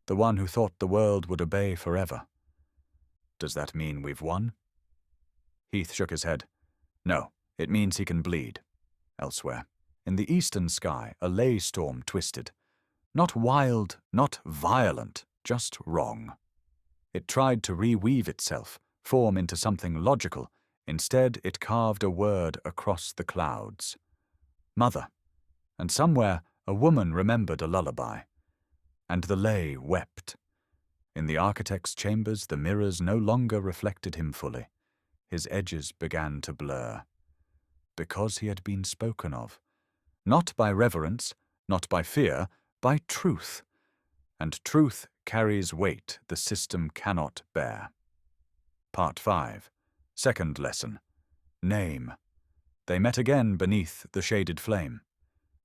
"The one who thought the world would obey forever." "Does that mean we've won?" Heath shook his head. "No, it means he can bleed." Elsewhere, in the eastern sky, a ley storm twisted. Not wild, not violent, just wrong. It tried to reweave itself, form into something logical. Instead, it carved a word across the clouds. Mother. And somewhere, a woman remembered a lullaby. And the ley wept. In the architect's chambers, the mirrors no longer reflected him fully. His edges began to blur. Because he had been spoken of. Not by reverence, not by fear, by truth. And truth carries weight the system cannot bear. Part 5. Second lesson. Name. They met again beneath the shaded flame.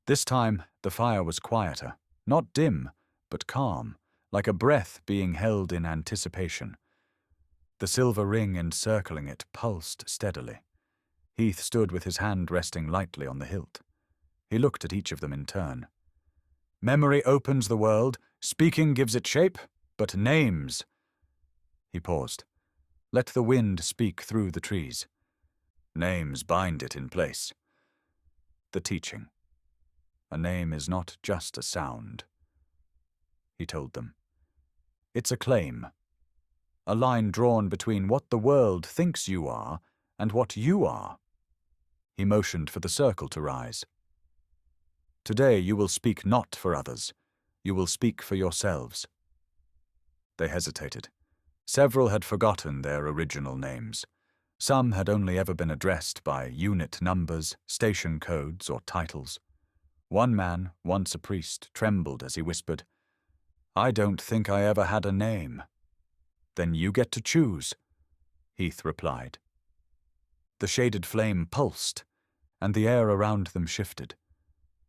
This time the fire was quieter, not dim, but calm, like a breath being held in anticipation. The silver ring encircling it pulsed steadily. Heath stood with his hand resting lightly on the hilt. He looked at each of them in turn. Memory opens the world, speaking gives it shape, but names. He paused. Let the wind speak through the trees. Names bind it in place. The teaching. A name is not just a sound. He told them. It's a claim. A line drawn between what the world thinks you are and what you are. He motioned for the circle to rise. Today you will speak not for others. You will speak for yourselves. They hesitated. Several had forgotten their original names. Some had only ever been addressed by unit numbers, station codes, or titles. One man, once a priest, trembled as he whispered, I don't think I ever had a name. Then you get to choose, Heath replied. The shaded flame pulsed, and the air around them shifted,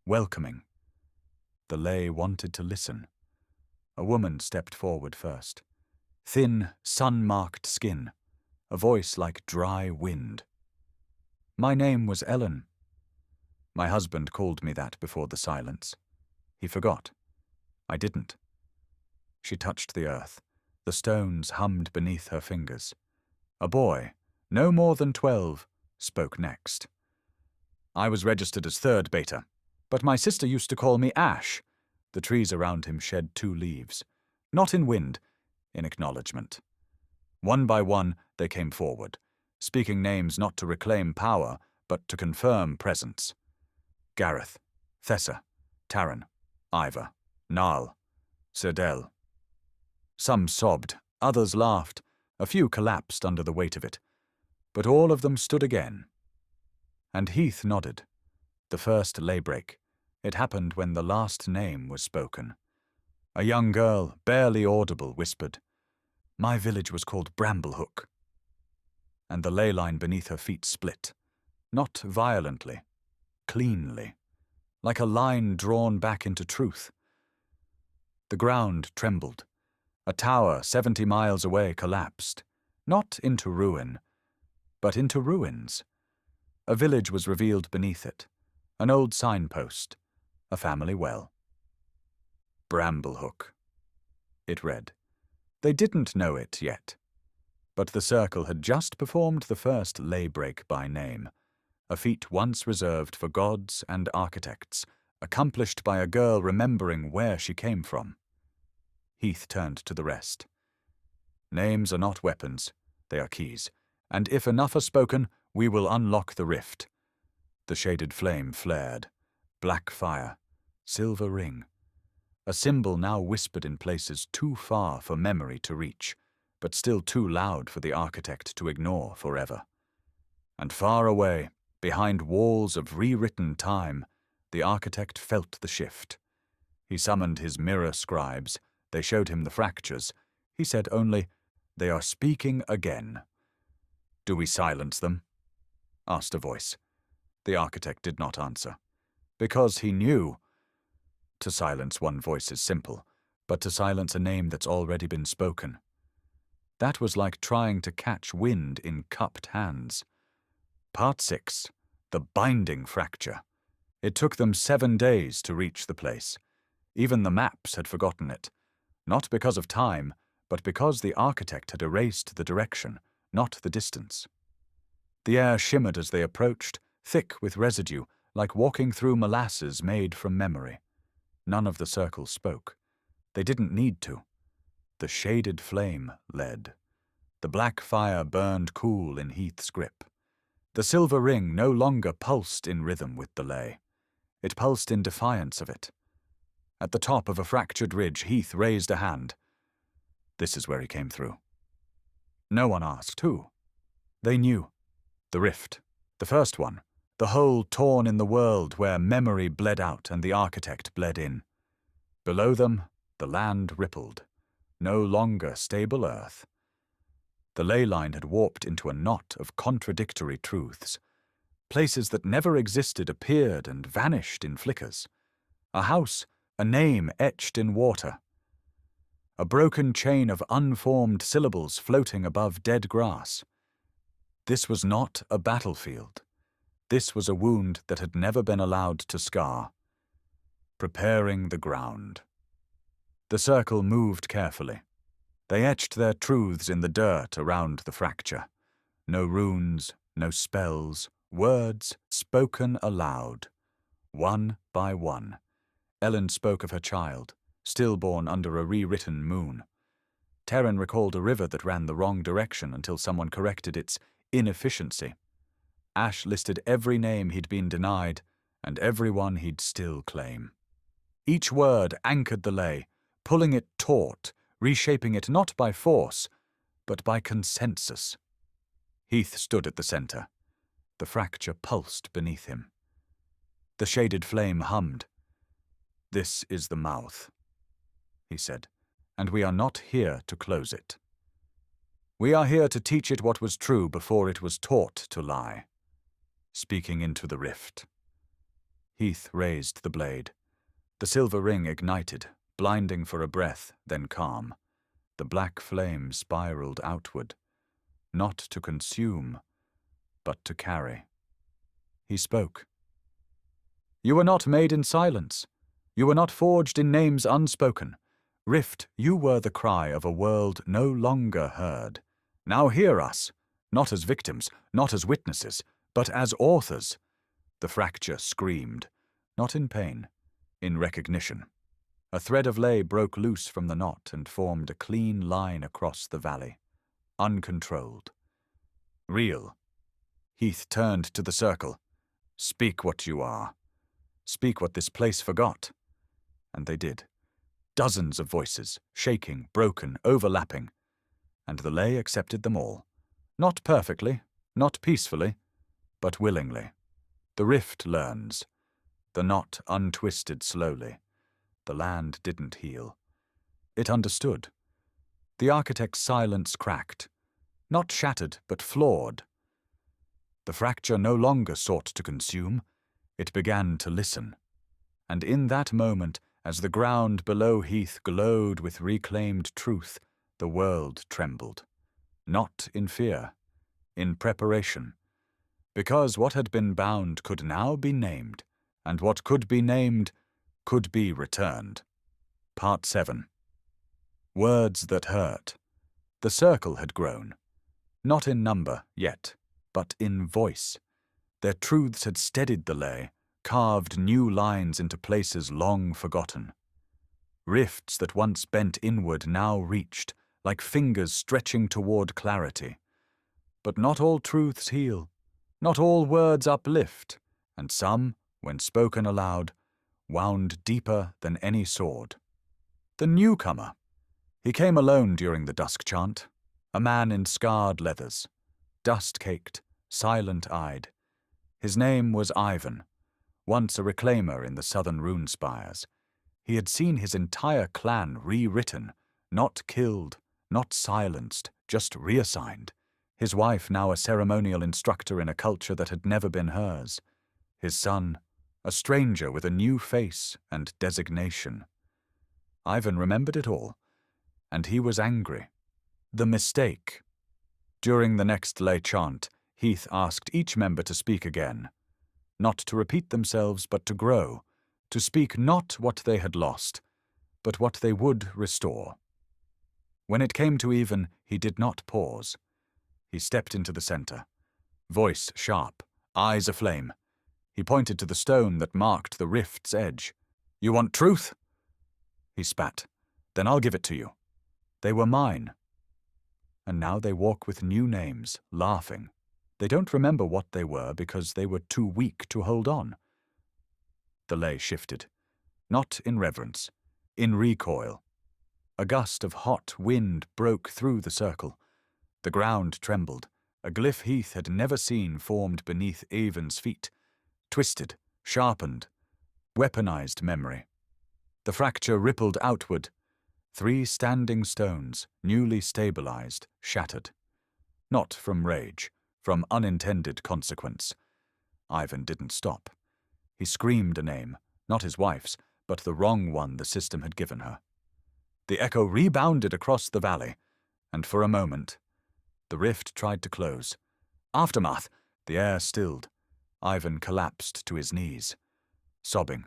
welcoming. The lay wanted to listen. A woman stepped forward first. Thin, sun-marked skin, a voice like dry wind. My name was Ellen. My husband called me that before the silence. He forgot. I didn't. She touched the earth. The stones hummed beneath her fingers. A boy, no more than 12, spoke next. I was registered as third beta, but my sister used to call me Ash. The trees around him shed 2 leaves. Not in wind, in acknowledgement. One by one, they came forward, speaking names not to reclaim power, but to confirm presence. Gareth, Thessa, Taran, Iva, Nal, Cerdell. Some sobbed, others laughed, a few collapsed under the weight of it, but all of them stood again. And Heath nodded. The first lay break. It happened when the last name was spoken. A young girl, barely audible, whispered, My village was called Bramblehook. And the ley line beneath her feet split, not violently, cleanly, like a line drawn back into truth. The ground trembled. A tower 70 miles away collapsed, not into ruin, but into ruins. A village was revealed beneath it, an old signpost, a family well. Bramblehook. It read. They didn't know it yet, but the circle had just performed the first lay break by name, a feat once reserved for gods and architects, accomplished by a girl remembering where she came from. Heath turned to the rest. Names are not weapons, they are keys, and if enough are spoken, we will unlock the rift. The shaded flame flared. Black fire. Silver ring. A symbol now whispered in places too far for memory to reach, but still too loud for the architect to ignore forever. And far away, behind walls of rewritten time, the architect felt the shift. He summoned his mirror scribes. They showed him the fractures. He said only, They are speaking again. Do we silence them? Asked a voice. The architect did not answer. Because he knew. To silence one voice is simple, but to silence a name that's already been spoken. That was like trying to catch wind in cupped hands. Part 6. The binding fracture. It took them 7 days to reach the place. Even the maps had forgotten it. Not because of time, but because the architect had erased the direction, not the distance. The air shimmered as they approached, thick with residue, like walking through molasses made from memory. None of the circle spoke. They didn't need to. The shaded flame led. The black fire burned cool in Heath's grip. The silver ring no longer pulsed in rhythm with the ley. It pulsed in defiance of it. At the top of a fractured ridge, Heath raised a hand. This is where he came through. No one asked who. They knew. The rift. The first one. The hole torn in the world where memory bled out and the architect bled in. Below them, the land rippled. No longer stable earth. The ley line had warped into a knot of contradictory truths. Places that never existed appeared and vanished in flickers. A house, a name etched in water. A broken chain of unformed syllables floating above dead grass. This was not a battlefield. This was a wound that had never been allowed to scar. Preparing the ground. The circle moved carefully. They etched their truths in the dirt around the fracture. No runes, no spells, words spoken aloud. One by one. Ellen spoke of her child, stillborn under a rewritten moon. Terran recalled a river that ran the wrong direction until someone corrected its inefficiency. Ash listed every name he'd been denied and everyone he'd still claim. Each word anchored the ley, pulling it taut, reshaping it not by force, but by consensus. Heath stood at the center. The fracture pulsed beneath him. The shaded flame hummed. "This is the mouth," he said, "and we are not here to close it. We are here to teach it what was true before it was taught to lie." Speaking into the rift. Heath raised the blade. The silver ring ignited, blinding for a breath, then calm. The black flame spiraled outward, not to consume, but to carry. He spoke. "You were not made in silence. You were not forged in names unspoken. Rift, you were the cry of a world no longer heard. Now hear us, not as victims, not as witnesses, but as authors." The fracture screamed, not in pain, in recognition. A thread of ley broke loose from the knot and formed a clean line across the valley. Uncontrolled. Real. Heath turned to the circle. "Speak what you are. Speak what this place forgot." And they did. Dozens of voices, shaking, broken, overlapping. And the ley accepted them all. Not perfectly, not peacefully, but willingly. The rift learns. The knot untwisted slowly. The land didn't heal. It understood. The architect's silence cracked. Not shattered, but flawed. The fracture no longer sought to consume. It began to listen. And in that moment, as the ground below Heath glowed with reclaimed truth, the world trembled. Not in fear, in preparation. Because what had been bound could now be named, and what could be named could be returned. Part 7. Words that hurt. The circle had grown. Not in number, yet, but in voice. Their truths had steadied the ley, carved new lines into places long forgotten. Rifts that once bent inward now reached, like fingers stretching toward clarity. But not all truths heal, not all words uplift, and some, when spoken aloud, wound deeper than any sword. The newcomer. He came alone during the dusk chant, a man in scarred leathers, dust-caked, silent-eyed. His name was Ivan, once a reclaimer in the southern rune spires. He had seen his entire clan rewritten, not killed, not silenced, just reassigned. His wife now a ceremonial instructor in a culture that had never been hers. His son, a stranger with a new face and designation. Ivan remembered it all, and he was angry. The mistake. During the next lay chant, Heath asked each member to speak again. Not to repeat themselves, but to grow. To speak not what they had lost, but what they would restore. When it came to Even, he did not pause. He stepped into the center. Voice sharp, eyes aflame. He pointed to the stone that marked the rift's edge. "You want truth?" He spat. "Then I'll give it to you. They were mine." And now they walk with new names, laughing. They don't remember what they were because they were too weak to hold on. The lay shifted. Not in reverence, in recoil. A gust of hot wind broke through the circle. The ground trembled. A glyph Heath had never seen formed beneath Avon's feet. Twisted, sharpened, weaponized memory. The fracture rippled outward. 3 standing stones, newly stabilized, shattered. Not from rage, from unintended consequence. Ivan didn't stop. He screamed a name, not his wife's, but the wrong one the system had given her. The echo rebounded across the valley, and for a moment, the rift tried to close. Aftermath! The air stilled. Ivan collapsed to his knees. Sobbing,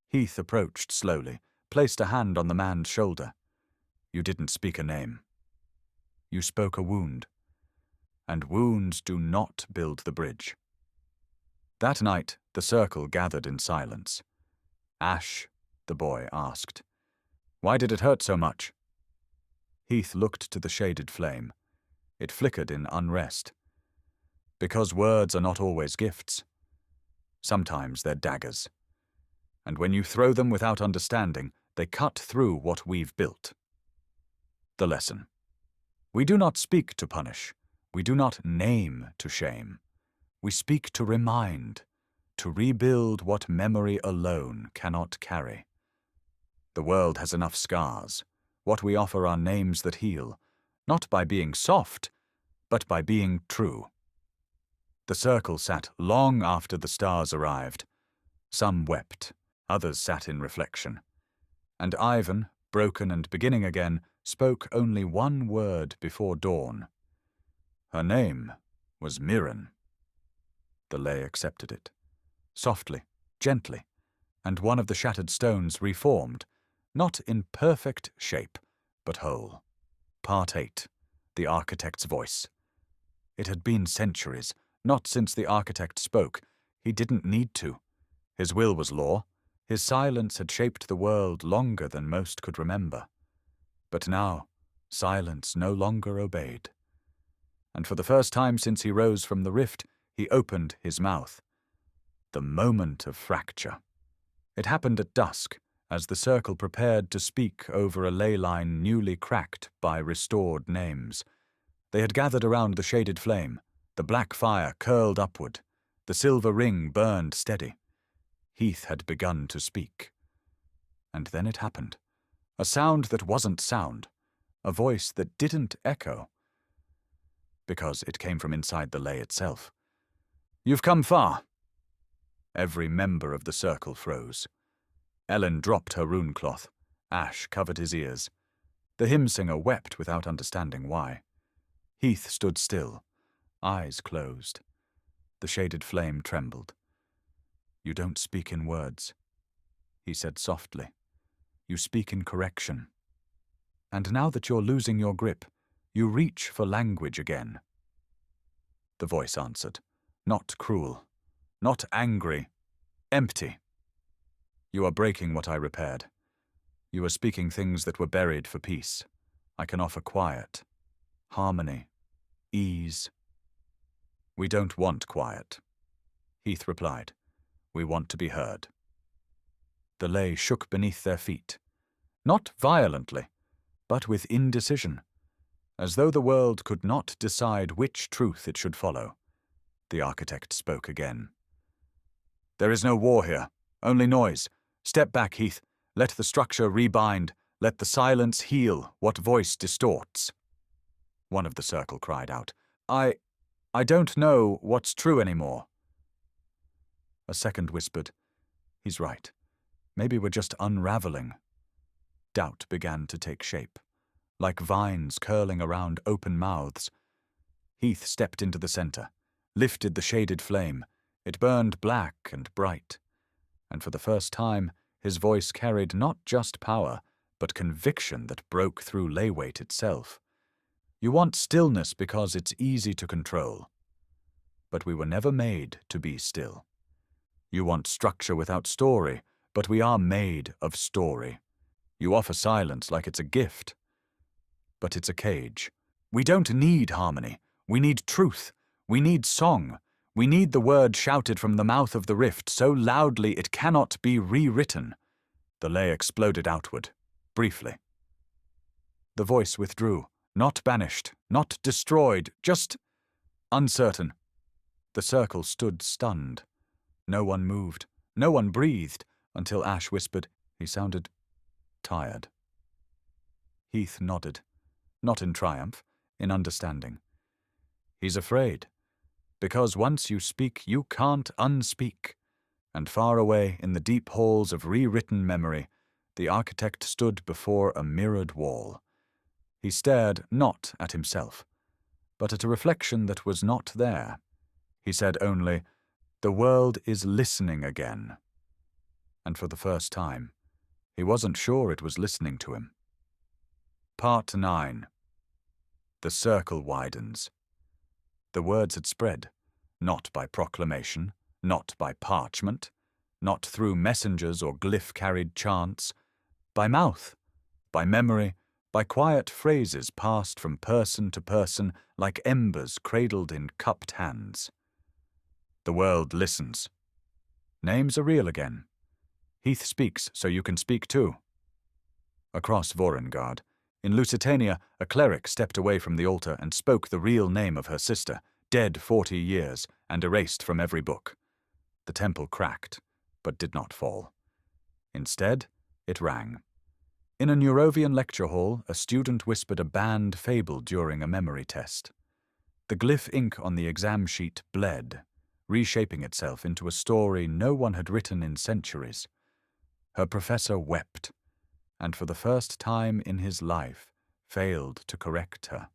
Heath approached slowly, placed a hand on the man's shoulder. You didn't speak a name. You spoke a wound. And wounds do not build the bridge. That night, the circle gathered in silence. Ash, the boy asked. Why did it hurt so much? Heath looked to the shaded flame. It flickered in unrest. Because words are not always gifts. Sometimes they're daggers. And when you throw them without understanding, they cut through what we've built. The lesson. We do not speak to punish. We do not name to shame. We speak to remind, to rebuild what memory alone cannot carry. The world has enough scars. What we offer are names that heal, not by being soft, but by being true. The circle sat long after the stars arrived. Some wept, others sat in reflection. And Ivan, broken and beginning again, spoke only one word before dawn. Her name was Mirren. The lay accepted it. Softly, gently, and one of the shattered stones reformed, not in perfect shape, but whole. Part 8. The Architect's Voice. It had been centuries, not since the architect spoke. He didn't need to. His will was law. His silence had shaped the world longer than most could remember. But now, silence no longer obeyed. And for the first time since he rose from the rift, he opened his mouth. The moment of fracture. It happened at dusk, as the circle prepared to speak over a ley line newly cracked by restored names. They had gathered around the shaded flame. The black fire curled upward. The silver ring burned steady. Heath had begun to speak. And then it happened. A sound that wasn't sound. A voice that didn't echo. Because it came from inside the ley itself. You've come far. Every member of the circle froze. Ellen dropped her rune cloth. Ash covered his ears. The hymn singer wept without understanding why. Heath stood still, eyes closed. The shaded flame trembled. You don't speak in words, he said softly. You speak in correction. And now that you're losing your grip, you reach for language again. The voice answered, not cruel, not angry, empty. You are breaking what I repaired. You are speaking things that were buried for peace. I can offer quiet, harmony, ease. We don't want quiet, Heath replied. We want to be heard. The ley shook beneath their feet, not violently, but with indecision, as though the world could not decide which truth it should follow. The architect spoke again. There is no war here, only noise. Step back, Heath. Let the structure rebind. Let the silence heal what voice distorts. One of the circle cried out, I don't know what's true anymore. A second whispered, he's right. Maybe we're just unraveling. Doubt began to take shape, like vines curling around open mouths. Heath stepped into the center, lifted the shaded flame. It burned black and bright. And for the first time, his voice carried not just power, but conviction that broke through ley weight itself. You want stillness because it's easy to control. But we were never made to be still. You want structure without story, but we are made of story. You offer silence like it's a gift, but it's a cage. We don't need harmony. We need truth. We need song. We need the word shouted from the mouth of the rift so loudly it cannot be rewritten. The ley exploded outward, briefly. The voice withdrew, not banished, not destroyed, just uncertain. The circle stood stunned. No one moved, no one breathed, until Ash whispered. He sounded tired. Heath nodded, not in triumph, in understanding. He's afraid, because once you speak, you can't unspeak. And far away in the deep halls of rewritten memory, the architect stood before a mirrored wall. He stared not at himself, but at a reflection that was not there. He said only, "The world is listening again." And for the first time, he wasn't sure it was listening to him. Part 9. The circle widens. The words had spread, not by proclamation, not by parchment, not through messengers or glyph-carried chants, by mouth, by memory, by quiet phrases passed from person to person like embers cradled in cupped hands. The world listens. Names are real again. Heath speaks so you can speak too. Across Vorrengarde, in Lucitania, a cleric stepped away from the altar and spoke the real name of her sister, dead 40 years and erased from every book. The temple cracked, but did not fall. Instead, it rang. In a Neurovian lecture hall, a student whispered a banned fable during a memory test. The glyph ink on the exam sheet bled, reshaping itself into a story no one had written in centuries. Her professor wept, and for the first time in his life, failed to correct her.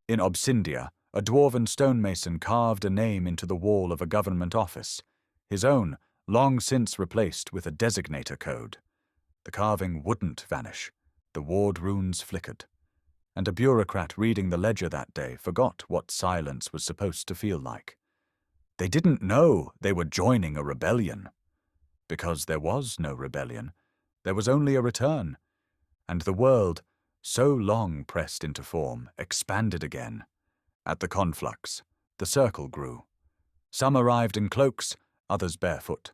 In Obsindia, a dwarven stonemason carved a name into the wall of a government office, his own, long since replaced with a designator code. The carving wouldn't vanish. The ward runes flickered. And a bureaucrat reading the ledger that day forgot what silence was supposed to feel like. They didn't know they were joining a rebellion. Because there was no rebellion. There was only a return. And the world, so long pressed into form, expanded again. At the conflux, the circle grew. Some arrived in cloaks, others barefoot.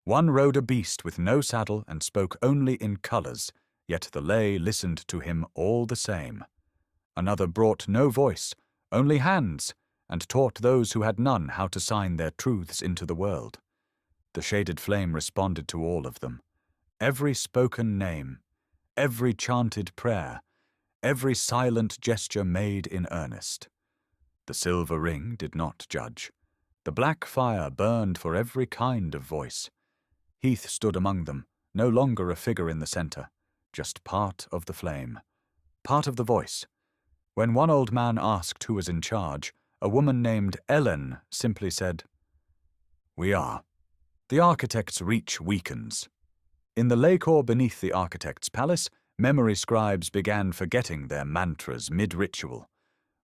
One rode a beast with no saddle and spoke only in colours, yet the lay listened to him all the same. Another brought no voice, only hands, and taught those who had none how to sign their truths into the world. The shaded flame responded to all of them. Every spoken name, every chanted prayer, every silent gesture made in earnest. The silver ring did not judge. The black fire burned for every kind of voice. Heath stood among them, no longer a figure in the centre, just part of the flame, part of the voice. When one old man asked who was in charge, a woman named Ellen simply said, "We are." The architect's reach weakens. In the Ley Corps beneath the architect's palace, memory scribes began forgetting their mantras mid-ritual.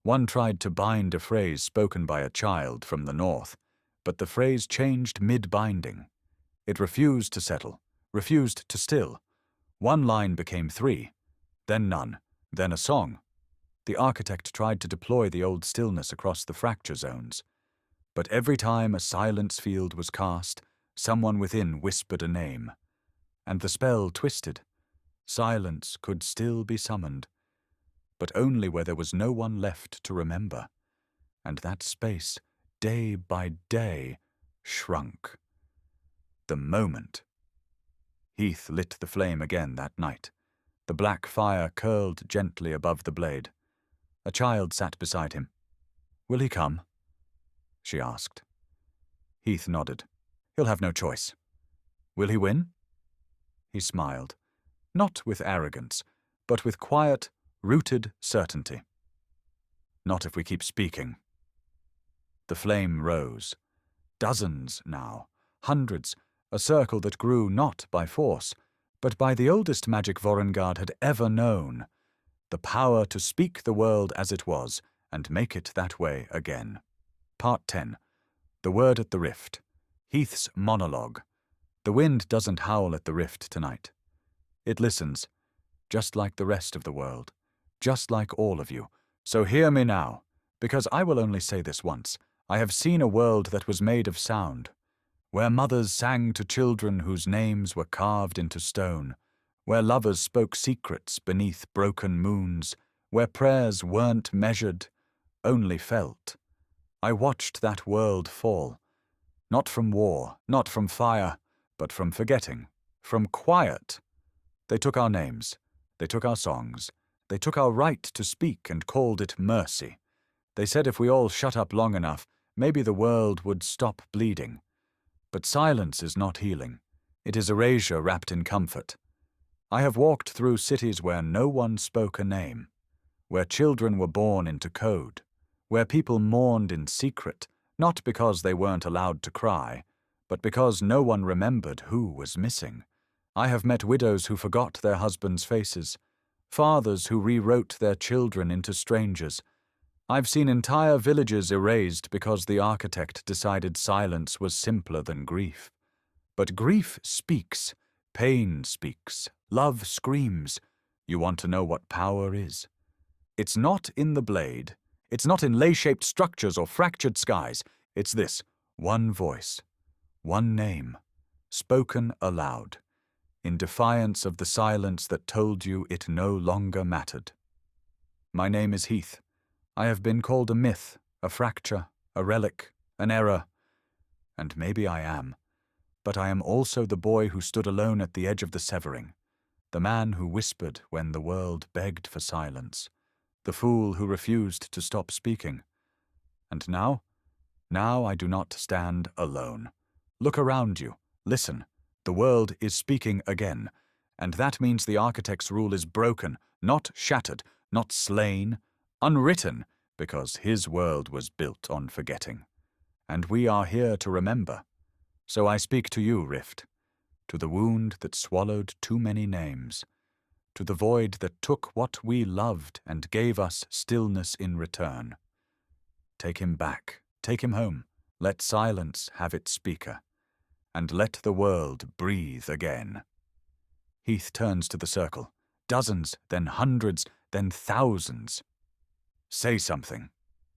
One tried to bind a phrase spoken by a child from the north, but the phrase changed mid-binding. It refused to settle, refused to still. One line became 3, then none, then a song. The architect tried to deploy the old stillness across the fracture zones. But every time a silence field was cast, someone within whispered a name. And the spell twisted. Silence could still be summoned, but only where there was no one left to remember. And that space, day by day, shrunk. The moment. Heath lit the flame again that night. The black fire curled gently above the blade. A child sat beside him. "Will he come?" she asked. Heath nodded. "He'll have no choice." "Will he win?" He smiled, not with arrogance, but with quiet, rooted certainty. "Not if we keep speaking." The flame rose. Dozens now, hundreds, a circle that grew not by force, but by the oldest magic Vorrengarde had ever known, the power to speak the world as it was and make it that way again. Part 10. The Word at the Rift. Heath's monologue. The wind doesn't howl at the rift tonight. It listens, just like the rest of the world, just like all of you. So hear me now, because I will only say this once. I have seen a world that was made of sound, where mothers sang to children whose names were carved into stone, where lovers spoke secrets beneath broken moons, where prayers weren't measured, only felt. I watched that world fall, not from war, not from fire, but from forgetting, from quiet. They took our names, they took our songs, they took our right to speak and called it mercy. They said if we all shut up long enough, maybe the world would stop bleeding. But silence is not healing. It is erasure wrapped in comfort. I have walked through cities where no one spoke a name, where children were born into code, where people mourned in secret, not because they weren't allowed to cry, but because no one remembered who was missing. I have met widows who forgot their husbands' faces, fathers who rewrote their children into strangers. I've seen entire villages erased because the architect decided silence was simpler than grief. But grief speaks, pain speaks, love screams. You want to know what power is? It's not in the blade. It's not in lay-shaped structures or fractured skies. It's this: one voice, one name, spoken aloud, in defiance of the silence that told you it no longer mattered. My name is Heath. I have been called a myth, a fracture, a relic, an error. And maybe I am. But I am also the boy who stood alone at the edge of the severing, the man who whispered when the world begged for silence, the fool who refused to stop speaking. And now I do not stand alone. Look around you, listen. The world is speaking again, and that means the architect's rule is broken, not shattered, not slain, unwritten, because his world was built on forgetting. And we are here to remember. So I speak to you, Rift, to the wound that swallowed too many names, to the void that took what we loved and gave us stillness in return. Take him back, take him home, let silence have its speaker, and let the world breathe again. Heath turns to the circle, dozens, then hundreds, then thousands. Say something,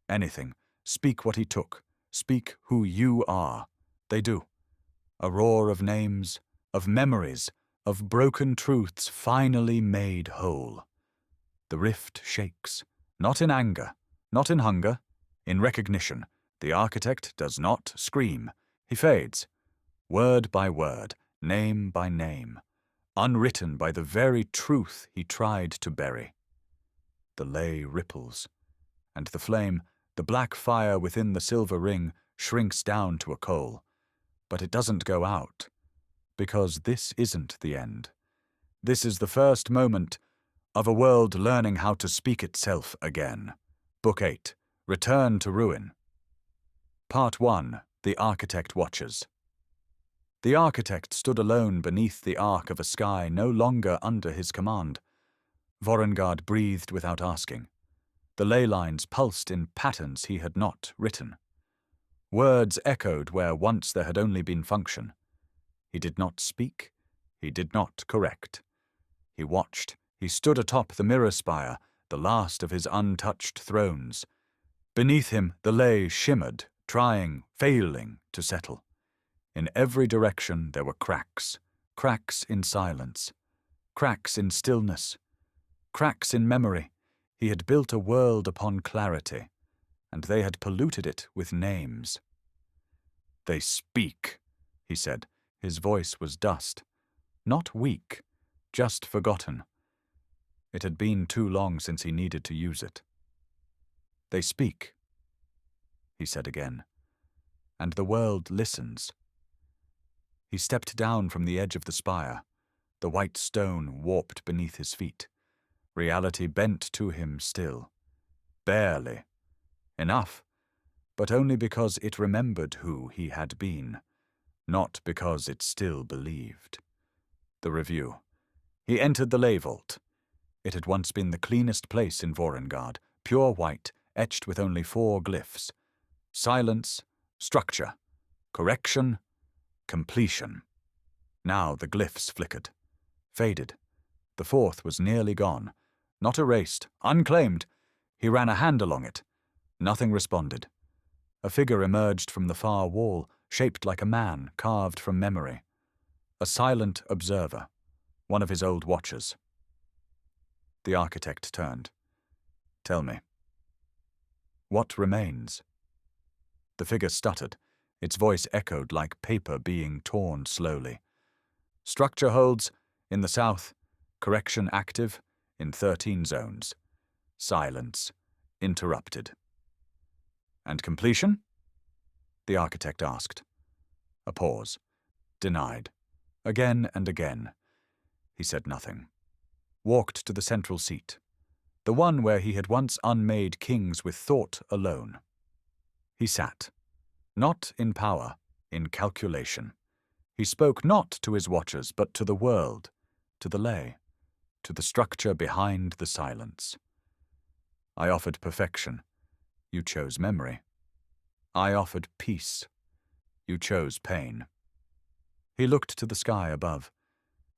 anything, speak what he took, speak who you are. They do. A roar of names, of memories, of broken truths finally made whole. The rift shakes, not in anger, not in hunger, in recognition. The architect does not scream. He fades, word by word, name by name, unwritten by the very truth he tried to bury. The ley ripples, and the flame, the black fire within the silver ring, shrinks down to a coal. But it doesn't go out, because this isn't the end. This is the first moment of a world learning how to speak itself again. Book 8, Return to Ruin. Part 1, The Architect Watches. The architect stood alone beneath the arc of a sky no longer under his command. Vorrengarde breathed without asking. The ley lines pulsed in patterns he had not written. Words echoed where once there had only been function. He did not speak. He did not correct. He watched. He stood atop the mirror spire, the last of his untouched thrones. Beneath him the ley shimmered, trying, failing to settle. In every direction there were cracks, cracks in silence, cracks in stillness, cracks in memory. He had built a world upon clarity, and they had polluted it with names. They speak, he said. His voice was dust. Not weak, just forgotten. It had been too long since he needed to use it. They speak, he said again, and the world listens. He stepped down from the edge of the spire, the white stone warped beneath his feet. Reality bent to him still. Barely. Enough, but only because it remembered who he had been, not because it still believed. The review. He entered the ley vault. It had once been the cleanest place in Vorrengarde, pure white, etched with only 4 glyphs. Silence, structure, correction, completion. Now the glyphs flickered, faded. The 4th was nearly gone. Not erased, unclaimed. He ran a hand along it. Nothing responded. A figure emerged from the far wall, shaped like a man carved from memory. A silent observer, one of his old watchers. The architect turned. "Tell me. What remains?" The figure stuttered. Its voice echoed like paper being torn slowly. "Structure holds in the south. Correction active in 13 zones. Silence interrupted." "And completion?" the architect asked. A pause. Denied. Again and again. He said nothing. Walked to the central seat, the one where he had once unmade kings with thought alone. He sat, not in power, in calculation. He spoke not to his watchers, but to the world, to the ley, to the structure behind the silence. "I offered perfection. You chose memory. I offered peace. You chose pain." He looked to the sky above.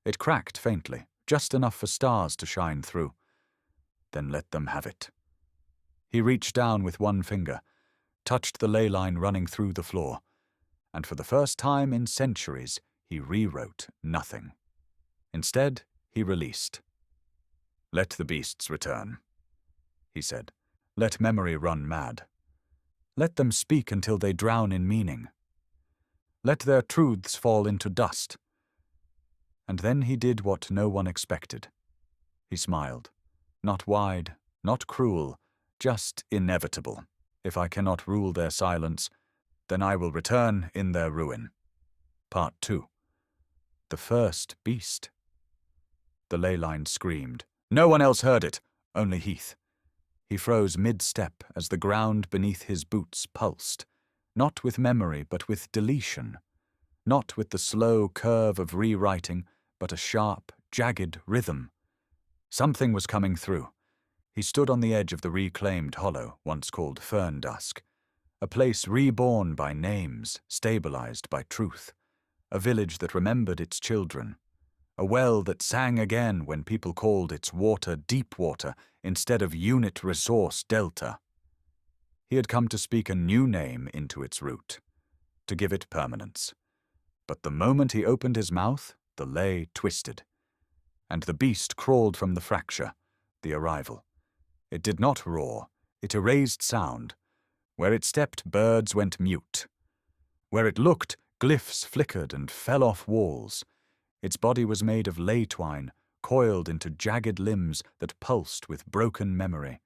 It cracked faintly, just enough for stars to shine through. "Then let them have it." He reached down with one finger, touched the ley line running through the floor, and for the first time in centuries, he rewrote nothing. Instead, he released. "Let the beasts return," he said. "Let memory run mad. Let them speak until they drown in meaning. Let their truths fall into dust." And then he did what no one expected. He smiled. Not wide, not cruel, just inevitable. "If I cannot rule their silence, then I will return in their ruin." Part 2. The first beast. The ley line screamed. No one else heard it, only Heath. He froze mid-step as the ground beneath his boots pulsed, not with memory but with deletion, not with the slow curve of rewriting, but a sharp, jagged rhythm. Something was coming through. He stood on the edge of the reclaimed hollow, once called Ferndusk, a place reborn by names, stabilized by truth, a village that remembered its children, a well that sang again when people called its water deep water instead of unit resource delta. He had come to speak a new name into its root, to give it permanence. But the moment he opened his mouth, the ley twisted, and the beast crawled from the fracture, the arrival. It did not roar, it erased sound. Where it stepped, birds went mute. Where it looked, glyphs flickered and fell off walls. Its body was made of ley twine, coiled into jagged limbs that pulsed with broken memory,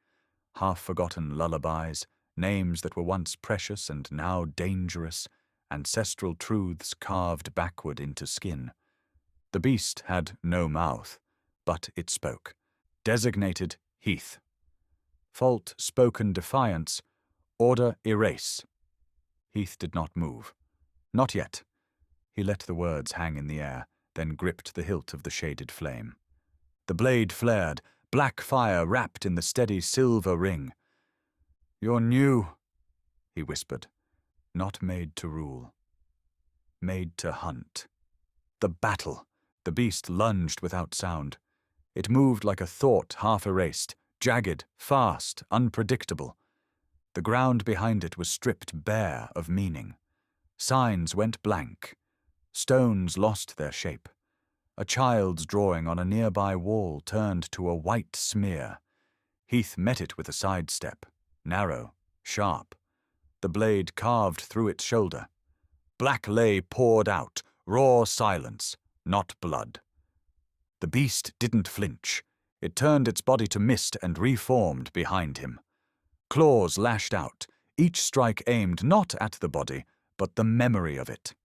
half-forgotten lullabies, names that were once precious and now dangerous, ancestral truths carved backward into skin. The beast had no mouth, but it spoke. Designated Heath. Fault spoken defiance, order erase. Heath did not move. Not yet. He let the words hang in the air, then gripped the hilt of the shaded flame. The blade flared, black fire wrapped in the steady silver ring. "You're new," he whispered, "not made to rule. Made to hunt." The battle! The beast lunged without sound. It moved like a thought half erased, jagged, fast, unpredictable. The ground behind it was stripped bare of meaning. Signs went blank. Stones lost their shape. A child's drawing on a nearby wall turned to a white smear. Heath met it with a sidestep, narrow, sharp. The blade carved through its shoulder. Black ley poured out, raw silence, not blood. The beast didn't flinch. It turned its body to mist and reformed behind him. Claws lashed out, each strike aimed not at the body, but the memory of it.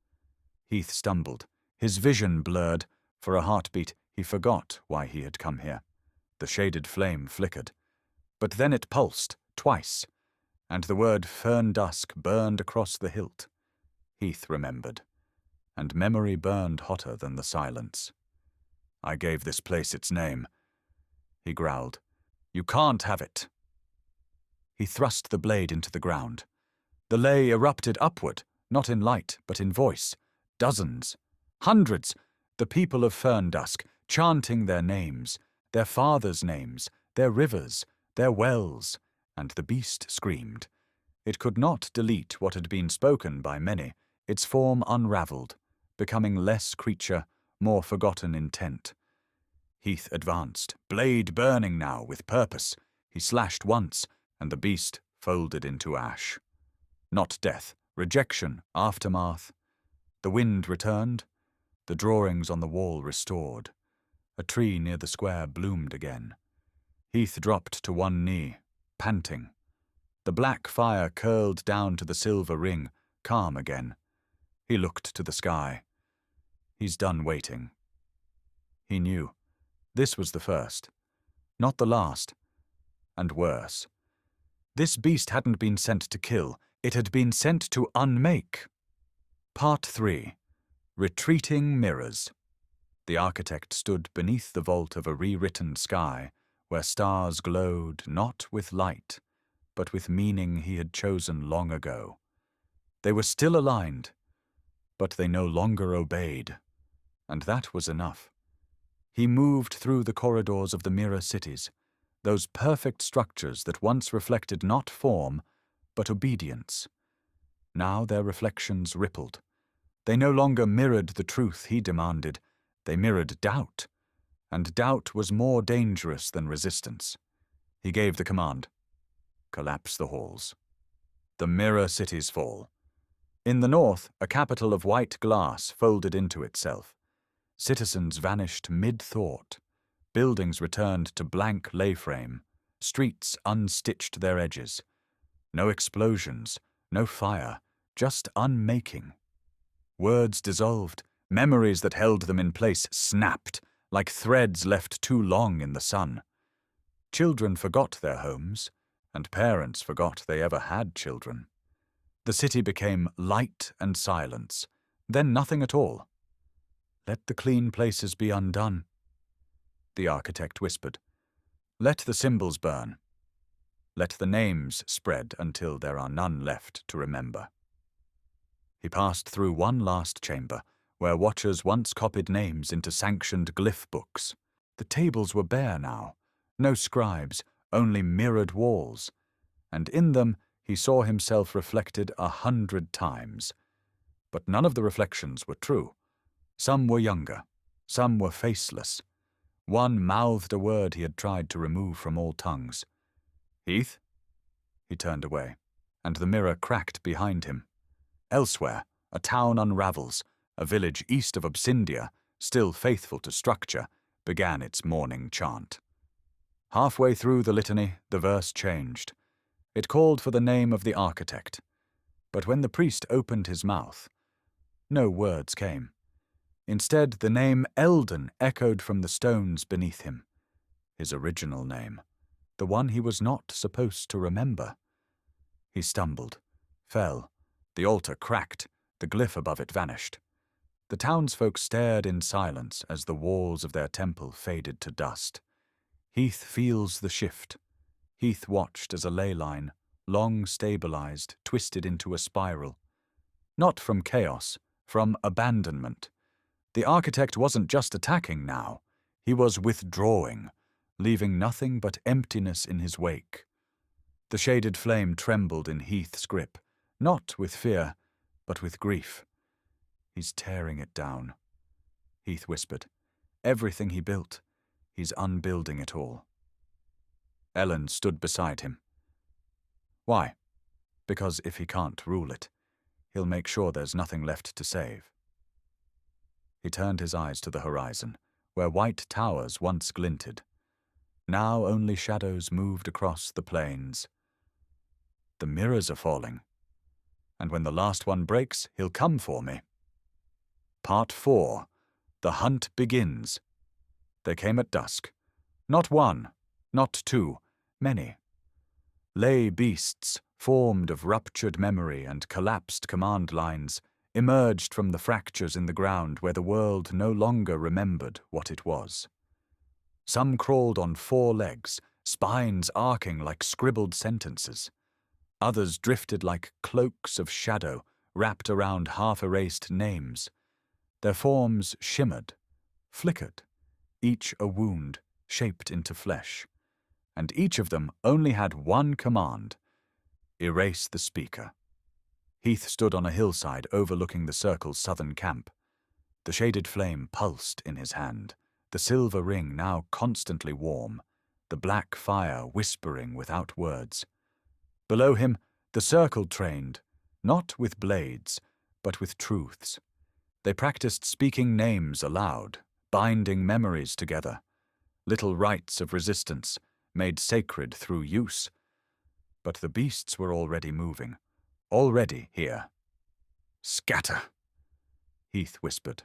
Heath stumbled, his vision blurred. For a heartbeat, he forgot why he had come here. The shaded flame flickered. But then it pulsed, twice, and the word Ferndusk burned across the hilt. Heath remembered, and memory burned hotter than the silence. "I gave this place its name," he growled. "You can't have it." He thrust the blade into the ground. The ley erupted upward, not in light, but in voice. Dozens, hundreds, the people of Ferndusk, chanting their names, their fathers' names, their rivers, their wells, and the beast screamed. It could not delete what had been spoken by many. Its form unraveled, becoming less creature, more forgotten intent. Heath advanced, blade burning now with purpose. He slashed once, and the beast folded into ash. Not death, rejection, aftermath. The wind returned, the drawings on the wall restored. A tree near the square bloomed again. Heath dropped to one knee, panting. The black fire curled down to the silver ring, calm again. He looked to the sky. He's done waiting. He knew. This was the first. Not the last. And worse. This beast hadn't been sent to kill. It had been sent to unmake. Part 3. Retreating Mirrors. The architect stood beneath the vault of a rewritten sky, where stars glowed not with light, but with meaning he had chosen long ago. They were still aligned, but they no longer obeyed, and that was enough. He moved through the corridors of the mirror cities, those perfect structures that once reflected not form, but obedience. Now their reflections rippled. They no longer mirrored the truth he demanded, they mirrored doubt, and doubt was more dangerous than resistance. He gave the command. Collapse the halls. The mirror cities fall. In the north, a capital of white glass folded into itself. Citizens vanished mid-thought. Buildings returned to blank ley frame. Streets unstitched their edges. No explosions, no fire, just unmaking. Words dissolved. Memories that held them in place snapped, like threads left too long in the sun. Children forgot their homes, and parents forgot they ever had children. The city became light and silence, then nothing at all. Let the clean places be undone, the architect whispered. Let the symbols burn. Let the names spread until there are none left to remember. He passed through one last chamber, where watchers once copied names into sanctioned glyph books. The tables were bare now, no scribes, only mirrored walls, and in them he saw himself reflected 100 times. But none of the reflections were true. Some were younger, some were faceless. One mouthed a word he had tried to remove from all tongues. Heath? He turned away, and the mirror cracked behind him. Elsewhere, a town unravels. A village east of Obsindia, still faithful to structure, began its morning chant. Halfway through the litany, the verse changed. It called for the name of the architect. But when the priest opened his mouth, no words came. Instead, the name Eldon echoed from the stones beneath him. His original name, the one he was not supposed to remember. He stumbled, fell. The altar cracked, the glyph above it vanished. The townsfolk stared in silence as the walls of their temple faded to dust. Heath feels the shift. Heath watched as a ley line, long stabilized, twisted into a spiral. Not from chaos, from abandonment. The architect wasn't just attacking now. He was withdrawing, leaving nothing but emptiness in his wake. The shaded flame trembled in Heath's grip, not with fear, but with grief. He's tearing it down, Heath whispered. Everything he built, he's unbuilding it all. Ellen stood beside him. Why? Because if he can't rule it, he'll make sure there's nothing left to save. He turned his eyes to the horizon, where white towers once glinted. Now only shadows moved across the plains. The mirrors are falling, and when the last one breaks, he'll come for me. Part 4. The hunt begins. They came at dusk. Not one, not two, many. Ley beasts, formed of ruptured memory and collapsed command lines, emerged from the fractures in the ground where the world no longer remembered what it was. Some crawled on 4 legs, spines arcing like scribbled sentences. Others drifted like cloaks of shadow wrapped around half-erased names. Their forms shimmered, flickered, each a wound shaped into flesh. And each of them only had one command: erase the speaker. Heath stood on a hillside overlooking the circle's southern camp. The shaded flame pulsed in his hand, the silver ring now constantly warm, the black fire whispering without words. Below him, the circle trained, not with blades, but with truths. They practiced speaking names aloud, binding memories together, little rites of resistance, made sacred through use. But the beasts were already moving, already here. "Scatter," Heath whispered.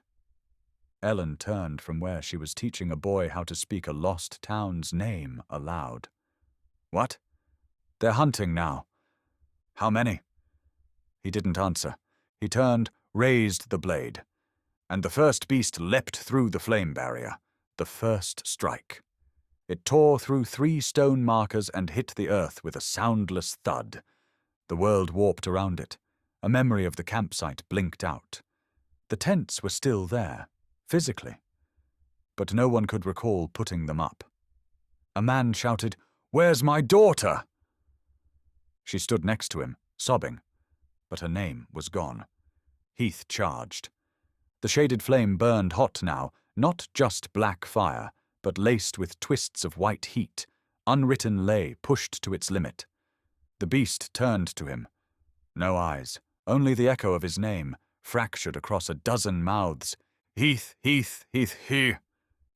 Ellen turned from where she was teaching a boy how to speak a lost town's name aloud. "What? They're hunting now. How many?" He didn't answer. He turned, raised the blade, and the first beast leapt through the flame barrier, the first strike. It tore through 3 stone markers and hit the earth with a soundless thud. The world warped around it. A memory of the campsite blinked out. The tents were still there, physically, but no one could recall putting them up. A man shouted, "Where's my daughter?" She stood next to him, sobbing, but her name was gone. Heath charged. The shaded flame burned hot now, not just black fire, but laced with twists of white heat, unwritten ley pushed to its limit. The beast turned to him. No eyes, only the echo of his name, fractured across a dozen mouths. "Heath, Heath, Heath, he!"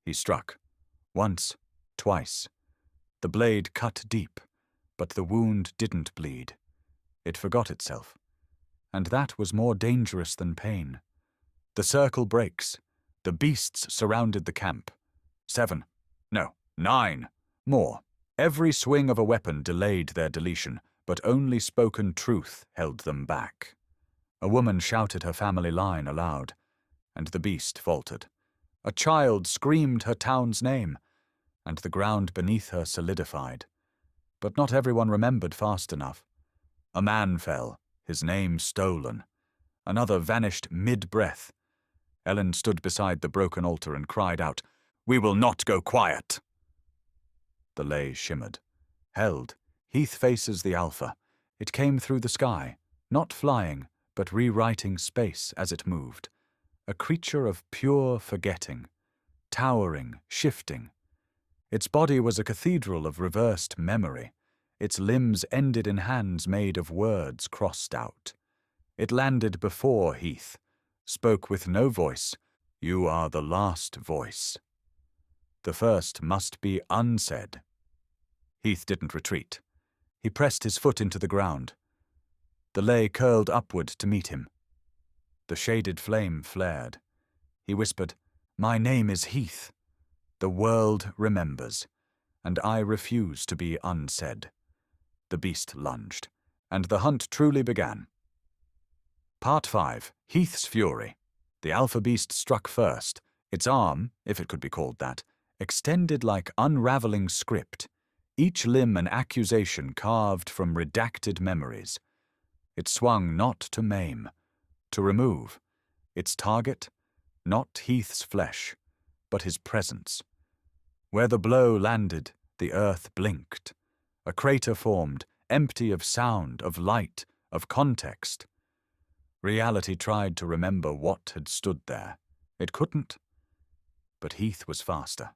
He struck. Once, twice. The blade cut deep, but the wound didn't bleed. It forgot itself. And that was more dangerous than pain. The circle breaks. The beasts surrounded the camp. 7. No, 9. More. Every swing of a weapon delayed their deletion, but only spoken truth held them back. A woman shouted her family line aloud, and the beast faltered. A child screamed her town's name, and the ground beneath her solidified. But not everyone remembered fast enough. A man fell, his name stolen. Another vanished mid-breath. Ellen stood beside the broken altar and cried out, "We will not go quiet!" The ley shimmered. Held, Heath faces the Alpha. It came through the sky, not flying, but rewriting space as it moved. A creature of pure forgetting, towering, shifting. Its body was a cathedral of reversed memory. Its limbs ended in hands made of words crossed out. It landed before Heath, spoke with no voice. "You are the last voice. The first must be unsaid." Heath didn't retreat. He pressed his foot into the ground. The ley curled upward to meet him. The shaded flame flared. He whispered, "My name is Heath. The world remembers, and I refuse to be unsaid." The beast lunged, and the hunt truly began. Part 5. Heath's Fury. The alpha beast struck first. Its arm, if it could be called that, extended like unraveling script, each limb an accusation carved from redacted memories. It swung not to maim, to remove. Its target, not Heath's flesh, but his presence. Where the blow landed, the earth blinked. A crater formed, empty of sound, of light, of context. Reality tried to remember what had stood there. It couldn't. But Heath was faster.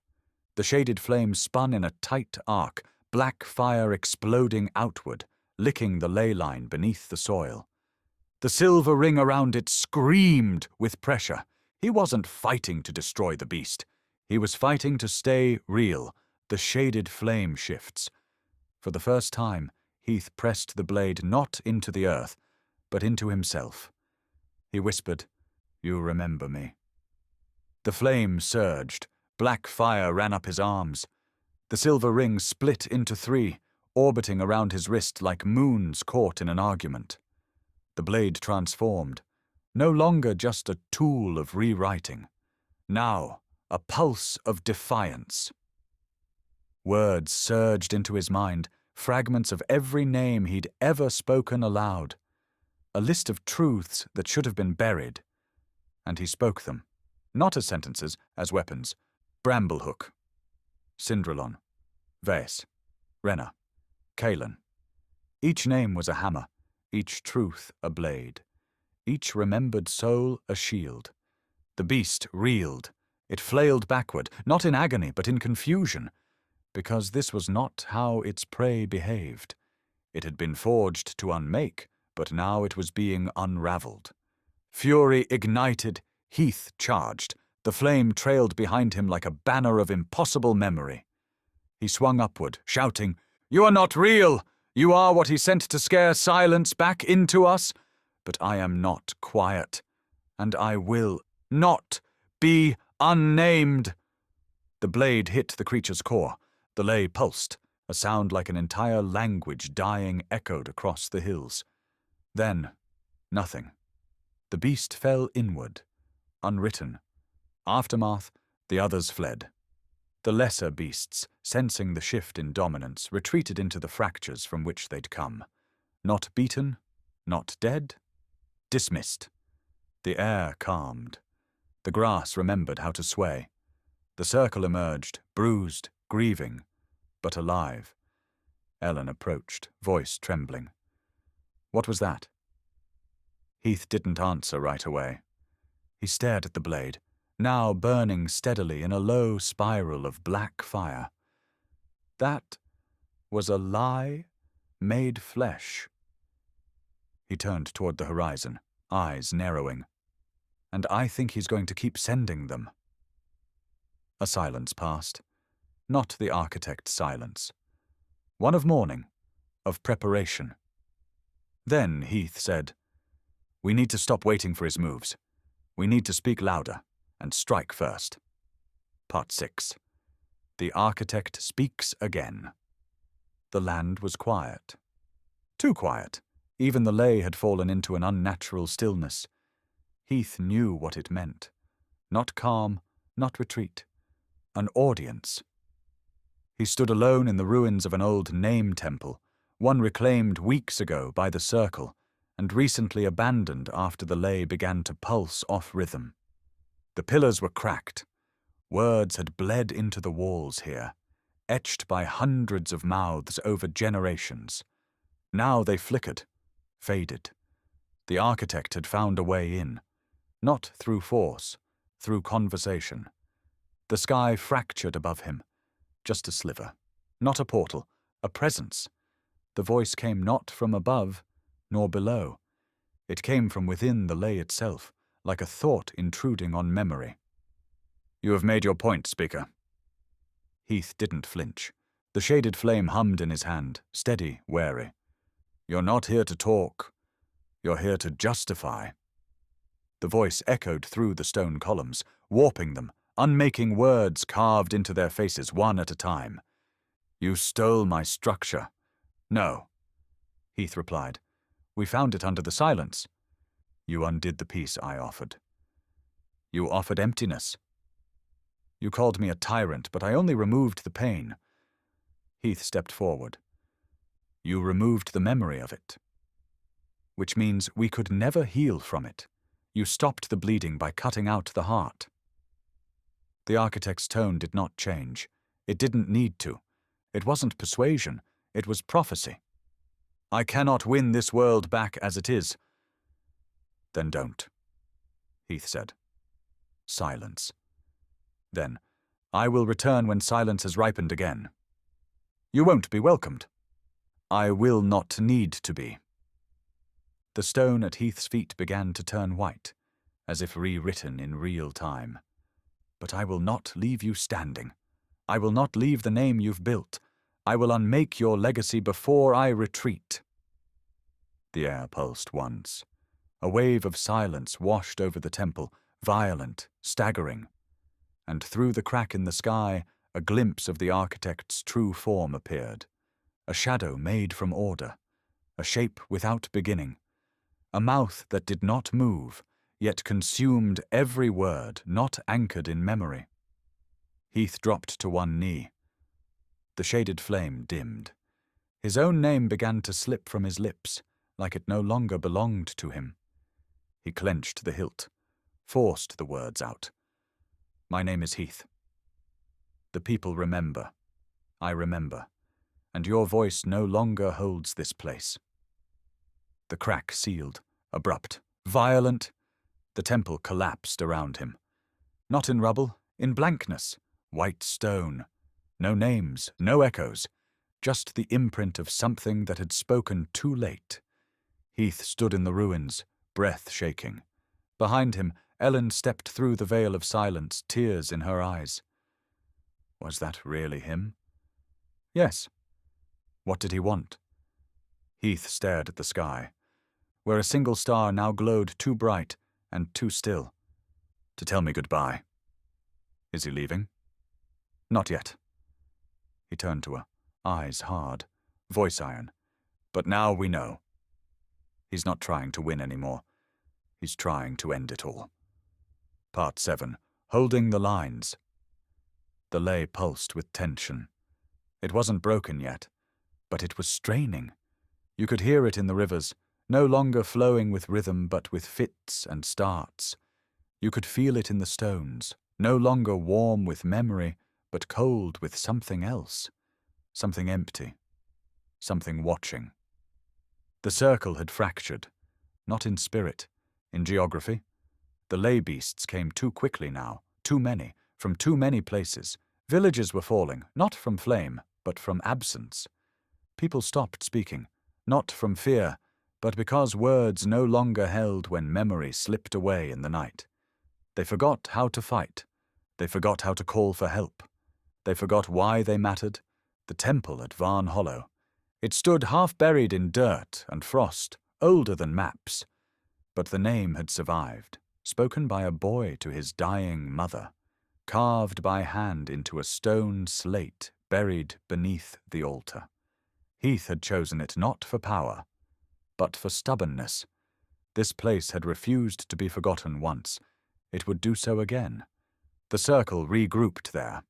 The shaded flame spun in a tight arc, black fire exploding outward, licking the ley line beneath the soil. The silver ring around it screamed with pressure. He wasn't fighting to destroy the beast. He was fighting to stay real. The shaded flame shifts. For the first time, Heath pressed the blade not into the earth, but into himself. He whispered, "You remember me." The flame surged. Black fire ran up his arms. The silver ring split into 3, orbiting around his wrist like moons caught in an argument. The blade transformed, no longer just a tool of rewriting. Now, a pulse of defiance. Words surged into his mind, fragments of every name he'd ever spoken aloud. A list of truths that should have been buried. And he spoke them, not as sentences, as weapons. Bramblehook, Cindralon, Vaes, Renna, Kalen. Each name was a hammer, each truth a blade, each remembered soul a shield. The beast reeled, It flailed backward, not in agony, but in confusion, because this was not how its prey behaved. It had been forged to unmake, but now it was being unraveled. Fury ignited, Heath charged. The flame trailed behind him like a banner of impossible memory. He swung upward, shouting, "You are not real! You are what he sent to scare silence back into us. But I am not quiet, and I will not be unnamed." The blade hit the creature's core. The ley pulsed, a sound like an entire language dying echoed across the hills. Then, nothing. The beast fell inward, unwritten. Aftermath, the others fled. The lesser beasts, sensing the shift in dominance, retreated into the fractures from which they'd come. Not beaten, not dead, dismissed. The air calmed. The grass remembered how to sway. The circle emerged, bruised, grieving, but alive. Ellen approached, voice trembling. What was that? Heath didn't answer right away. He stared at the blade, now burning steadily in a low spiral of black fire. That was a lie made flesh. He turned toward the horizon, eyes narrowing. And I think he's going to keep sending them. A silence passed. Not the architect's silence. One of mourning, of preparation. Then Heath said, "We need to stop waiting for his moves. We need to speak louder, and strike first." Part 6. The architect speaks again. The land was quiet. Too quiet. Even the ley had fallen into an unnatural stillness. Heath knew what it meant. Not calm, not retreat. An audience. He stood alone in the ruins of an old name temple, one reclaimed weeks ago by the circle, and recently abandoned after the ley began to pulse off rhythm. The pillars were cracked. Words had bled into the walls here, etched by hundreds of mouths over generations. Now they flickered, faded. The architect had found a way in, not through force, through conversation. The sky fractured above him, just a sliver, not a portal, a presence. The voice came not from above, nor below. It came from within the ley itself, like a thought intruding on memory. "You have made your point, speaker." Heath didn't flinch. The shaded flame hummed in his hand, steady, wary. "You're not here to talk. You're here to justify." The voice echoed through the stone columns, warping them, unmaking words carved into their faces one at a time. "You stole my structure." "No," Heath replied. "We found it under the silence." "You undid the piece I offered." "You offered emptiness." "You called me a tyrant, but I only removed the pain." Heath stepped forward. "You removed the memory of it. Which means we could never heal from it. You stopped the bleeding by cutting out the heart." The architect's tone did not change. It didn't need to. It wasn't persuasion. It was prophecy. "I cannot win this world back as it is." "Then don't," Heath said. Silence. Then, "I will return when silence has ripened again." "You won't be welcomed." "I will not need to be." The stone at Heath's feet began to turn white, as if rewritten in real time. "But I will not leave you standing. I will not leave the name you've built. I will unmake your legacy before I retreat." The air pulsed once. A wave of silence washed over the temple, violent, staggering. And through the crack in the sky, a glimpse of the architect's true form appeared. A shadow made from order. A shape without beginning. A mouth that did not move, yet consumed every word not anchored in memory. Heath dropped to one knee. The shaded flame dimmed. His own name began to slip from his lips, like it no longer belonged to him. He clenched the hilt, forced the words out. "My name is Heath. The people remember. I remember. And your voice no longer holds this place." The crack sealed, abrupt, violent. The temple collapsed around him. Not in rubble, In blankness, white stone. No names, no echoes, just the imprint of something that had spoken too late. Heath stood in the ruins, breath shaking. Behind him, Ellen stepped through the veil of silence, tears in her eyes. Was that really him? Yes. What did he want? Heath stared at the sky, where a single star now glowed too bright and too still. To tell me goodbye. Is he leaving? Not yet. He turned to her, eyes hard, voice iron. But now we know. He's not trying to win anymore. He's trying to end it all. Part 7. Holding the lines. The ley pulsed with tension. It wasn't broken yet, but it was straining. You could hear it in the rivers, no longer flowing with rhythm but with fits and starts. You could feel it in the stones, no longer warm with memory, but cold with something else. Something empty. Something watching. The circle had fractured, not in spirit, in geography. The ley beasts came too quickly now, too many, from too many places. Villages were falling, not from flame, but from absence. People stopped speaking, not from fear, but because words no longer held when memory slipped away in the night. They forgot how to fight. They forgot how to call for help. They forgot why they mattered. The temple at Varn Hollow. It stood half-buried in dirt and frost, older than maps. But the name had survived, spoken by a boy to his dying mother, carved by hand into a stone slate buried beneath the altar. Heath had chosen it not for power, but for stubbornness. This place had refused to be forgotten once. It would do so again. The circle regrouped there.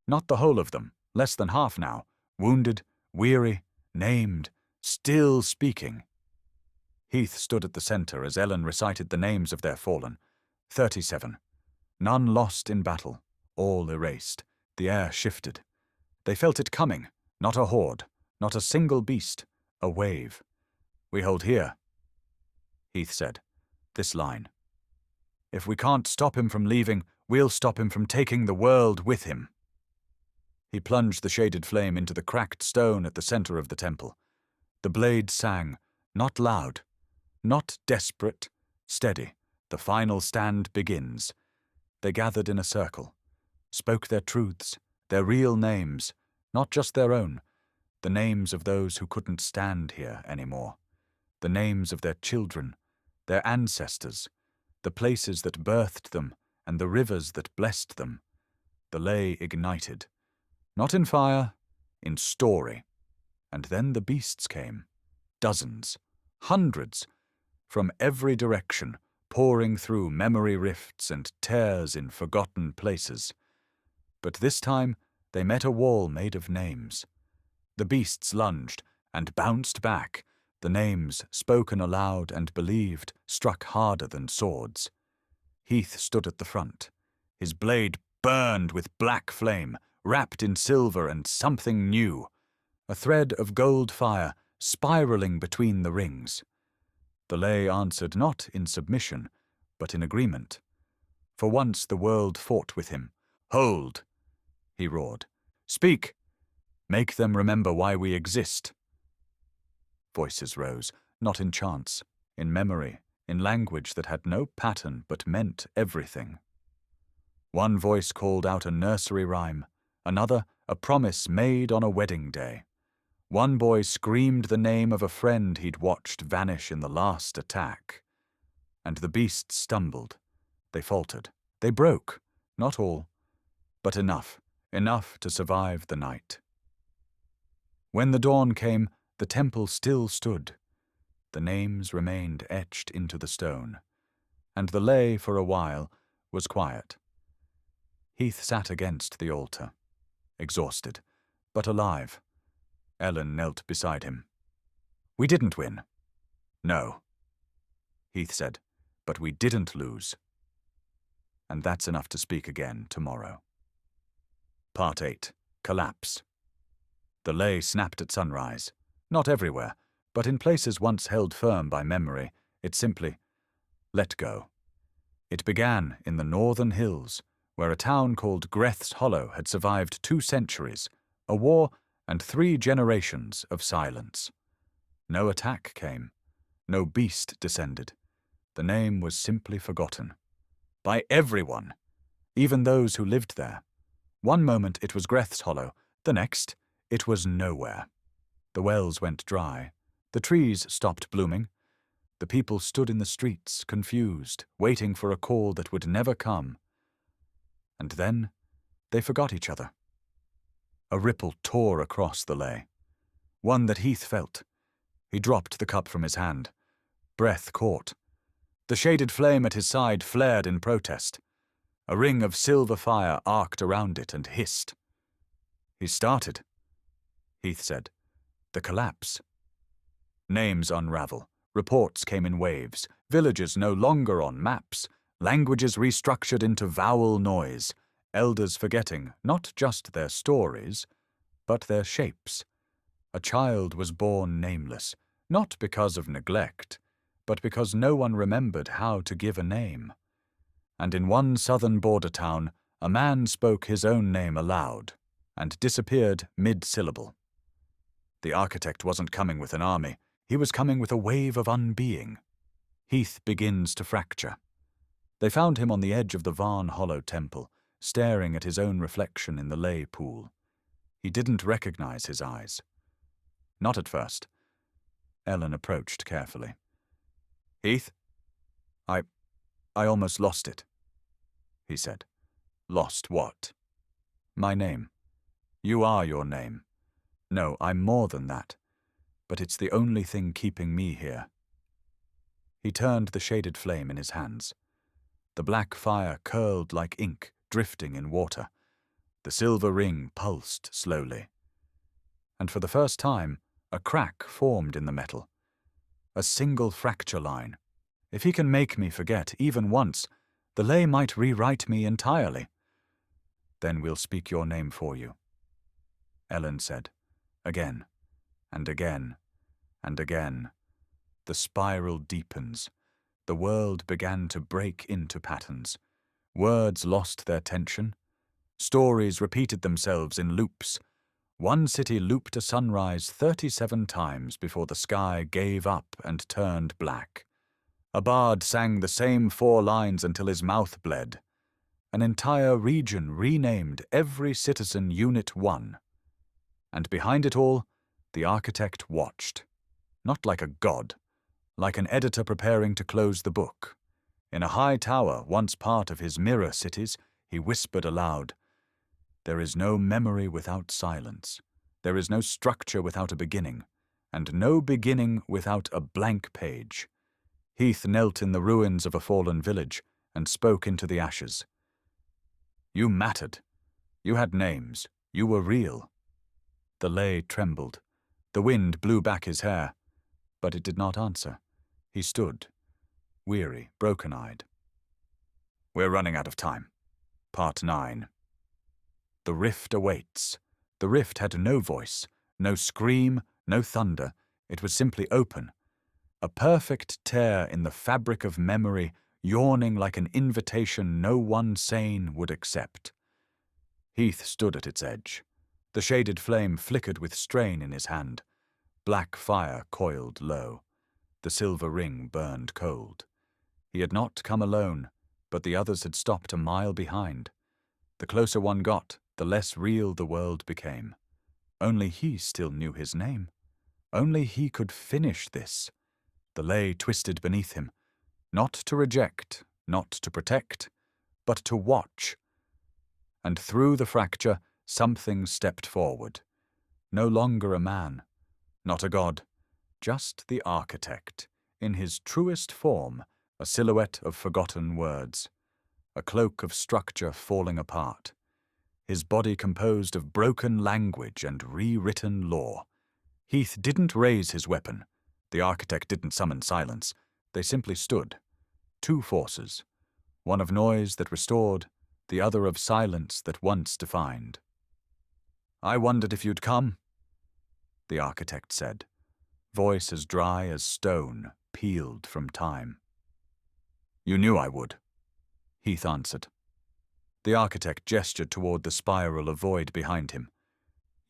Not the whole of them, less than half now, wounded, weary, named, still speaking. Heath stood at the center as Ellen recited the names of their fallen. 37. None lost in battle, all erased. The air shifted. They felt it coming, not a horde, not a single beast, a wave. We hold here, Heath said, this line. If we can't stop him from leaving, we'll stop him from taking the world with him. He plunged the shaded flame into the cracked stone at the center of the temple. The blade sang, not loud, not desperate, steady. The final stand begins. They gathered in a circle, spoke their truths, their real names, not just their own, the names of those who couldn't stand here anymore, the names of their children, their ancestors, the places that birthed them and the rivers that blessed them. The ley ignited. Not in fire, in story. And then the beasts came. Dozens, hundreds, from every direction, pouring through memory rifts and tears in forgotten places. But this time they met a wall made of names. The beasts lunged and bounced back. The names, spoken aloud and believed, struck harder than swords. Heath stood at the front. His blade burned with black flame, wrapped in silver and something new, a thread of gold fire spiraling between the rings. The ley answered not in submission, but in agreement. For once the world fought with him. Hold, he roared. Speak. Make them remember why we exist. Voices rose, not in chants, in memory, in language that had no pattern but meant everything. One voice called out a nursery rhyme, another a promise made on a wedding day. One boy screamed the name of a friend he'd watched vanish in the last attack. And the beasts stumbled. They faltered. They broke. Not all, but enough to survive the night. When the dawn came, the temple still stood. The names remained etched into the stone, and the ley, for a while, was quiet. Heath sat against the altar, exhausted, but alive. Ellen knelt beside him. We didn't win. No, Heath said, but we didn't lose. And that's enough to speak again tomorrow. Part 8. Collapse. The ley snapped at sunrise. Not everywhere, but in places once held firm by memory, it simply let go. It began in the northern hills, where a town called Greth's Hollow had survived 2 centuries, a war, and 3 generations of silence. No attack came. No beast descended. The name was simply forgotten. By everyone, even those who lived there. One moment it was Greth's Hollow, the next it was nowhere. The wells went dry. The trees stopped blooming. The people stood in the streets, confused, waiting for a call that would never come. And then they forgot each other. A ripple tore across the ley. One that Heath felt. He dropped the cup from his hand. Breath caught. The shaded flame at his side flared in protest. A ring of silver fire arced around it and hissed. He started, Heath said. The collapse. Names unravel. Reports came in waves. Villages no longer on maps. Languages restructured into vowel noise. Elders forgetting not just their stories, but their shapes. A child was born nameless, not because of neglect, but because no one remembered how to give a name. And in one southern border town, a man spoke his own name aloud and disappeared mid-syllable. The architect wasn't coming with an army. He was coming with a wave of unbeing. Heath begins to fracture. They found him on the edge of the Varn Hollow temple, staring at his own reflection in the ley pool. He didn't recognize his eyes. Not at first. Ellen approached carefully. Heath? I almost lost it, he said. Lost what? My name. You are your name. No, I'm more than that. But it's the only thing keeping me here. He turned the shaded flame in his hands. The black fire curled like ink, drifting in water. The silver ring pulsed slowly. And for the first time, a crack formed in the metal. A single fracture line. If he can make me forget, even once, the ley might rewrite me entirely. Then we'll speak your name for you, Ellen said. Again, and again, and again. The spiral deepens. The world began to break into patterns. Words lost their tension. Stories repeated themselves in loops. One city looped a sunrise 37 times before the sky gave up and turned black. A bard sang the same 4 lines until his mouth bled. An entire region renamed every citizen Unit 1. And behind it all, the architect watched. Not like a god, like an editor preparing to close the book. In a high tower, once part of his mirror cities, he whispered aloud, "There is no memory without silence. There is no structure without a beginning, and no beginning without a blank page." Heath knelt in the ruins of a fallen village and spoke into the ashes. You mattered. You had names. You were real. The ley trembled. The wind blew back his hair, but it did not answer. He stood, weary, broken-eyed. We're running out of time. Part 9. The rift awaits. The rift had no voice, no scream, no thunder. It was simply open. A perfect tear in the fabric of memory, yawning like an invitation no one sane would accept. Heath stood at its edge. The shaded flame flickered with strain in his hand. Black fire coiled low. The silver ring burned cold. He had not come alone, but the others had stopped a mile behind. The closer one got, the less real the world became. Only he still knew his name. Only he could finish this. The ley twisted beneath him, not to reject, not to protect, but to watch. And through the fracture, something stepped forward. No longer a man, not a god, just the architect, in his truest form, a silhouette of forgotten words, a cloak of structure falling apart, his body composed of broken language and rewritten law. Heath didn't raise his weapon. The architect didn't summon silence. They simply stood. 2 forces, one of noise that restored, the other of silence that once defined. I wondered if you'd come, the architect said, voice as dry as stone, peeled from time. You knew I would, Heath answered. The architect gestured toward the spiral of void behind him.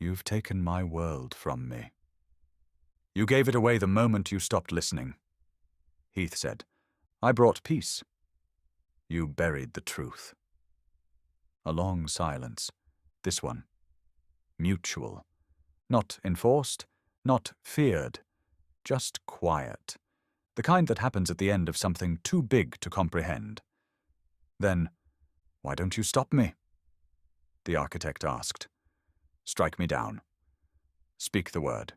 You've taken my world from me. You gave it away the moment you stopped listening. Heath said, I brought peace. You buried the truth. A long silence. This one. Mutual. Not enforced, not feared. Just quiet. The kind that happens at the end of something too big to comprehend. Then, why don't you stop me? The architect asked. Strike me down. Speak the word.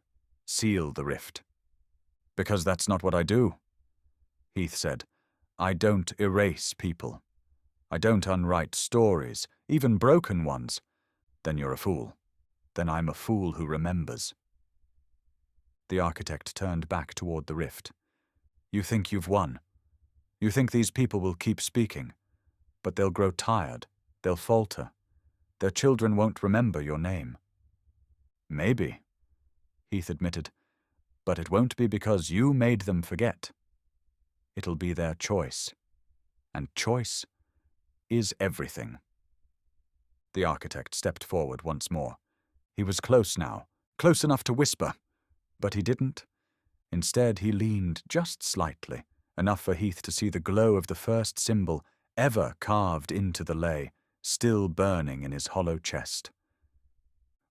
Seal the rift. Because that's not what I do. Heath said, I don't erase people. I don't unwrite stories, even broken ones. Then you're a fool. Then I'm a fool who remembers. The architect turned back toward the rift. You think you've won. You think these people will keep speaking. But they'll grow tired. They'll falter. Their children won't remember your name. Maybe, Heath admitted, but it won't be because you made them forget. It'll be their choice. And choice is everything. The architect stepped forward once more. He was close now, close enough to whisper, but he didn't. Instead, he leaned just slightly, enough for Heath to see the glow of the first symbol ever carved into the ley, still burning in his hollow chest.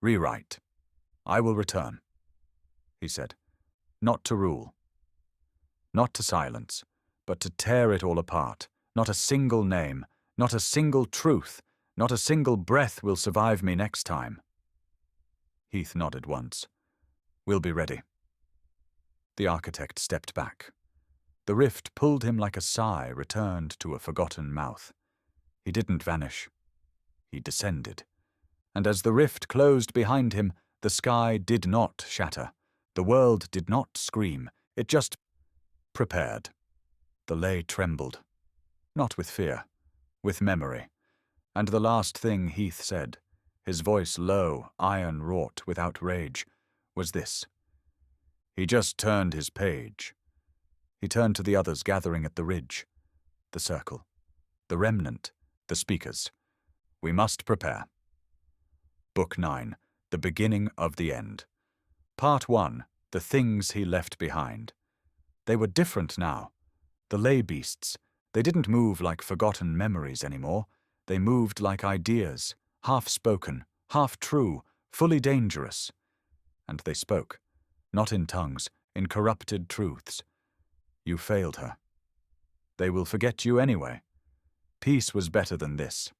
Rewrite. I will return, he said. Not to rule. Not to silence, but to tear it all apart. Not a single name, not a single truth, not a single breath will survive me next time. Heath nodded once. We'll be ready. The architect stepped back. The rift pulled him like a sigh returned to a forgotten mouth. He didn't vanish. He descended. And as the rift closed behind him, the sky did not shatter. The world did not scream. It just prepared. The ley trembled. Not with fear, with memory. And the last thing Heath said, his voice low, iron-wrought without rage, was this. He just turned his page. He turned to the others gathering at the ridge, the circle, the remnant, the speakers. We must prepare. Book 9, The Beginning of the End. Part 1, The Things He Left Behind. They were different now. The ley beasts, they didn't move like forgotten memories anymore. They moved like ideas, half-spoken, half-true, fully dangerous. And they spoke, not in tongues, in corrupted truths. You failed her. They will forget you anyway. Peace was better than this.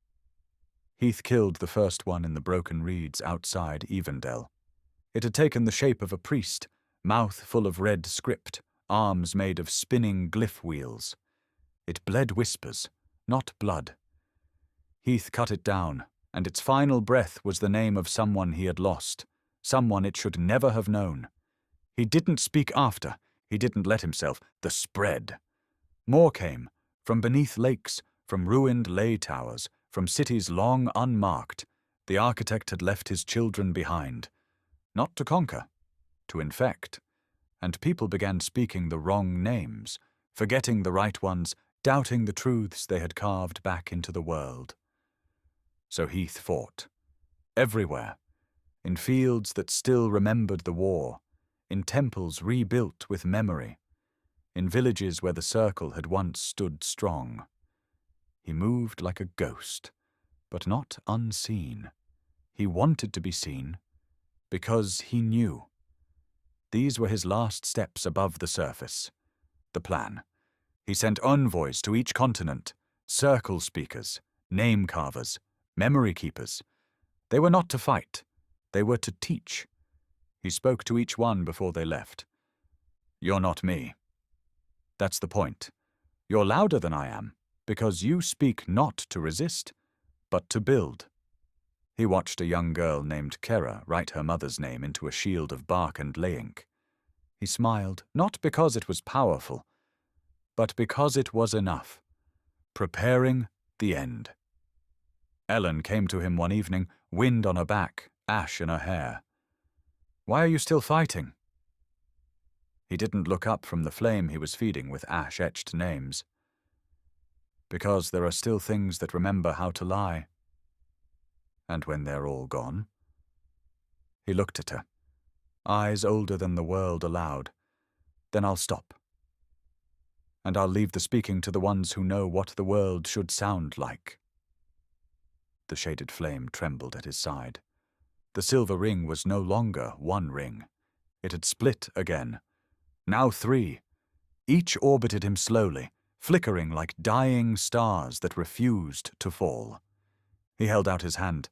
Heath killed the first one in the broken reeds outside Evendell. It had taken the shape of a priest, mouth full of red script, arms made of spinning glyph wheels. It bled whispers, not blood. Heath cut it down, and its final breath was the name of someone he had lost, someone it should never have known. He didn't speak after. He didn't let himself. The spread. More came, from beneath lakes, from ruined ley towers, from cities long unmarked. The architect had left his children behind. Not to conquer, to infect. And people began speaking the wrong names, forgetting the right ones, doubting the truths they had carved back into the world. So Heath fought. Everywhere. In fields that still remembered the war. In temples rebuilt with memory. In villages where the circle had once stood strong. He moved like a ghost, but not unseen. He wanted to be seen, because he knew. These were his last steps above the surface. The plan. He sent envoys to each continent, circle speakers, name carvers, memory keepers. They were not to fight. They were to teach. He spoke to each one before they left. You're not me. That's the point. You're louder than I am, because you speak not to resist, but to build. He watched a young girl named Kera write her mother's name into a shield of bark and ley ink. He smiled, not because it was powerful, but because it was enough. Preparing the end. Ellen came to him one evening, wind on her back, ash in her hair. Why are you still fighting? He didn't look up from the flame he was feeding with ash-etched names. Because there are still things that remember how to lie, And when they're all gone? He looked at her, eyes older than the world allowed. Then I'll stop. And I'll leave the speaking to the ones who know what the world should sound like. The shaded flame trembled at his side. The silver ring was no longer one ring. It had split again. Now 3. Each orbited him slowly, flickering like dying stars that refused to fall. He held out his hand.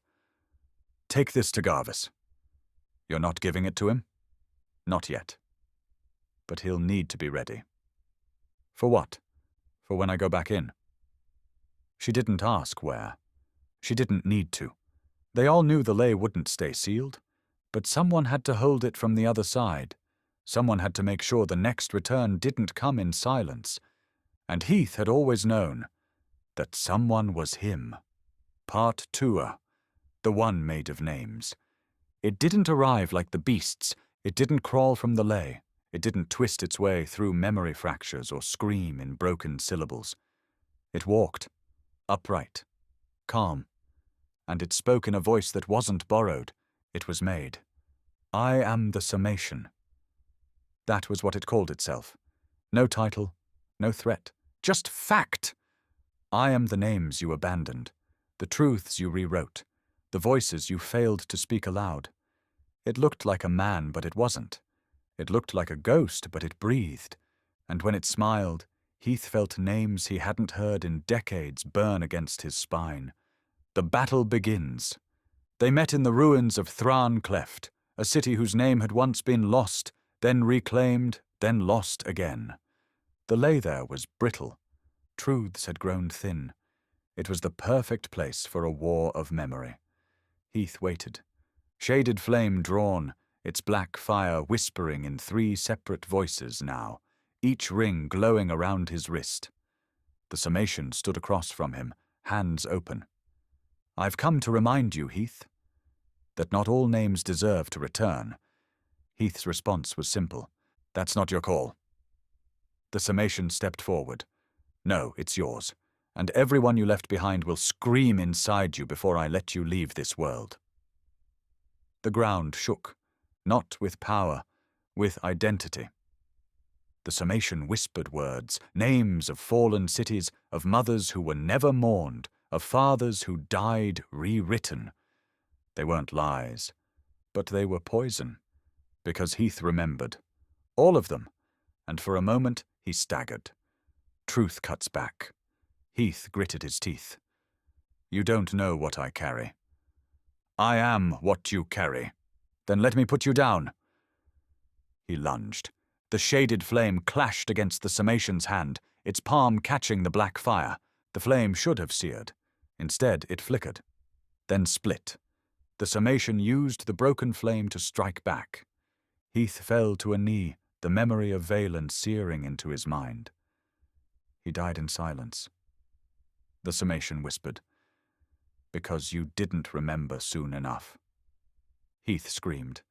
Take this to Garvis. You're not giving it to him? Not yet. But he'll need to be ready. For what? For when I go back in? She didn't ask where. She didn't need to. They all knew the ley wouldn't stay sealed, but someone had to hold it from the other side. Someone had to make sure the next return didn't come in silence. And Heath had always known that someone was him. Part 2, the one made of names. It didn't arrive like the beasts. It didn't crawl from the ley. It didn't twist its way through memory fractures or scream in broken syllables. It walked, upright, calm, and it spoke in a voice that wasn't borrowed. It was made. I am the summation. That was what it called itself. No title, no threat, just fact. I am the names you abandoned, the truths you rewrote, the voices you failed to speak aloud. It looked like a man, but it wasn't. It looked like a ghost, but it breathed. And when it smiled, Heath felt names he hadn't heard in decades burn against his spine. The battle begins. They met in the ruins of Thran Cleft, a city whose name had once been lost, then reclaimed, then lost again. The ley there was brittle. Truths had grown thin. It was the perfect place for a war of memory. Heath waited. Shaded flame drawn, its black fire whispering in 3 separate voices now, each ring glowing around his wrist. The summation stood across from him, hands open. I've come to remind you, Heath, that not all names deserve to return. Heath's response was simple. That's not your call. The summation stepped forward. No, it's yours, and everyone you left behind will scream inside you before I let you leave this world. The ground shook, not with power, with identity. The summation whispered words, names of fallen cities, of mothers who were never mourned, of fathers who died rewritten. They weren't lies, but they were poison, because Heath remembered. All of them, and for a moment he staggered. Truth cuts back. Heath gritted his teeth. You don't know what I carry. I am what you carry. Then let me put you down. He lunged. The shaded flame clashed against the summation's hand, its palm catching the black fire. The flame should have seared. Instead, it flickered, then split. The summation used the broken flame to strike back. Heath fell to a knee, the memory of Valen searing into his mind. He died in silence. The summation whispered, because you didn't remember soon enough. Heath screamed.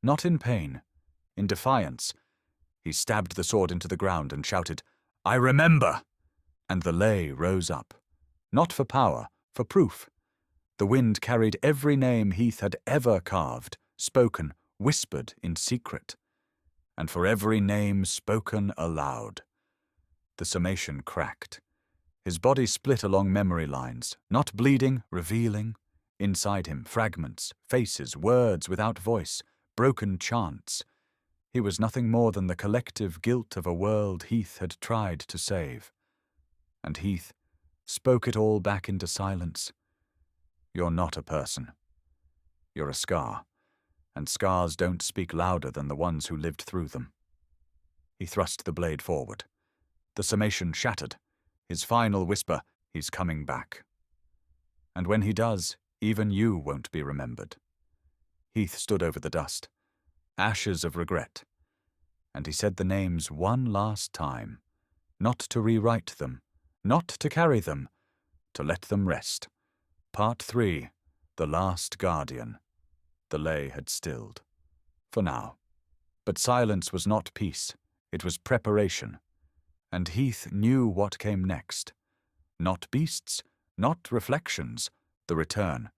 Not in pain, in defiance. He stabbed the sword into the ground and shouted, I remember! And the ley rose up. Not for power, for proof. The wind carried every name Heath had ever carved, spoken, whispered in secret. And for every name spoken aloud. The summation cracked. His body split along memory lines, not bleeding, revealing. Inside him, fragments, faces, words without voice, broken chants. He was nothing more than the collective guilt of a world Heath had tried to save. And Heath spoke it all back into silence. You're not a person. You're a scar, and scars don't speak louder than the ones who lived through them. He thrust the blade forward. The summation shattered. His final whisper, he's coming back. And when he does, even you won't be remembered. Heath stood over the dust, ashes of regret, and he said the names one last time, not to rewrite them, not to carry them, to let them rest. Part 3, The Last Guardian. The ley had stilled. For now. But silence was not peace, it was preparation. And Heath knew what came next. Not beasts, not reflections, the return.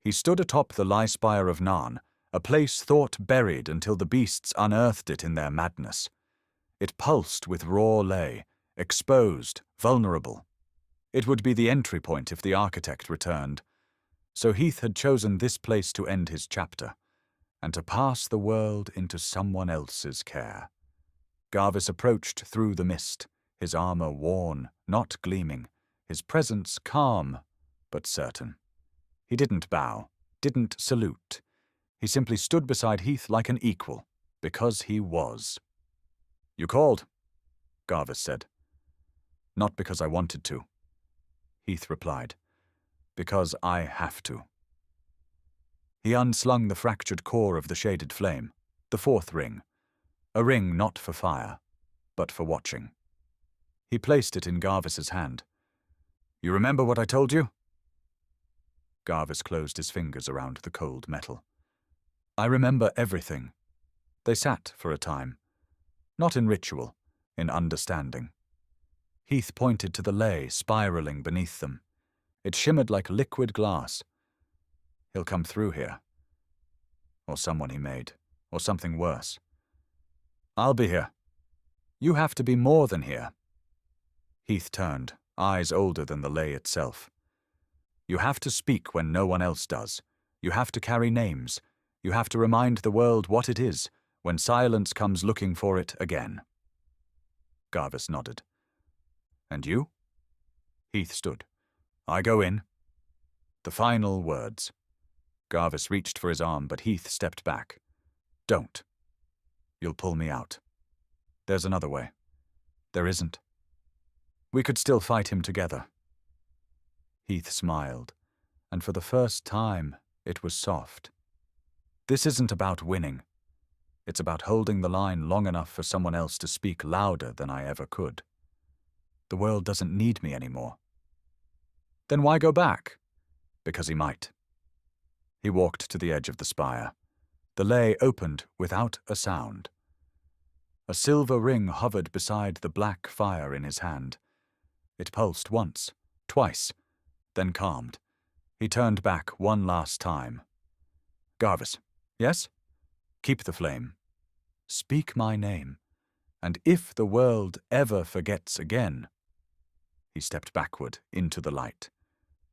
He stood atop the Ley Spire of Narn, a place thought buried until the beasts unearthed it in their madness. It pulsed with raw ley, exposed, vulnerable. It would be the entry point if the architect returned. So Heath had chosen this place to end his chapter, and to pass the world into someone else's care. Garvis approached through the mist, his armor worn, not gleaming, his presence calm, but certain. He didn't bow, didn't salute. He simply stood beside Heath like an equal, because he was. "You called," Garvis said. "Not because I wanted to," Heath replied. "Because I have to." He unslung the fractured core of the shaded flame, the fourth ring, a ring not for fire, but for watching. He placed it in Garvis's hand. "You remember what I told you?" Garvis closed his fingers around the cold metal. "I remember everything." They sat for a time, not in ritual, in understanding. Heath pointed to the ley spiraling beneath them. It shimmered like liquid glass. "He'll come through here. Or someone he made, or something worse. I'll be here. You have to be more than here." Heath turned, eyes older than the ley itself. "You have to speak when no one else does. You have to carry names. You have to remind the world what it is when silence comes looking for it again." Garvis nodded. "And you?" Heath stood. "I go in." The final words. Garvis reached for his arm, but Heath stepped back. "Don't. You'll pull me out. There's another way." "There isn't. We could still fight him together." Heath smiled, and for the first time it was soft. "This isn't about winning. It's about holding the line long enough for someone else to speak louder than I ever could. The world doesn't need me anymore." "Then why go back?" "Because he might." He walked to the edge of the spire. The ley opened without a sound. A silver ring hovered beside the black fire in his hand. It pulsed once, twice, then calmed. He turned back one last time. "Garvis, yes? Keep the flame. Speak my name. And if the world ever forgets again—" He stepped backward into the light.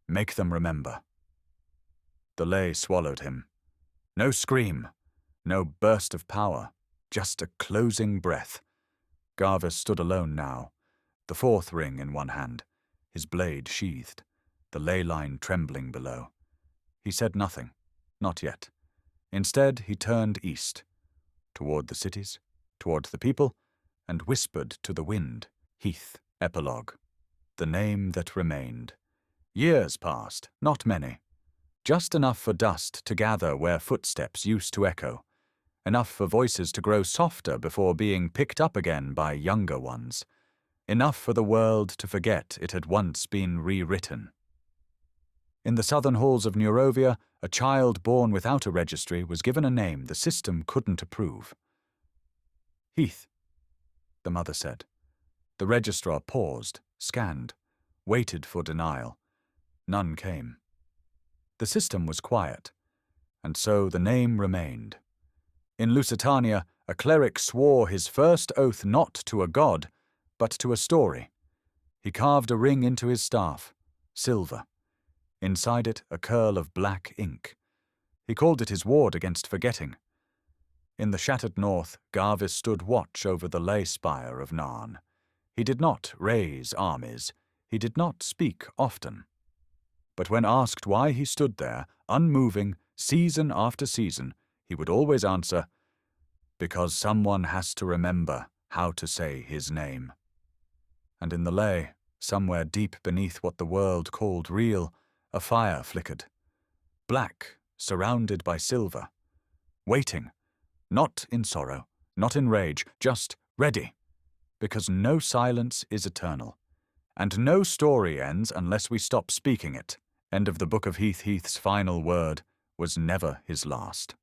"Make them remember." The ley swallowed him. No scream, no burst of power, just a closing breath. Garvis stood alone now, the fourth ring in one hand, his blade sheathed, the ley line trembling below. He said nothing, not yet. Instead, he turned east, toward the cities, toward the people, and whispered to the wind, Heath, epilogue, the name that remained. Years passed, not many. Just enough for dust to gather where footsteps used to echo, enough for voices to grow softer before being picked up again by younger ones, enough for the world to forget it had once been rewritten. In the southern halls of Neurovia, a child born without a registry was given a name the system couldn't approve. "Heath," the mother said. The registrar paused, scanned, waited for denial. None came. The system was quiet, and so the name remained. In Lucitania, a cleric swore his first oath not to a god, but to a story. He carved a ring into his staff, silver. Inside it, a curl of black ink. He called it his ward against forgetting. In the shattered north, Garvis stood watch over the ley spire of Narn. He did not raise armies. He did not speak often. But when asked why he stood there, unmoving, season after season, he would always answer, "Because someone has to remember how to say his name." And in the ley, somewhere deep beneath what the world called real, a fire flickered. Black, surrounded by silver. Waiting. Not in sorrow, not in rage, just ready. Because no silence is eternal. And no story ends unless we stop speaking it. End of the Book of Heath. Heath's final word was never his last.